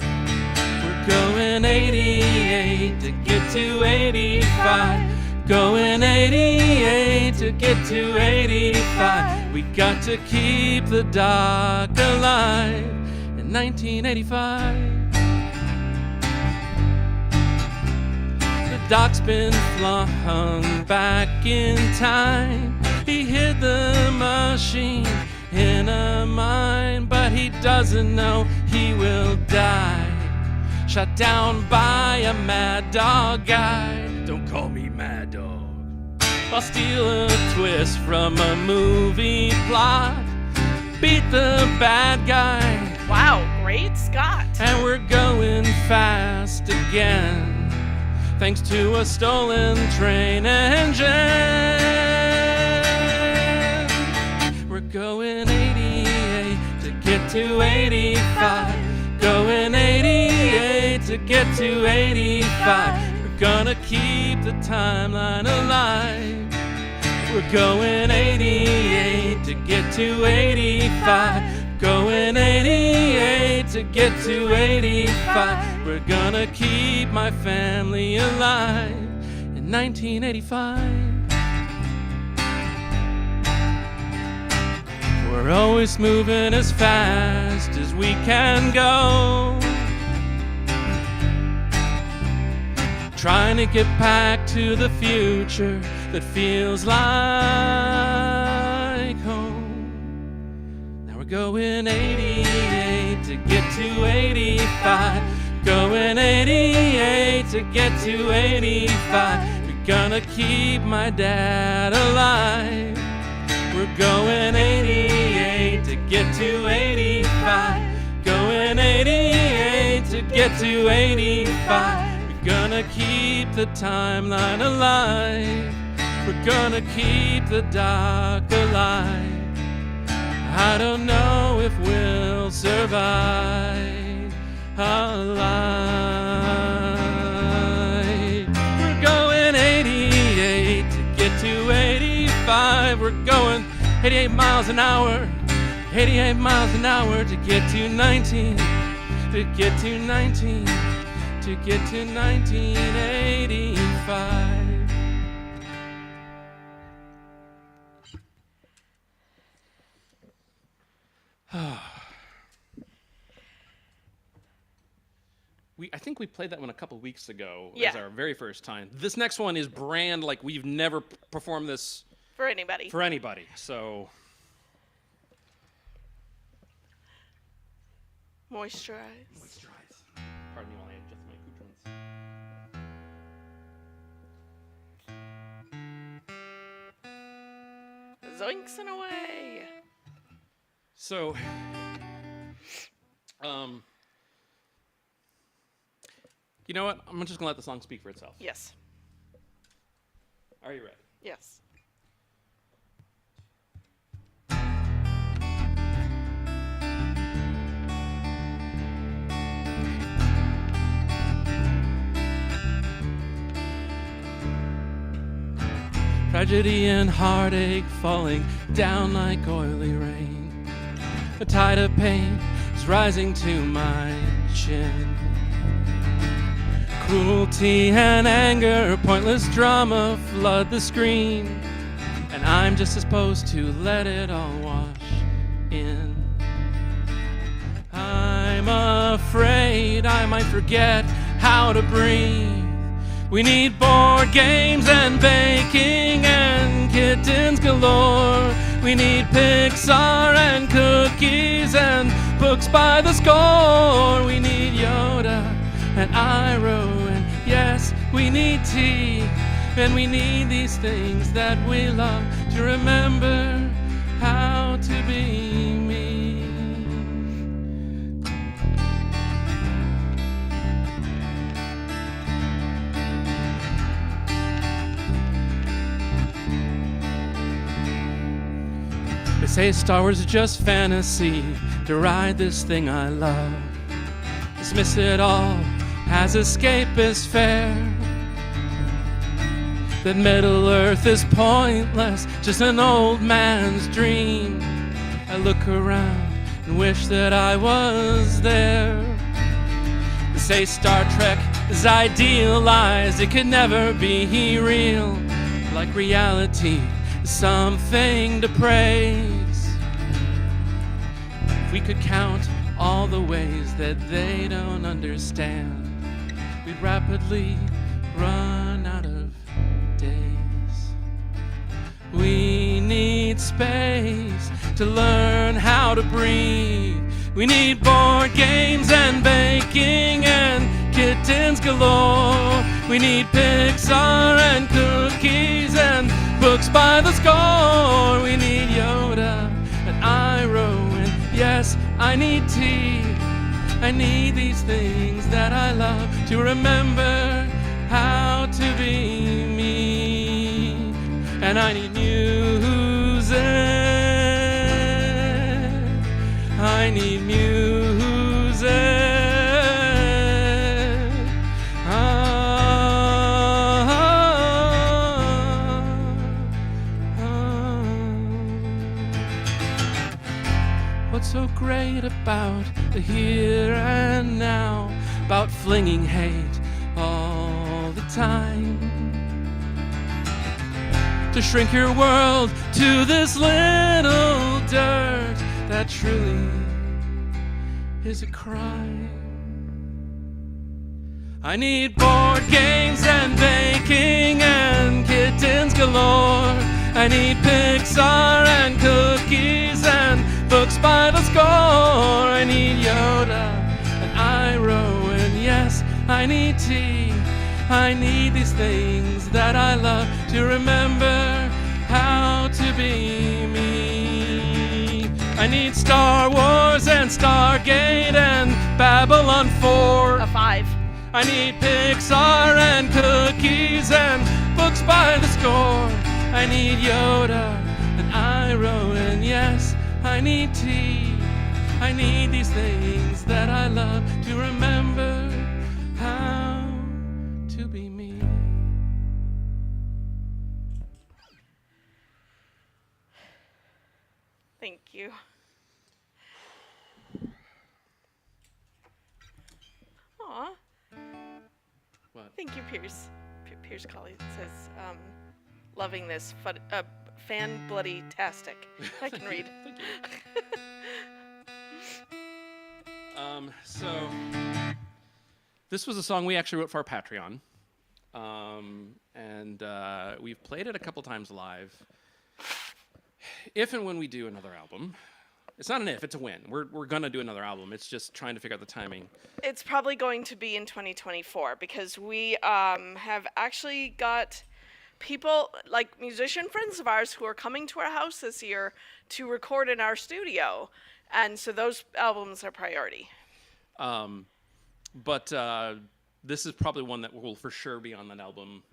We're going 88 to get to 85. Going 88 to get to 85. We got to keep the doc alive in 1985. The doc's been flung back in time. He hid the machine in a mine, but he doesn't know he will die. Shot down by a mad dog guy. Don't call me Mad Dog. I'll steal a twist from a movie plot. Beat the bad guy. Wow, great Scott. And we're going fast again, thanks to a stolen train engine. We're going 88 to get to 85. Going 88 to get to 85. We're gonna keep the timeline alive. We're going 88 to get to 85. Going 88 to get to 85. We're gonna keep my family alive in 1985. We're always moving as fast as we can go, trying to get back to the future that feels like home. Now we're going 88 to get to 85. Going 88 to get to 85. We're gonna keep my dad alive. We're going 88 to get to 85. Going 88 to get to 85. Gonna keep the timeline alive. We're gonna keep the doc alive. I don't know if we'll survive alive. We're going 88 to get to 85. We're going 88 miles an hour. 88 miles an hour to get to 19. To get to 19. To get to 1985. I think we played that one a couple weeks ago Yeah. as our very first time. This next one is brand like we've never performed this For anybody. For anybody. So Moisturize. Moisturize. Zoinks and away. So, you know what? I'm just gonna let the song speak for itself. Yes. Are you ready? Yes. Tragedy and heartache falling down like oily rain. A tide of pain is rising to my chin. Cruelty and anger, pointless drama flood the screen. And I'm just supposed to let it all wash in. I'm afraid I might forget how to breathe. We need board games and baking and kittens galore. We need Pixar and cookies and books by the score. We need Yoda and Iroh and yes, we need tea. And we need these things that we love to remember how to be me. They say Star Wars is just fantasy, to ride this thing I love. Dismiss it all as escapist fare. That Middle Earth is pointless, just an old man's dream. I look around and wish that I was there. They say Star Trek is idealized, it could never be real. Like reality is something to praise. If we could count all the ways that they don't understand, we'd rapidly run out of days. We need space to learn how to breathe. We need board games and baking and kittens galore. We need Pixar and cookies and books by the score. We need Yoda and Iroh and yes, I need tea. I need these things that I love to remember how to be me. And I need music. I need music. What's so great about the here and now, about flinging hate all the time? To shrink your world to this little dirt, that truly is a crime. I need board games and baking and kittens galore. I need Pixar and cookies and books by the score. I need Yoda and Iroh and yes, I need tea. I need these things that I love to remember how to be me. I need Star Wars and Stargate and Babylon 4. A 5. I need Pixar and cookies and books by the score. I need Yoda and Iroh and yes, I need tea. I need these things that I love to remember how to be me. Thank you. Aw. What? Thank you, Pierce. Pierce Colley says, loving this fan bloody tastic. I can read. Thank you. So this was a song we actually wrote for our Patreon, and we've played it a couple times live. If and when we do another album, it's not an if, it's a when. We're gonna do another album. It's just trying to figure out the timing. It's probably going to be in 2024 because we have actually got people like musician friends of ours who are coming to our house this year to record in our studio, and so those albums are priority. But this is probably one that will for sure be on that album.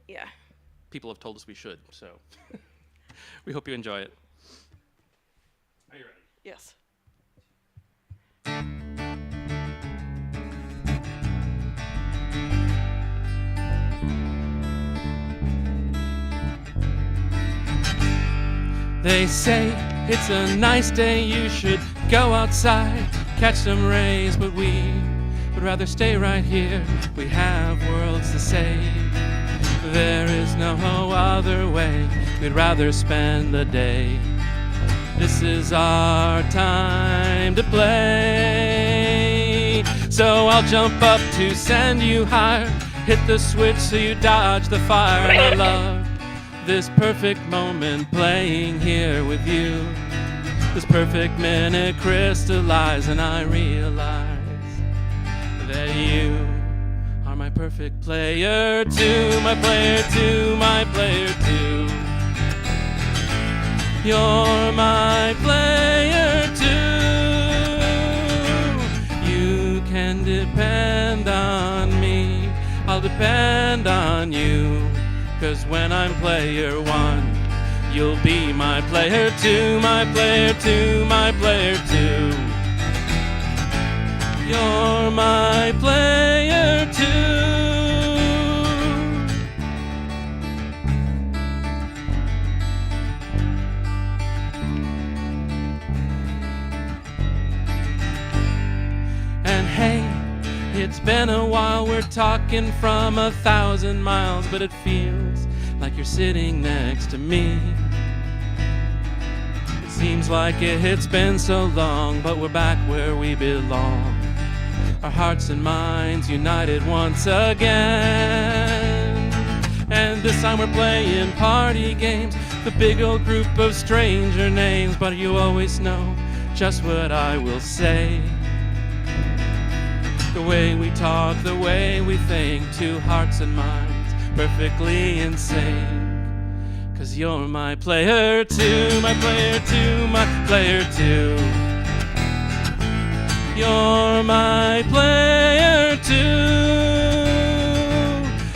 Yeah. People have told us we should, so we hope you enjoy it. Are you ready? Yes. They say it's a nice day, you should go outside, catch some rays, but we would rather stay right here. We have worlds to save. There is no other way. We'd rather spend the day. This is our time to play. So I'll jump up to send you higher, hit the switch so you dodge the fire. I love this perfect moment playing here with you. This perfect minute crystallizes and I realize that you are my perfect player too, my player too, my player too. You're my player too. You can depend on me, I'll depend on you. 'Cause when I'm player one, you'll be my player too, my player too, my player too. You're my player too. And hey, it's been a while, we're talking from 1,000 miles, but it feels like you're sitting next to me. It seems like it's been so long, but we're back where we belong. Our hearts and minds united once again. And this time we're playing party games, the big old group of stranger names, but you always know just what I will say. The way we talk, the way we think, two hearts and minds perfectly in sync. 'Cause you're my player too, my player too, my player too. You're my player too.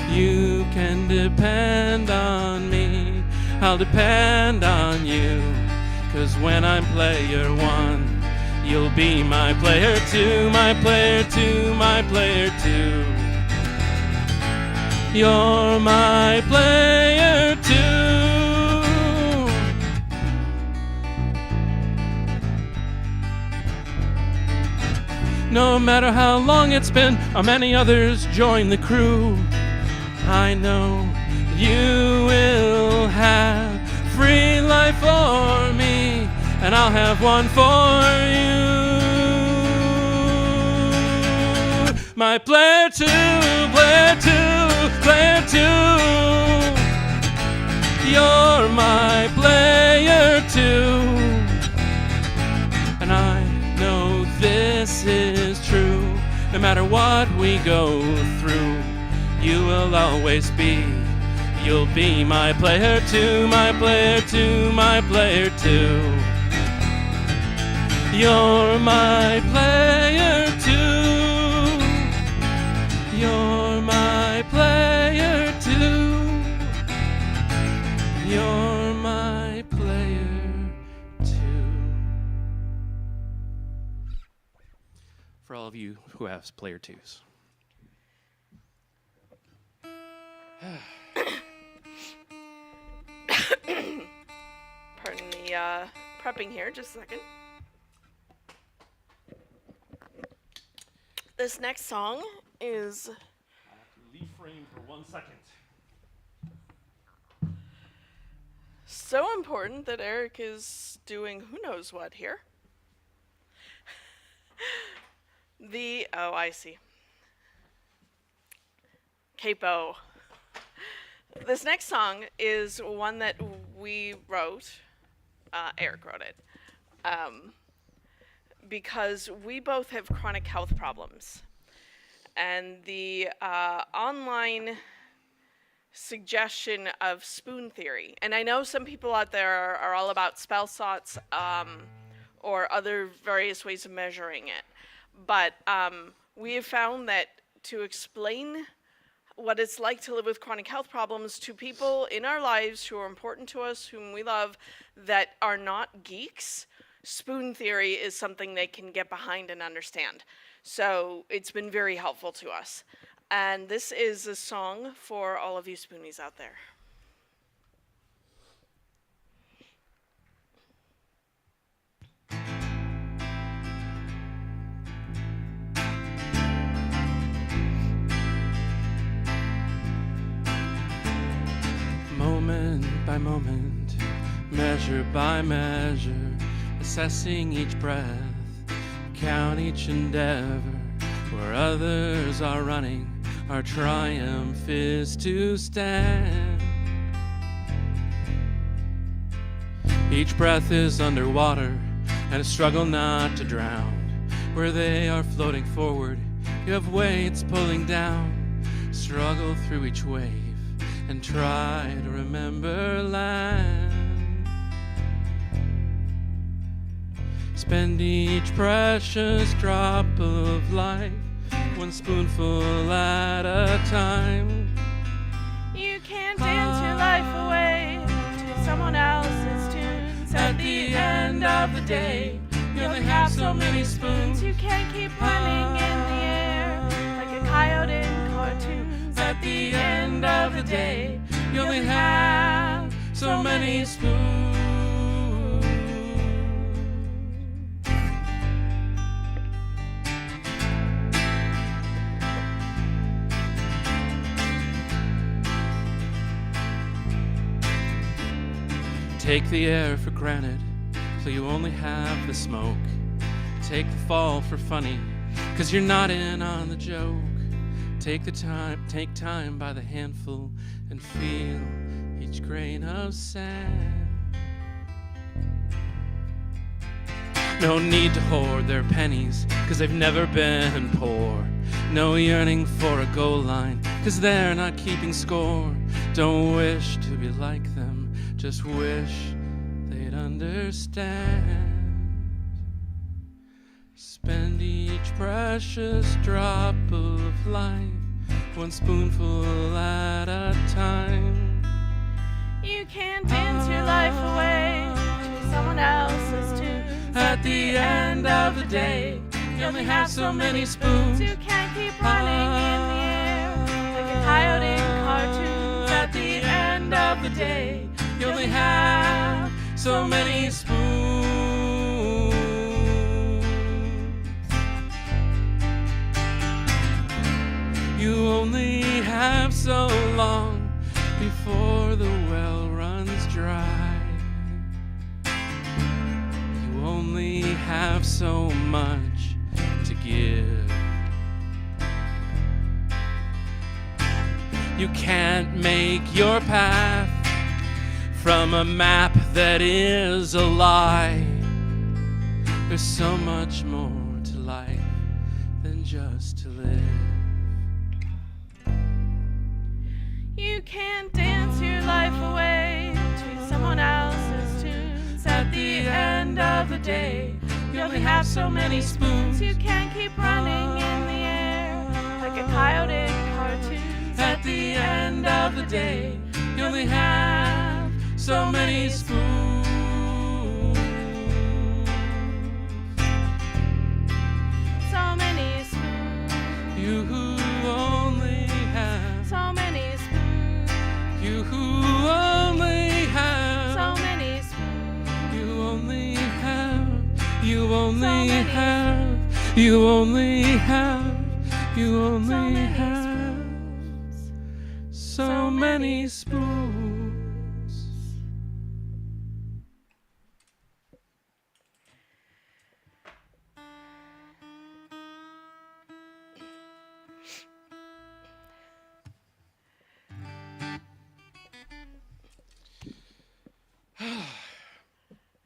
You can depend on me, I'll depend on you. 'Cause when I'm player one, you'll be my player too, my player too, my player too. You're my player too. No matter how long it's been or many others join the crew, I know you will have free life for me, and I'll have one for you. My player two, player two, player two. You're my player two. And I know this is true. No matter what we go through, you will always be. You'll be my player too, my player too, my player too. You're my player too. You're my player too. You're my player too. For all of you who have player twos. Pardon the prepping here, just a second. This next song is... I have to leave frame for 1 second. so important that Eric is doing who knows what here. Oh, I see. Capo. This next song is one that we wrote. Eric wrote it. Because we both have chronic health problems. And the online suggestion of spoon theory. And I know some people out there are all about spell slots or other various ways of measuring it. But we have found that to explain what it's like to live with chronic health problems to people in our lives who are important to us, whom we love, that are not geeks, spoon theory is something they can get behind and understand. So it's been very helpful to us. And this is a song for all of you spoonies out there. Moment by moment, measure by measure, assessing each breath, count each endeavor. Where others are running, our triumph is to stand. Each breath is underwater and a struggle not to drown. Where they are floating forward, you have weights pulling down. Struggle through each wave and try to remember land. Spend each precious drop of life, one spoonful at a time. You can't dance your life away to someone else's tunes. At the end of the day, you only have so many spoons. You can't keep running in the air like a coyote in cartoons. At the end of the day, you only have so many spoons. Take the air for granted, so you only have the smoke. Take the fall for funny, 'cause you're not in on the joke. Take time by the handful and feel each grain of sand. No need to hoard their pennies, 'cause they've never been poor. No yearning for a goal line, 'cause they're not keeping score. Don't wish to be like them, just wish they'd understand. Spend each precious drop of life, one spoonful at a time. You can't dance your life away to someone else's tunes. At the end of the day, you only have so many spoons. You can't keep running in the air like a coyote in cartoons. At the end of the day, you only have so many spoons. You only have so long before the well runs dry. You only have so much to give. You can't make your path from a map that is a lie. There's so much more to life than just to live. You can't dance your life away to someone else's tunes. At the end of the day, you only have so many spoons. You can't keep running in the air like a coyote in cartoons. At the end of the day, you only have so many spoons. So many spoons. You only have so many spoons. You only have so many spoons. You only have. You only have. You only have. You only have so many spoons.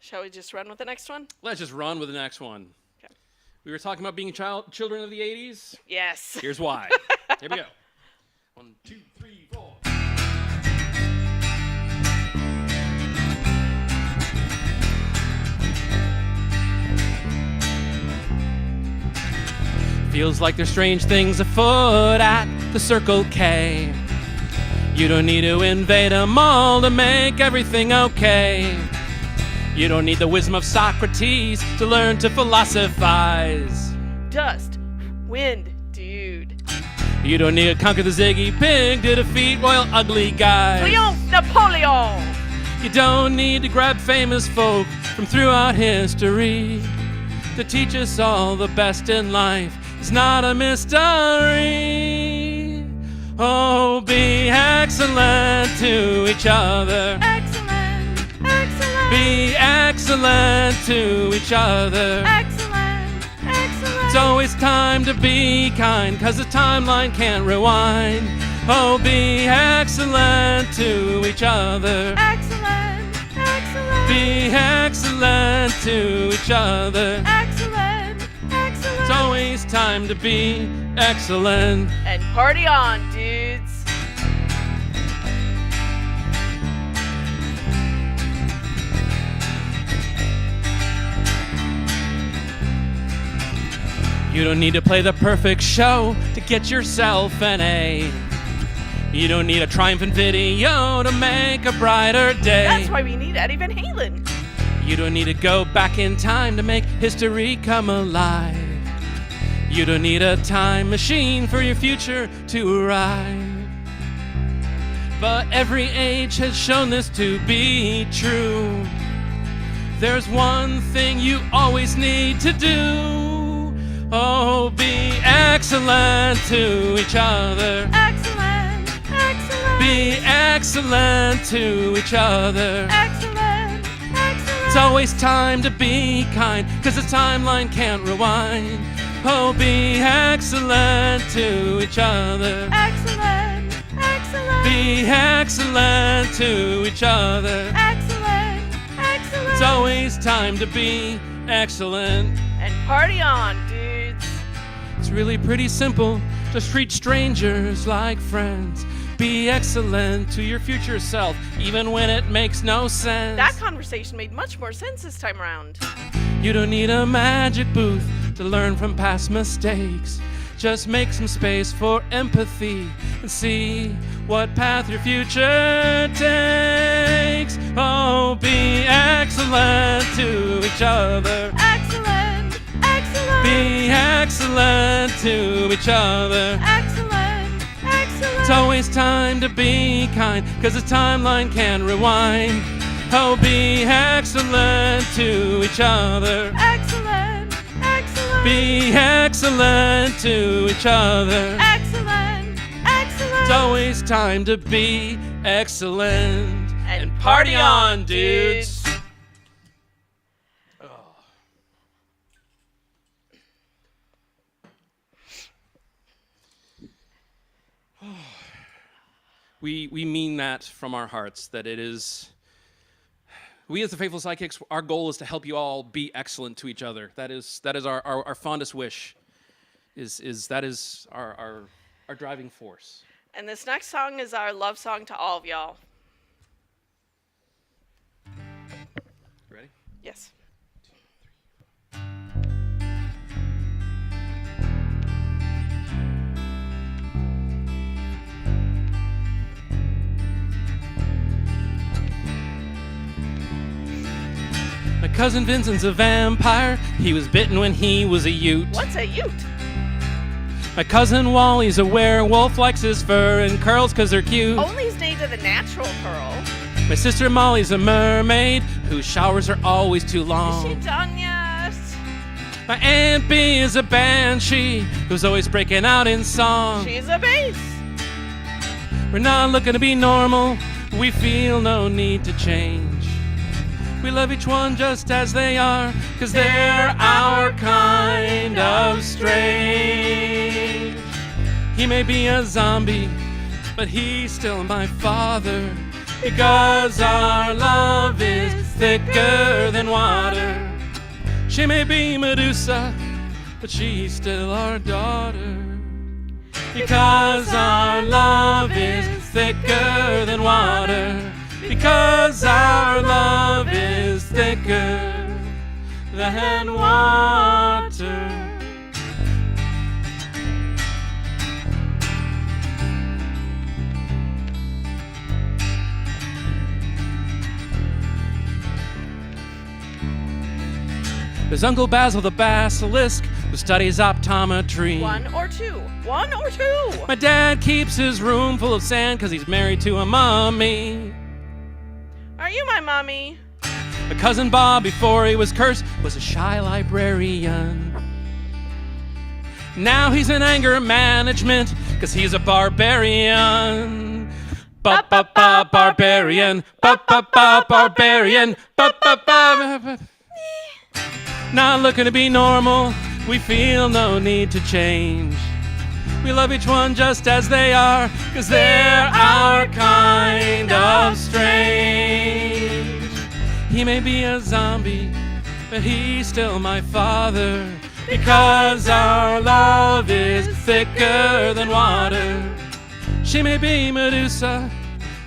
Shall we just run with the next one? Let's just run with the next one. Okay. We were talking about being children of the 80s. Yes. Here's why. Here we go. 1, 2, 3, 4. Feels like there's strange things afoot at the Circle K. You don't need to invade them all to make everything okay. You don't need the wisdom of Socrates to learn to philosophize. Dust, wind, dude. You don't need to conquer the Ziggy Pig to defeat royal ugly guys. Triomphe Napoleon! You don't need to grab famous folk from throughout history to teach us all the best in life is not a mystery. Oh, be excellent to each other. Excellent, excellent. Be excellent to each other. Excellent, excellent. It's always time to be kind, 'cause the timeline can't rewind. Oh, be excellent to each other. Excellent, excellent. Be excellent to each other. Excellent, excellent. It's always time to be excellent. And party on, dudes. You don't need to play the perfect show to get yourself an A. You don't need a triumphant video to make a brighter day. That's why we need Eddie Van Halen. You don't need to go back in time to make history come alive. You don't need a time machine for your future to arrive. But every age has shown this to be true. There's one thing you always need to do. Oh, be excellent to each other. Excellent, excellent. Be excellent to each other. Excellent, excellent. It's always time to be kind, 'cause the timeline can't rewind. Oh, be excellent to each other. Excellent, excellent. Be excellent to each other. Excellent, excellent. It's always time to be excellent. And party on, dudes. It's really pretty simple. Just treat strangers like friends. Be excellent to your future self, even when it makes no sense. That conversation made much more sense this time around. You don't need a magic booth to learn from past mistakes. Just make some space for empathy and see what path your future takes. Oh, be excellent to each other. Excellent, excellent. Be excellent to each other. Excellent, excellent. It's always time to be kind, 'cause the timeline can rewind. Oh, be excellent to each other. Excellent, excellent. Be excellent to each other. Excellent, excellent. It's always time to be excellent. And party on, dudes. We mean that from our hearts, that it is, we as the Faithful Sidekicks, our goal is to help you all be excellent to each other. That is our fondest wish, that is our driving force. And this next song is our love song to all of y'all. Ready? Yes. My cousin Vincent's a vampire. He was bitten when he was a Ute. What's a Ute? My cousin Wally's a werewolf, likes his fur and curls 'cause they're cute. Only his days of the natural curl. My sister Molly's a mermaid whose showers are always too long. Is she done yet? My Aunt Bee is a banshee who's always breaking out in song. She's a bass. We're not looking to be normal. We feel no need to change. We love each one just as they are, 'cause they're our kind of strange. He may be a zombie, but he's still my father, because our love is thicker than water. She may be Medusa, but she's still our daughter, because our love is thicker than water. Because our love is thicker than water. There's Uncle Basil the basilisk who studies optometry. 1 or 2. 1 or 2. My dad keeps his room full of sand because he's married to a mummy. Are you my mommy? My cousin Bob, before he was cursed, was a shy librarian. Now he's in anger management because he's a barbarian. Ba-ba-ba, barbarian. Ba-ba-ba, barbarian. Ba-ba-ba. Not looking to be normal, we feel no need to change. We love each one just as they are, cause they're our kind of strange. He may be a zombie, but he's still my father, because our love is thicker than water. She may be Medusa,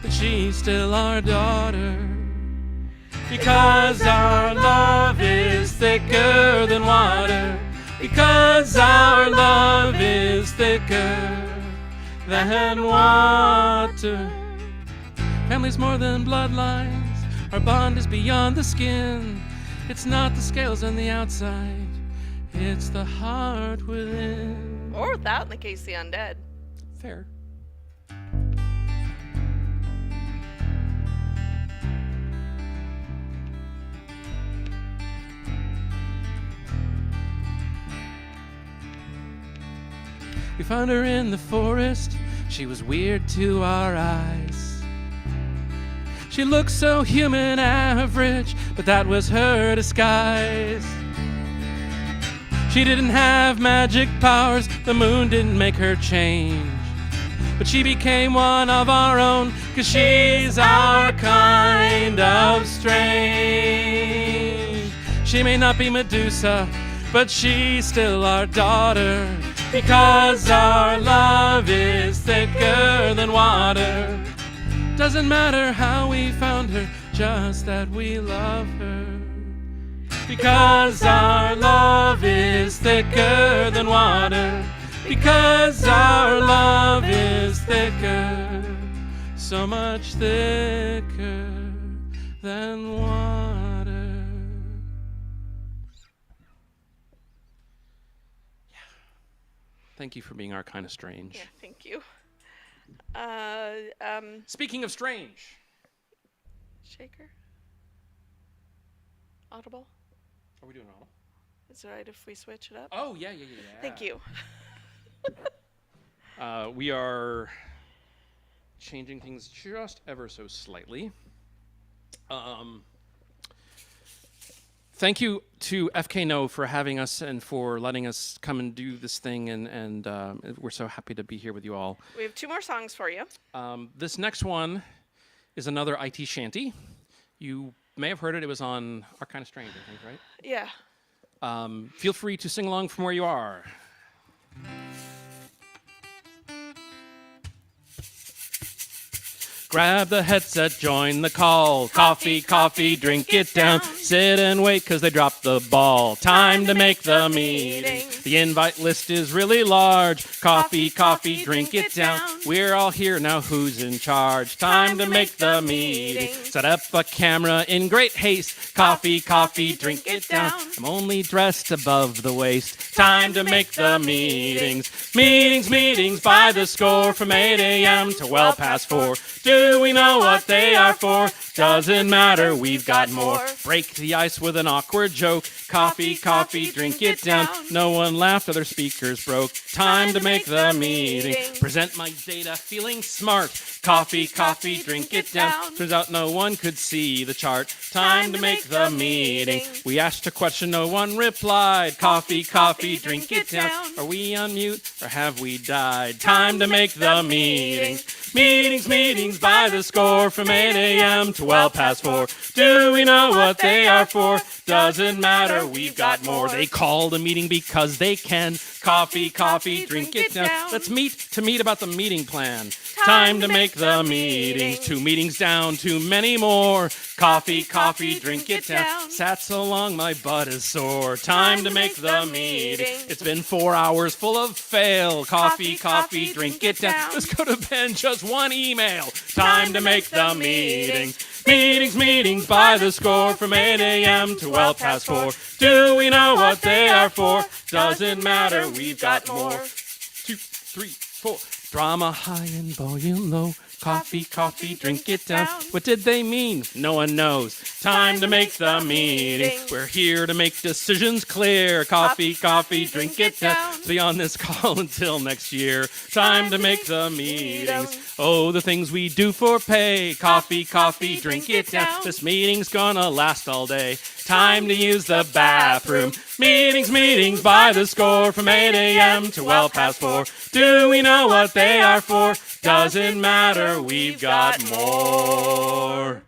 but she's still our daughter, because our love is thicker than water. Because our love is thicker than water. Family's more than bloodlines. Our bond is beyond the skin. It's not the scales on the outside. It's the heart within. Or without in the case of the undead. Fair. We found her in the forest. She was weird to our eyes. She looked so human average, but that was her disguise. She didn't have magic powers, the moon didn't make her change. But she became one of our own, 'cause she's our kind of strange. She may not be Medusa, but she's still our daughter, because our love is thicker than water. Doesn't matter how we found her, just that we love her. Because our love is thicker than water. Because our love is thicker, so much thicker than water. Yeah. Thank you for being our kind of strange. Yeah, thank you. Speaking of strange. Shaker? Audible? Are we doing audible? Is it right if we switch it up? Oh, yeah. Thank you. We are changing things just ever so slightly. Thank you to FKnO for having us and for letting us come and do this thing, and we're so happy to be here with you all. We have 2 more songs for you. This next one is another IT shanty. You may have heard it. It was on Our Kind of Strange, I think, right? Yeah. Feel free to sing along from where you are. Grab the headset, join the call. Coffee, coffee, drink it down. Sit and wait, 'cause they dropped the ball. Time to make the meeting. The invite list is really large. Coffee, coffee, drink it down. We're all here now, who's in charge? Time to make the meeting. Set up a camera in great haste. Coffee, coffee, drink it down. I'm only dressed above the waist. Time to make the meetings. Meetings, meetings by the score from 8 a.m. to well past 4. Do we know what they are for? Doesn't matter, we've got more. Break the ice with an awkward joke. Coffee, coffee, drink it down. No one laughed or their speakers broke. Time to make the meeting. Present my data feeling smart. Coffee, coffee, drink it down. Turns out no one could see the chart. Time to make the meeting. We asked a question, no one replied. Coffee, coffee, drink it down. Are we on mute or have we died? Time to make the meeting. Meetings, meetings by the score from 8 a.m. to well past 4. Do we know what they are for? Doesn't matter, we've got more. They called a meeting because they can. Coffee, coffee, drink it down. Let's meet to meet about the meeting plan. Time to make the meetings. 2 meetings down, too many more. Coffee, coffee, drink it down. Sat so long, my butt is sore. Time to make the meeting. It's been 4 hours full of fail. Coffee, coffee, drink it down. Let's go to bed, just one email. Time to make the meeting. Meetings, meetings by the score from 8 a.m. to well past 4. Do we know what they are for? Doesn't matter, we've got more. 2, 3, 4. Drama high and volume low. Coffee, coffee, drink it down. What did they mean? No one knows. Time to make the meeting. We're here to make decisions clear. Coffee, coffee, drink it down. Be on this call until next year. Time to make the meetings. Oh, the things we do for pay. Coffee, coffee, drink it down. This meeting's gonna last all day. Time to use the bathroom. Meetings, meetings by the score from 8 a.m. to well past 4. Do we know what they are for? Doesn't matter, we've got more.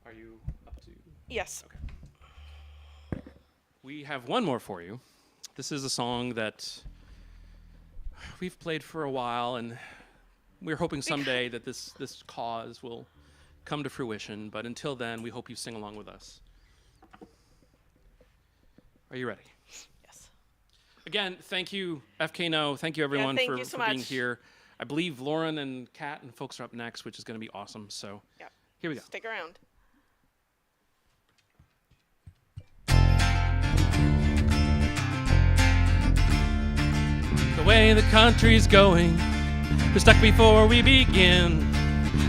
Are you up to? Yes. Okay. We have one more for you. This is a song that we've played for a while, and we're hoping someday that this cause will come to fruition. But until then, we hope you sing along with us. Are you ready? Again, thank you, FKnO. Thank you, everyone, thank for you so being much. here. I believe Lauren and Kat and folks are up next, which is going to be awesome. So here we go. Stick around. The way the country's going, we're stuck before we begin.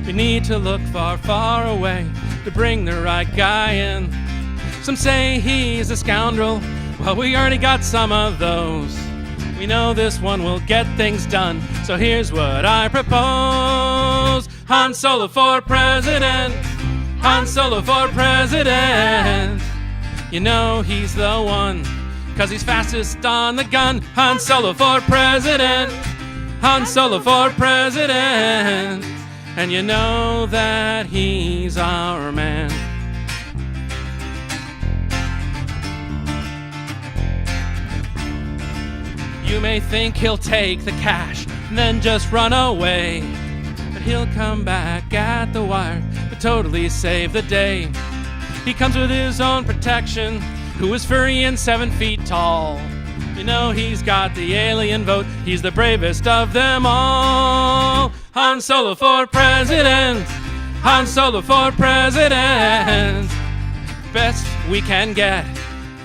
We need to look far, far away to bring the right guy in. Some say he's a scoundrel. Well, we already got some of those. We know this one will get things done. So here's what I propose. Han Solo for president. Han Solo for president. You know he's the one, 'cause he's fastest on the gun. Han Solo for president. Han Solo for president. And you know that he's our man. You may think he'll take the cash and then just run away, but he'll come back at the wire to totally save the day. He comes with his own protection, who is furry and 7 feet tall. You know he's got the alien vote, he's the bravest of them all. Han Solo for president, Han Solo for president. Best we can get,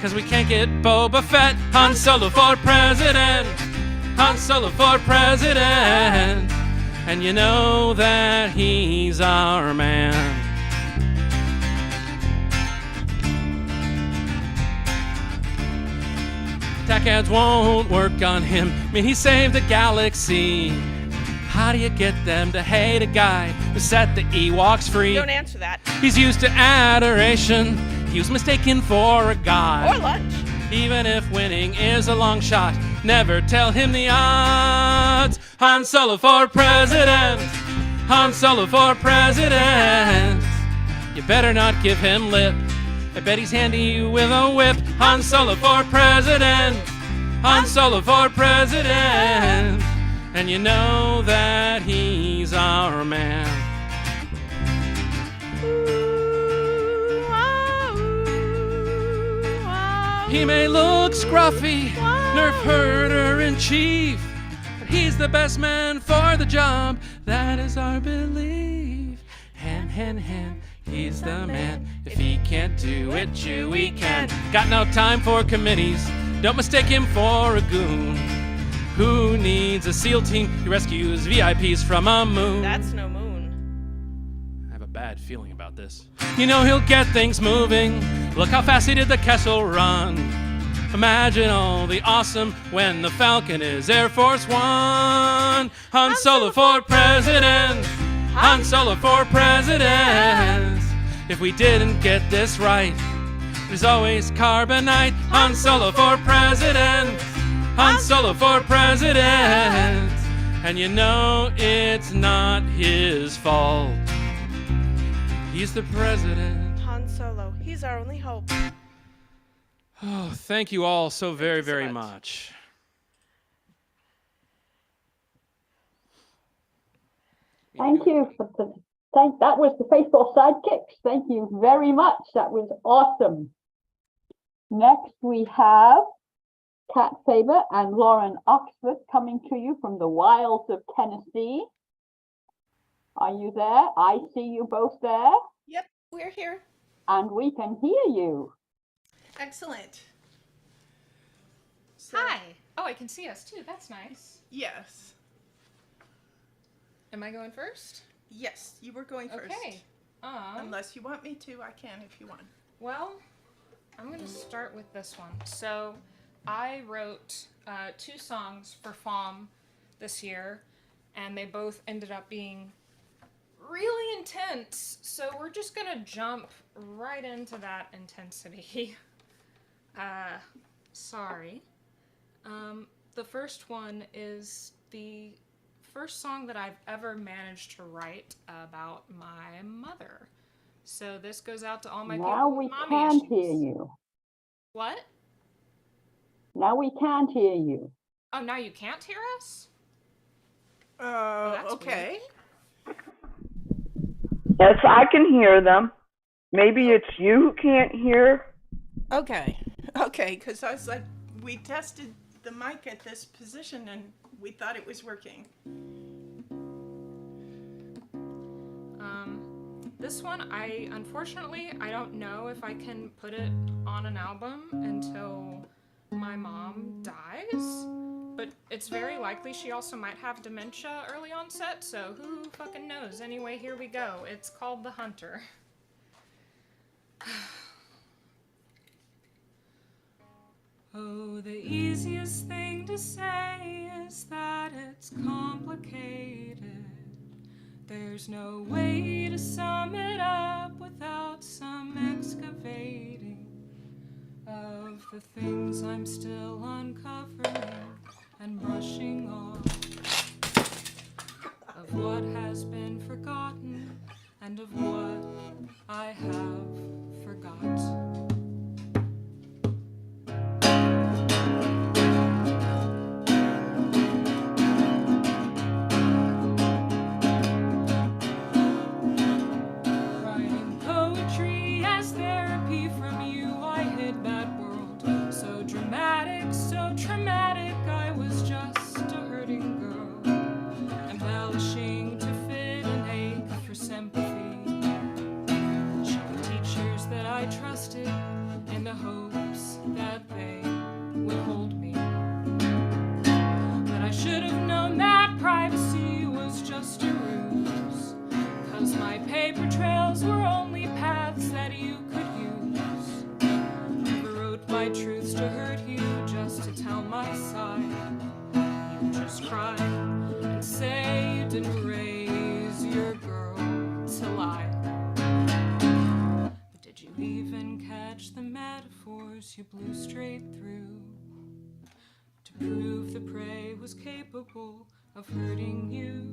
'cause we can't get Boba Fett. Han Solo for president. Han Solo for president. And you know that he's our man. Tech ads won't work on him. I mean, he saved the galaxy. How do you get them to hate a guy who set the Ewoks free? Don't answer that. He's used to adoration. He was mistaken for a god. Or lunch. Even if winning is a long shot, never tell him the odds. Han Solo for president. Han Solo for president. You better not give him lip. I bet he's handy with a whip. Han Solo for president. Han Solo for president. And you know that he's our man. He may look scruffy, nerf herder in chief, but he's the best man for the job. That is our belief. Han, han, han, he's the man. If he can't do it, Chewie can. Got no time for committees. Don't mistake him for a goon. Who needs a SEAL team? He rescues VIPs from a moon. That's no moon. I have a bad feeling about this. You know he'll get things moving. Look how fast he did the Kessel Run. Imagine all the awesome when the Falcon is Air Force One. Han Solo for president. Han Solo for president. If we didn't get this right, there's always carbonite. Han Solo for president. Han Solo for president. And you know it's not his fault. He's the president. Han Solo, he's our only hope. Oh, thank you all so very, very much. Thank you for that was the Faithful Sidekicks. Thank you very much. That was awesome. Next we have Kat Faber and Lauren Oxford coming to you from the wilds of Tennessee. Are you there? I see you both there, Yep, we're here. and we can hear you. Excellent. Hi. Oh, I can see us too. That's nice. Yes. Am I going first? Yes, you were going first. Okay. Unless you want me to, I can if you want. Well, I'm going to start with this one. So, I wrote 2 songs for FKnO this year, and they both ended up being really intense. So, we're just going to jump right into that intensity. Sorry. The first one is the first song that I've ever managed to write about my mother. So this goes out to all my Now people we with mommy can't issues. hear you. What? Now we can't hear you. Oh, now you can't hear us? Okay. Yes, I can hear them. Maybe it's you who can't hear. Okay, because I was like, we tested the mic at this position and we thought it was working. This one, unfortunately, I don't know if I can put it on an album until my mom dies, but it's very likely she also might have dementia early onset, so who fucking knows? Anyway, here we go. It's called The Hunter. Oh, the easiest thing to say is that it's complicated. There's no way to sum it up without some excavating of the things I'm still uncovering and brushing off, of what has been forgotten and of what I have forgot. In the hopes that they would hold me. But I should have known that privacy was just a ruse, 'cause my paper trails were only paths that you could use. Never wrote my truths to hurt you, just to tell my side. You just cry and say you didn't raise your girl to lie. Did you even catch the metaphors you blew straight through to prove the prey was capable of hurting you?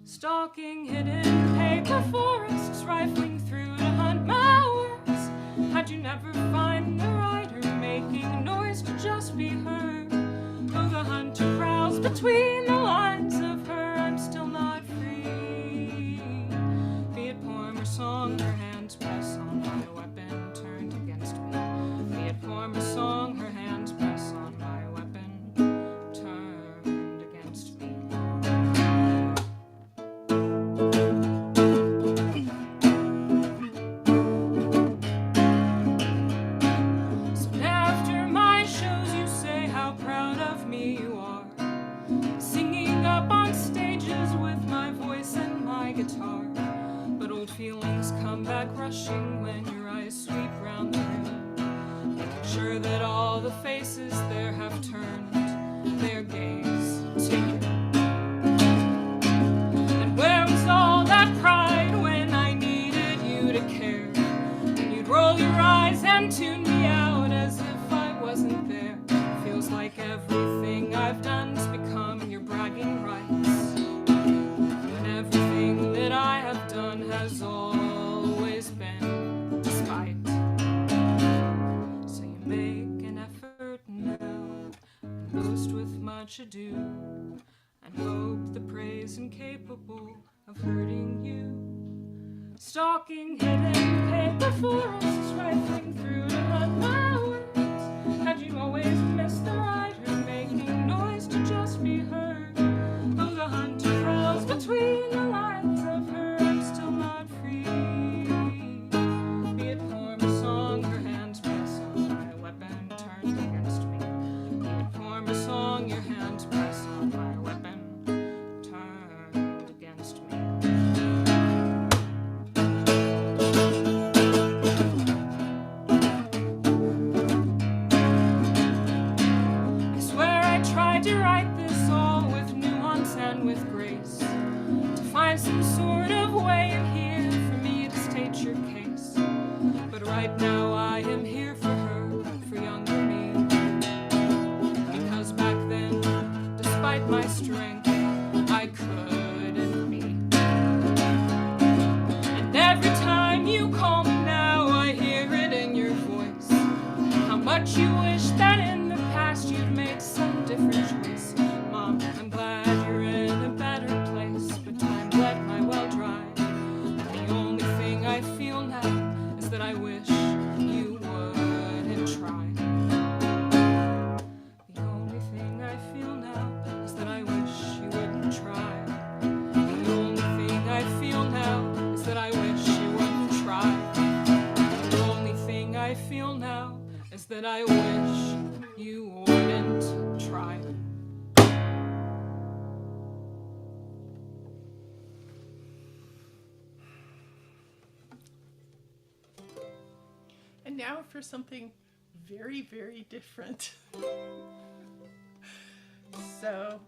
Stalking hidden paper forests, rifling through to hunt my words. How'd you never find the writer making noise to just be heard? Oh, the hunter prowls between the lines of her, I'm still not free. Be it poem or song, her hands press on my weapon turned against me. Be it poem or song, her hands press on my weapon turned against me. So after my shows you say how proud of me you are, singing up on stages with my voice and my guitar. But old feelings come back rushing when your eyes sweep round the room, making sure that all the faces there have turned their gaze to you. And where was all that pride when I needed you to care? And you'd roll your eyes and tune me out as if I wasn't there. Feels like everything I've done's become your bragging rights, when everything that I have done has always been despite. So you make an effort now and boast with much ado and hope the prey's incapable of hurting you. Stalking hidden paper forests, rifling through to hunt my words. Had you always missed the writer making noise to just be heard? Oh, the hunter prowls between the lines long your hand press on my weapon turned against me. I swear I tried to write this all with nuance and with grace, to find some sort of way in here for me to state your case. But right now I am here for her, for younger me. Because back then, despite my strength, I couldn't be. And every time you call me now, I hear it in your voice. How much you wish that in the past you'd made some different choice. Mom, I'm glad you're in a better place, but time let my well dry. The only thing I feel now is that I wish you wouldn't try. The only thing I feel now is that I wish you wouldn't try. The only thing I feel now is that I wish you wouldn't try. The only thing I feel now is that I wish you wouldn't try. And now for something very, very different. So,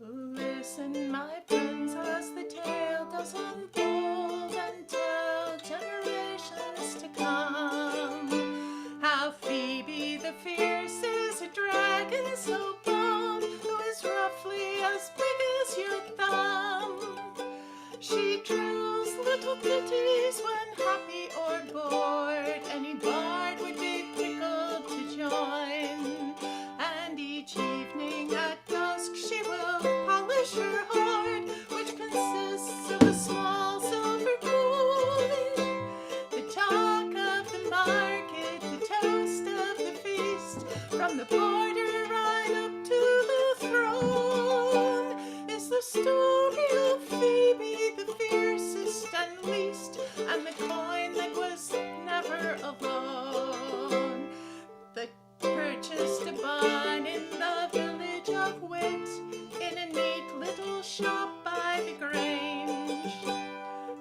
listen, my friends, as the tale does unfold and tell generations to come, how Phoebe the fierce is a dragon so bold, who is roughly as big as your thumb. She drills little ditties when happy or bored. Any bard would be tickled to join. And each evening at dusk she will polish her hoard, which consists of a small silver coin. The talk of the market, the toast of the feast, from the border right up to the throne, is the story of Phoebe the fiercest and least, and the coin that was never alone. The purchased a bun in the village of Wit, in a neat little shop by the Grange.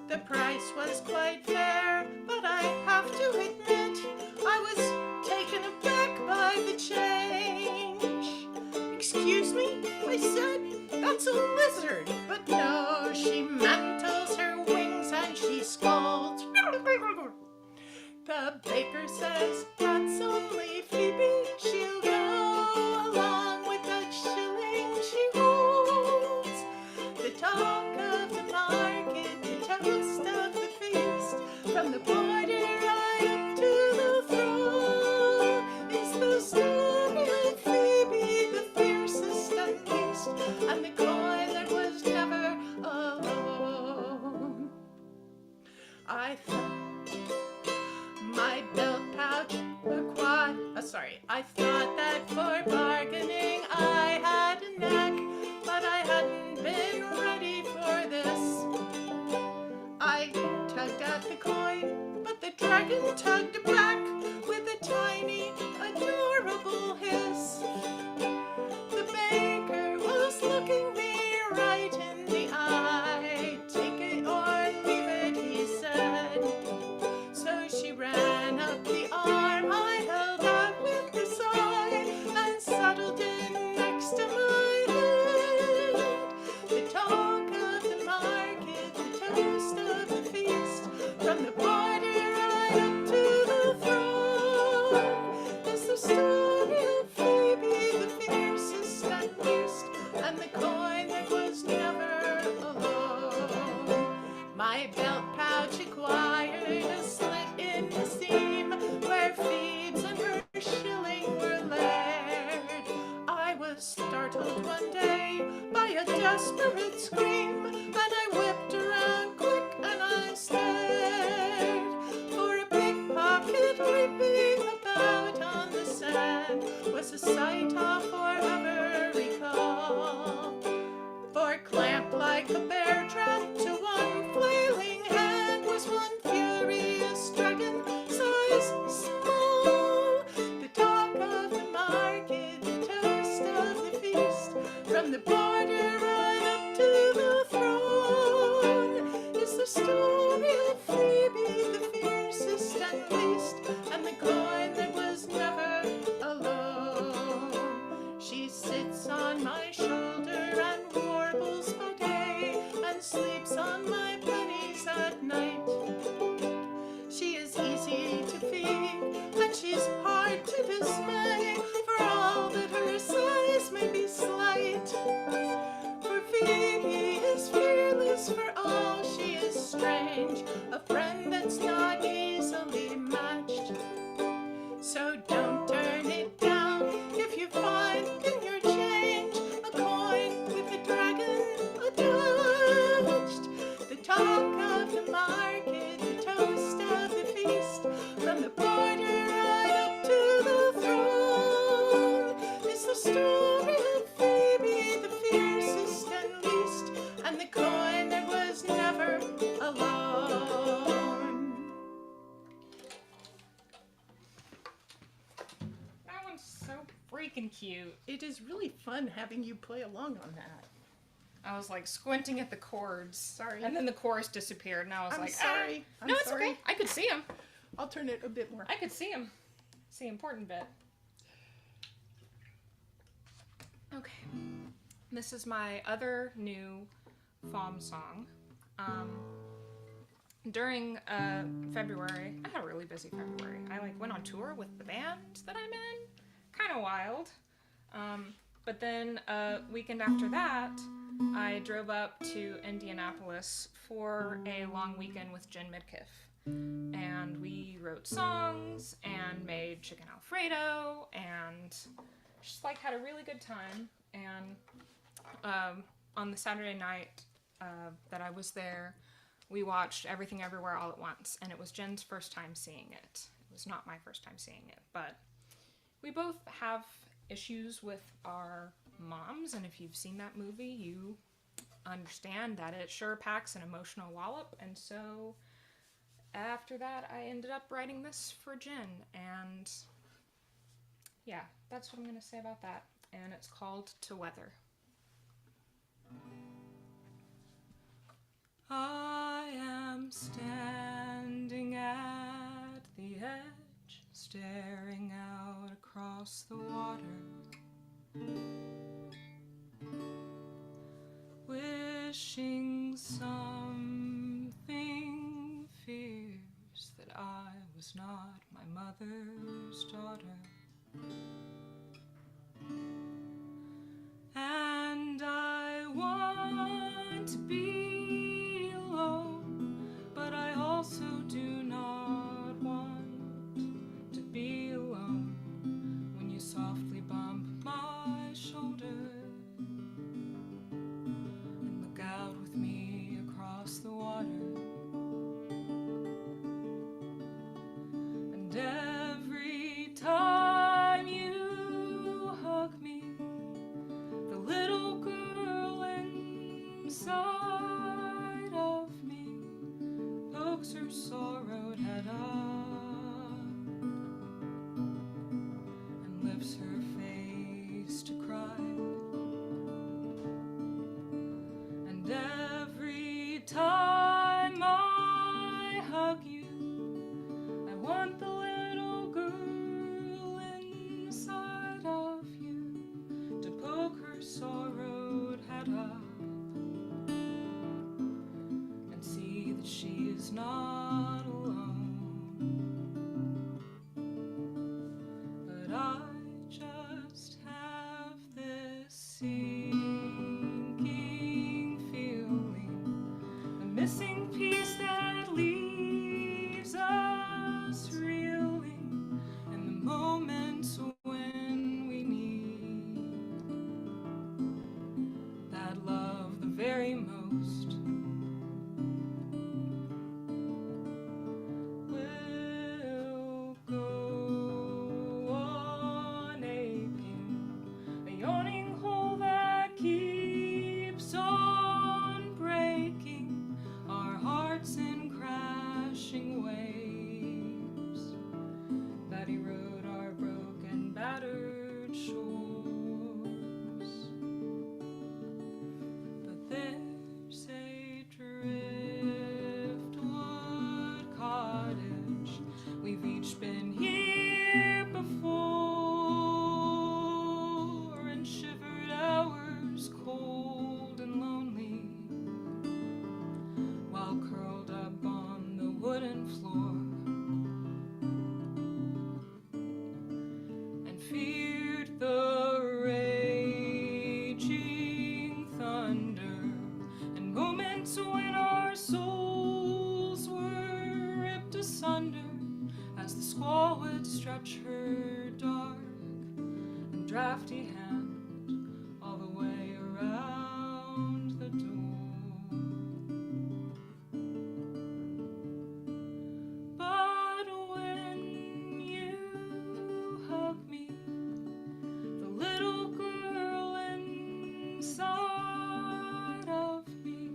The price was quite fair, but I have to admit I was taken aback by the change. Excuse me, I said, that's a lizard. But no, she mantles her wings and she scolds. The baker says that's only Phoebe. She'll go along with that shilling she holds. The talk of the market, the toast of the feast, from the border right up to the throne, is the story of Phoebe the fiercest and least, and the coin that was never alone. I thought my belt pouch I thought that for bargaining I had a knack, but I hadn't been ready for this. I tugged at the coin, but the dragon tugged back with a tiny, adorable hiss. The baker was looking me right in the eye. Take it or leave it, he said. So she ran up the arm I held out with a sigh, and settled in next to my head. The talk of the market, the toast of the feast, from the border right up to the throne, is the story of Phoebe the fiercest and least, and the coin that was never alone. My belt pouch acquired a slit in the seam where Phoebe's and her shilling were laid. I was startled one day by a desperate scream, and I whipped around quick and I stared. For a pickpocket leaping about on the sand was a sight I'll forever recall. For clamped like a bear trap to one flailing hand was one furious dragon, size small. The talk of the market, freaking cute. It is really fun having you play along on that. I was like squinting at the chords. Sorry. And then the chorus disappeared, and I was I'm like, sorry. ah. No, it's okay. I could see him. I'll turn it a bit more. I could see him. It's the important bit. Okay. This is my other new FOM song. During February, I had a really busy February. I like went on tour with the band that I'm in. Kind of wild. But then weekend after that, I drove up to Indianapolis for a long weekend with Jen Midkiff. And we wrote songs and made chicken Alfredo and just like had a really good time. And on the Saturday night that I was there, we watched Everything Everywhere All at Once, and it was Jen's first time seeing it. It was not my first time seeing it, but we both have issues with our moms, and if you've seen that movie, you understand that it sure packs an emotional wallop. And so after that, I ended up writing this for Jen, and yeah, that's what I'm going to say about that. And it's called To Weather. I am standing at the edge, staring out across the water, wishing something fierce that I was not my mother's daughter. And I want to be alone, but I also do not want to be alone when you softly bump my shoulder and look out with me across the water. And every time you hug me, the little girl inside of me pokes her sorrowed head up and lifts her face to cry. And every time I hug you, I want the little girl inside of you to poke her sorrowed head up and see that she is not alone. But I just have this sinking feeling, a missing piece that leaves us reeling in the moments when we need that love the very most. We'll go on aching, a yawning hole that keeps on breaking our hearts in crashing waves that erode our broken, battered shores. But there's a driftwood cottage, we've each been here before and shivered hours cold and lonely while curled up on the wooden floor and feared the raging thunder and moments when our souls were ripped asunder as the squall would stretch her dark and drafty hand all the way around the door. But when you hug me, the little girl inside of me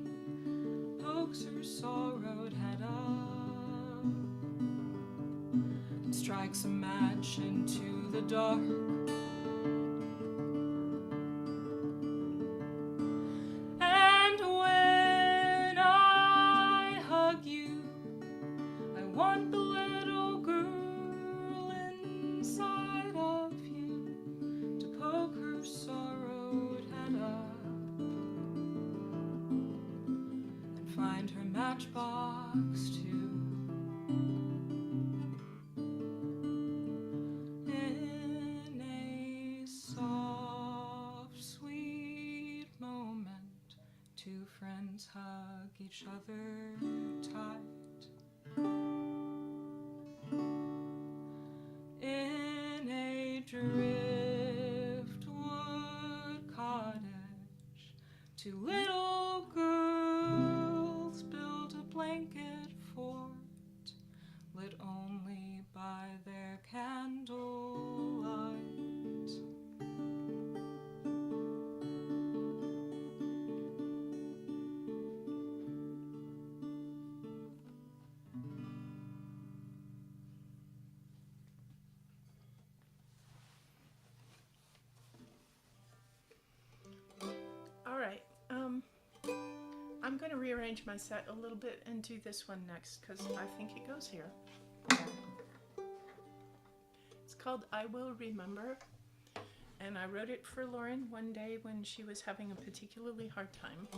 pokes her sorrowed head up and strikes a match into the dark matchbox too. In a soft, sweet moment, two friends hug each other tight. In a driftwood cottage, two little girls built a blanket fort, lit only by their candlelight. All right. I'm going to rearrange my set a little bit and do this one next because I think it goes here. It's called I Will Remember, and I wrote it for Lauren one day when she was having a particularly hard time.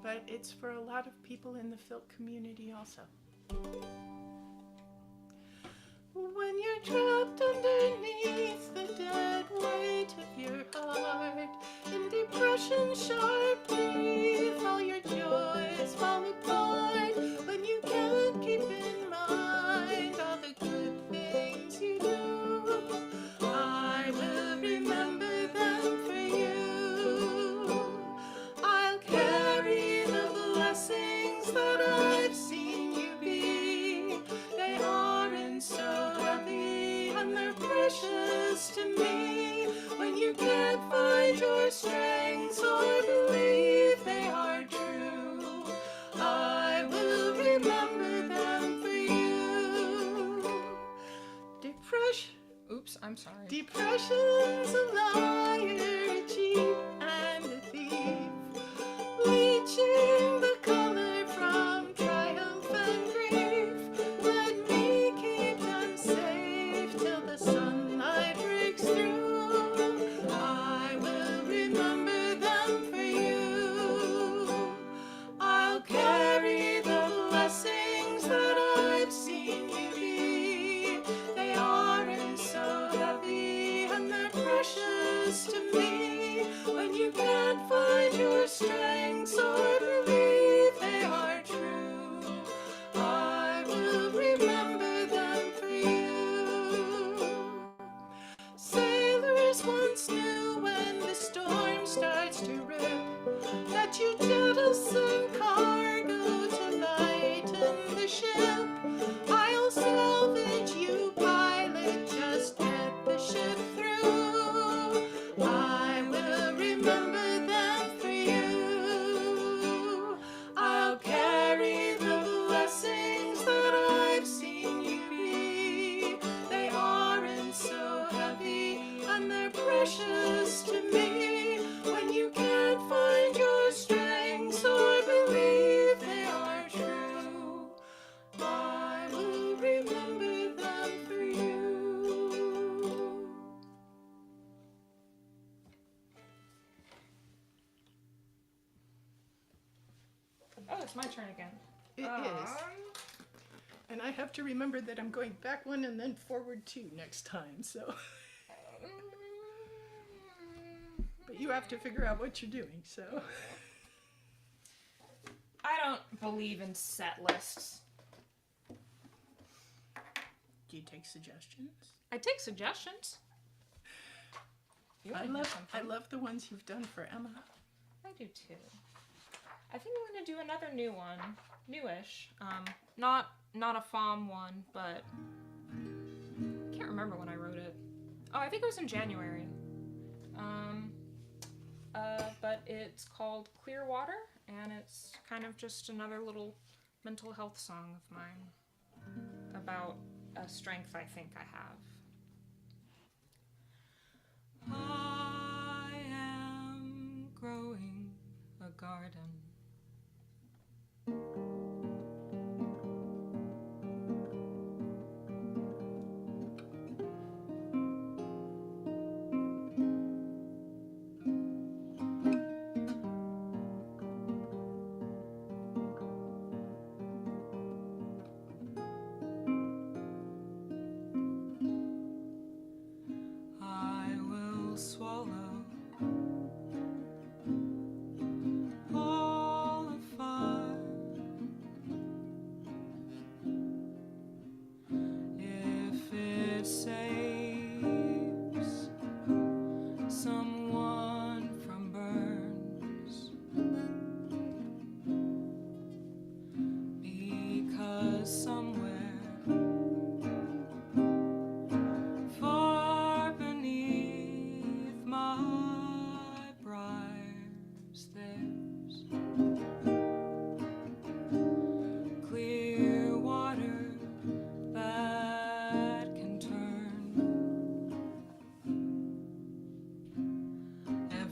But it's for a lot of people in the Filk community also. When you're trapped underneath the dead weight of your heart, in depression sharply, all your joys fall apart. When you can't keep in mind all the good things you do, I will remember them for you. I'll carry the blessings that I've seen you be. They aren't so heavy and they're precious to me. When you can't find your strength or believe they are true, I will remember them for you. Depression. Oops, I'm sorry. Depression's a liar, a cheat, and a thief, bleaching the color from triumph and grief. Let me keep them safe till the sunlight breaks through. I will remember them for you. I'll carry the blessings that I've seen you be. They aren't so heavy and they're precious to me. When you can't find your strengths or believe they are true, I will remember them for you. Sailors once knew when the storm starts to rip that you jettison cargo to lighten the ship. I'll salvage you, pilot, just get the ship through. I will remember them for you. I'll carry the blessings that I've seen you be. They aren't so heavy and they're precious to me. When you can't find your strengths or believe they are true, I will remember them for you. Oh, it's my turn again. It is. And I have to remember that I'm going back one and then forward two next time, so. But you have to figure out what you're doing, so. I don't believe in set lists. Do you take suggestions? I take suggestions. You I wanna hear I love the ones you've done for Emma. I do too. I think I'm gonna do another new one, newish. Not a FOM one, but I can't remember when I wrote it. Oh, I think it was in January. But it's called Clear Water, and it's kind of just another little mental health song of mine about a strength I think I have. I am growing a garden.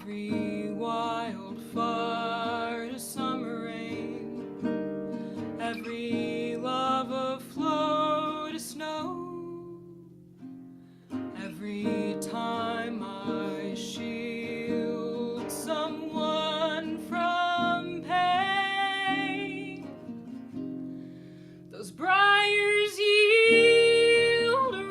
every wildfire to summer rain, every lava flow to snow, every time I shield someone from pain, those briars yield a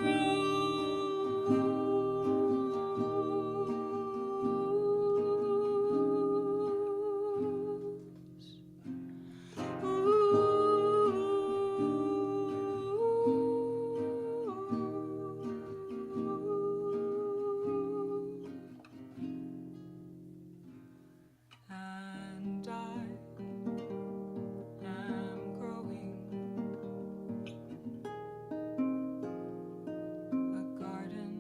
and I am growing a garden.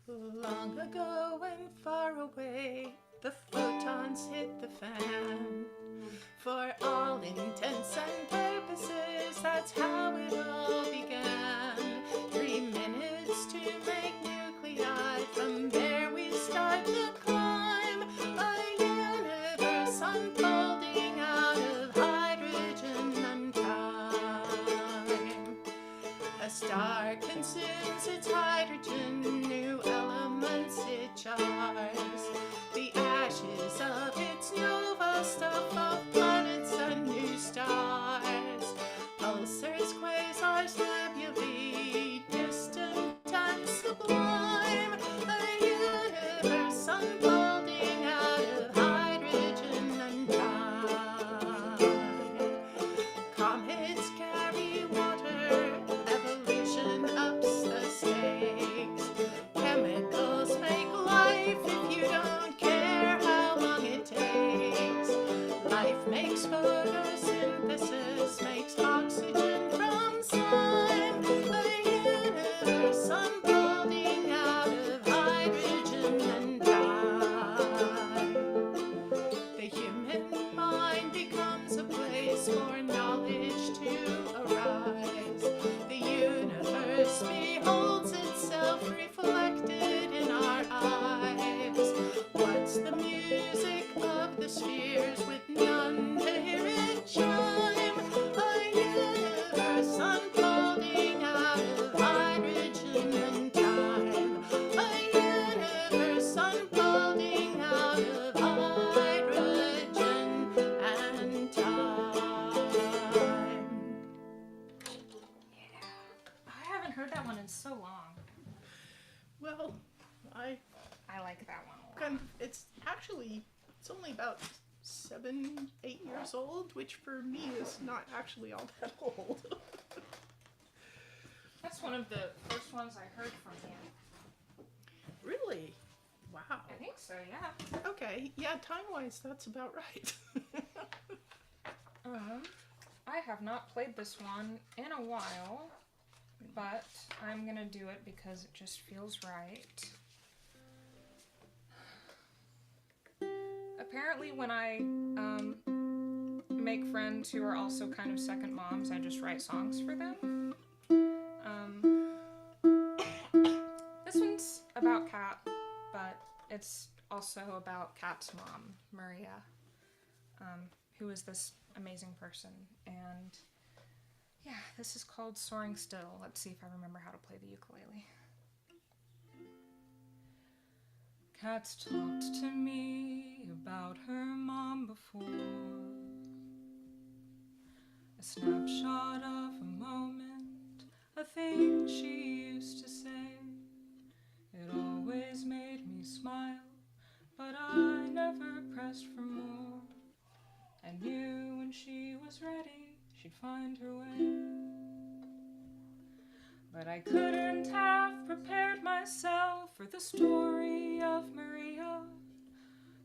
Long ago and far away, the photons hit the fan. For all intents and purposes, that's how it all began. 3 minutes to make nuclei. From there we start the climb. A universe unfolding out of hydrogen and time. A star consumes its hydrogen, new elements it jars. The ashes of its nova stuff of planets and new stars. Pulsars, quasars, nebulae, distant and sublime. A universe unfolding out of hydrogen and time. Comets carry water, evolution ups the stakes. Chemicals make life if you don't care how long it takes. Life makes photosynthesis, makes oxygen from slime. A universe unfolding out of hydrogen and time. The human mind becomes a place for knowledge to arise. The universe beholds itself reflected in our eyes. What's the music of the spheres with none to hear it chime? A universe unfolding out of hydrogen and time. A universe unfolding out of hydrogen and time. I haven't heard that one in so long. Well, I like that one a lot. kind of, it's only about 7, 8 years old, which for me is not actually all that old. That's one of the first ones I heard from you. Really? Wow. I think so, yeah. Okay, yeah, time-wise, that's about right. I have not played this one in a while, but I'm gonna do it because it just feels right. Apparently when I make friends who are also kind of second moms, I just write songs for them. This one's about Kat, but it's also about Kat's mom, Maria, who is this amazing person. And yeah, this is called Soaring Still. Let's see if I remember how to play the ukulele. Kat's talked to me about her mom before. A snapshot of a moment, a thing she used to say. It always made me smile, but I never pressed for more. I knew when she was ready, she'd find her way. But I couldn't have prepared myself for the story of Maria.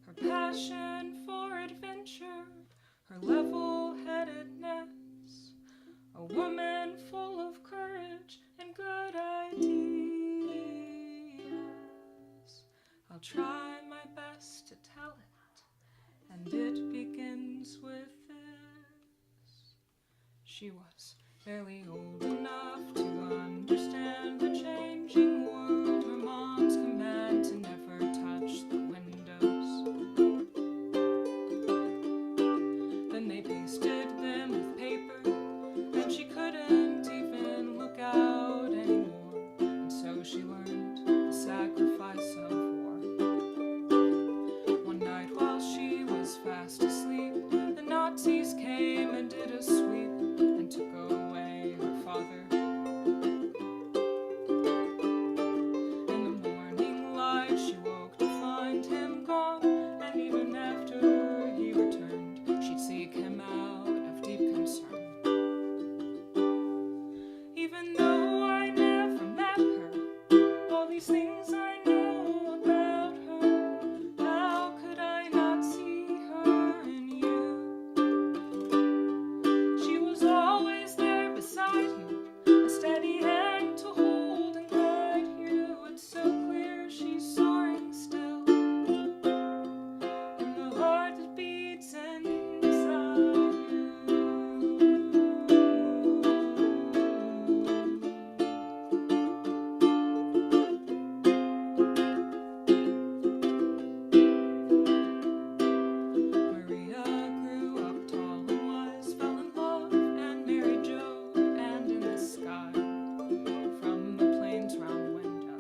Her passion for adventure, her level-headedness. A woman full of courage and good ideas. A I'll try my best to tell it, and it begins with this. She was barely old enough to understand the changing world, her mom's command to never touch the windows. Then they pasted them with paper, and she couldn't even look out anymore. And so she learned the sacrifice of war. One night while she was fast asleep, the Nazis came and did a sweep and took away her father. In the morning light she woke to find him gone, and even after he returned, she'd seek him out of deep concern. Even though I never met her, all these things I know about her, how could I not see her in you? She was always there beside you, a steady hand to hold and guide you. It's so clear she's soaring still, in the heart that beats inside you. Maria grew up tall and wise, fell in love and married Joe, and in the sky, from the plane's round window,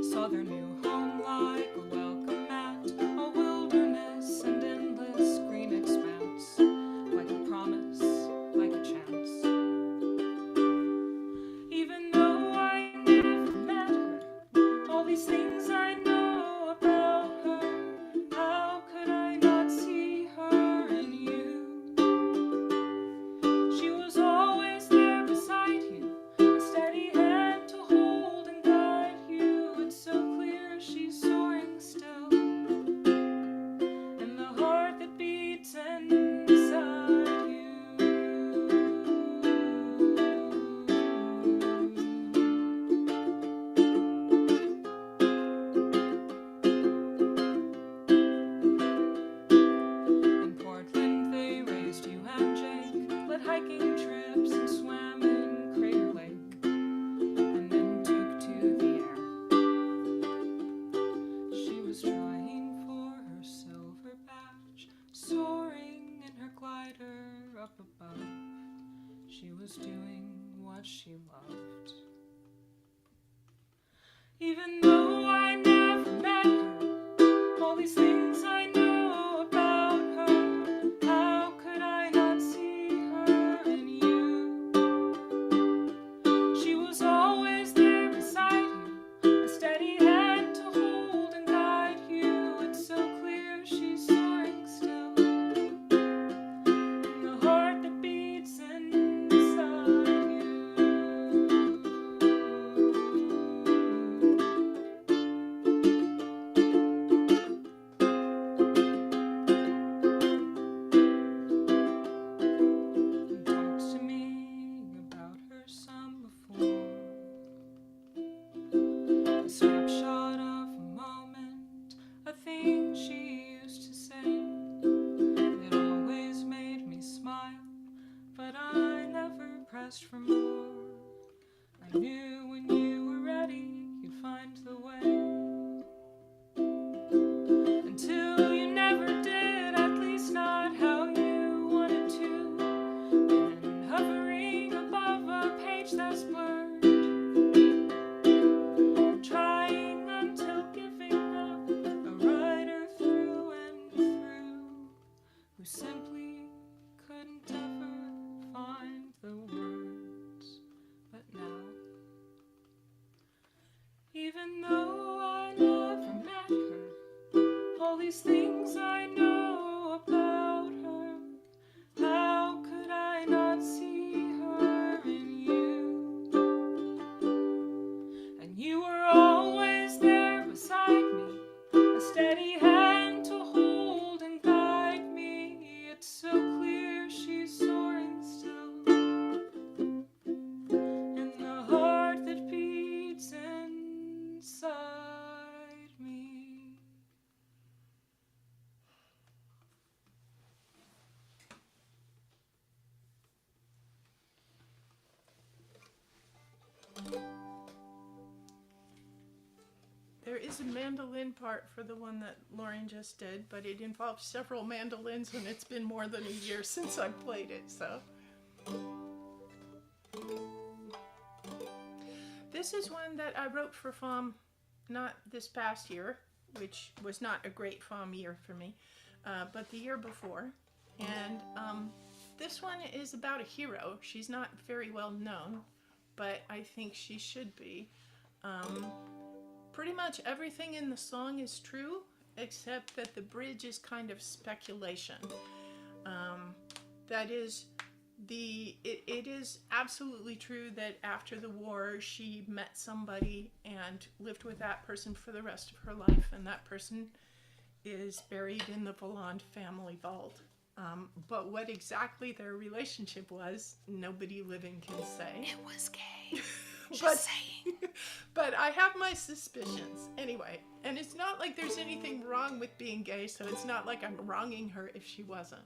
saw their new home like a welcome mat, a wilderness and endless green expanse, like a promise, like a chance. Even though I never met her, all these things I know about her, how could I not see her in you? She was always there beside you, a steady hand to hold and guide you. It's so clear she's soaring still, in the heart that beats inside you. In Portland they raised you and Jake, led hiking trips and swam in Crater Lake, and then took to the air. She was trying for her silver badge, soaring in her glider up above. She was doing what she loved. Even though I never met her, all these things I know about her, how could I not see her in you? She was always there beside you, a steady hand to hold and guide you. It's so clear she's soaring still, in the heart that beats inside you. Talks to me about her some before, a snapshot of a moment, a thing she used to say. It always made me smile, but I never pressed for more. I knew when you were ready, you'd find the way. Until you never did, at least not how you wanted to. And hovering above a page that's blurred, trying until giving up, a writer through and through, who simply couldn't ever find the words. But now, even though I never met her, all these things I know about her, how could I not see her in you? And you were always there beside me, a steady hand to hold and guide me. It's so clear she's soaring still, in the heart that beats inside. use a mandolin part for the one that Lauren just did, but it involves several mandolins, and it's been more than a year since I played it, so. This is one that I wrote for FOM, not this past year, which was not a great FOM year for me, but the year before. And this one is about a hero. She's not very well known, but I think she should be. Pretty much everything in the song is true, except that the bridge is kind of speculation. That is, it is absolutely true that after the war she met somebody and lived with that person for the rest of her life, and that person is buried in the Voland family vault. But what exactly their relationship was, nobody living can say. It was gay. But, but I have my suspicions anyway, and it's not like there's anything wrong with being gay, so it's not like I'm wronging her if she wasn't.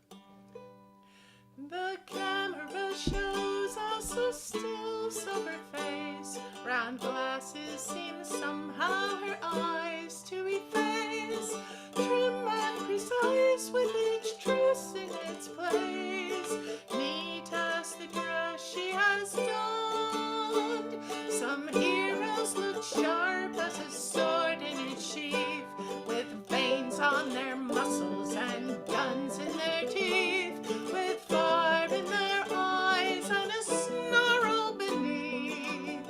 The camera shows us a still sober face, round glasses seem somehow her eyes to efface, trim and precise with each truth in its place, neat as the dress she has donned. Some heroes look sharp as a sword in its sheath, with veins on their muscles and guns in their teeth, with fire in their eyes and a snarl beneath.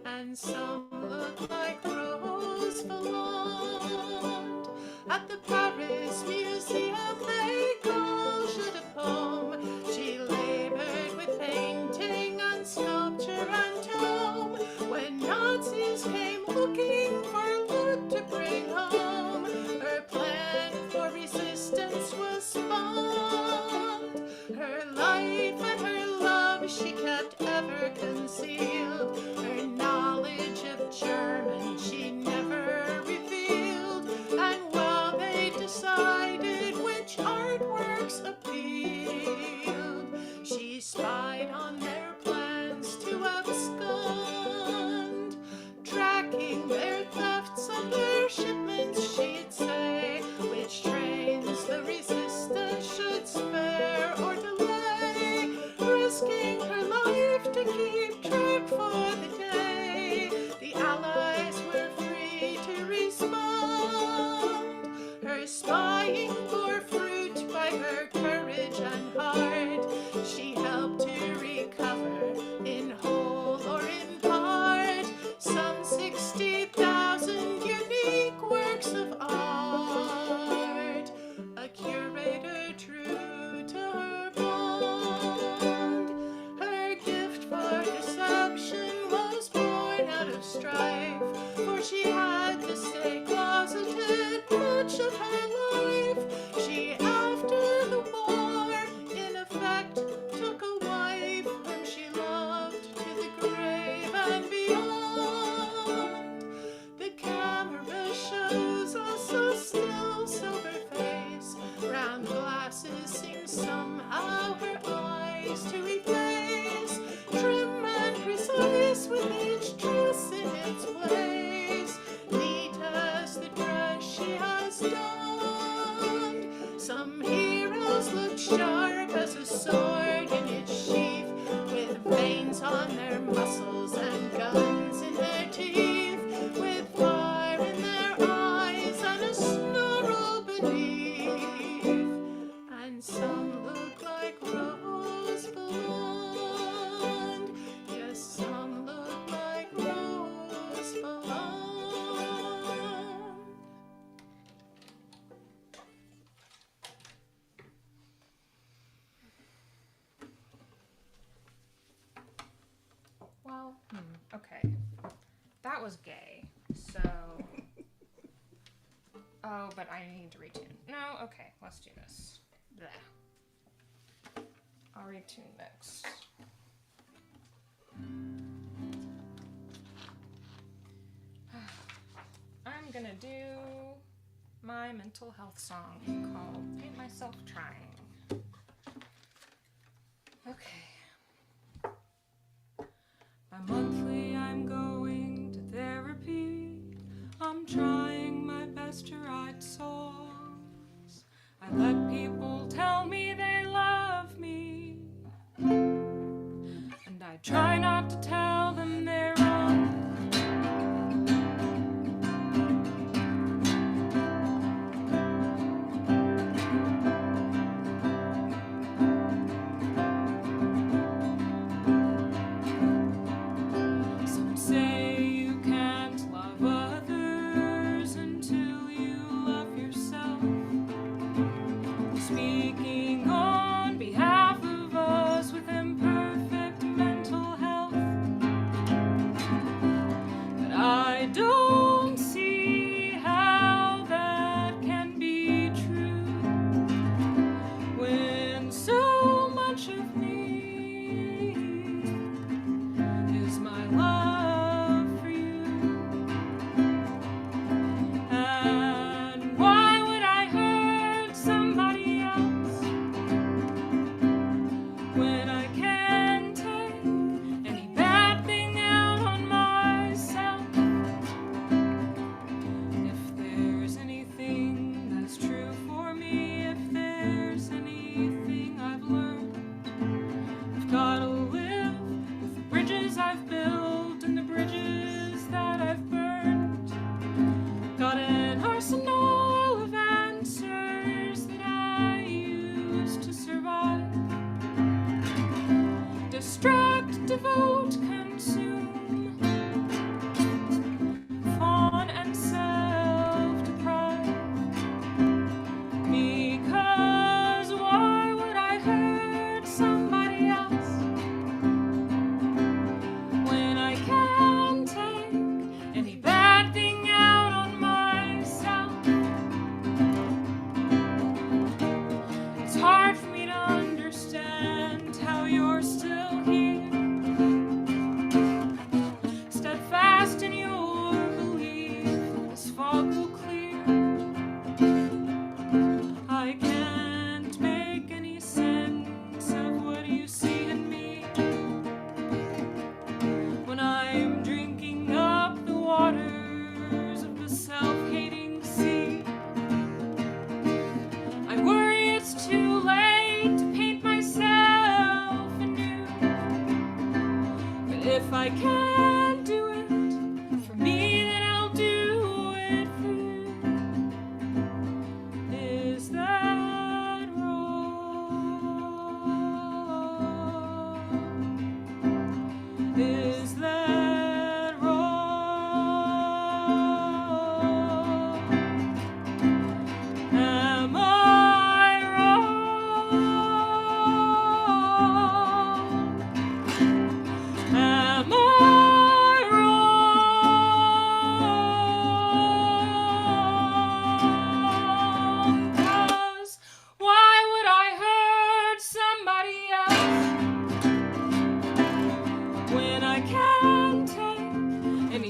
And some look like Rose Valland. At the Paris Museum they call Jeu de Paume. She labored with painting and sculpture and tome, when Nazis came looking for loot to bring home. Her plan for resistance was spawned. Her life and her love she kept ever concealed. Her knowledge of German she never revealed. And while they decided which artworks appealed, she spied on their plans to abscond, tracking their thefts and their shipments, she'd say, which trains the resistance should spare or delay, risking her life to keep track for the day. The Allies were free to respond. Her spying bore fruit by her courage and heart. She helped to recover, in whole or in part, some 60,000 unique works of art. A curator true to her bond. Her gift for deception was born out of strife, for she had to stay closeted much of her life. She, after the war, in effect, took a wife whom she loved to the grave and beyond. The camera shows us a still sober face, round glasses seem somehow her eyes to efface, trim and precise with each truth in its place, neat as the dress she has donned. Some heroes look sharp as a sword in its sheath, with veins on their muscles and guns in their teeth, with fire in their eyes and a snarl beneath. And some look like Rose Valland. Yes, some look like Rose Valland. Well, okay. That was gay. So. Oh, but I need to retune. No, okay, let's do this. Bleh. I'll retune next. I'm gonna do my mental health song called Paint Myself Trying. Okay. Monthly I'm going to therapy. I'm trying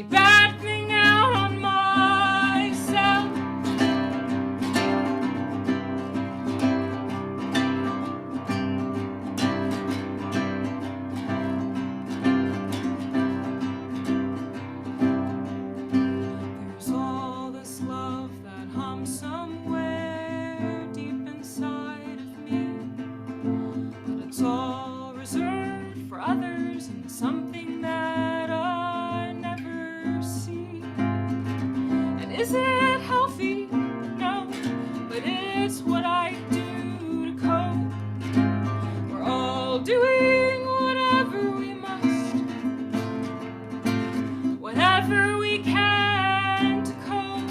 bad thing out on myself. There's all this love that hums somewhere deep inside of me, but it's all reserved for others and something that I never see. And is it healthy? No, but it's what I do to cope. We're all doing whatever we must, whatever we can to cope.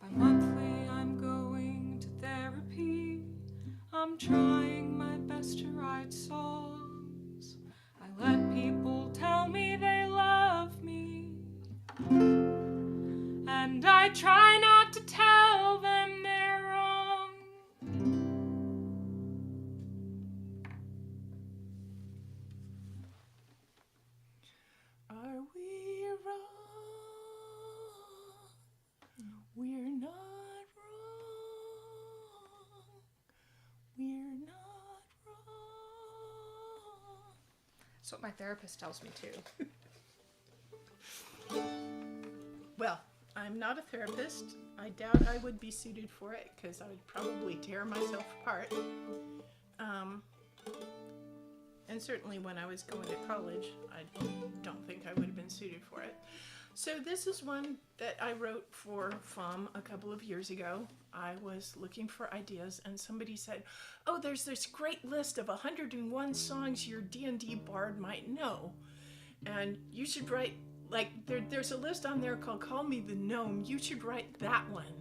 Bi-monthly I'm going to therapy. I'm trying my best to write songs. I let people tell me they love me, and I try not to tell them they're wrong. Are we wrong? We're not wrong. We're not wrong. That's what my therapist tells me too. Well, I'm not a therapist. I doubt I would be suited for it because I would probably tear myself apart. And certainly when I was going to college, I don't think I would have been suited for it. So this is one that I wrote for FKnO a couple of years ago. I was looking for ideas and somebody said, oh, there's this great list of 101 songs your D&D bard might know. And you should write, like, there's a list on there called Call Me the Gnome. You should write that one.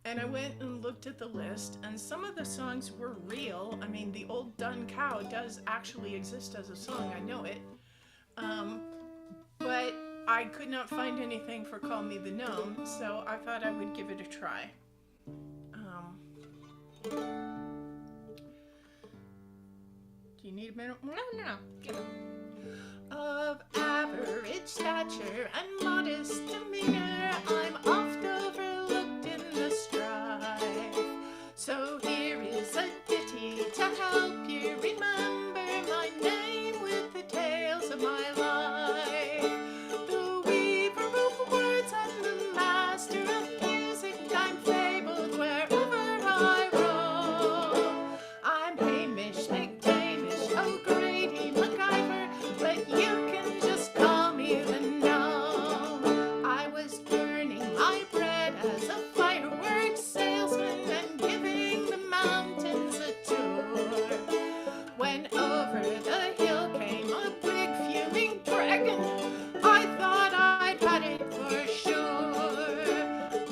And I went and looked at the list, and some of the songs were real. I mean, the Old Dun Cow does actually exist as a song, I know it. But I could not find anything for Call Me the Gnome, so I thought I would give it a try. Do you need a minute? No. Give it. Of average stature and modest demeanor, I'm oft overlooked in the strife. So here is a ditty to help you remember my name with the tales of my life. The weaver of words and the master of music, I'm fabled wherever I roam. I'm Hamish, McCamish, O'Grady, MacGyver, but you can just call me the gnome. I was earning my bread as a fireworks salesman and giving the mountains a tour, when over the hill came a big fuming dragon. I thought I'd had it for sure.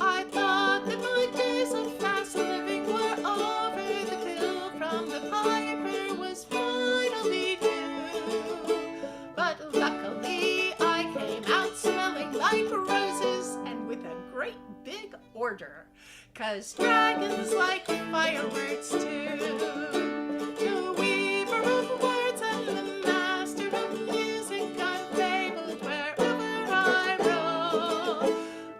I thought that my days of fast living were over. The bill from the piper was finally due. But luckily I came out smelling like roses and with a great big order, 'cause dragons like fireworks too. The weaver of words and the master of music, I'm fabled wherever I roam.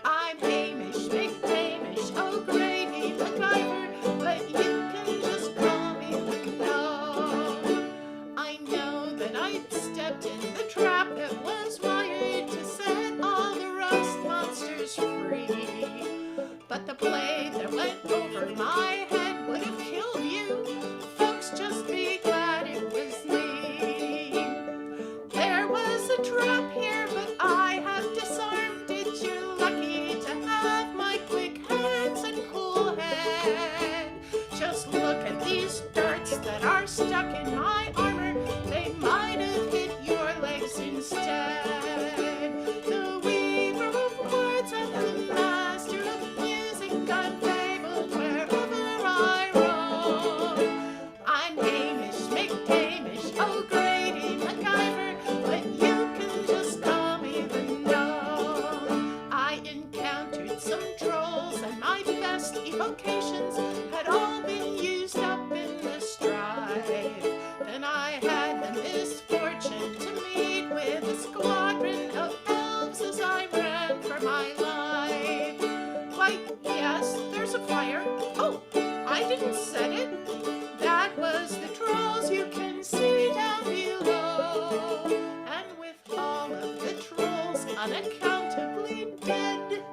I'm Hamish, McCamish, O'Grady, MacGyver, but you can just call me the gnome. I know that I'd stepped in the trap that was wired to set all the roast monsters free, but the blade that went over my head would have killed you, unaccountably dead.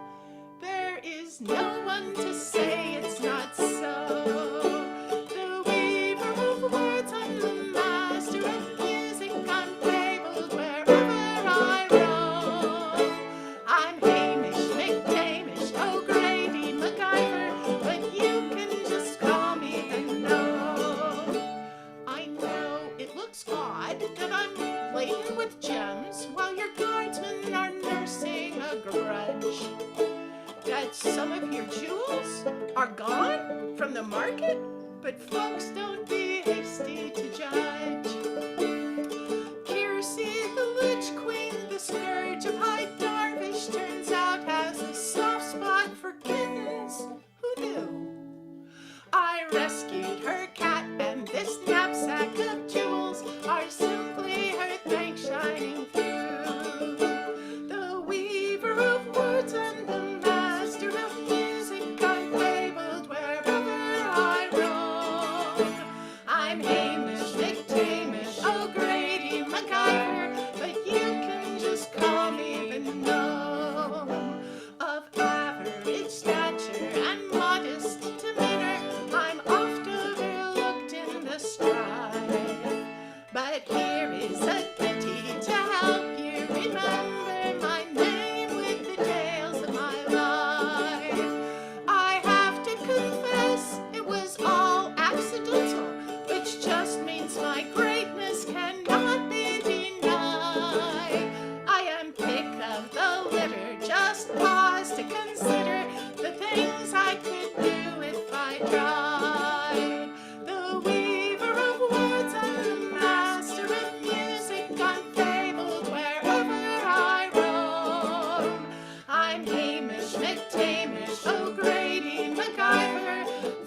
There is no one to say it's not so. The weaver of words, I'm the master of music, I'm fabled wherever I roam. I'm Hamish McTamish, O'Grady, MacGyver, but you can just call me the gnome. I know it looks odd that I'm laden with gems while your guardsmen are nursing a grudge. That some of your jewels are gone from the market, but folks don't be hasty to judge. Kiersey, the Lich Queen, the scourge of High Darvish, turns out has a soft spot for kittens. Who knew? I rescued her cat, and this knapsack of jewels are simply her thanks shining through. The weaver of words and the master of music, I'm fabled wherever I roam. I'm Hamish McTamish, O'Grady, MacGyver, but you can just call me the gnome. Of average stature and modest demeanor, I'm oft overlooked in the strife. But here is a ditty to help you remember my name with the tales of my life. I have to confess it was all accidental, which just means my greatness cannot be denied. I am pick of the litter, just pause to consider the things I could do if I tried. The weaver of words and the master of music, I'm fabled wherever I roam. I'm Hamish McTamish, O'Grady, MacGyver,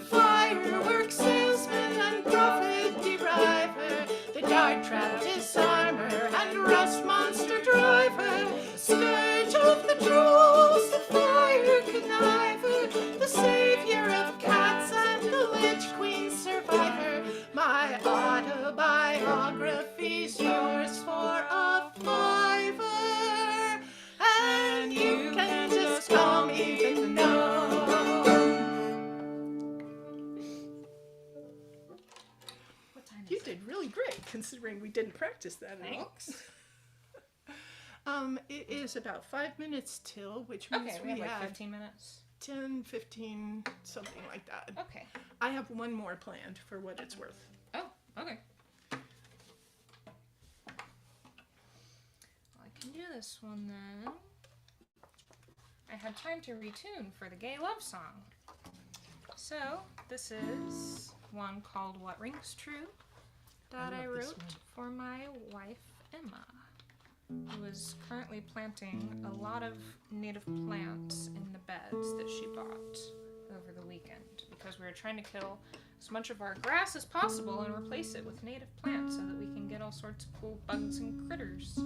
fireworks salesman and profit deriver, the dart trap disarmer and rust monster driver, scourge of the trolls, the fire conniver, the savior of cats and the Lich Queen survivor. My autobiography's yours for a $5, and you can just call me the gnome. You did really great, considering we didn't practice that at all. Thanks. It is about 5 minutes till, which means Okay, we have like 15 minutes. 10, 15, something like that. Okay. I have one more planned for what it's worth. Oh, okay. Well, I can do this one then. I had time to retune for the gay love song. So, this is one called What Rings True that I wrote for my wife, Emma, who is currently planting a lot of native plants in the beds that she bought over the weekend because we were trying to kill as much of our grass as possible and replace it with native plants so that we can get all sorts of cool bugs and critters. We're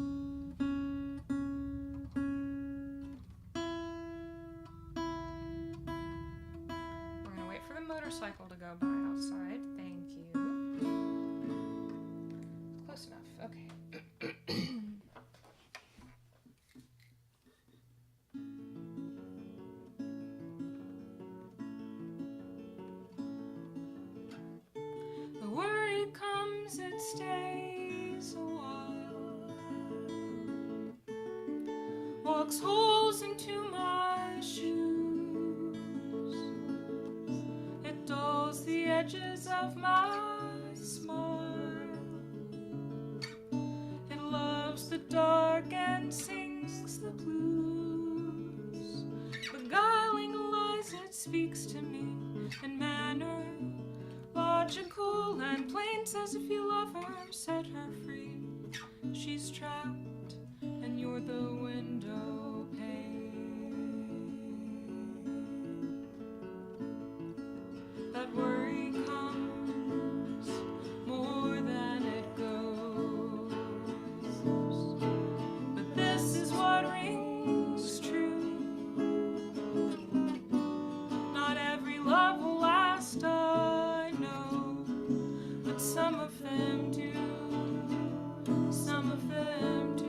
gonna wait for the motorcycle to go by outside. Thank you. Close enough. Okay. The worry comes, it stays a while, walks holes into my shoes, it dulls the edges of my smile, it loves the dark and sings the blues, beguiling lies it speaks to me in manner logical and plain, says if you love her, set her free. She's trapped, and you're the window pane. That worry comes more than it goes, but this is what rings true. Not every love will last, I know, but some of them do. Some of them do.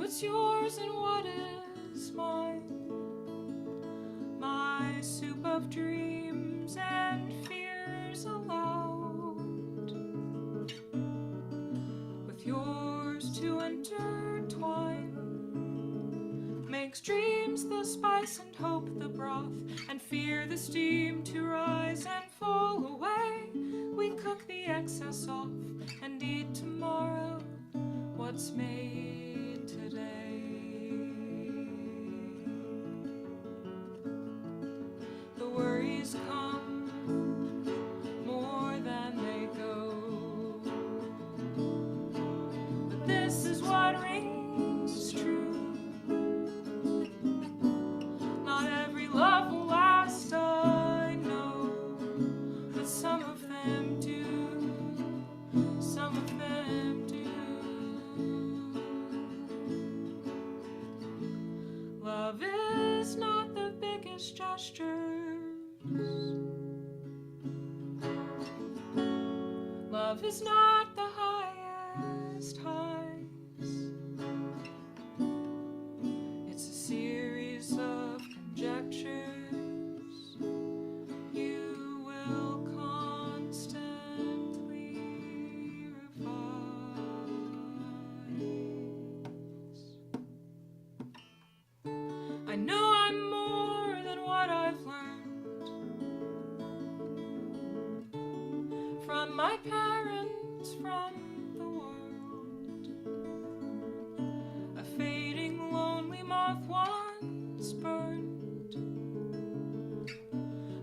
what's yours and what is mine. My soup of dreams and fears aloud, with yours to intertwine, makes dreams the spice and hope the broth, and fear the steam to rise and fall away. We cook the excess off and eat tomorrow what's made today. The worries come more than they go, but this is what rings true. Not every love will last, I know, but some of them do. Some of them do. Love is not the biggest gestures. Love is not the highest highs. It's a series of conjectures you will constantly revise. I know I'm more than what I've learned from my parents, from the world. A fading lonely moth once burned.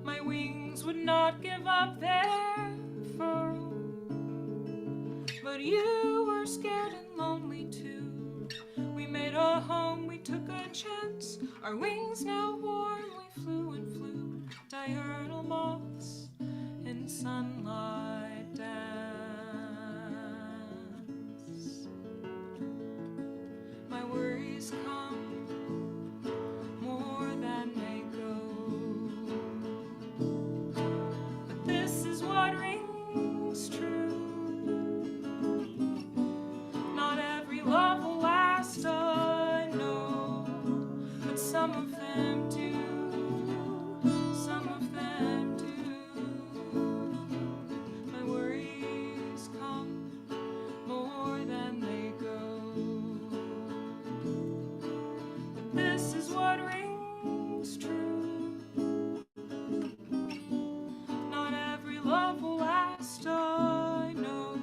My wings would not give up their furrow, but you were scared and lonely too. We made a home, we took a chance. Our wings now warm, we flew and flew. Diurnal moths in sunlight dance. My worries come more than they go, but this is what rings true. Not every love will last, I know, but some of them do. Some of them do. My worries come more than they go, but this is what rings true. Not every love will last, I know,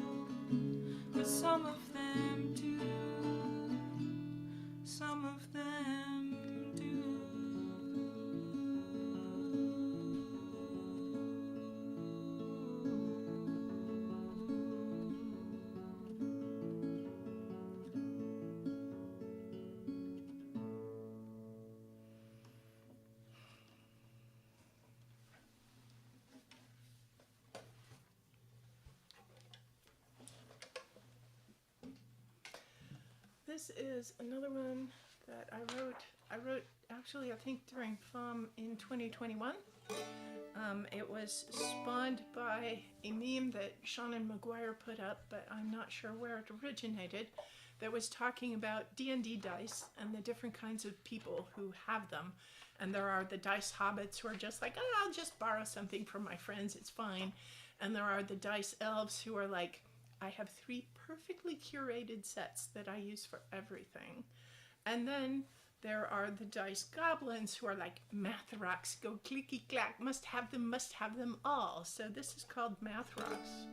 but some of them do. Some of them do. This is another one that I wrote actually, I think during FOM in 2021. It was spawned by a meme that Shannon McGuire put up, but I'm not sure where it originated, that was talking about D&D dice and the different kinds of people who have them. And there are the dice hobbits who are just like, oh, I'll just borrow something from my friends, it's fine. And there are the dice elves who are like, I have 3 perfectly curated sets that I use for everything. And then there are the dice goblins who are like, math rocks, go clicky clack, must have them all. So this is called Math Rocks.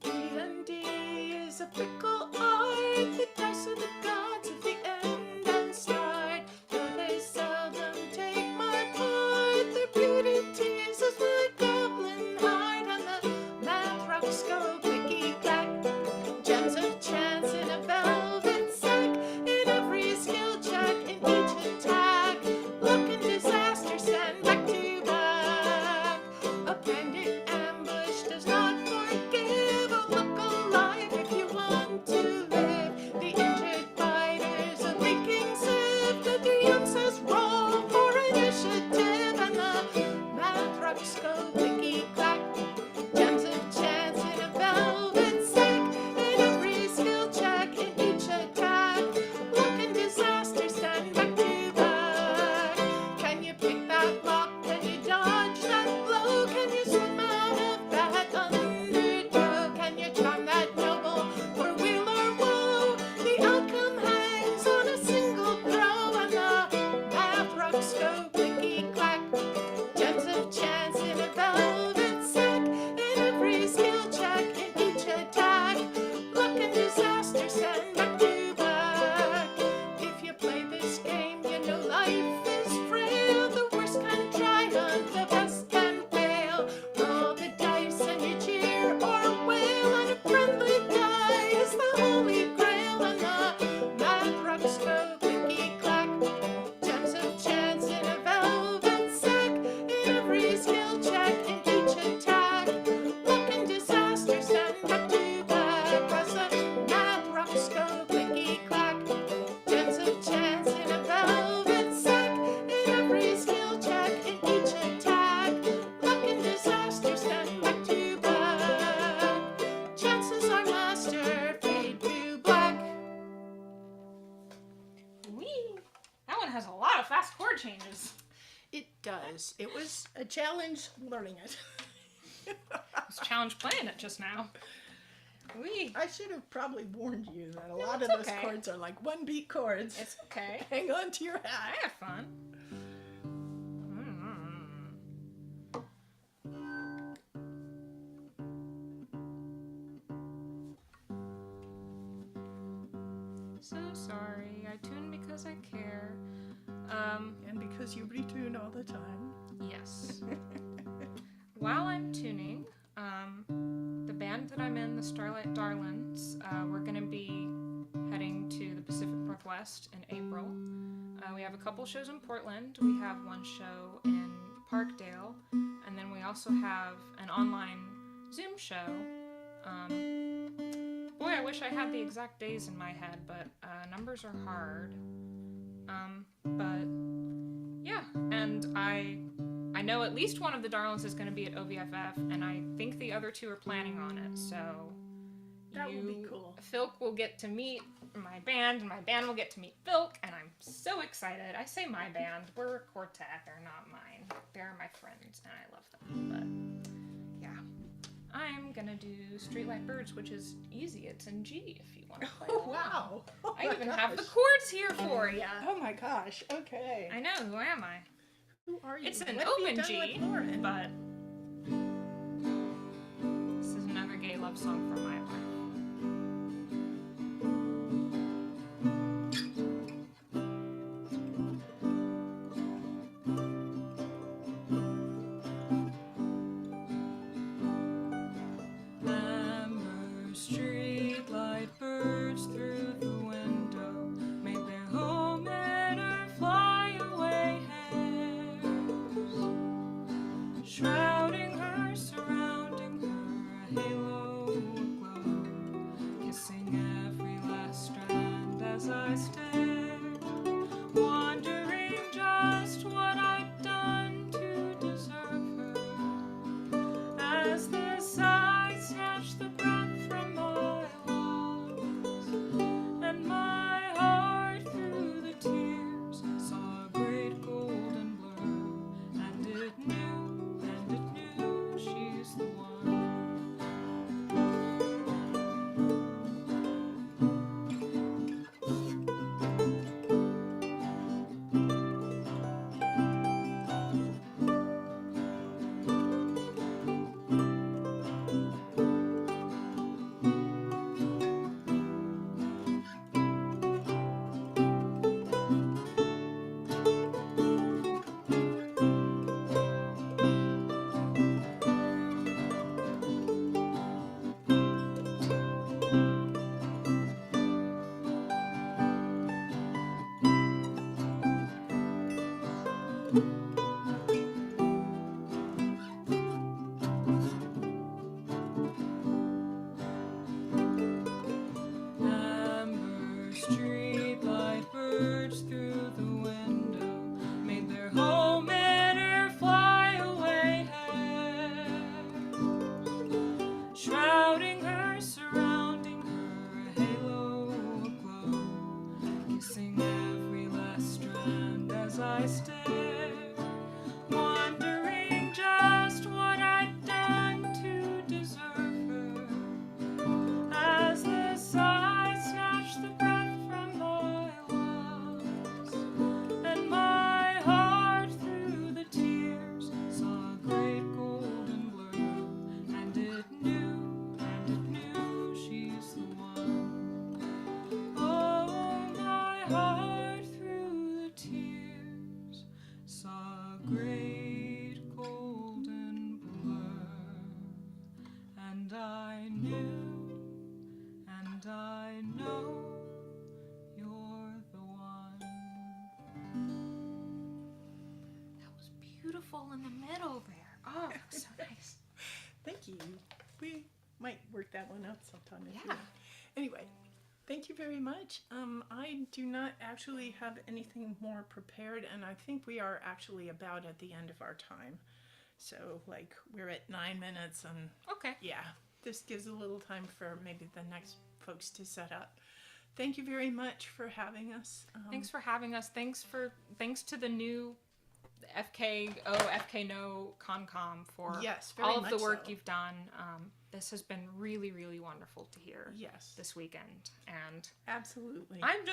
D&D is a fickle art, the dice are the gods of the end and start. Though they seldom take my part, their beauty teases my goblin heart. And the math rocks go clicky clack, gems of chance in a velvet sack, in every skill check, in each attack. Luck and disaster stand back to back. A bandit ambush does not forgive. Oh, look alive if you want to live. The injured by has a lot of fast chord changes. It does. It was a challenge learning it. I was challenged playing it just now. I should have probably warned you that a No, lot it's of those okay. chords are like one beat chords. It's okay. Hang on to your hat. I have fun. So sorry. I tune because I care. And because you retune all the time. Yes. While I'm tuning, the band that I'm in, the Starlight Darlings, we're going to be heading to the Pacific Northwest in April. We have a couple shows in Portland. We have one show in Parkdale, and then we also have an online Zoom show. Boy, I wish I had the exact days in my head, but numbers are hard. But yeah, and I know at least one of the Darlings is going to be at OVFF, and I think the other two are planning on it, so that will be cool. Philk will get to meet my band, and my band will get to meet Philk, and I'm so excited. I say my band. We're a quartet. They're not mine. They're my friends, and I love them. But yeah, I'm going to do Streetlight Birds, which is easy. It's in G if you want to play along. Wow. I even have the chords here for you. Oh my gosh. Okay. I know. Who am I? Who are you? It's an What have you open done G, with Lauren? but this is another gay love song from my life. Amber streetlight birds through the window made their home in her flyaway hairs, shrouding her, surrounding her, a halo aglow, kissing every last strand as I stared, wondering just what I'd done to deserve her, as the side snatched the breath from my lungs, and my heart through the tears saw a great golden blur, and it knew she's the one. Amber streetlight birds through the window made their home in her flyaway hairs, shrouding her, surrounding her, a halo aglow, kissing every last strand as I stared, wondering just what I'd done to deserve her, as the side snatched the breath from my lungs, and my heart through the tears saw a great golden blur, and it knew she's the one. Oh, my heart through the tears saw a great golden blur, and I know you're the one. That was beautiful in the middle there. Oh, that was so nice. Thank you. We might work that one out sometime. If you Yeah. want. Anyway, thank you very much. I do not actually have anything more prepared, and I think we are actually about at the end of our time. So, like, we're at 9 minutes, and Okay. yeah, this gives a little time for maybe the next folks to set up. Thank you very much for having us. Thanks for having us. Thanks to the new FKnO ConCom for Yes, very all of the much work so. you've done. This has been really, really wonderful to hear. Yes. This weekend, and absolutely. I'm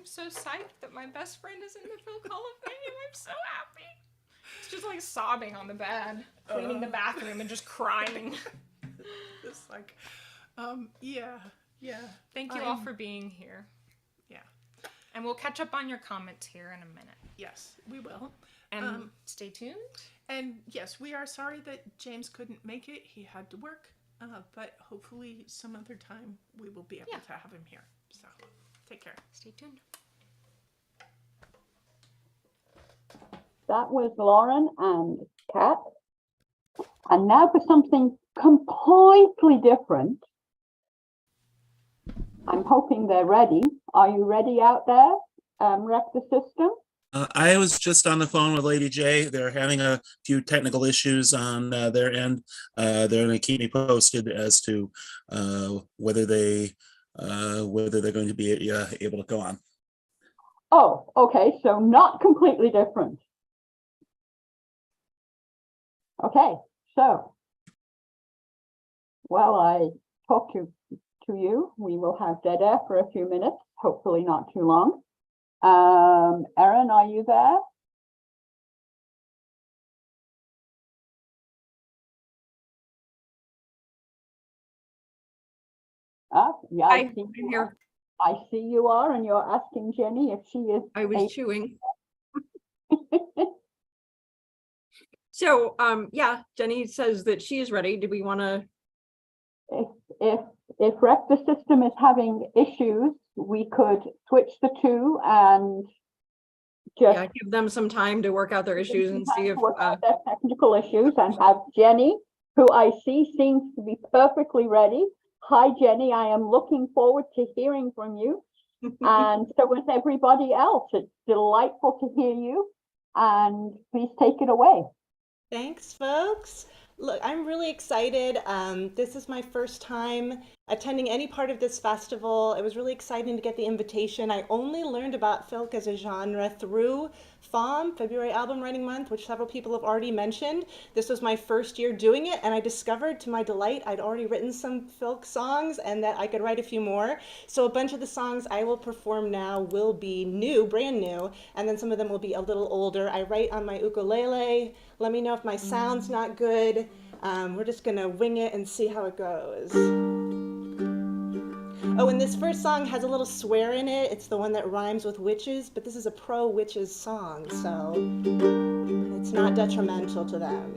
so psyched that my best friend is in the Phil Hall of Fame. I'm so happy. It's just like sobbing on the bed, cleaning the bathroom, and just crying. It's like, yeah. Thank you all for being here. Yeah. And we'll catch up on your comments here in a minute. Yes, we will. And stay tuned. And yes, we are sorry that James couldn't make it. He had to work, but hopefully some other time we will be able to have him here. So take care. Stay tuned. That was Lauren and Kat. And now for something completely different. I'm hoping they're ready. Are you ready out there? Wreck the system? I was just on the phone with Lady J. They're having a few technical issues on their end. They're going to keep me posted as to whether they're going to be able to go on. Oh, okay. So not completely different. Okay. So while I talk to you, we will have dead air for a few minutes, hopefully not too long. Erin, are you there? Yeah, I see you here. I see you are, and you're asking Jenny if she is. I was chewing. So, yeah, Jenny says that she is ready. Do we want to? If Wreck the System is having issues, we could switch the two and just give them some time to work out their issues and see if their technical issues, and have Jenny, who I see seems to be perfectly ready. Hi, Jenny. I am looking forward to hearing from you. And so is everybody else. It's delightful to hear you. And please take it away. Thanks, folks. Look, I'm really excited. This is my first time attending any part of this festival. It was really exciting to get the invitation. I only learned about folk as a genre through FAM, February Album Writing Month, which several people have already mentioned. This was my first year doing it, and I discovered, to my delight, I'd already written some folk songs and that I could write a few more. So a bunch of the songs I will perform now will be new, brand new, and then some of them will be a little older. I write on my ukulele. Let me know if my sound's not good. We're just gonna wing it and see how it goes. Oh, and this first song has a little swear in it. It's the one that rhymes with witches, but this is a pro-witches song, so it's not detrimental to them.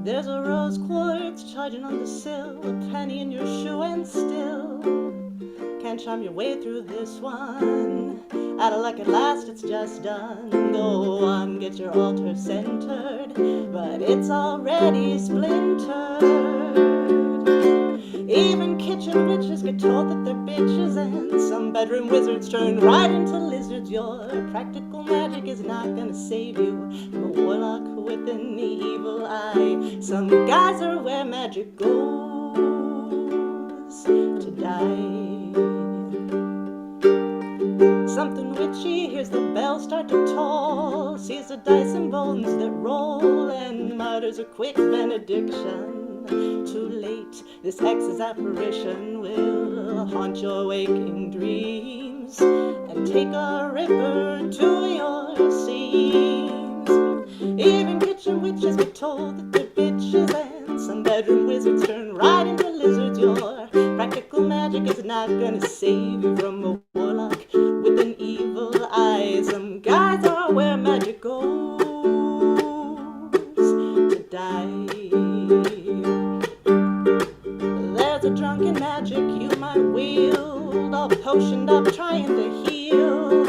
There's a rose quartz charging on the sill, a penny in your shoe, and still can't charm your way through this one. Out of luck at last, it's just done. Go on, get your altar centered, but it's already splintered. Even kitchen witches get told that they're bitches, and some bedroom wizards turn right into lizards. Your practical magic is not gonna save you from a warlock with an evil eye. Some guys are where magic goes to die. Something witchy, hears the bells start to toll, sees the dice and bones that roll, and mutters a quick benediction. Too late, this ex's apparition will haunt your waking dreams and take a ripper to your seams. Even kitchen witches get told that they're bitches, and some bedroom wizards turn right into lizards. Your practical magic is not gonna save you from a warlock with an evil eye. Some guys are where magic goes to die. There's a drunken magic you might wield, all potioned up trying to heal,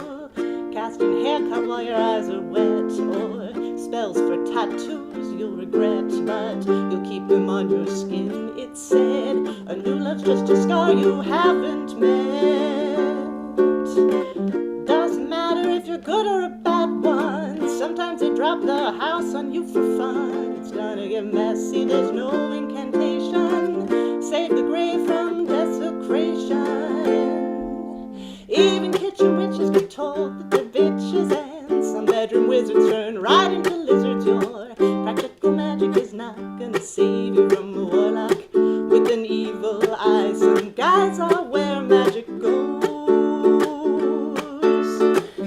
casting haircut while your eyes are wet, or spells for tattoos you'll regret, but you'll keep them on your skin. It's said a new love's just a scar you haven't met. Doesn't matter if you're good or a bad one, sometimes they drop the house on you for fun. It's it's gonna get messy. There's no incantation, save the grave from desecration. Even kitchen witches get told that they're bitches, and some bedroom wizards turn right into lizards. Your practical magic is not gonna save you from a warlock with an evil eye. Some guys are where magic goes.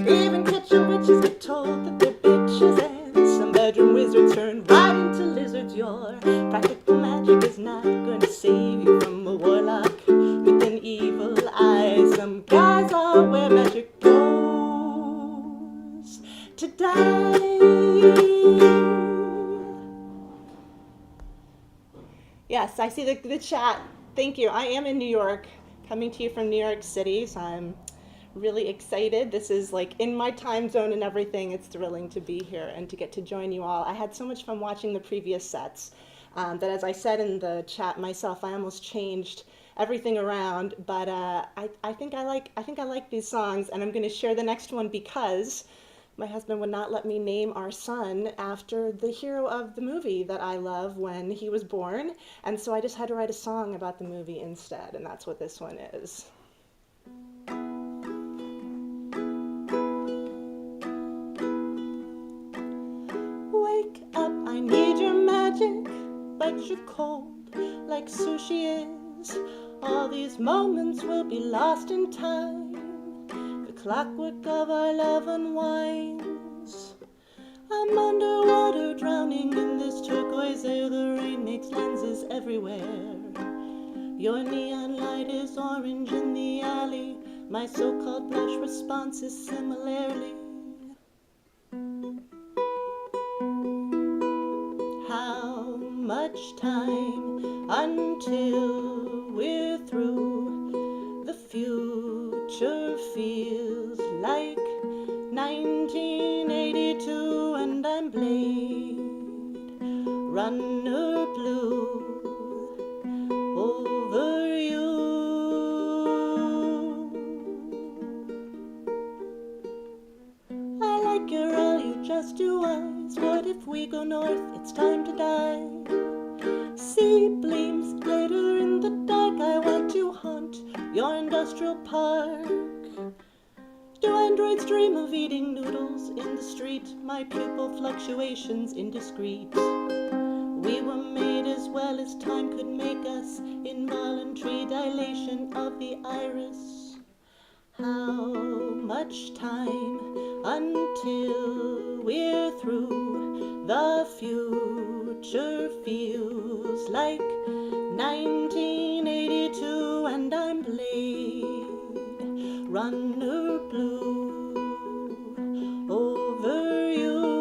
Even kitchen witches get told that they're bitches, and some bedroom wizards turn right into lizards. Your practical magic is not gonna save you from a warlock with an evil eye. Some guys are where magic goes to die. Yes, I see the chat. Thank you. I am in New York, coming to you from New York City, so I'm really excited. This is like in my time zone and everything. It's thrilling to be here and to get to join you all. I had so much fun watching the previous sets that, as I said in the chat myself, I almost changed everything around. But I think I like these songs, and I'm going to share the next one because my husband would not let me name our son after the hero of the movie that I love when he was born. And so I just had to write a song about the movie instead, and that's what this one is. Wake up, I need your magic, but you're cold like sushi is. All these moments will be lost in time. The clockwork of our love unwinds. I'm underwater, drowning in this turquoise air. The rain makes lenses everywhere. Your neon light is orange in the alley. My so-called blush response is similarly. How much time until we're through? The future feels like 1982, and I'm Blade Runner blue over you. I like your all, you just do eyes. What if we go north? It's time to die. Sea gleams glitter in the dark. I want to haunt your industrial park. Do androids dream of eating noodles in the street? My pupil fluctuations indiscreet. We were made as well as time could make us. Involuntary dilation of the iris. How much time until we're through? The future feels like 1982, and I'm Blade Runner blue over you.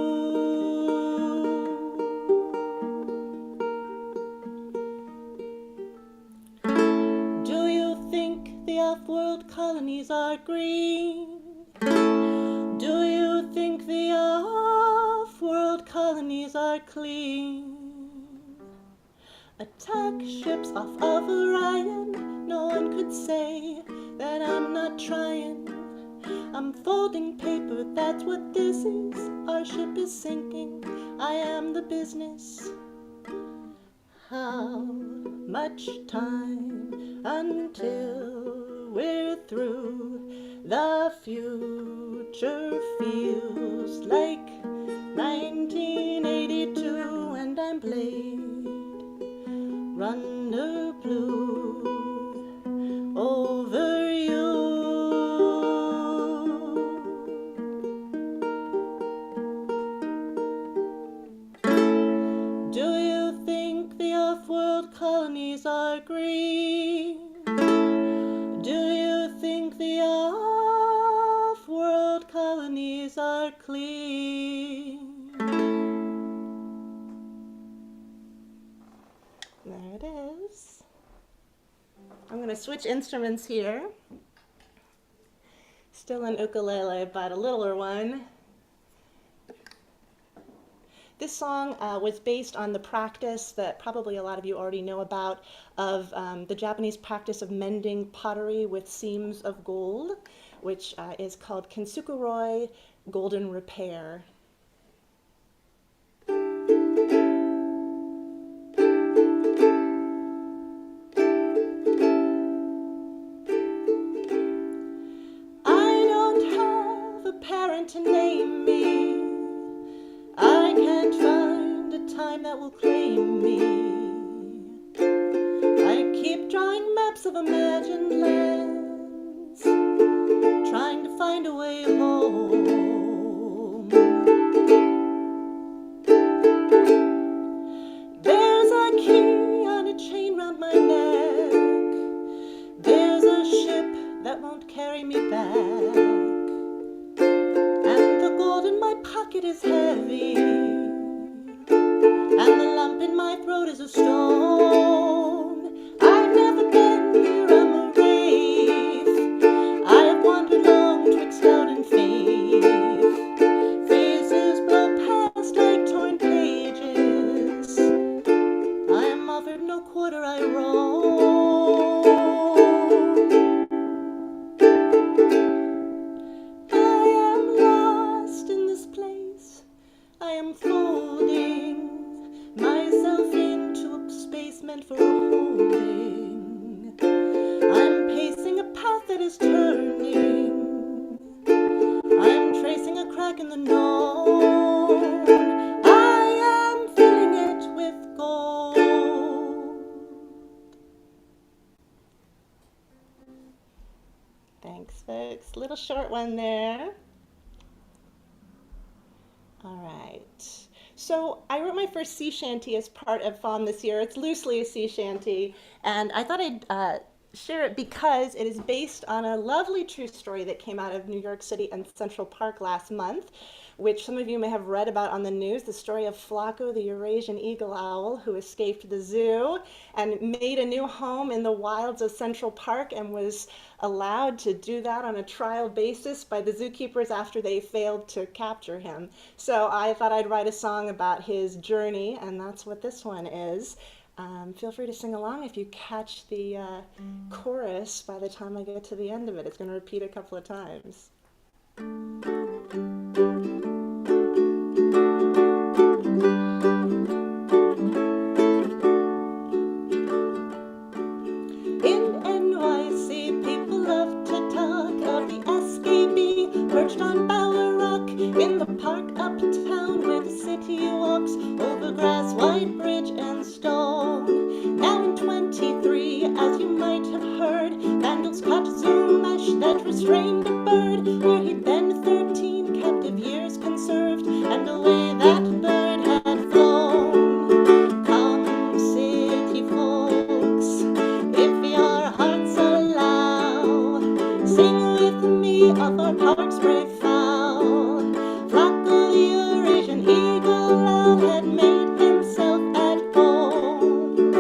Do you think the off-world colonies are green? Do you think the off-world colonies are clean? Attack ships off of Orion. No one could say that I'm not trying. I'm folding paper, that's what this is. Our ship is sinking, I am the business. How much time until we're through? The future feels like 1982, and I'm Blade Runner blue over you. Do you think the off-world colonies are green? Do you think the off-world colonies are clean? There it is. I'm going to switch instruments here. Still an ukulele, but a littler one. This song was based on the practice that probably a lot of you already know about of the Japanese practice of mending pottery with seams of gold, which is called kintsukuroi golden repair. that will claim me. I keep drawing maps of imagined lands, trying to find a way home. There's a key on a chain round my neck. There's a ship that won't carry me back. And the gold in my pocket is heavy. And the lump in my throat is a stone. I've never been here, I'm a wraith. I have wandered long twixt doubt and faith. Faces blow past like torn pages. I am offered no quarter, I roam. I am lost in this place. I am folding myself into a space meant for a holding. I'm pacing a path that is turning. I'm tracing a crack in the known. I am filling it with gold. Thanks, folks. Little short one there. All right. So I wrote my first sea shanty as part of FKnO this year. It's loosely a sea shanty, and I thought I'd share it because it is based on a lovely true story that came out of New York City and Central Park last month, which some of you may have read about on the news, the story of Flacco, the Eurasian eagle owl, who escaped the zoo and made a new home in the wilds of Central Park and was allowed to do that on a trial basis by the zookeepers after they failed to capture him. So I thought I'd write a song about his journey, and that's what this one is. Feel free to sing along if you catch the chorus by the time I get to the end of it. It's going to repeat a couple of times. In NYC, people love to talk of the SKB perched on Bower Rock in the park uptown where the city walks over grass, white bridge, and stone. Now in 23, as you might have heard, vandals cut Zoom mesh that restrained a bird where he'd been 13 captive years conserved, and away that bird had flown. Come, city folks, if your hearts allow, sing with me of our park's brave fowl. Flacco, the Eurasian eagle owl, had made himself at home.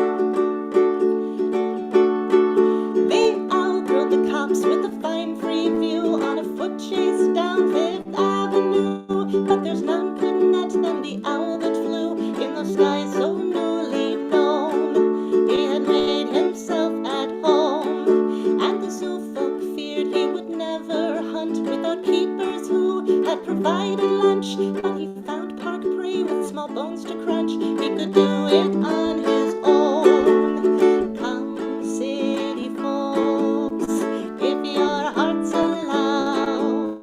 The owl thrilled the cops with a fine free view on a foot chase down Fifth Avenue, but there's none could net than the owl that flew in the sky so newly known. He had made himself at home, and the zoo folk feared he would never hunt without keepers who had provided lunch. But he found park prey with small bones to crunch. He could do it on his own. Come, city folks, if your hearts allow,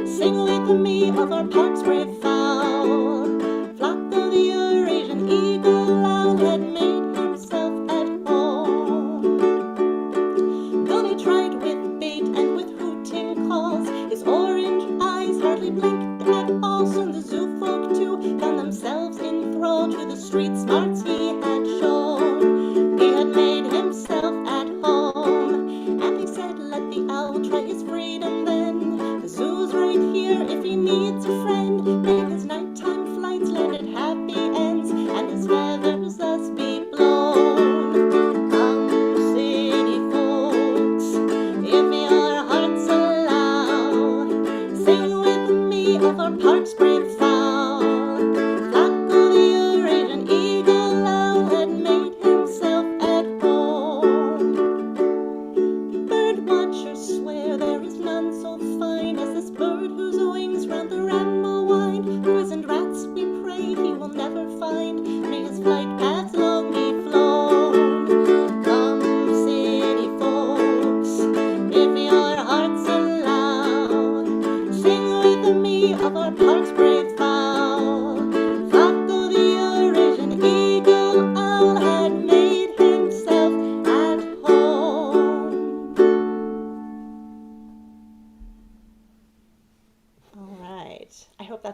sing with me of our park's brave fowl. Flacco, the Eurasian eagle owl, had made himself at home. Though he tried with bait and with hooting calls, his orange eyes hardly blinked at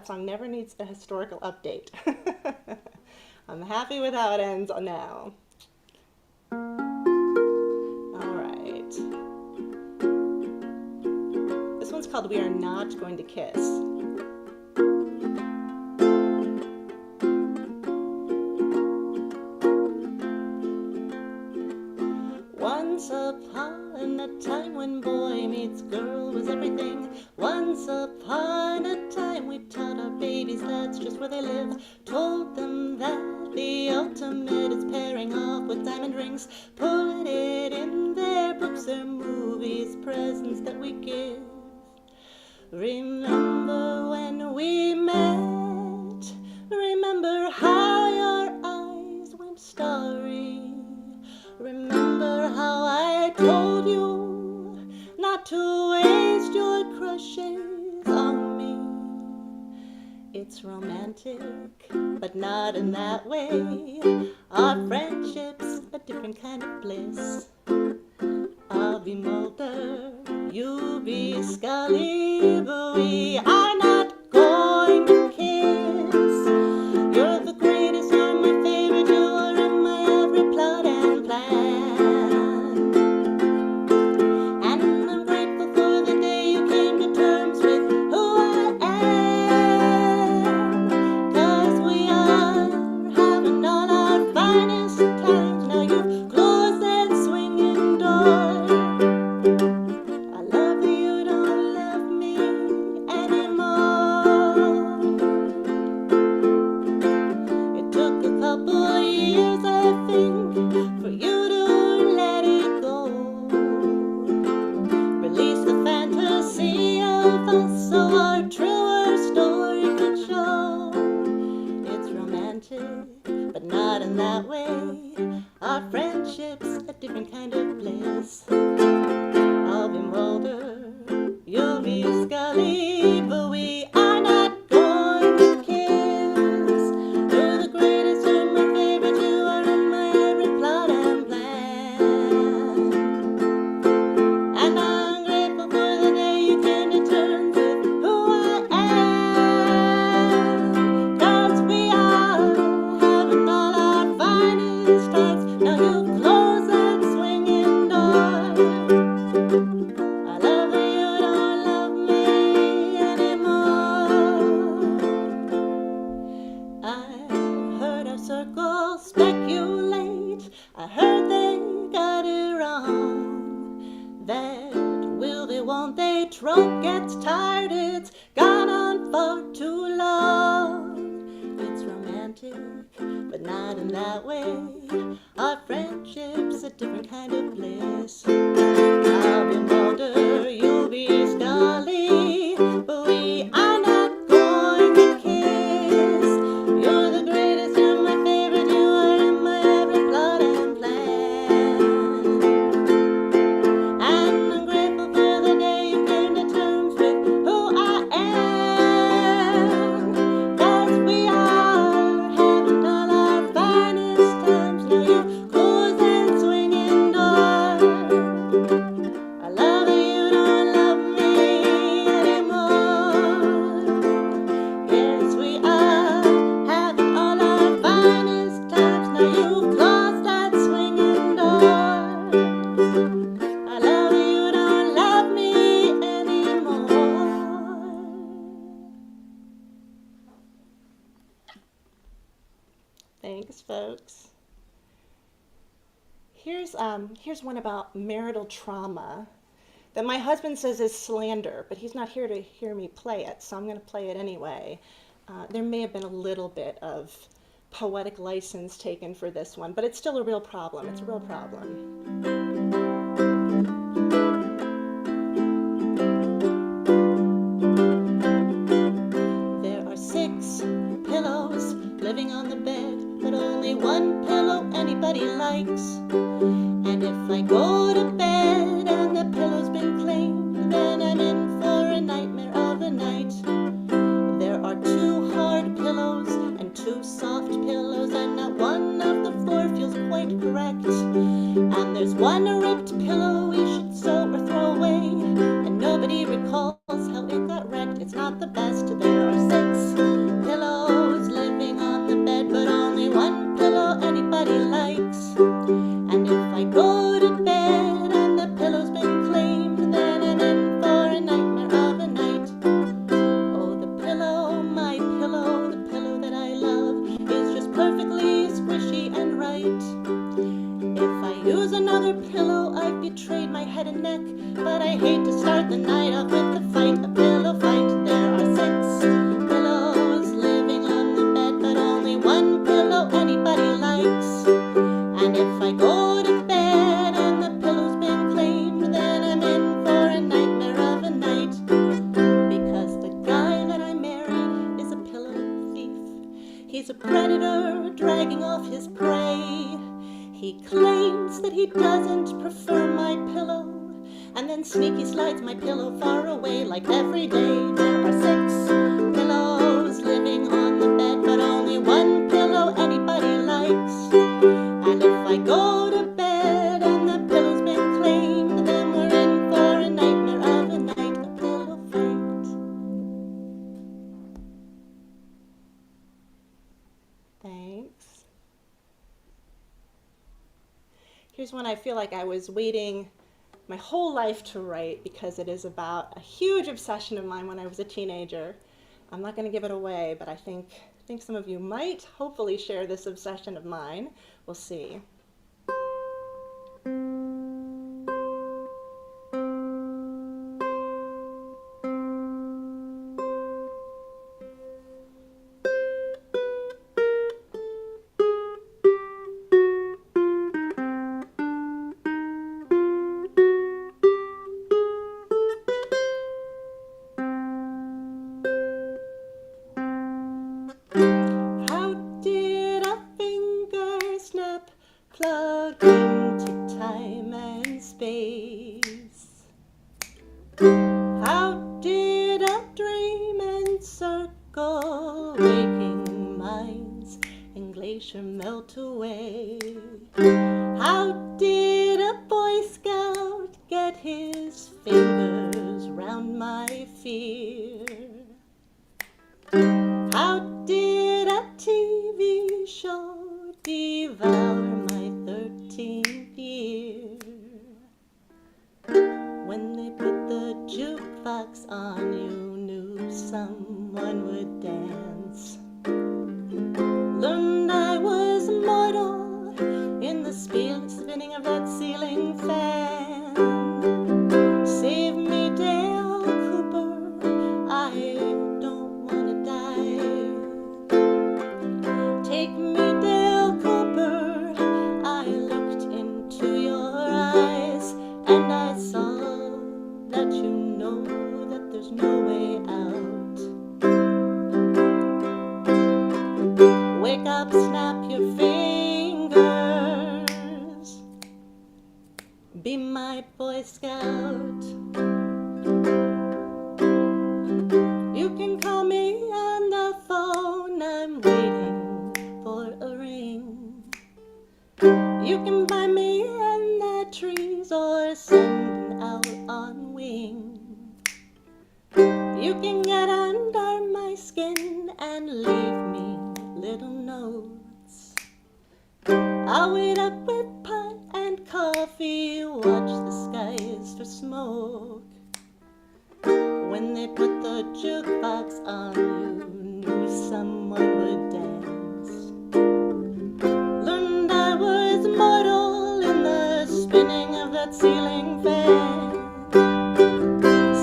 that song never needs a historical update. I'm happy with how it ends now. All right. This one's called We Are Not Going to Kiss. Once upon a time when boy meets girl was everything. Once upon a time we taught our babies that's just where they live. Told them that the ultimate is pairing off with diamond rings. Put it in their books, their movies, presents that we give. Remember when we met? Remember how your eyes went starry? Remember how I told you not to waste your crushes on me? It's romantic, but not in that way. Our friendship's a different kind of bliss. I'll be Mulder, you'll be Scully, but we are not going to kiss. You're the greatest, you're my favorite, you are in my every plot and plan. And I'm grateful for the day you came to terms with who I am. 'Cause we are having all our finest times. Now you've closed that swinging door. I love that you don't love me anymore. It took a couple years, I think, for you to let it go. Release the fantasy of us so our truer story could show. It's romantic, but not in that way. Our friendship's a different kind of bliss. I'll be Mulder, you'll be Scully, but we are not going to kiss. You're the greatest, you're my favorite, you are in my every plot and plan. And I'm grateful for the day you came to terms with who I am. 'Cause we are having all our finest times. Now you've closed that swinging door. I love that you don't love me anymore. I heard our circle speculate. I heard they got it wrong. That will they, won't they trope gets tired. It's gone on for too long. It's romantic, but not in that way. Our friendship's a different kind of bliss. I'll be Mulder, you'll be Scully, but we are not going to kiss. You're the greatest, you're my favorite, you are in my every plot and plan. And I'm grateful for the day you came to terms with who I am. 'Cause we are having all our finest times. Now you've closed that swinging door. I love that you don't love me anymore. Yes, we are having all our finest times. Now you've closed that swinging door. I love that you don't love me anymore. Thanks, folks. Here's one about marital trauma that my husband says is slander, but he's not here to hear me play it, so I'm going to play it anyway. There may have been a little bit of poetic license taken for this one, but it's still a real problem. It's a real problem. There are 6 pillows living on the bed, but only one pillow anybody likes. And if I go to bed and the pillow's been cleaned, then I'm in for a nightmare of a night. There are 2 hard pillows and 2 soft pillows, and not one of the 4 feels quite correct. And there's one head and neck, but I hate to start the night off with a fight, a pillow fight. There are 6 pillows living on the bed, but only one pillow anybody likes. And if I go to bed and the pillow's been claimed, then I'm in for a nightmare of a night. Because the guy that I married is a pillow thief. He's a predator dragging off his prey. He claims that he doesn't prefer my pillow, and then sneaky slides my pillow far away like every day. There are 6 pillows living on the bed, but only one pillow anybody likes. And if I go to bed and the pillow's been claimed, then we're in for a nightmare of a night, a pillow fight. Thanks. Here's one I feel like I was waiting my whole life to write because it is about a huge obsession of mine when I was a teenager. I'm not going to give it away, but I think some of you might hopefully share this obsession of mine. We'll see. How did a finger snap plug into time and space? How did a dream encircle waking minds and glacier melt away? How did a Boy Scout get his fingers round my fear? How did a TV show devour my 13th year? When they put the jukebox on, you knew someone would dance. Learned I was mortal in the spinning of that ceiling fan. Save me, Dale Cooper, I don't wanna die. Take me, Dale Cooper, I looked into your eyes and I saw that you know that there's no way out. Wake up, snap your fingers, be my Boy Scout. You can call me on the phone, I'm waiting for a ring. You can find me in the trees or send out on wing. You can get under my skin and leave me little notes. I'll wait up with pot and coffee, watch the skies for smoke. When they put the jukebox on, you knew someone would dance. Learned I was mortal in the spinning of that ceiling fan.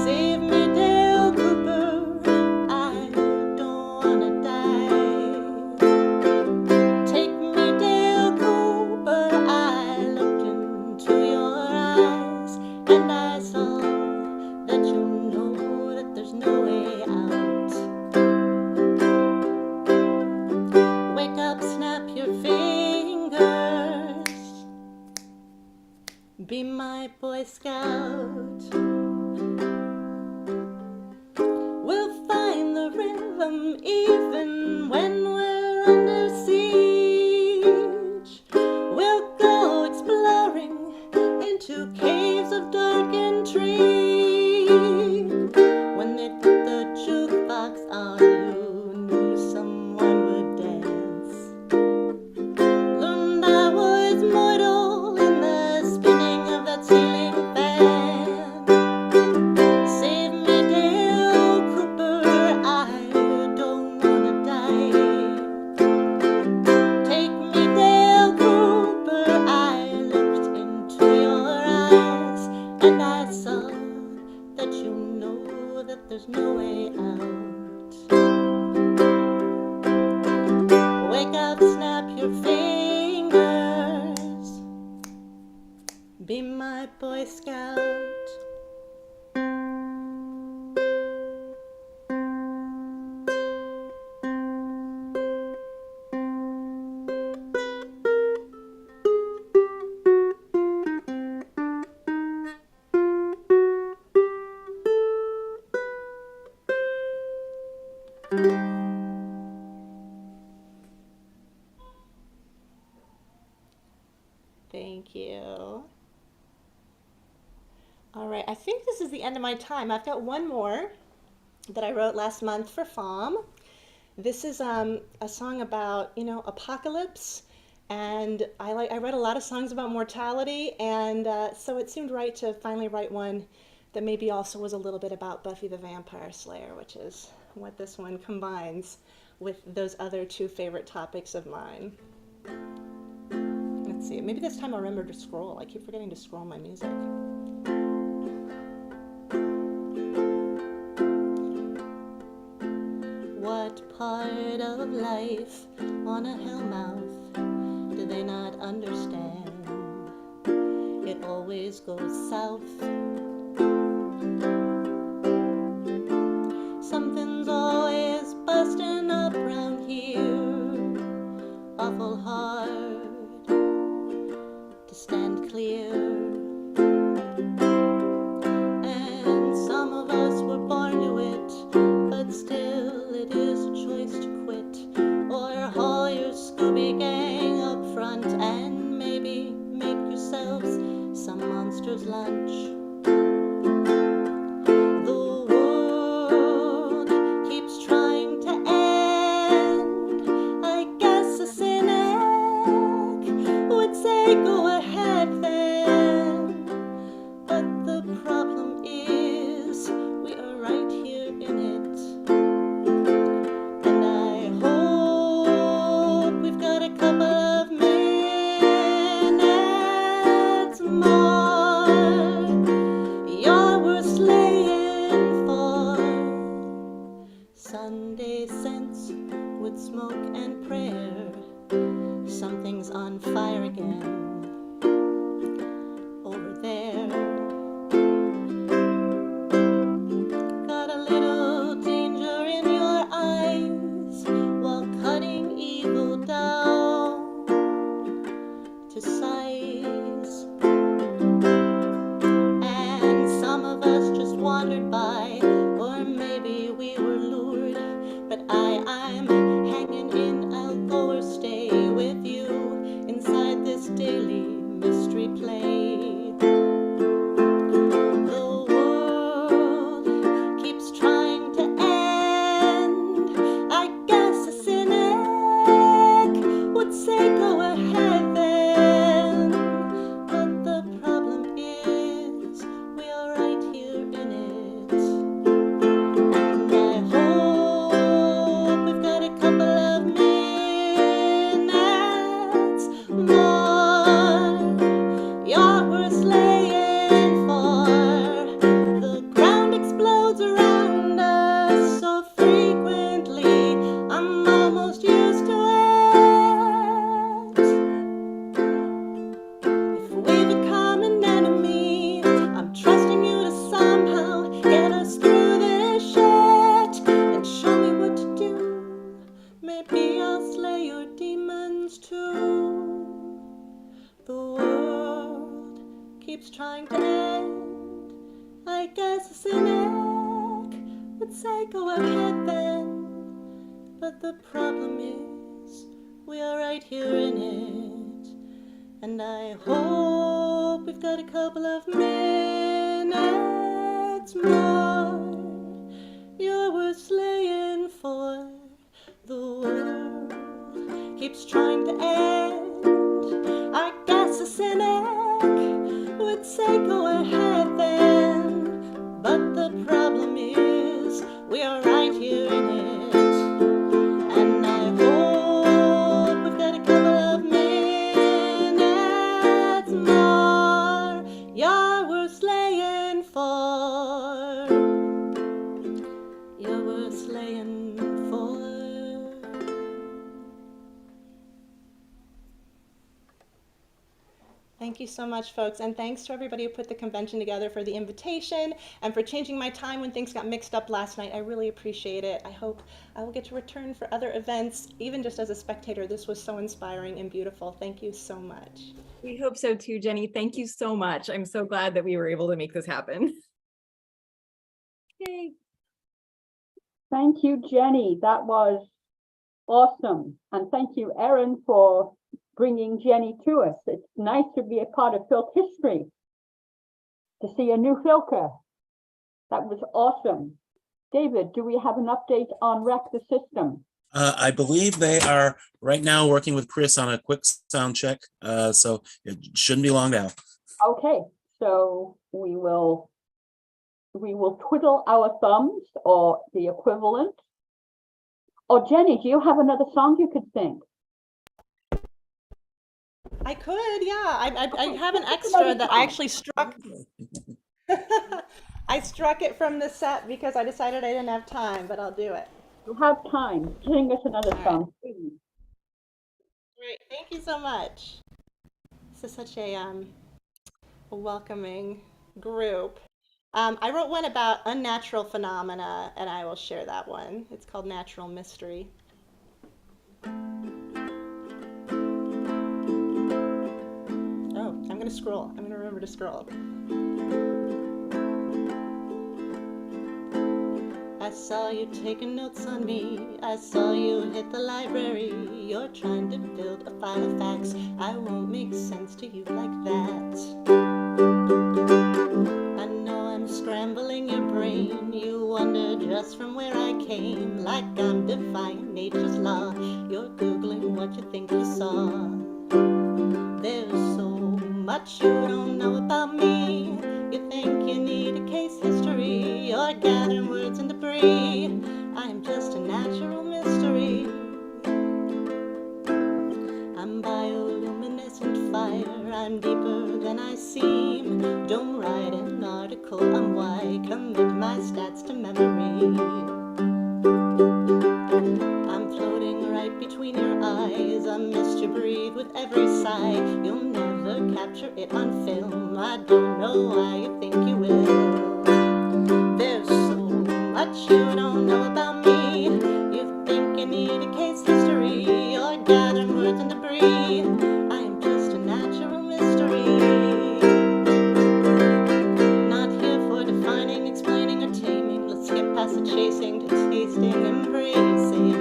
Save me, Dale Cooper, I don't wanna die. Take me, Dale Cooper, I looked into your eyes and I saw that you know that there's no way out. Wake up, snap your fingers, be my Boy Scout. We'll find the rhythm even when we're under siege. We'll go exploring into caves of dark intrigue. When they put the jukebox on, you knew someone would dance. Learned I was mortal in the spinning of that ceiling fan. Save me, Dale Cooper, I don't wanna die. Take me, Dale Cooper, I looked into your eyes and morning I saw that you know that there's no way out. Wake up, snap your fingers, be my Boy Scout. Thank you. All right, I think this is the end of my time. I've got one more that I wrote last month for FOM. This is a song about, apocalypse, and I read a lot of songs about mortality, and so it seemed right to finally write one that maybe also was a little bit about Buffy the Vampire Slayer, which is what this one combines with those other two favorite topics of mine. Let's see, maybe this time I'll remember to scroll. I keep forgetting to scroll my music. What part of life on a hellmouth do they not understand? It always goes south. Something's always busting up round here, awful hard to stand clear. And some of us were born to it, but still it is a choice to quit, or haul your Scooby Gang up front and maybe make yourselves some monster's lunch. The world keeps trying to end. I guess a cynic would say go ahead then, but the problem is we are right here in it. And I hope we've got a couple of minutes more. You're worth slaying for. Sunday scents with smoke and prayer. Something's on fire again over there. Got a little danger in your eyes while cutting evil down to size. And some of us just wandered by, or maybe we were lured, but I'm hanging in. I'll go or stay with you inside this daily mystery play. The world keeps trying to end. I guess a cynic would say go ahead then, but the problem is we are right here in it. And I hope we've got a couple of minutes more. You're worth slaying for. The ground explodes around us so frequently, I'm almost used to it. If we become an enemy, I'm trusting you to somehow get us through this shit and show me what to do. Maybe I'll slay your demons too. The world keeps trying to end. I guess a cynic would say go ahead then, but the problem is we are right here in it. And I hope we've got a couple of minutes more. You're worth slaying for. The world keeps trying to end. I guess a cynic would say go ahead then, but the problem is we are right here in it. And I hope we've got a couple of minutes more. You're worth slaying Thank you so much, folks. And thanks to everybody who put the convention together for the invitation and for changing my time when things got mixed up last night. I really appreciate it. I hope I will get to return for other events, even just as a spectator. This was so inspiring and beautiful. Thank you so much. We hope so too, Jenny. Thank you so much. I'm so glad that we were able to make this happen. Yay. Thank you, Jenny. That was awesome. And thank you, Erin, for bringing Jenny to us. It's nice to be a part of Filk history, to see a new Filker. That was awesome. David, do we have an update on Wreck the System? I believe they are right now working with Chris on a quick sound check, so it shouldn't be long now. Okay, so we will twiddle our thumbs or the equivalent. Or Jenny, do you have another song you could sing? I could, yeah. I have an extra that I actually struck. I struck it from the set because I decided I didn't have time, but I'll do it. You have time. Sing us another song, please. Great, thank you so much. This is such a welcoming group. I wrote one about unnatural phenomena, and I will share that one. It's called Natural Mystery. Oh, I'm gonna scroll. I'm gonna remember to scroll. I saw you taking notes on me. I saw you hit the library. You're trying to build a file of facts. I won't make sense to you like that. I know I'm scrambling your brain. You wonder just from where I came. Like I'm defying nature's law. You're Googling what you think you saw. There's so much you don't know about me. You think you need a case history. You're gathering words and debris. I'm just a natural mystery. I'm bioluminescent fire. I'm deeper than I seem. Don't write an article on why. Commit my stats to memory. I'm floating right between your eyes. I missed you breathe with every sigh. You'll never capture it on film. I don't know why you think you will. There's so much you don't know about me. You think you need a case history. You're gathering words and debris. I am just a natural mystery. Not here for defining, explaining, or taming. Let's get past the chasing to tasting, embracing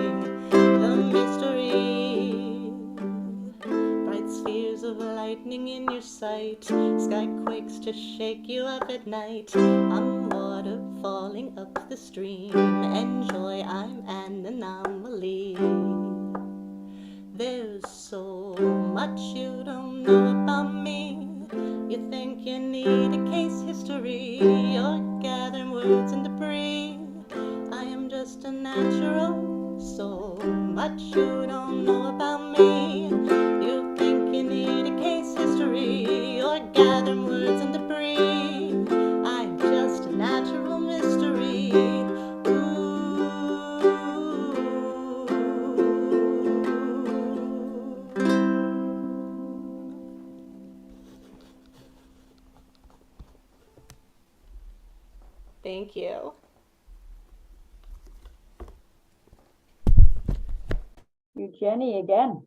the mystery. Bright spheres of lightning in your sight. Sky quakes to shake you up at night. I'm water falling up the stream. Enjoy, I'm an anomaly. There's so much you don't know about me. You think you need a case history. You're gathering words and debris. I am just a natural. So much you don't know about me. You think you need a case history. You're gathering words and debris. I'm just a natural mystery. Thank you. You, Jenny, again.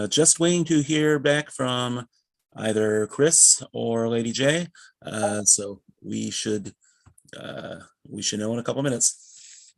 Just waiting to hear back from either Chris or Lady J. So we should know in a couple minutes.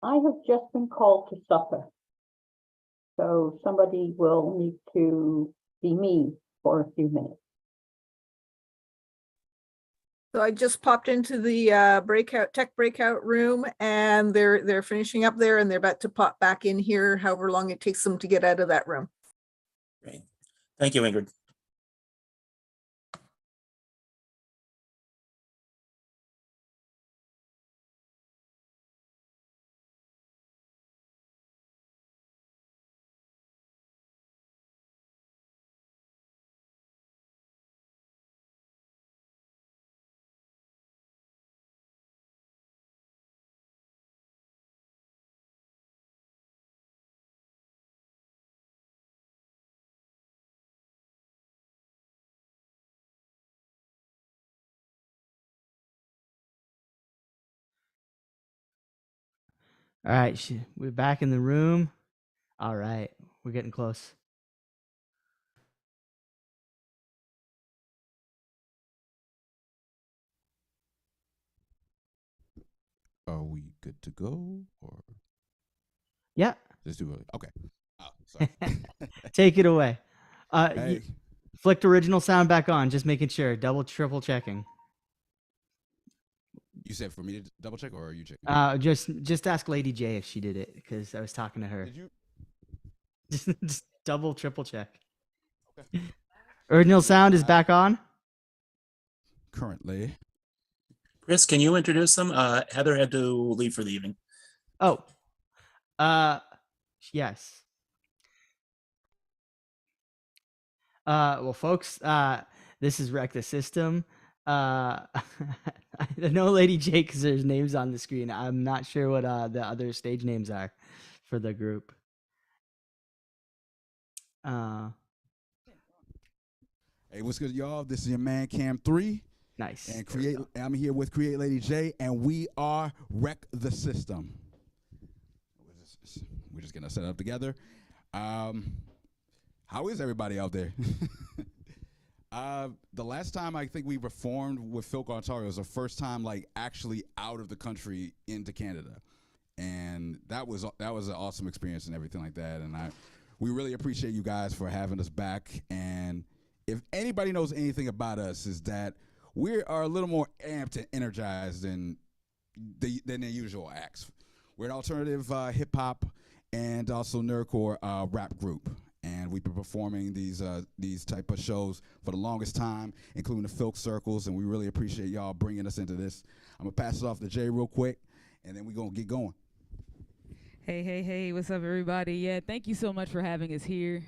I have just been called to supper. So somebody will need to be me for a few minutes. So I just popped into the tech breakout room, and they're finishing up there, and they're about to pop back in here, however long it takes them to get out of that room. Great. Thank you, Ingrid. All right, we're back in the room. All right, we're getting close. Are we good to go, or? Yeah. Let's do it. Okay. Oh, sorry. Take it away. Hey. Flicked original sound back on, just making sure. Double, triple checking. You said for me to double check, or are you checking? Just ask Lady J if she did it, because I was talking to her. Did you? just double, triple check. Okay. Original sound is back on. Currently. Chris, can you introduce them? Heather had to leave for the evening. Oh. Yes. Well, folks, this is Wreck the System. I know Lady J because there's names on the screen. I'm not sure what the other stage names are for the group. Hey, what's good, y'all? This is your man Cam 3. Nice. And I'm here with Create Lady J, and we are Wreck the System. We're just gonna set it up together. How is everybody out there? The last time I think we performed with FKnO Ontario was the first time like actually out of the country into Canada, and that was an awesome experience and everything like that. And we really appreciate you guys for having us back. And if anybody knows anything about us, is that we are a little more amped and energized than the usual acts. We're an alternative hip hop and also nerdcore rap group. And we've been performing these type of shows for the longest time, including the Filk Circles, and we really appreciate y'all bringing us into this. I'm going to pass it off to Jay real quick, and then we're going to get going. Hey, what's up, everybody? Yeah, thank you so much for having us here.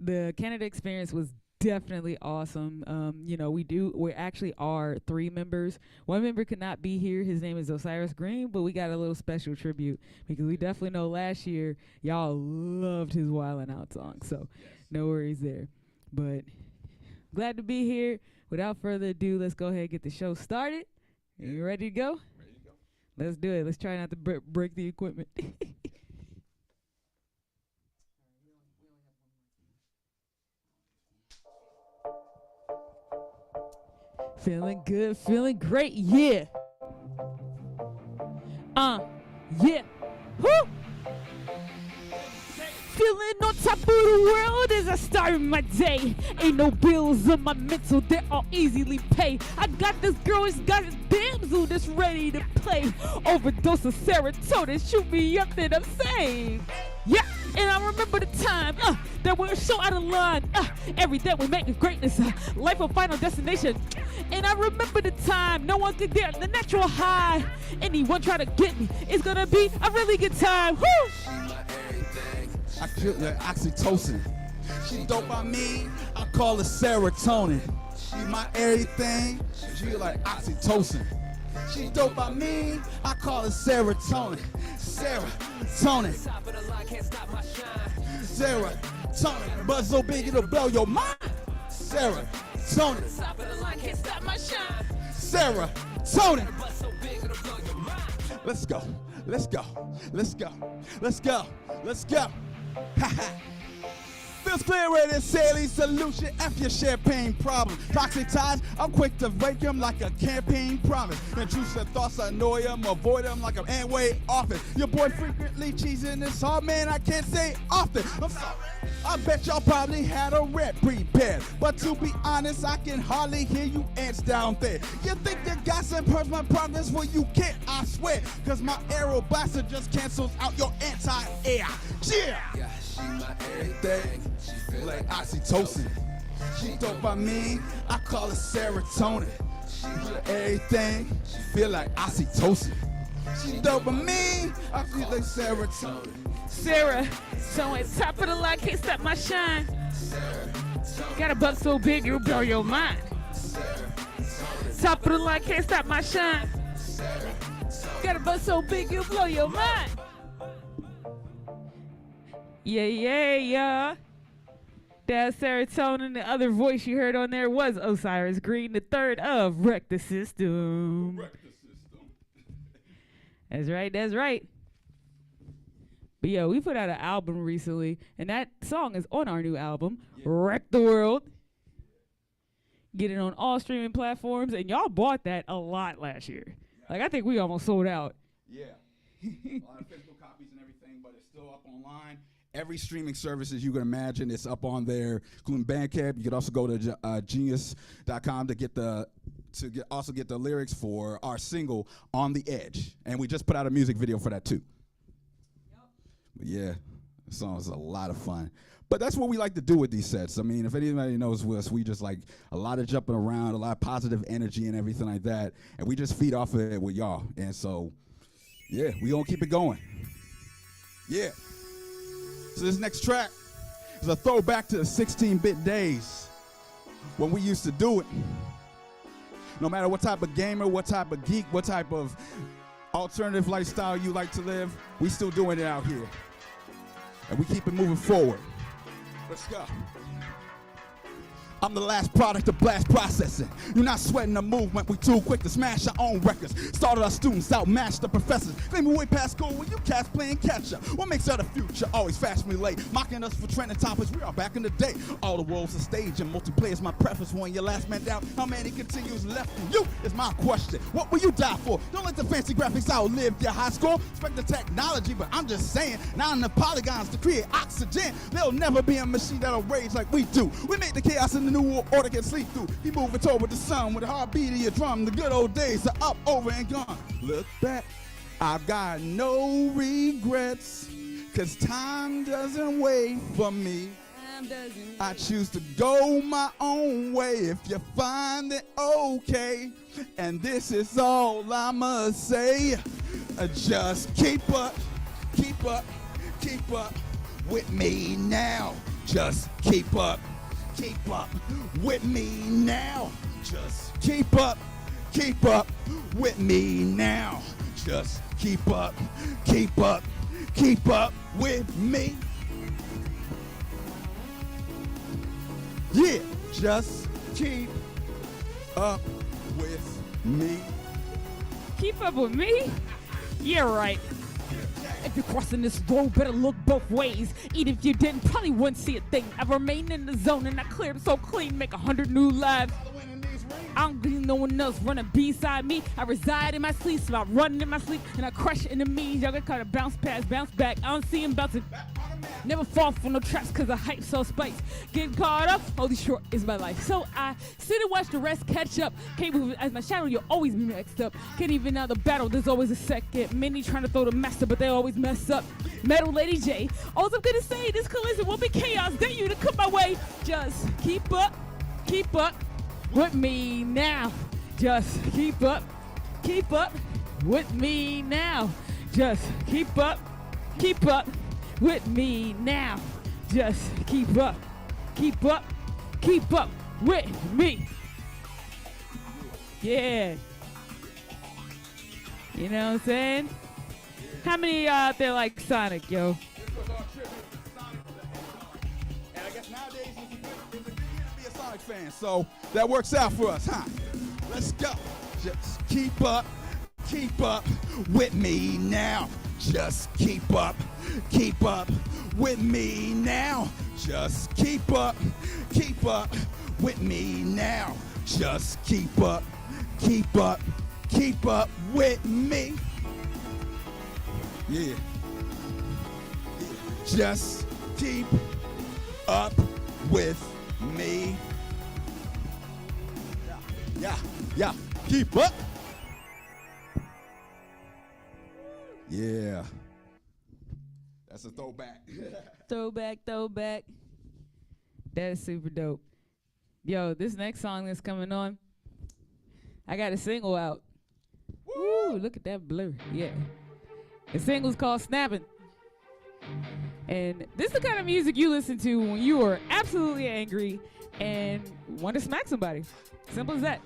The Canada experience was definitely awesome. We actually are 3 members. One member could not be here. His name is Osiris Green, but we got a little special tribute because we definitely know last year y'all loved his Wildin' Out song. So no worries there. But glad to be here. Without further ado, let's go ahead and get the show started. Are you ready to go? Ready to go. Let's do it. Let's try not to break the equipment. Feeling good, feeling great, yeah. Yeah. Woo! Feeling on top of the world as I start my day. Ain't no bills on my mental, they're all easily paid. I got this girl, it's got this damsel that's ready to play. Overdose of serotonin, shoot me up, then I'm saved. Yeah, and I remember the time that we're so out of line. Every day we make greatness, life a final destination. And I remember the time no one could get the natural high. Anyone try to get me, it's gonna be a really good time. Woo! I feel like oxytocin. She dopamine, I call her serotonin. She my everything, she like oxytocin. She dopamine, I call her serotonin. Serotonin. Serotonin, but so big it'll blow your mind. Serotonin. Serotonin. Let's go. Let's go. Let's go. Let's go. Let's go. Feels clear with this saline solution. F your champagne problem. Toxic ties, I'm quick to break them like a campaign promise. Intrusive thoughts annoy them, avoid them like an Amway office. Your boy frequently cheesing this hard, man, I can't say often. I'm sorry. I bet y'all probably had a rep prepared, but to be honest, I can hardly hear you ants down there. You think you got some personal progress? Well, you can't, I swear, cause my aero blaster just cancels out your anti-air. Yeah, she my everything. She feel like oxytocin. She dopamine, I call it serotonin. She my everything. She feel like oxytocin. She dopamine, I feel like serotonin. Sarah, so at top of the line, can't stop my shine. Got a butt so big, it'll blow your mind. Top of the line, can't stop my shine. Got a butt so big, it'll blow your mind. Yeah. That serotonin, the other voice you heard on there was Osiris Green, the third of Wreck the System. That's right. But yeah, we put out an album recently, and that song is on our new album, Wreck the World. Get it on all streaming platforms, and y'all bought that a lot last year. Like, I think we almost sold out. Yeah. A lot of physical copies and everything, but it's still up online. Every streaming services you can imagine, it's up on there, including Bandcamp. You can also go to genius.com to also get the lyrics for our single, On the Edge. And we just put out a music video for that, too. But yeah, the song is a lot of fun. But that's what we like to do with these sets. I mean, if anybody knows us, we just like a lot of jumping around, a lot of positive energy and everything like that. And we just feed off of it with y'all. And so, yeah, we gonna keep it going. Yeah. So this next track is a throwback to the 16-bit days when we used to do it. No matter what type of gamer, what type of geek, what type of alternative lifestyle you like to live, we still doing it out here. And we keep it moving forward. Let's go. I'm the last product of blast processing. You're not sweating the movement, we too quick to smash our own records. Started our students out, matched the professors. Claiming way past school when you cats playing catch up. What makes us the future? Always fashionably late. Mocking us for trending topics, we are back in the day. All the world's a stage and multiplayer's my preference. When your last man down, how many continues left in you is my question. What will you die for? Don't let the fancy graphics outlive your high score. Respect the technology, but I'm just saying, now in the polygons to create oxygen, there'll never be a machine that'll rage like we do. We make the chaos in the new order can sleep through. He moving toward the sun with a heartbeat of your drum. The good old days are up, over, and gone. Look back, I've got no regrets, cause time doesn't wait for me. I choose to go my own way if you find it okay. And this is all I must say. Just keep up with me now. Just keep up with me now. Just keep up with me now. Just keep up with me. Yeah, just keep up with me. Keep up with me? Yeah, right. If you're crossing this road, better look both ways. Even if you didn't, probably wouldn't see a thing. I remain in the zone and I clear it so clean, make 100 new lives. I don't need no one else running beside me. I reside in my sleep, so I run in my sleep, and I crush enemies. Y'all get caught a bounce pass, bounce back. I don't see him bouncing. Never fall for no traps, cause I hype so spiced. Getting caught up, holy short is my life. So I sit and watch the rest catch up. Can't move as my shadow, you'll always be mixed up. Can't even out the battle, there's always a second. Many trying to throw the master, but they always mess up. Metal Lady J, all I'm gonna say, this collision will be chaos. Dare you to come my way. Just keep up with me now. Just keep up with me now. Just keep up with me now. Just keep up with me. Yeah. You know what I'm saying? How many out there like Sonic, yo? And I guess nowadays it's a good year to be a Sonic fan, so that works out for us, huh? Let's go. Just keep up with me now. Just keep up with me now. Just keep up with me now. Just keep up with me. Yeah. Just keep up with me. Yeah. Keep up. Yeah. That's a throwback. Throwback. That is super dope. Yo, this next song that's coming on, I got a single out. Woo, look at that blur. Yeah. The single's called Snapping. And this is the kind of music you listen to when you are absolutely angry and want to smack somebody. Simple as that.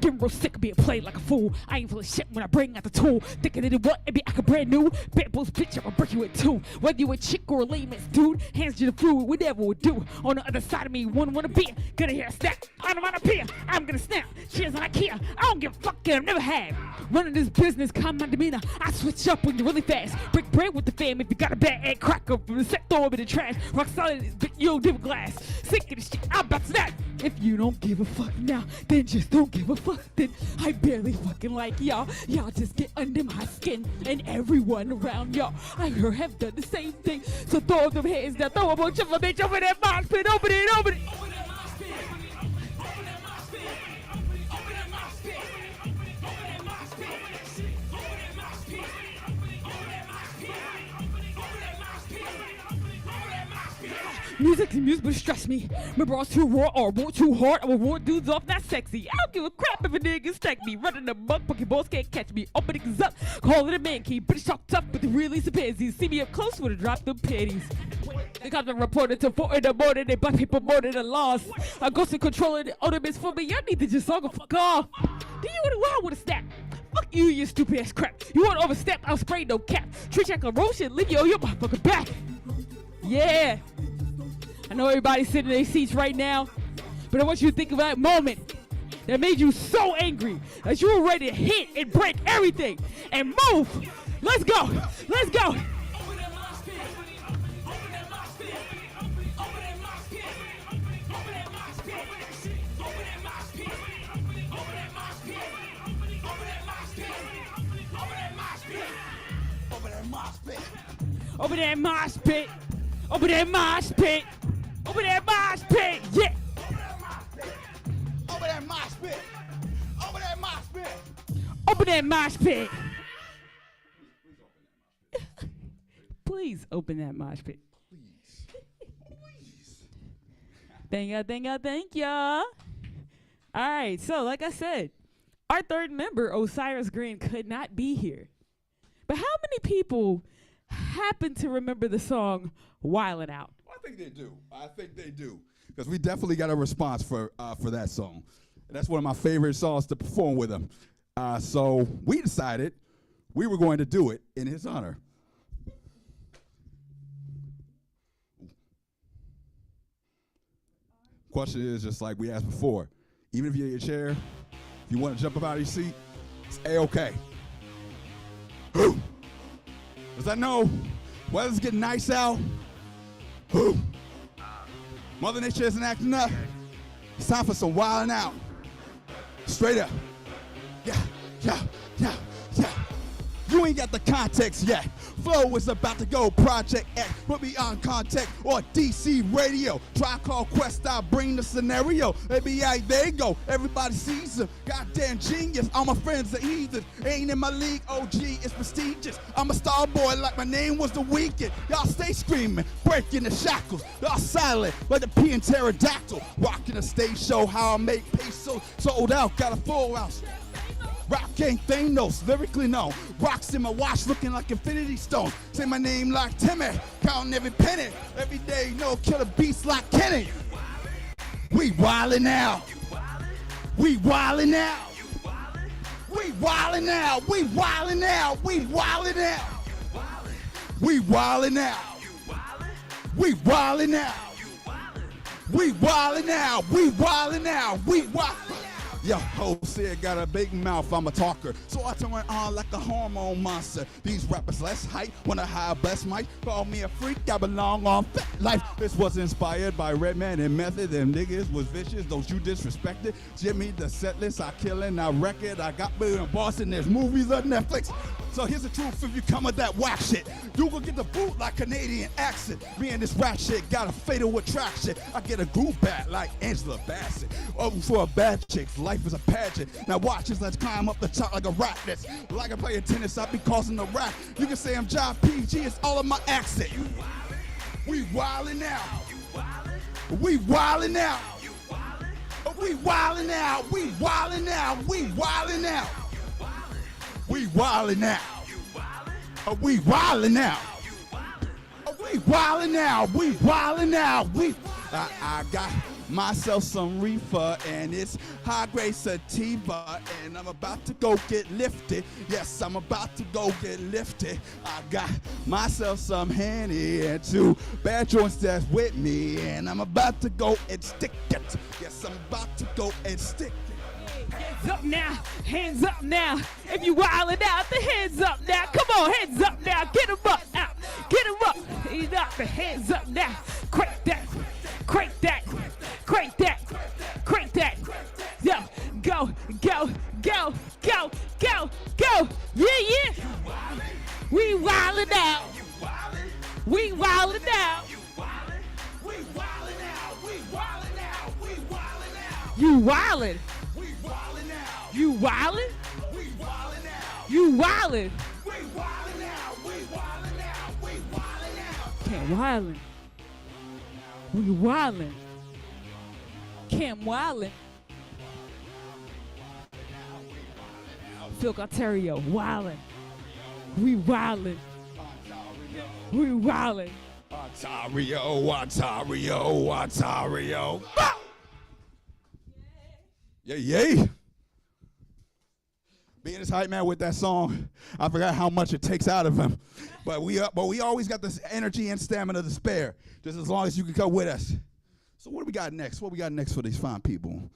Getting real sick of being played like a fool. I ain't full of shit when I bring out the tool. Thinking that it what? It be like a brand new bad boys bitch. I'ma break you in two. Whether you a chick or a layman's dude, hands you the fluid, whatever would do. On the other side of me, one wanna be. Gonna hear a snap. I'm on a pier. I'm gonna snap. Cheers on IKEA. I don't give a fuck. I've never had. Running this business, calm my demeanor. I switch up when you're really fast. Break bread with the fam if you got a bad egg cracker from the set, throw it in the trash. Rock solid, but you don't give a glass. Sick of this shit. I'm about to snap. If you don't give a fuck now, then just don't give a fuck. Then I barely fucking like y'all. Y'all just get under my skin. And everyone around y'all, I heard have done the same thing. So throw them hands down, throw a bunch of a bitch over that mosh pit, open it. Music is music, but it stress me. Remember, I was too raw or war too hard. I will roar dudes off, not sexy. I don't give a crap if a nigga stack me. Running the buck, Pokeballs can't catch me. Open niggas up, call it a man key. British talk tough, but the release of pansies. See me up close with a drop the panties. They got the reporter till 4 in the morning. They black people more than the laws. I go to control the ultimates for me. Y'all need to just all go fuck off. Do you want to wild with a stack? Fuck you, you stupid ass crap. You want to overstep? I'll spray no cap. Treat like a roast leave you on your motherfucking back. Yeah. I know everybody's sitting in their seats right now, but I want you to think of that moment that made you so angry that you were ready to hit and break everything and move. Let's go. Let's go. Over that mosh pit. Over that mosh pit. Over that mosh pit. Yeah. Over that mosh pit. Over that mosh pit. Open that mosh pit. Please open that mosh pit. Please. Thank y'all. All right, so like I said, our third member, Osiris Green, could not be here. But how many people happen to remember the song Wildin' Out? I think they do. Because we definitely got a response for that song. That's one of my favorite songs to perform with him. So we decided we were going to do it in his honor. Question is just like we asked before. Even if you're in your chair, if you want to jump up out of your seat, it's A-okay. Who? Because I know weather's getting nice out. Who? Mother Nature isn't acting up. It's time for some wildin' out. Straight up. Yeah. You ain't got the context yet. Flow is about to go Project X, put me on contact or DC radio. Try call Quest, I bring the scenario. FBI, there you go. Everybody sees him. Goddamn genius. All my friends are heathens. Ain't in my league. OG, it's prestigious. I'm a star boy like my name was The Weeknd. Y'all stay screaming, breaking the shackles. Y'all silent like the P and pterodactyl. Rocking a stage show, how I make pesos. Sold out, got a full house. Rock ain't FKnO, lyrically known. Rocks in my watch looking like infinity stones. Say my name like Timmy, counting every penny. Every day, no killer beats like Kenny. We wildin' out. We wildin' out. We wildin' out. We wildin' out. We wildin' out. We wildin' out. We wildin' out. We wildin' out. We wildin' out. We wildin' out. Yo, Jose got a big mouth, I'm a talker. So I turn on like a hormone monster. These rappers less hype, when I high bless mic. Call me a freak, I belong on Fat Life. This was inspired by Redman and Method. Them niggas was vicious, those you disrespected. Jimmy the setlist, I killin', I wreck it. I got me in Boston, there's movies on Netflix. So here's the truth, if you come with that whack shit, you gon' get the boot like Canadian accent. Me and this rap shit got a fatal attraction. I get a groove back like Angela Bassett. Over for a bad chick, life is a pageant. Now watch as I climb up the top like a rat. That's like I play tennis, I be causing the rap. You can say I'm John PG, it's all of my accent. We wildin' now. We wildin' now. We wildin' now. We wildin' now. We wildin' now. We wildin' now. We wildin' now. We wildin' now. We wildin' now. I got myself some reefer and it's high grade sativa and I'm about to go get lifted. Yes, I'm about to go get lifted. I got myself some Henny and 2 bad joints that's with me and I'm about to go and stick it. Yes, I'm about to go and stick it. Hands up now, hands up now. If you wildin' out, the hands up now. Come on, hands up now. Get 'em up, out. Get 'em up. He's up, the hands up now. Crank that, crank that, crank that, crank that. Yo, go, go, go, go, go, go. Yeah, yeah. We wildin' out. We wildin' out. You wildin'. You wildin'? You wildin'? Can't wildin'. We wildin'. Can't wildin'. Phil Ontario, wildin'. We wildin'. We wildin'. Ontario, Ontario, Ontario. Yeah, yay. Being this hype man with that song, I forgot how much it takes out of him. But we always got this energy and stamina to spare, just as long as you can come with us. So what do we got next? What we got next for these fine people?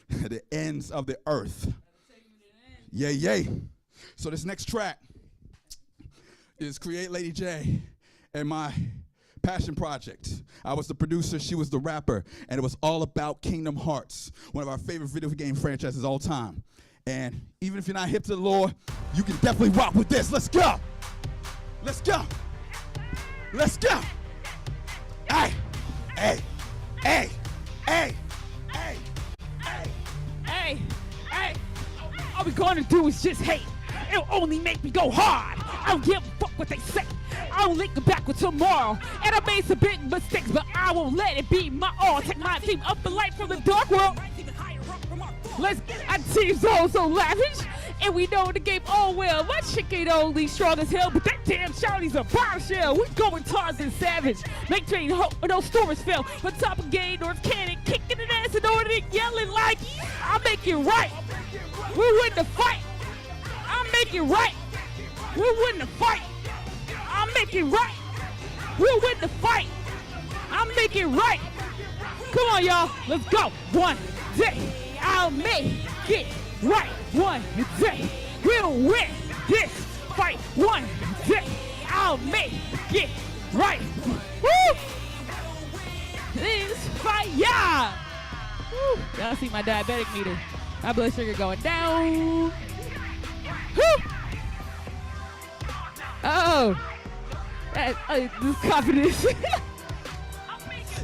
The ends of the earth. Yay, yay. So this next track is Create Lady J and my passion project. I was the producer, she was the rapper, and it was all about Kingdom Hearts, one of our favorite video game franchises all time. And even if you're not hip to the lore, you can definitely rock with this. Let's go. Let's go. Let's go. Hey, hey, hey, hey, hey, hey, hey, hey. All we gonna do is just hate. It'll only make me go hard. I don't give a fuck what they say. I will link it back with tomorrow. And I made some big mistakes, but I won't let it be my all. Take my team up the light from the dark world. Let's get our team's all so lavish. And we know the game all well. My chick ain't only strong as hell, but that damn Charlie's a bombshell. We going Tarzan savage. Make sure no stories fail. On top of game, North Cannon, kicking an ass in order to yelling like, I'll make it right. We win the fight. I'll make it right. We win the fight. I'll make it right. We'll win the fight. I'll make it right. Come on, y'all. Let's go. One day, I'll make it right. One day, we'll win this fight. One day, I'll make it right. Woo! This fight, yeah. Woo. Y'all see my diabetic meter. My blood sugar going down. Woo! Oh. This confidence.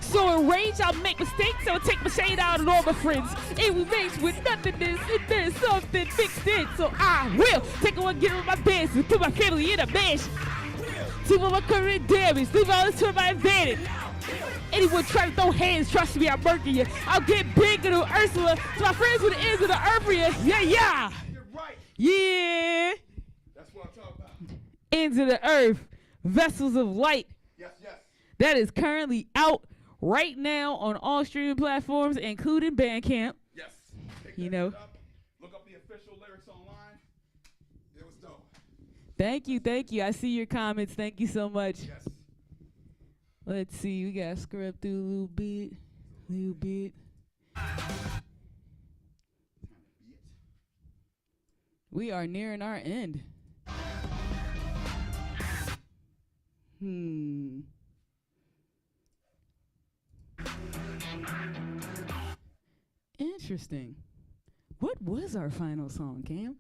So in rage, I'll make mistakes. I'll take my shade out on all my friends. And we rage with nothingness, and there's something fixed in. So I will take one, get on my business, put my family in a mess. See what my current damage, leave all this to my advantage. Anyone try to throw hands, trust me, I'm murking you. I'll get bigger than Ursula. To my friends with the ends of the earth for you. Yeah, yeah. Yeah. That's what I'm talking about. Ends of the earth. Vessels of Light. Yes, yes. That is currently out right now on all streaming platforms, including Bandcamp. Yes. You know. Look up the official lyrics online. It was dope. Thank you, thank you. I see your comments. Thank you so much. Yes. Let's see. We gotta scrub through a little bit. We are nearing our end. Interesting. What was our final song, Cam?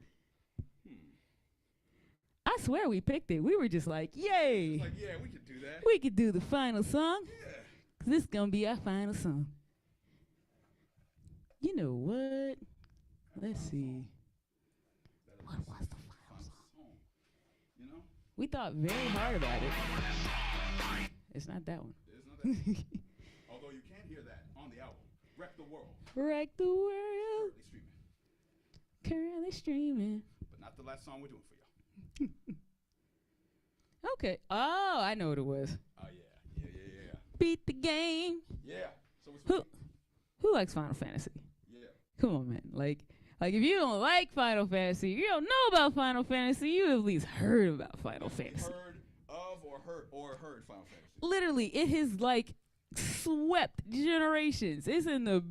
I swear we picked it. We were just like, yay. Like, yeah, we could do that. We could do the final song. Yeah. 'Cause this is going to be our final song. You know what? Let's see. What was the final song? You know? We thought very hard about it. It's not that one. It's not that. Although you can hear that on the album. Wreck the World. Wreck the world. Currently streaming. Currently streaming. But not the last song we're doing for y'all. Okay. Oh, I know what it was. Oh, yeah. Yeah. Beat the game. Yeah. So it's Who likes Final Fantasy? Yeah. Come on, man. Like if you don't like Final Fantasy, you don't know about Final Fantasy, you at least heard about Final Fantasy. Heard of or heard Final Fantasy. Literally, it has like swept generations. It's in the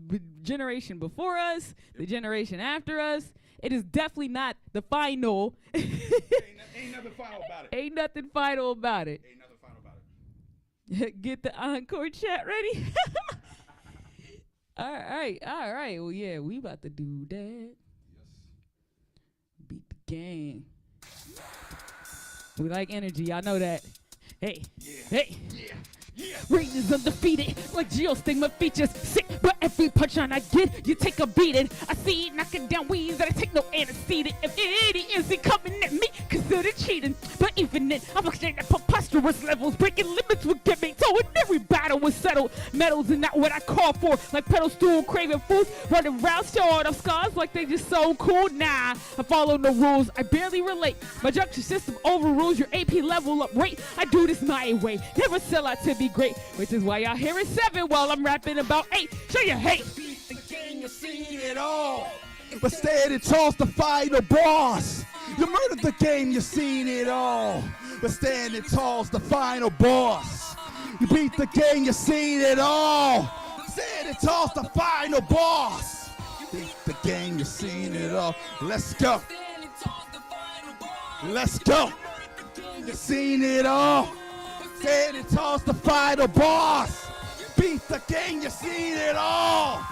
generation before us, the generation after us. It is definitely not the final. Ain't nothing final about it. Ain't nothing final about it. Ain't nothing final about it. Get the encore chat ready. All right. Well, yeah, we about to do that. Yes. Beat the game. We like energy. Y'all know that. Hey. Yeah. Hey. Yeah. Rain is undefeated, like geostigma features. Sick, but every punch on I get, you take a beating. I see it knocking down weeds that I take no anesthetic. If it is coming at me, consider cheating. But even then, I'm looking at preposterous levels. Breaking limits will get me told. Every battle was settled. Medals are not what I call for. Like pedal stool, craving fools. Running around, showing off scars like they just so cool. Nah, I follow no rules. I barely relate. My junction system overrules your AP level up rate. I do this my way. Never sell out to be great, which is why y'all hearing 7 while I'm rapping about 8. Show you hate. The game, you seen it all. But stand and toss the final boss. You murdered the game, you seen it all. But stand and toss the final boss. You beat the game, you seen it all. Stand and toss the final boss. Beat the game, you seen it all. Let's go. Let's go. You seen it all. Stand and toss the final boss. Beat the game, you seen it all.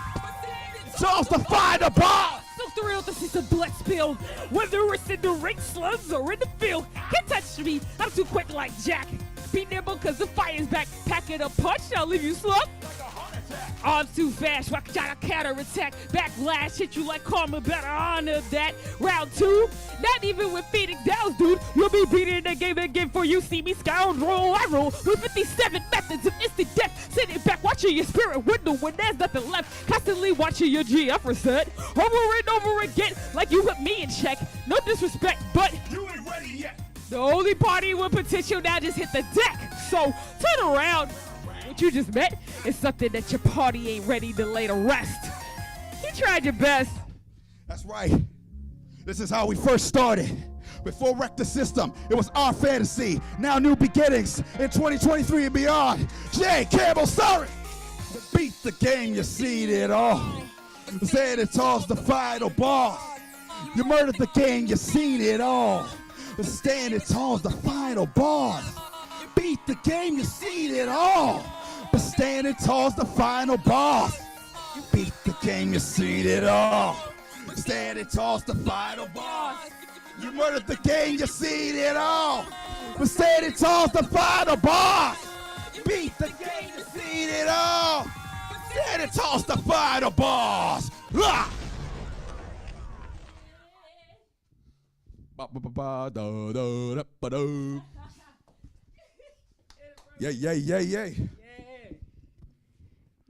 Toss the final boss. So thrilled to see some blood spill, whether it's in the ring slums or in the field. Can't touch me, I'm too quick like Jack. Be nimble cause the fire's back. Pack it a punch, I'll leave you slumped. I'm too fast, I try to counterattack. Backlash, hit you like karma, better honor that. Round 2, not even with feeding downs, dude. You'll be beating the game again for you see me scoundrel. I roll with 57 methods of instant death. Sitting back, watching your spirit window when there's nothing left. Constantly watching your GF reset. Over and over again, like you put me in check. No disrespect, but you ain't ready yet. The only party with potential now just hit the deck. So turn around. What you just met is something that your party ain't ready to lay to rest. You tried your best. That's right. This is how we first started. Before Wreck the System, it was our fantasy. Now new beginnings in 2023 and beyond. Jay Campbell, sorry. Beat the game, you seen it all. Saying it toss the final boss. You murdered the game, you seen it all. Stand it toss the final boss. Beat the game, you seen it all. But stand and toss the final boss. You beat the game, you seen it all. Stand and toss the final boss. You murdered the game, you seen it all. But stand and toss the final boss. Beat the game, you seen it all. Stand and toss the final boss. Ah! Yeah.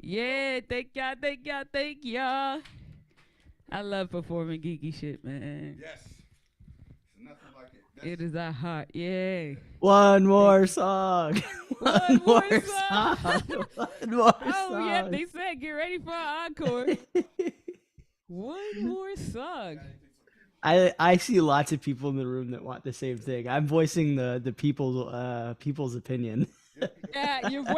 Yeah, thank y'all. I love performing geeky shit, man. Yes. There's nothing like it. It is a hot, yeah. One more song. One more One more Oh, song. yeah, they said get ready for an encore. One more song. I see lots of people in the room that want the same thing. I'm voicing the people's opinion. Yeah, you're the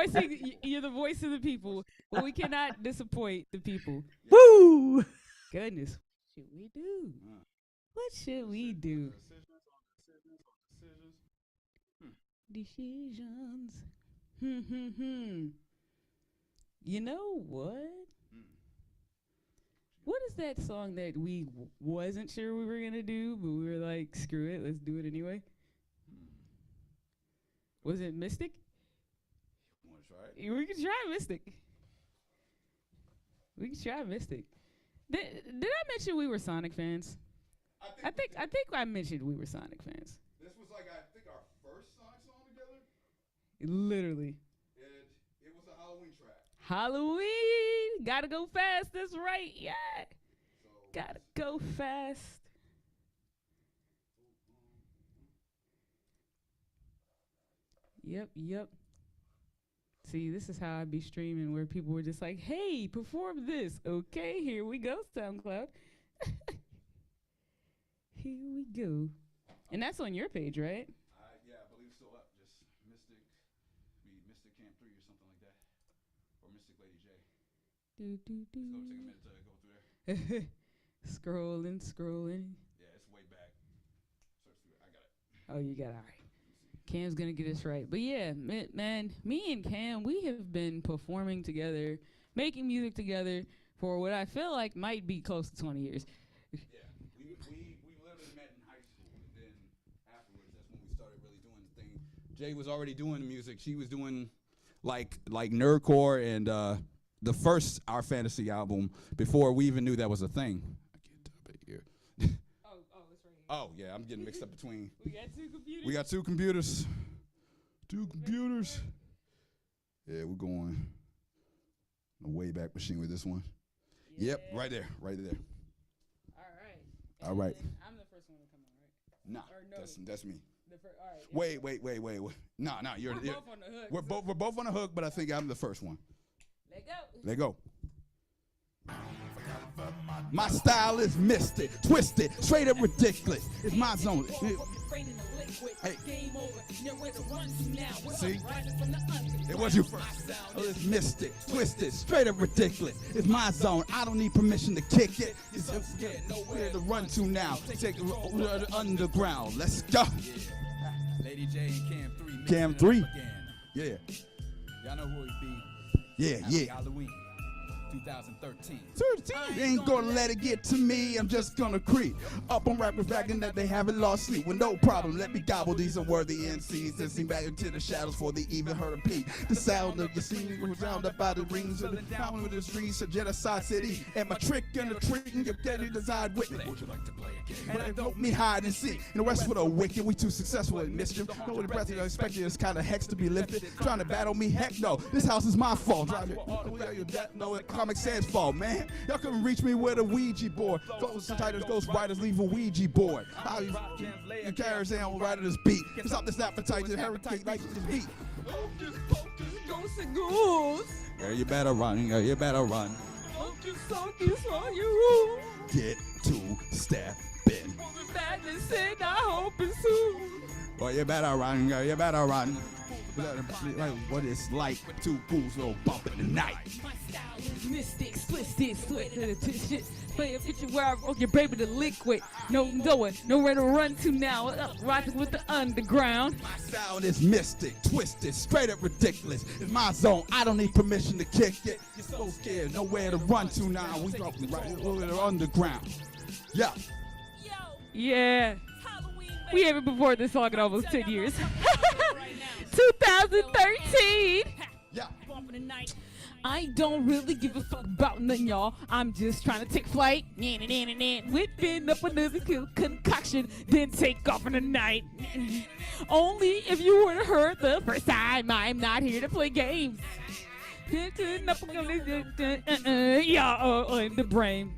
voice of the people, but we cannot disappoint the people. Woo! Goodness, what should we do? What should we do? Decisions. You know what? What is that song that we wasn't sure we were gonna do, but we were like, screw it, let's do it anyway? Was it Mystic? You want to try it? We can try Mystic. We can try Mystic. Did I mention we were Sonic fans? I think I mentioned we were Sonic fans. This was like, I think, our first Sonic song together. Literally. It was a Halloween track. Halloween! Gotta go fast, that's right, yeah. Gotta go fast. Yep. See, this is how I be streaming, where people were just like, hey, perform this. Okay, here we go, SoundCloud. Here we go. And that's on your page, right? Yeah, I believe it's still up. Just Mystic Camp 3 or something like that. Or Mystic Lady J. It's going to take a minute to go through there. Scrolling. Yeah, it's way back. Search through it. I got it. Oh, you got it. All right. Cam's going to get us right. But yeah, man, me and Cam, we have been performing together, making music together for what I feel like might be close to 20 years. Yeah, we literally met in high school, and then afterwards, that's when we started really doing the thing. Jay was already doing the music. She was doing like nerdcore and the first Our Fantasy album before we even knew that was a thing. I can't tell it here. It's right here. Oh yeah, I'm getting mixed up between. We got two computers. We got two computers. Two computers. Yeah, we're going a way back machine with this one. Yeah. Yep, right there. All right. All right. I'm the first one to come on, right? Nah, Or no. that's me. All right. Wait. No, you're. We're both on the hook. We're both on the hook, but I think I'm the first one. Let go. My style is mystic, twisted, straight up ridiculous. It's my zone. Hey. See? It was you first. Oh, it's mystic, twisted, straight up ridiculous. It's my zone. I don't need permission to kick it. It's nowhere to run to now. Take the underground. Let's go. Lady J and Cam 3. Cam 3. Yeah. Y'all know who he be. Yeah. Halloween 2013. Ain't gonna let it get to me. I'm just gonna creep up on rappers bragging that they haven't lost sleep. With no problem, let me gobble these unworthy MCs that seem back into the shadows before they even heard a peep. The sound of the scene was drowned up by the rings of the town with the streets of Genocide City. And my trick and the trick and your daddy desired with me. Would you like to play a game? And I don't me hide and seek. And the rest for the wicked, we too successful in mischief. No one the I expected this kind of hex to be lifted. Trying to battle me, heck no. This house is my fault. Drive it. No, Comic Sans fault, man. Y'all couldn't reach me with a Ouija board. Ghost titles, ghost writers leave a Ouija board. How you carries on right at this beat. Stop this appetite to hurricane like this beat. Ghosts and ghouls. Girl, you better run. Girl, you better run. Focus on you. Get to step in. Madness and I hope it's soon. Boy, you better run. Girl, you better run. What it's like two fools will bump in the night. My style is mystic, twisted, shit. Play a picture where I roll your baby to liquid. Nowhere to run to now. Rising with the underground. My sound is mystic, twisted, straight up ridiculous. It's my zone. I don't need permission to kick it. You're so scared, nowhere to run to now. We dropping right over the underground. Yeah. Yeah. We haven't performed this song in almost 10 years. 2013. Yeah. I don't really give a fuck about none, y'all. I'm just trying to take flight. Whipping up another concoction, then take off in the night. Only if you were to hurt the first time. I'm not here to play games. In the brain.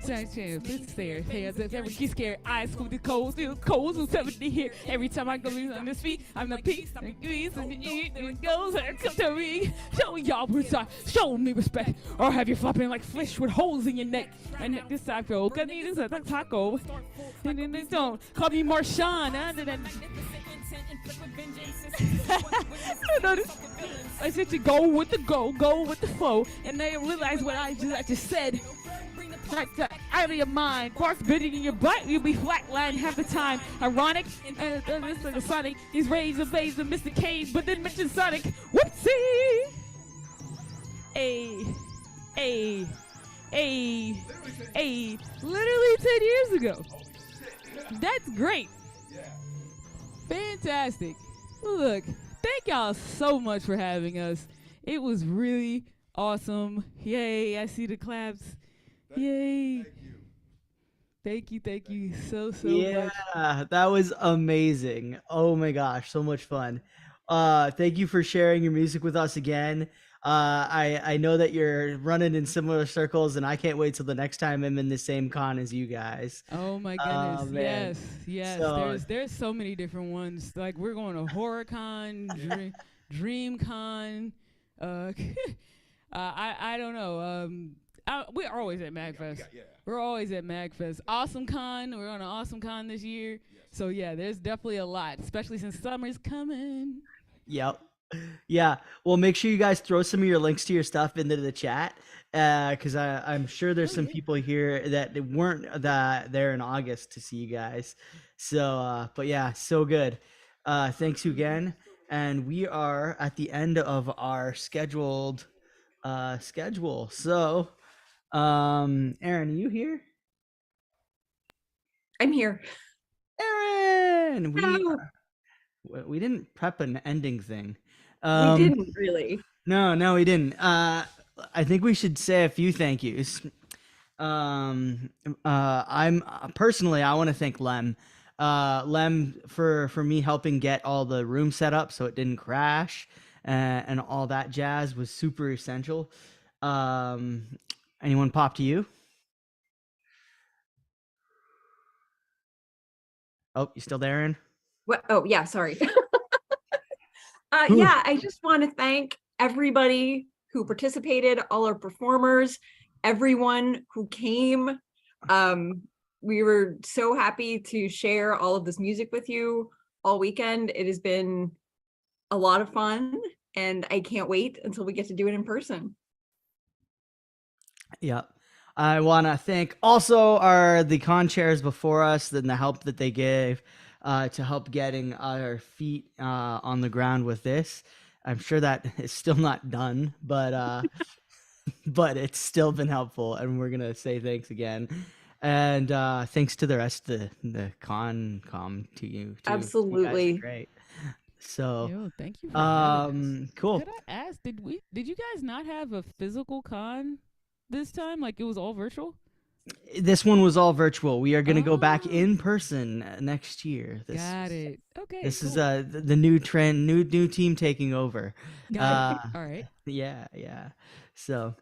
It's there. Hey, as if ever get scared. Eyes with the cold, still cold, so 70 here. Every time I go on this feet, I'm the peace, and it goes, come to me. Show y'all respect, show me respect, or have you flopping like fish with holes in your neck. And this taco, cause this is a taco. And then they don't call me Marshawn. I said to go with the flow, and they realize what I just said. out of your mind. Cross bidding in your butt, you'll be flatlined half the time. Ironic, Mr. Sonic, he's raised and phased with Mr. Cage, but then mentioned Sonic. Whoopsie! Hey, literally 10 years ago. That's great. Fantastic. Look, thank y'all so much for having us. It was really awesome. Yay, I see the claps. Yay. Thank you so much. Yeah, that was amazing. Oh my gosh, so much fun. Thank you for sharing your music with us again. I know that you're running in similar circles, and I can't wait till the next time I'm in the same con as you guys. Oh my goodness. Man. Yes. So- There's so many different ones. Like we're going to HorrorCon, DreamCon. I don't know. We're always at MagFest. We're always at MagFest. AwesomeCon. We're on an AwesomeCon this year. So yeah, there's definitely a lot, especially since summer's coming. Yep. Yeah. Well, make sure you guys throw some of your links to your stuff into the chat, because I'm sure there's some people here that weren't there in August to see you guys. So, but yeah, so good. Thanks again. And we are at the end of our scheduled schedule. So, Aaron, are you here? I'm here. Aaron, Hello. we didn't prep an ending thing. We didn't really. No, we didn't. I think we should say a few thank yous. I'm personally, I want to thank Lem. Lem for me helping get all the room set up so it didn't crash, and all that jazz was super essential. Anyone pop to you? Oh, you still there, Aaron? What? Oh, yeah, sorry. Yeah, I just want to thank everybody who participated, all our performers, everyone who came. We were so happy to share all of this music with you all weekend. It has been a lot of fun, and I can't wait until we get to do it in person. Yep. I want to thank also the con chairs before us and the help that they gave to help getting our feet on the ground with this. I'm sure that is still not done, but but it's still been helpful, and we're gonna say thanks again. And thanks to the rest of the com to you too. Absolutely. You guys are great. So Yo, thank you for having us. cool. Could I ask, did you guys not have a physical con this time? Like it was all virtual? This one was all virtual. We are going to go back in person next year. Got it. Okay. This cool. is the new trend, new team taking over. Got it. All right. Yeah. So,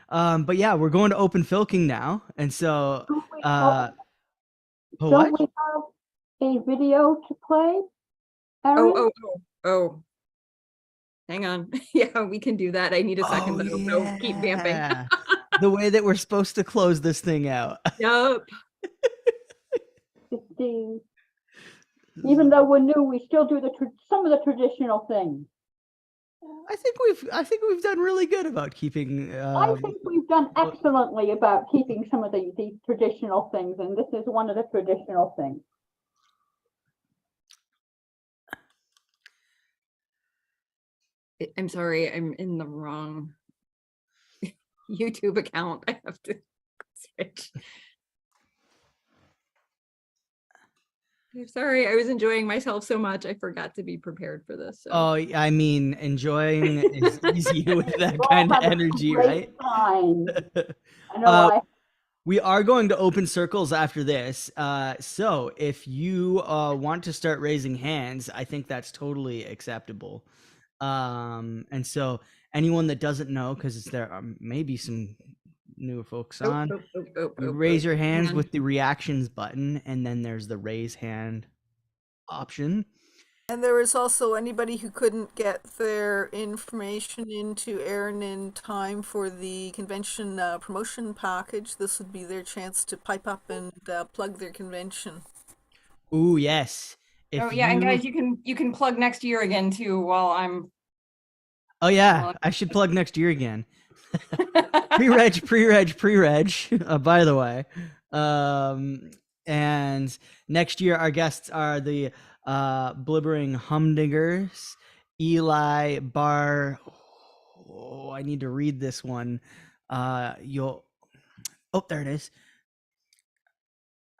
but yeah, we're going to open filking now, and so Don't what? we have a video to play? Aaron? Oh. Hang on. Yeah, we can do that. I need a second, but no, keep vamping. The way that we're supposed to close this thing out. Yep. 15. Even though we're new, we still do some of the traditional things. I think we've done really good about keeping. I think we've done excellently about keeping some of the traditional things, and this is one of the traditional things. I'm sorry, I'm in the wrong YouTube account. I have to switch. I'm sorry, I was enjoying myself so much. I forgot to be prepared for this. So. Oh, I mean, enjoying is easy with that kind of energy, right? We are going to open circles after this. So if you want to start raising hands, I think that's totally acceptable. And so anyone that doesn't know, because there are maybe some newer folks on, raise your hands with the reactions button, and then there's the raise hand option. And there was also anybody who couldn't get their information into Aaron in time for the convention promotion package. This would be their chance to pipe up and plug their convention. Ooh, yes. And guys, you can plug next year again too while I'm. Oh yeah, I should plug next year again. pre-reg. By the way, and next year our guests are the Blibbering Humdingers, Eli Bar. Oh, I need to read this one. There it is.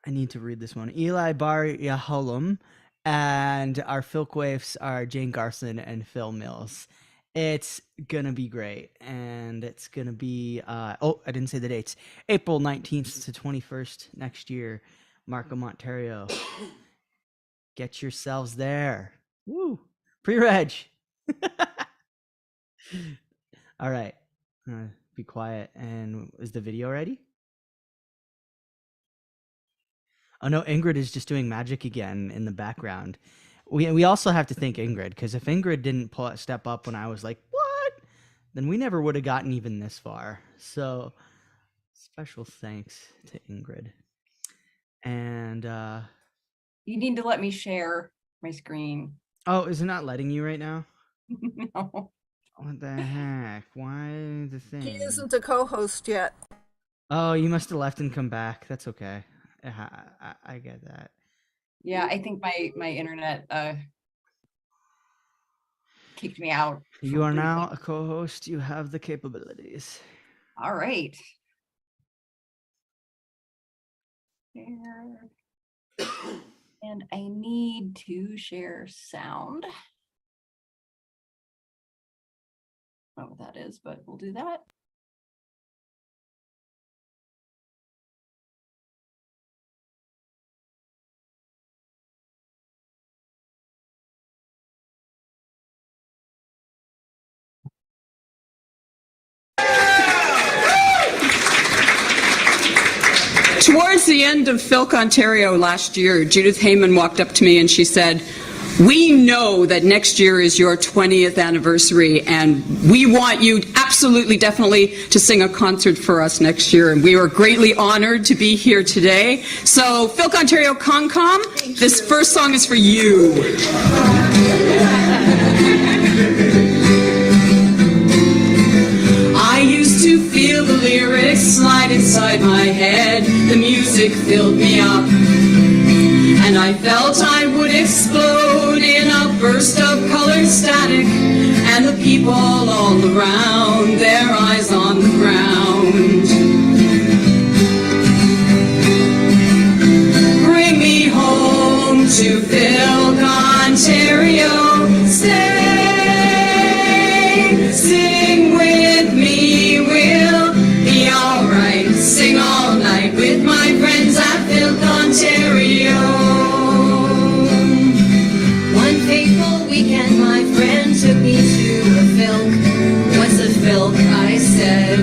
I need to read this one. Eli Bar Yahalum, and our Filk Waifs are Jane Garson and Phil Mills. It's gonna be great, and it's gonna be I didn't say the dates. April 19th to 21st next year, Markham, Ontario. Get yourselves there. Woo! Pre-reg. All right. Be quiet. And is the video ready? Oh no, Ingrid is just doing magic again in the background. We also have to thank Ingrid, because if Ingrid didn't step up when I was like, what? Then we never would have gotten even this far. So special thanks to Ingrid. And you need to let me share my screen. Oh, is it not letting you right now? No. What the heck? Why the thing? He isn't a co-host yet. Oh, you must have left and come back. That's okay. I get that. Yeah, I think my internet kicked me out. You are now a co-host. You have the capabilities. All right. Share. And I need to share sound. I don't know what that is, but we'll do that. Towards the end of Filk Ontario last year, Judith Heyman walked up to me and she said, "We know that next year is your 20th anniversary, and we want you absolutely, definitely to sing a concert for us next year." And we are greatly honored to be here today. So, Filk Ontario Concom, this first song is for you. I used to feel the lyrics slide inside my head. The music filled me up, and I felt I would explode in a burst of colored static, and the people all around, their eyes on the ground. Bring me home to Filk, Ontario. Stay, sing with me, we'll be alright. Sing all night with my friends at Filk, Ontario. One fateful weekend, my friend took me to a Filk. What's a Filk? I said.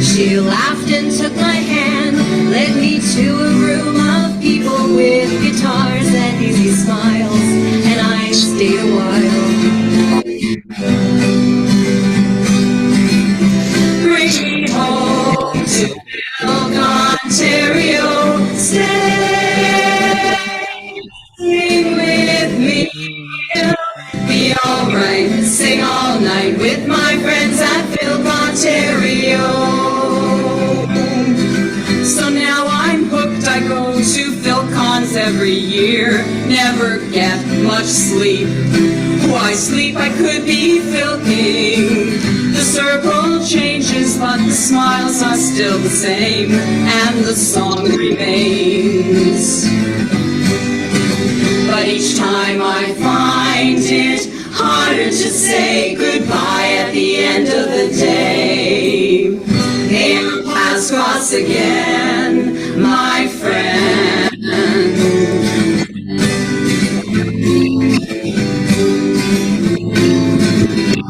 She laughed and took my hand, led me to a room of people with guitars and easy smiles, and I stayed a while. Bring me home to Filk, Ontario. Stay, sing with me, be alright. Sing all night with my friends at Filk, Ontario. So now I'm hooked, I go to Filk cons every year. Never get much sleep. Why sleep? I could be filking. The circle changes, but the smiles are still the same, and the song remains. But each time I find it harder to say goodbye at the end of the day. May our paths cross again, my friend.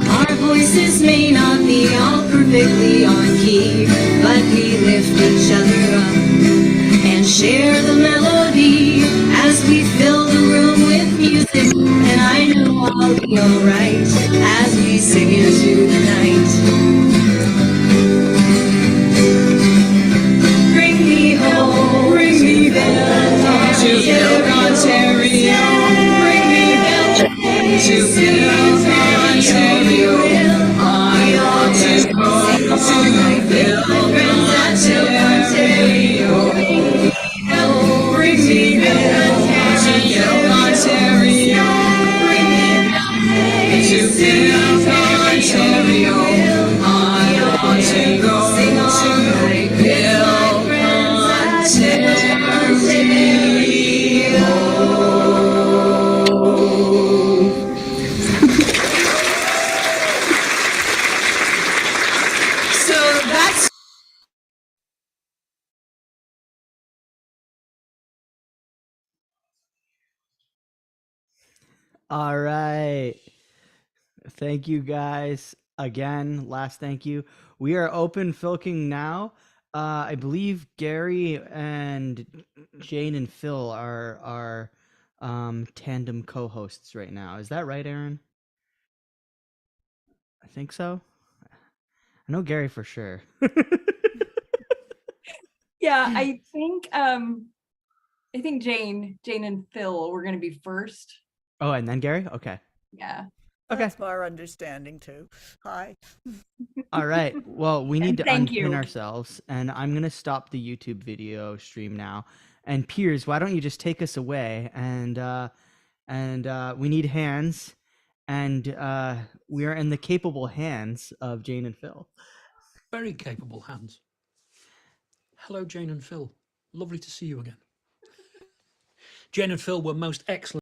Our voices may not be all perfectly on key, but we lift each other up and share the melody as we fill the room with music. And I know I'll be alright as we sing into the night. Bring me home, bring me back to Filk, Ontario. Bring me back to Filk, Ontario. I want to go to All right. Thank you guys again. Last thank you. We are open filking now. I believe Gary and Jane and Phil are tandem co-hosts right now. Is that right, Aaron? I think so. I know Gary for sure. Yeah, I think Jane and Phil were gonna be first. Oh, and then Gary? Okay. Yeah. Okay. That's our understanding too. Hi. All right. Well, we need And to thank unpin you. ourselves, and I'm gonna stop the YouTube video stream now. And Piers, why don't you just take us away? And we need hands, and we are in the capable hands of Jane and Phil. Very capable hands. Hello, Jane and Phil. Lovely to see you again. Jane and Phil were most excellent.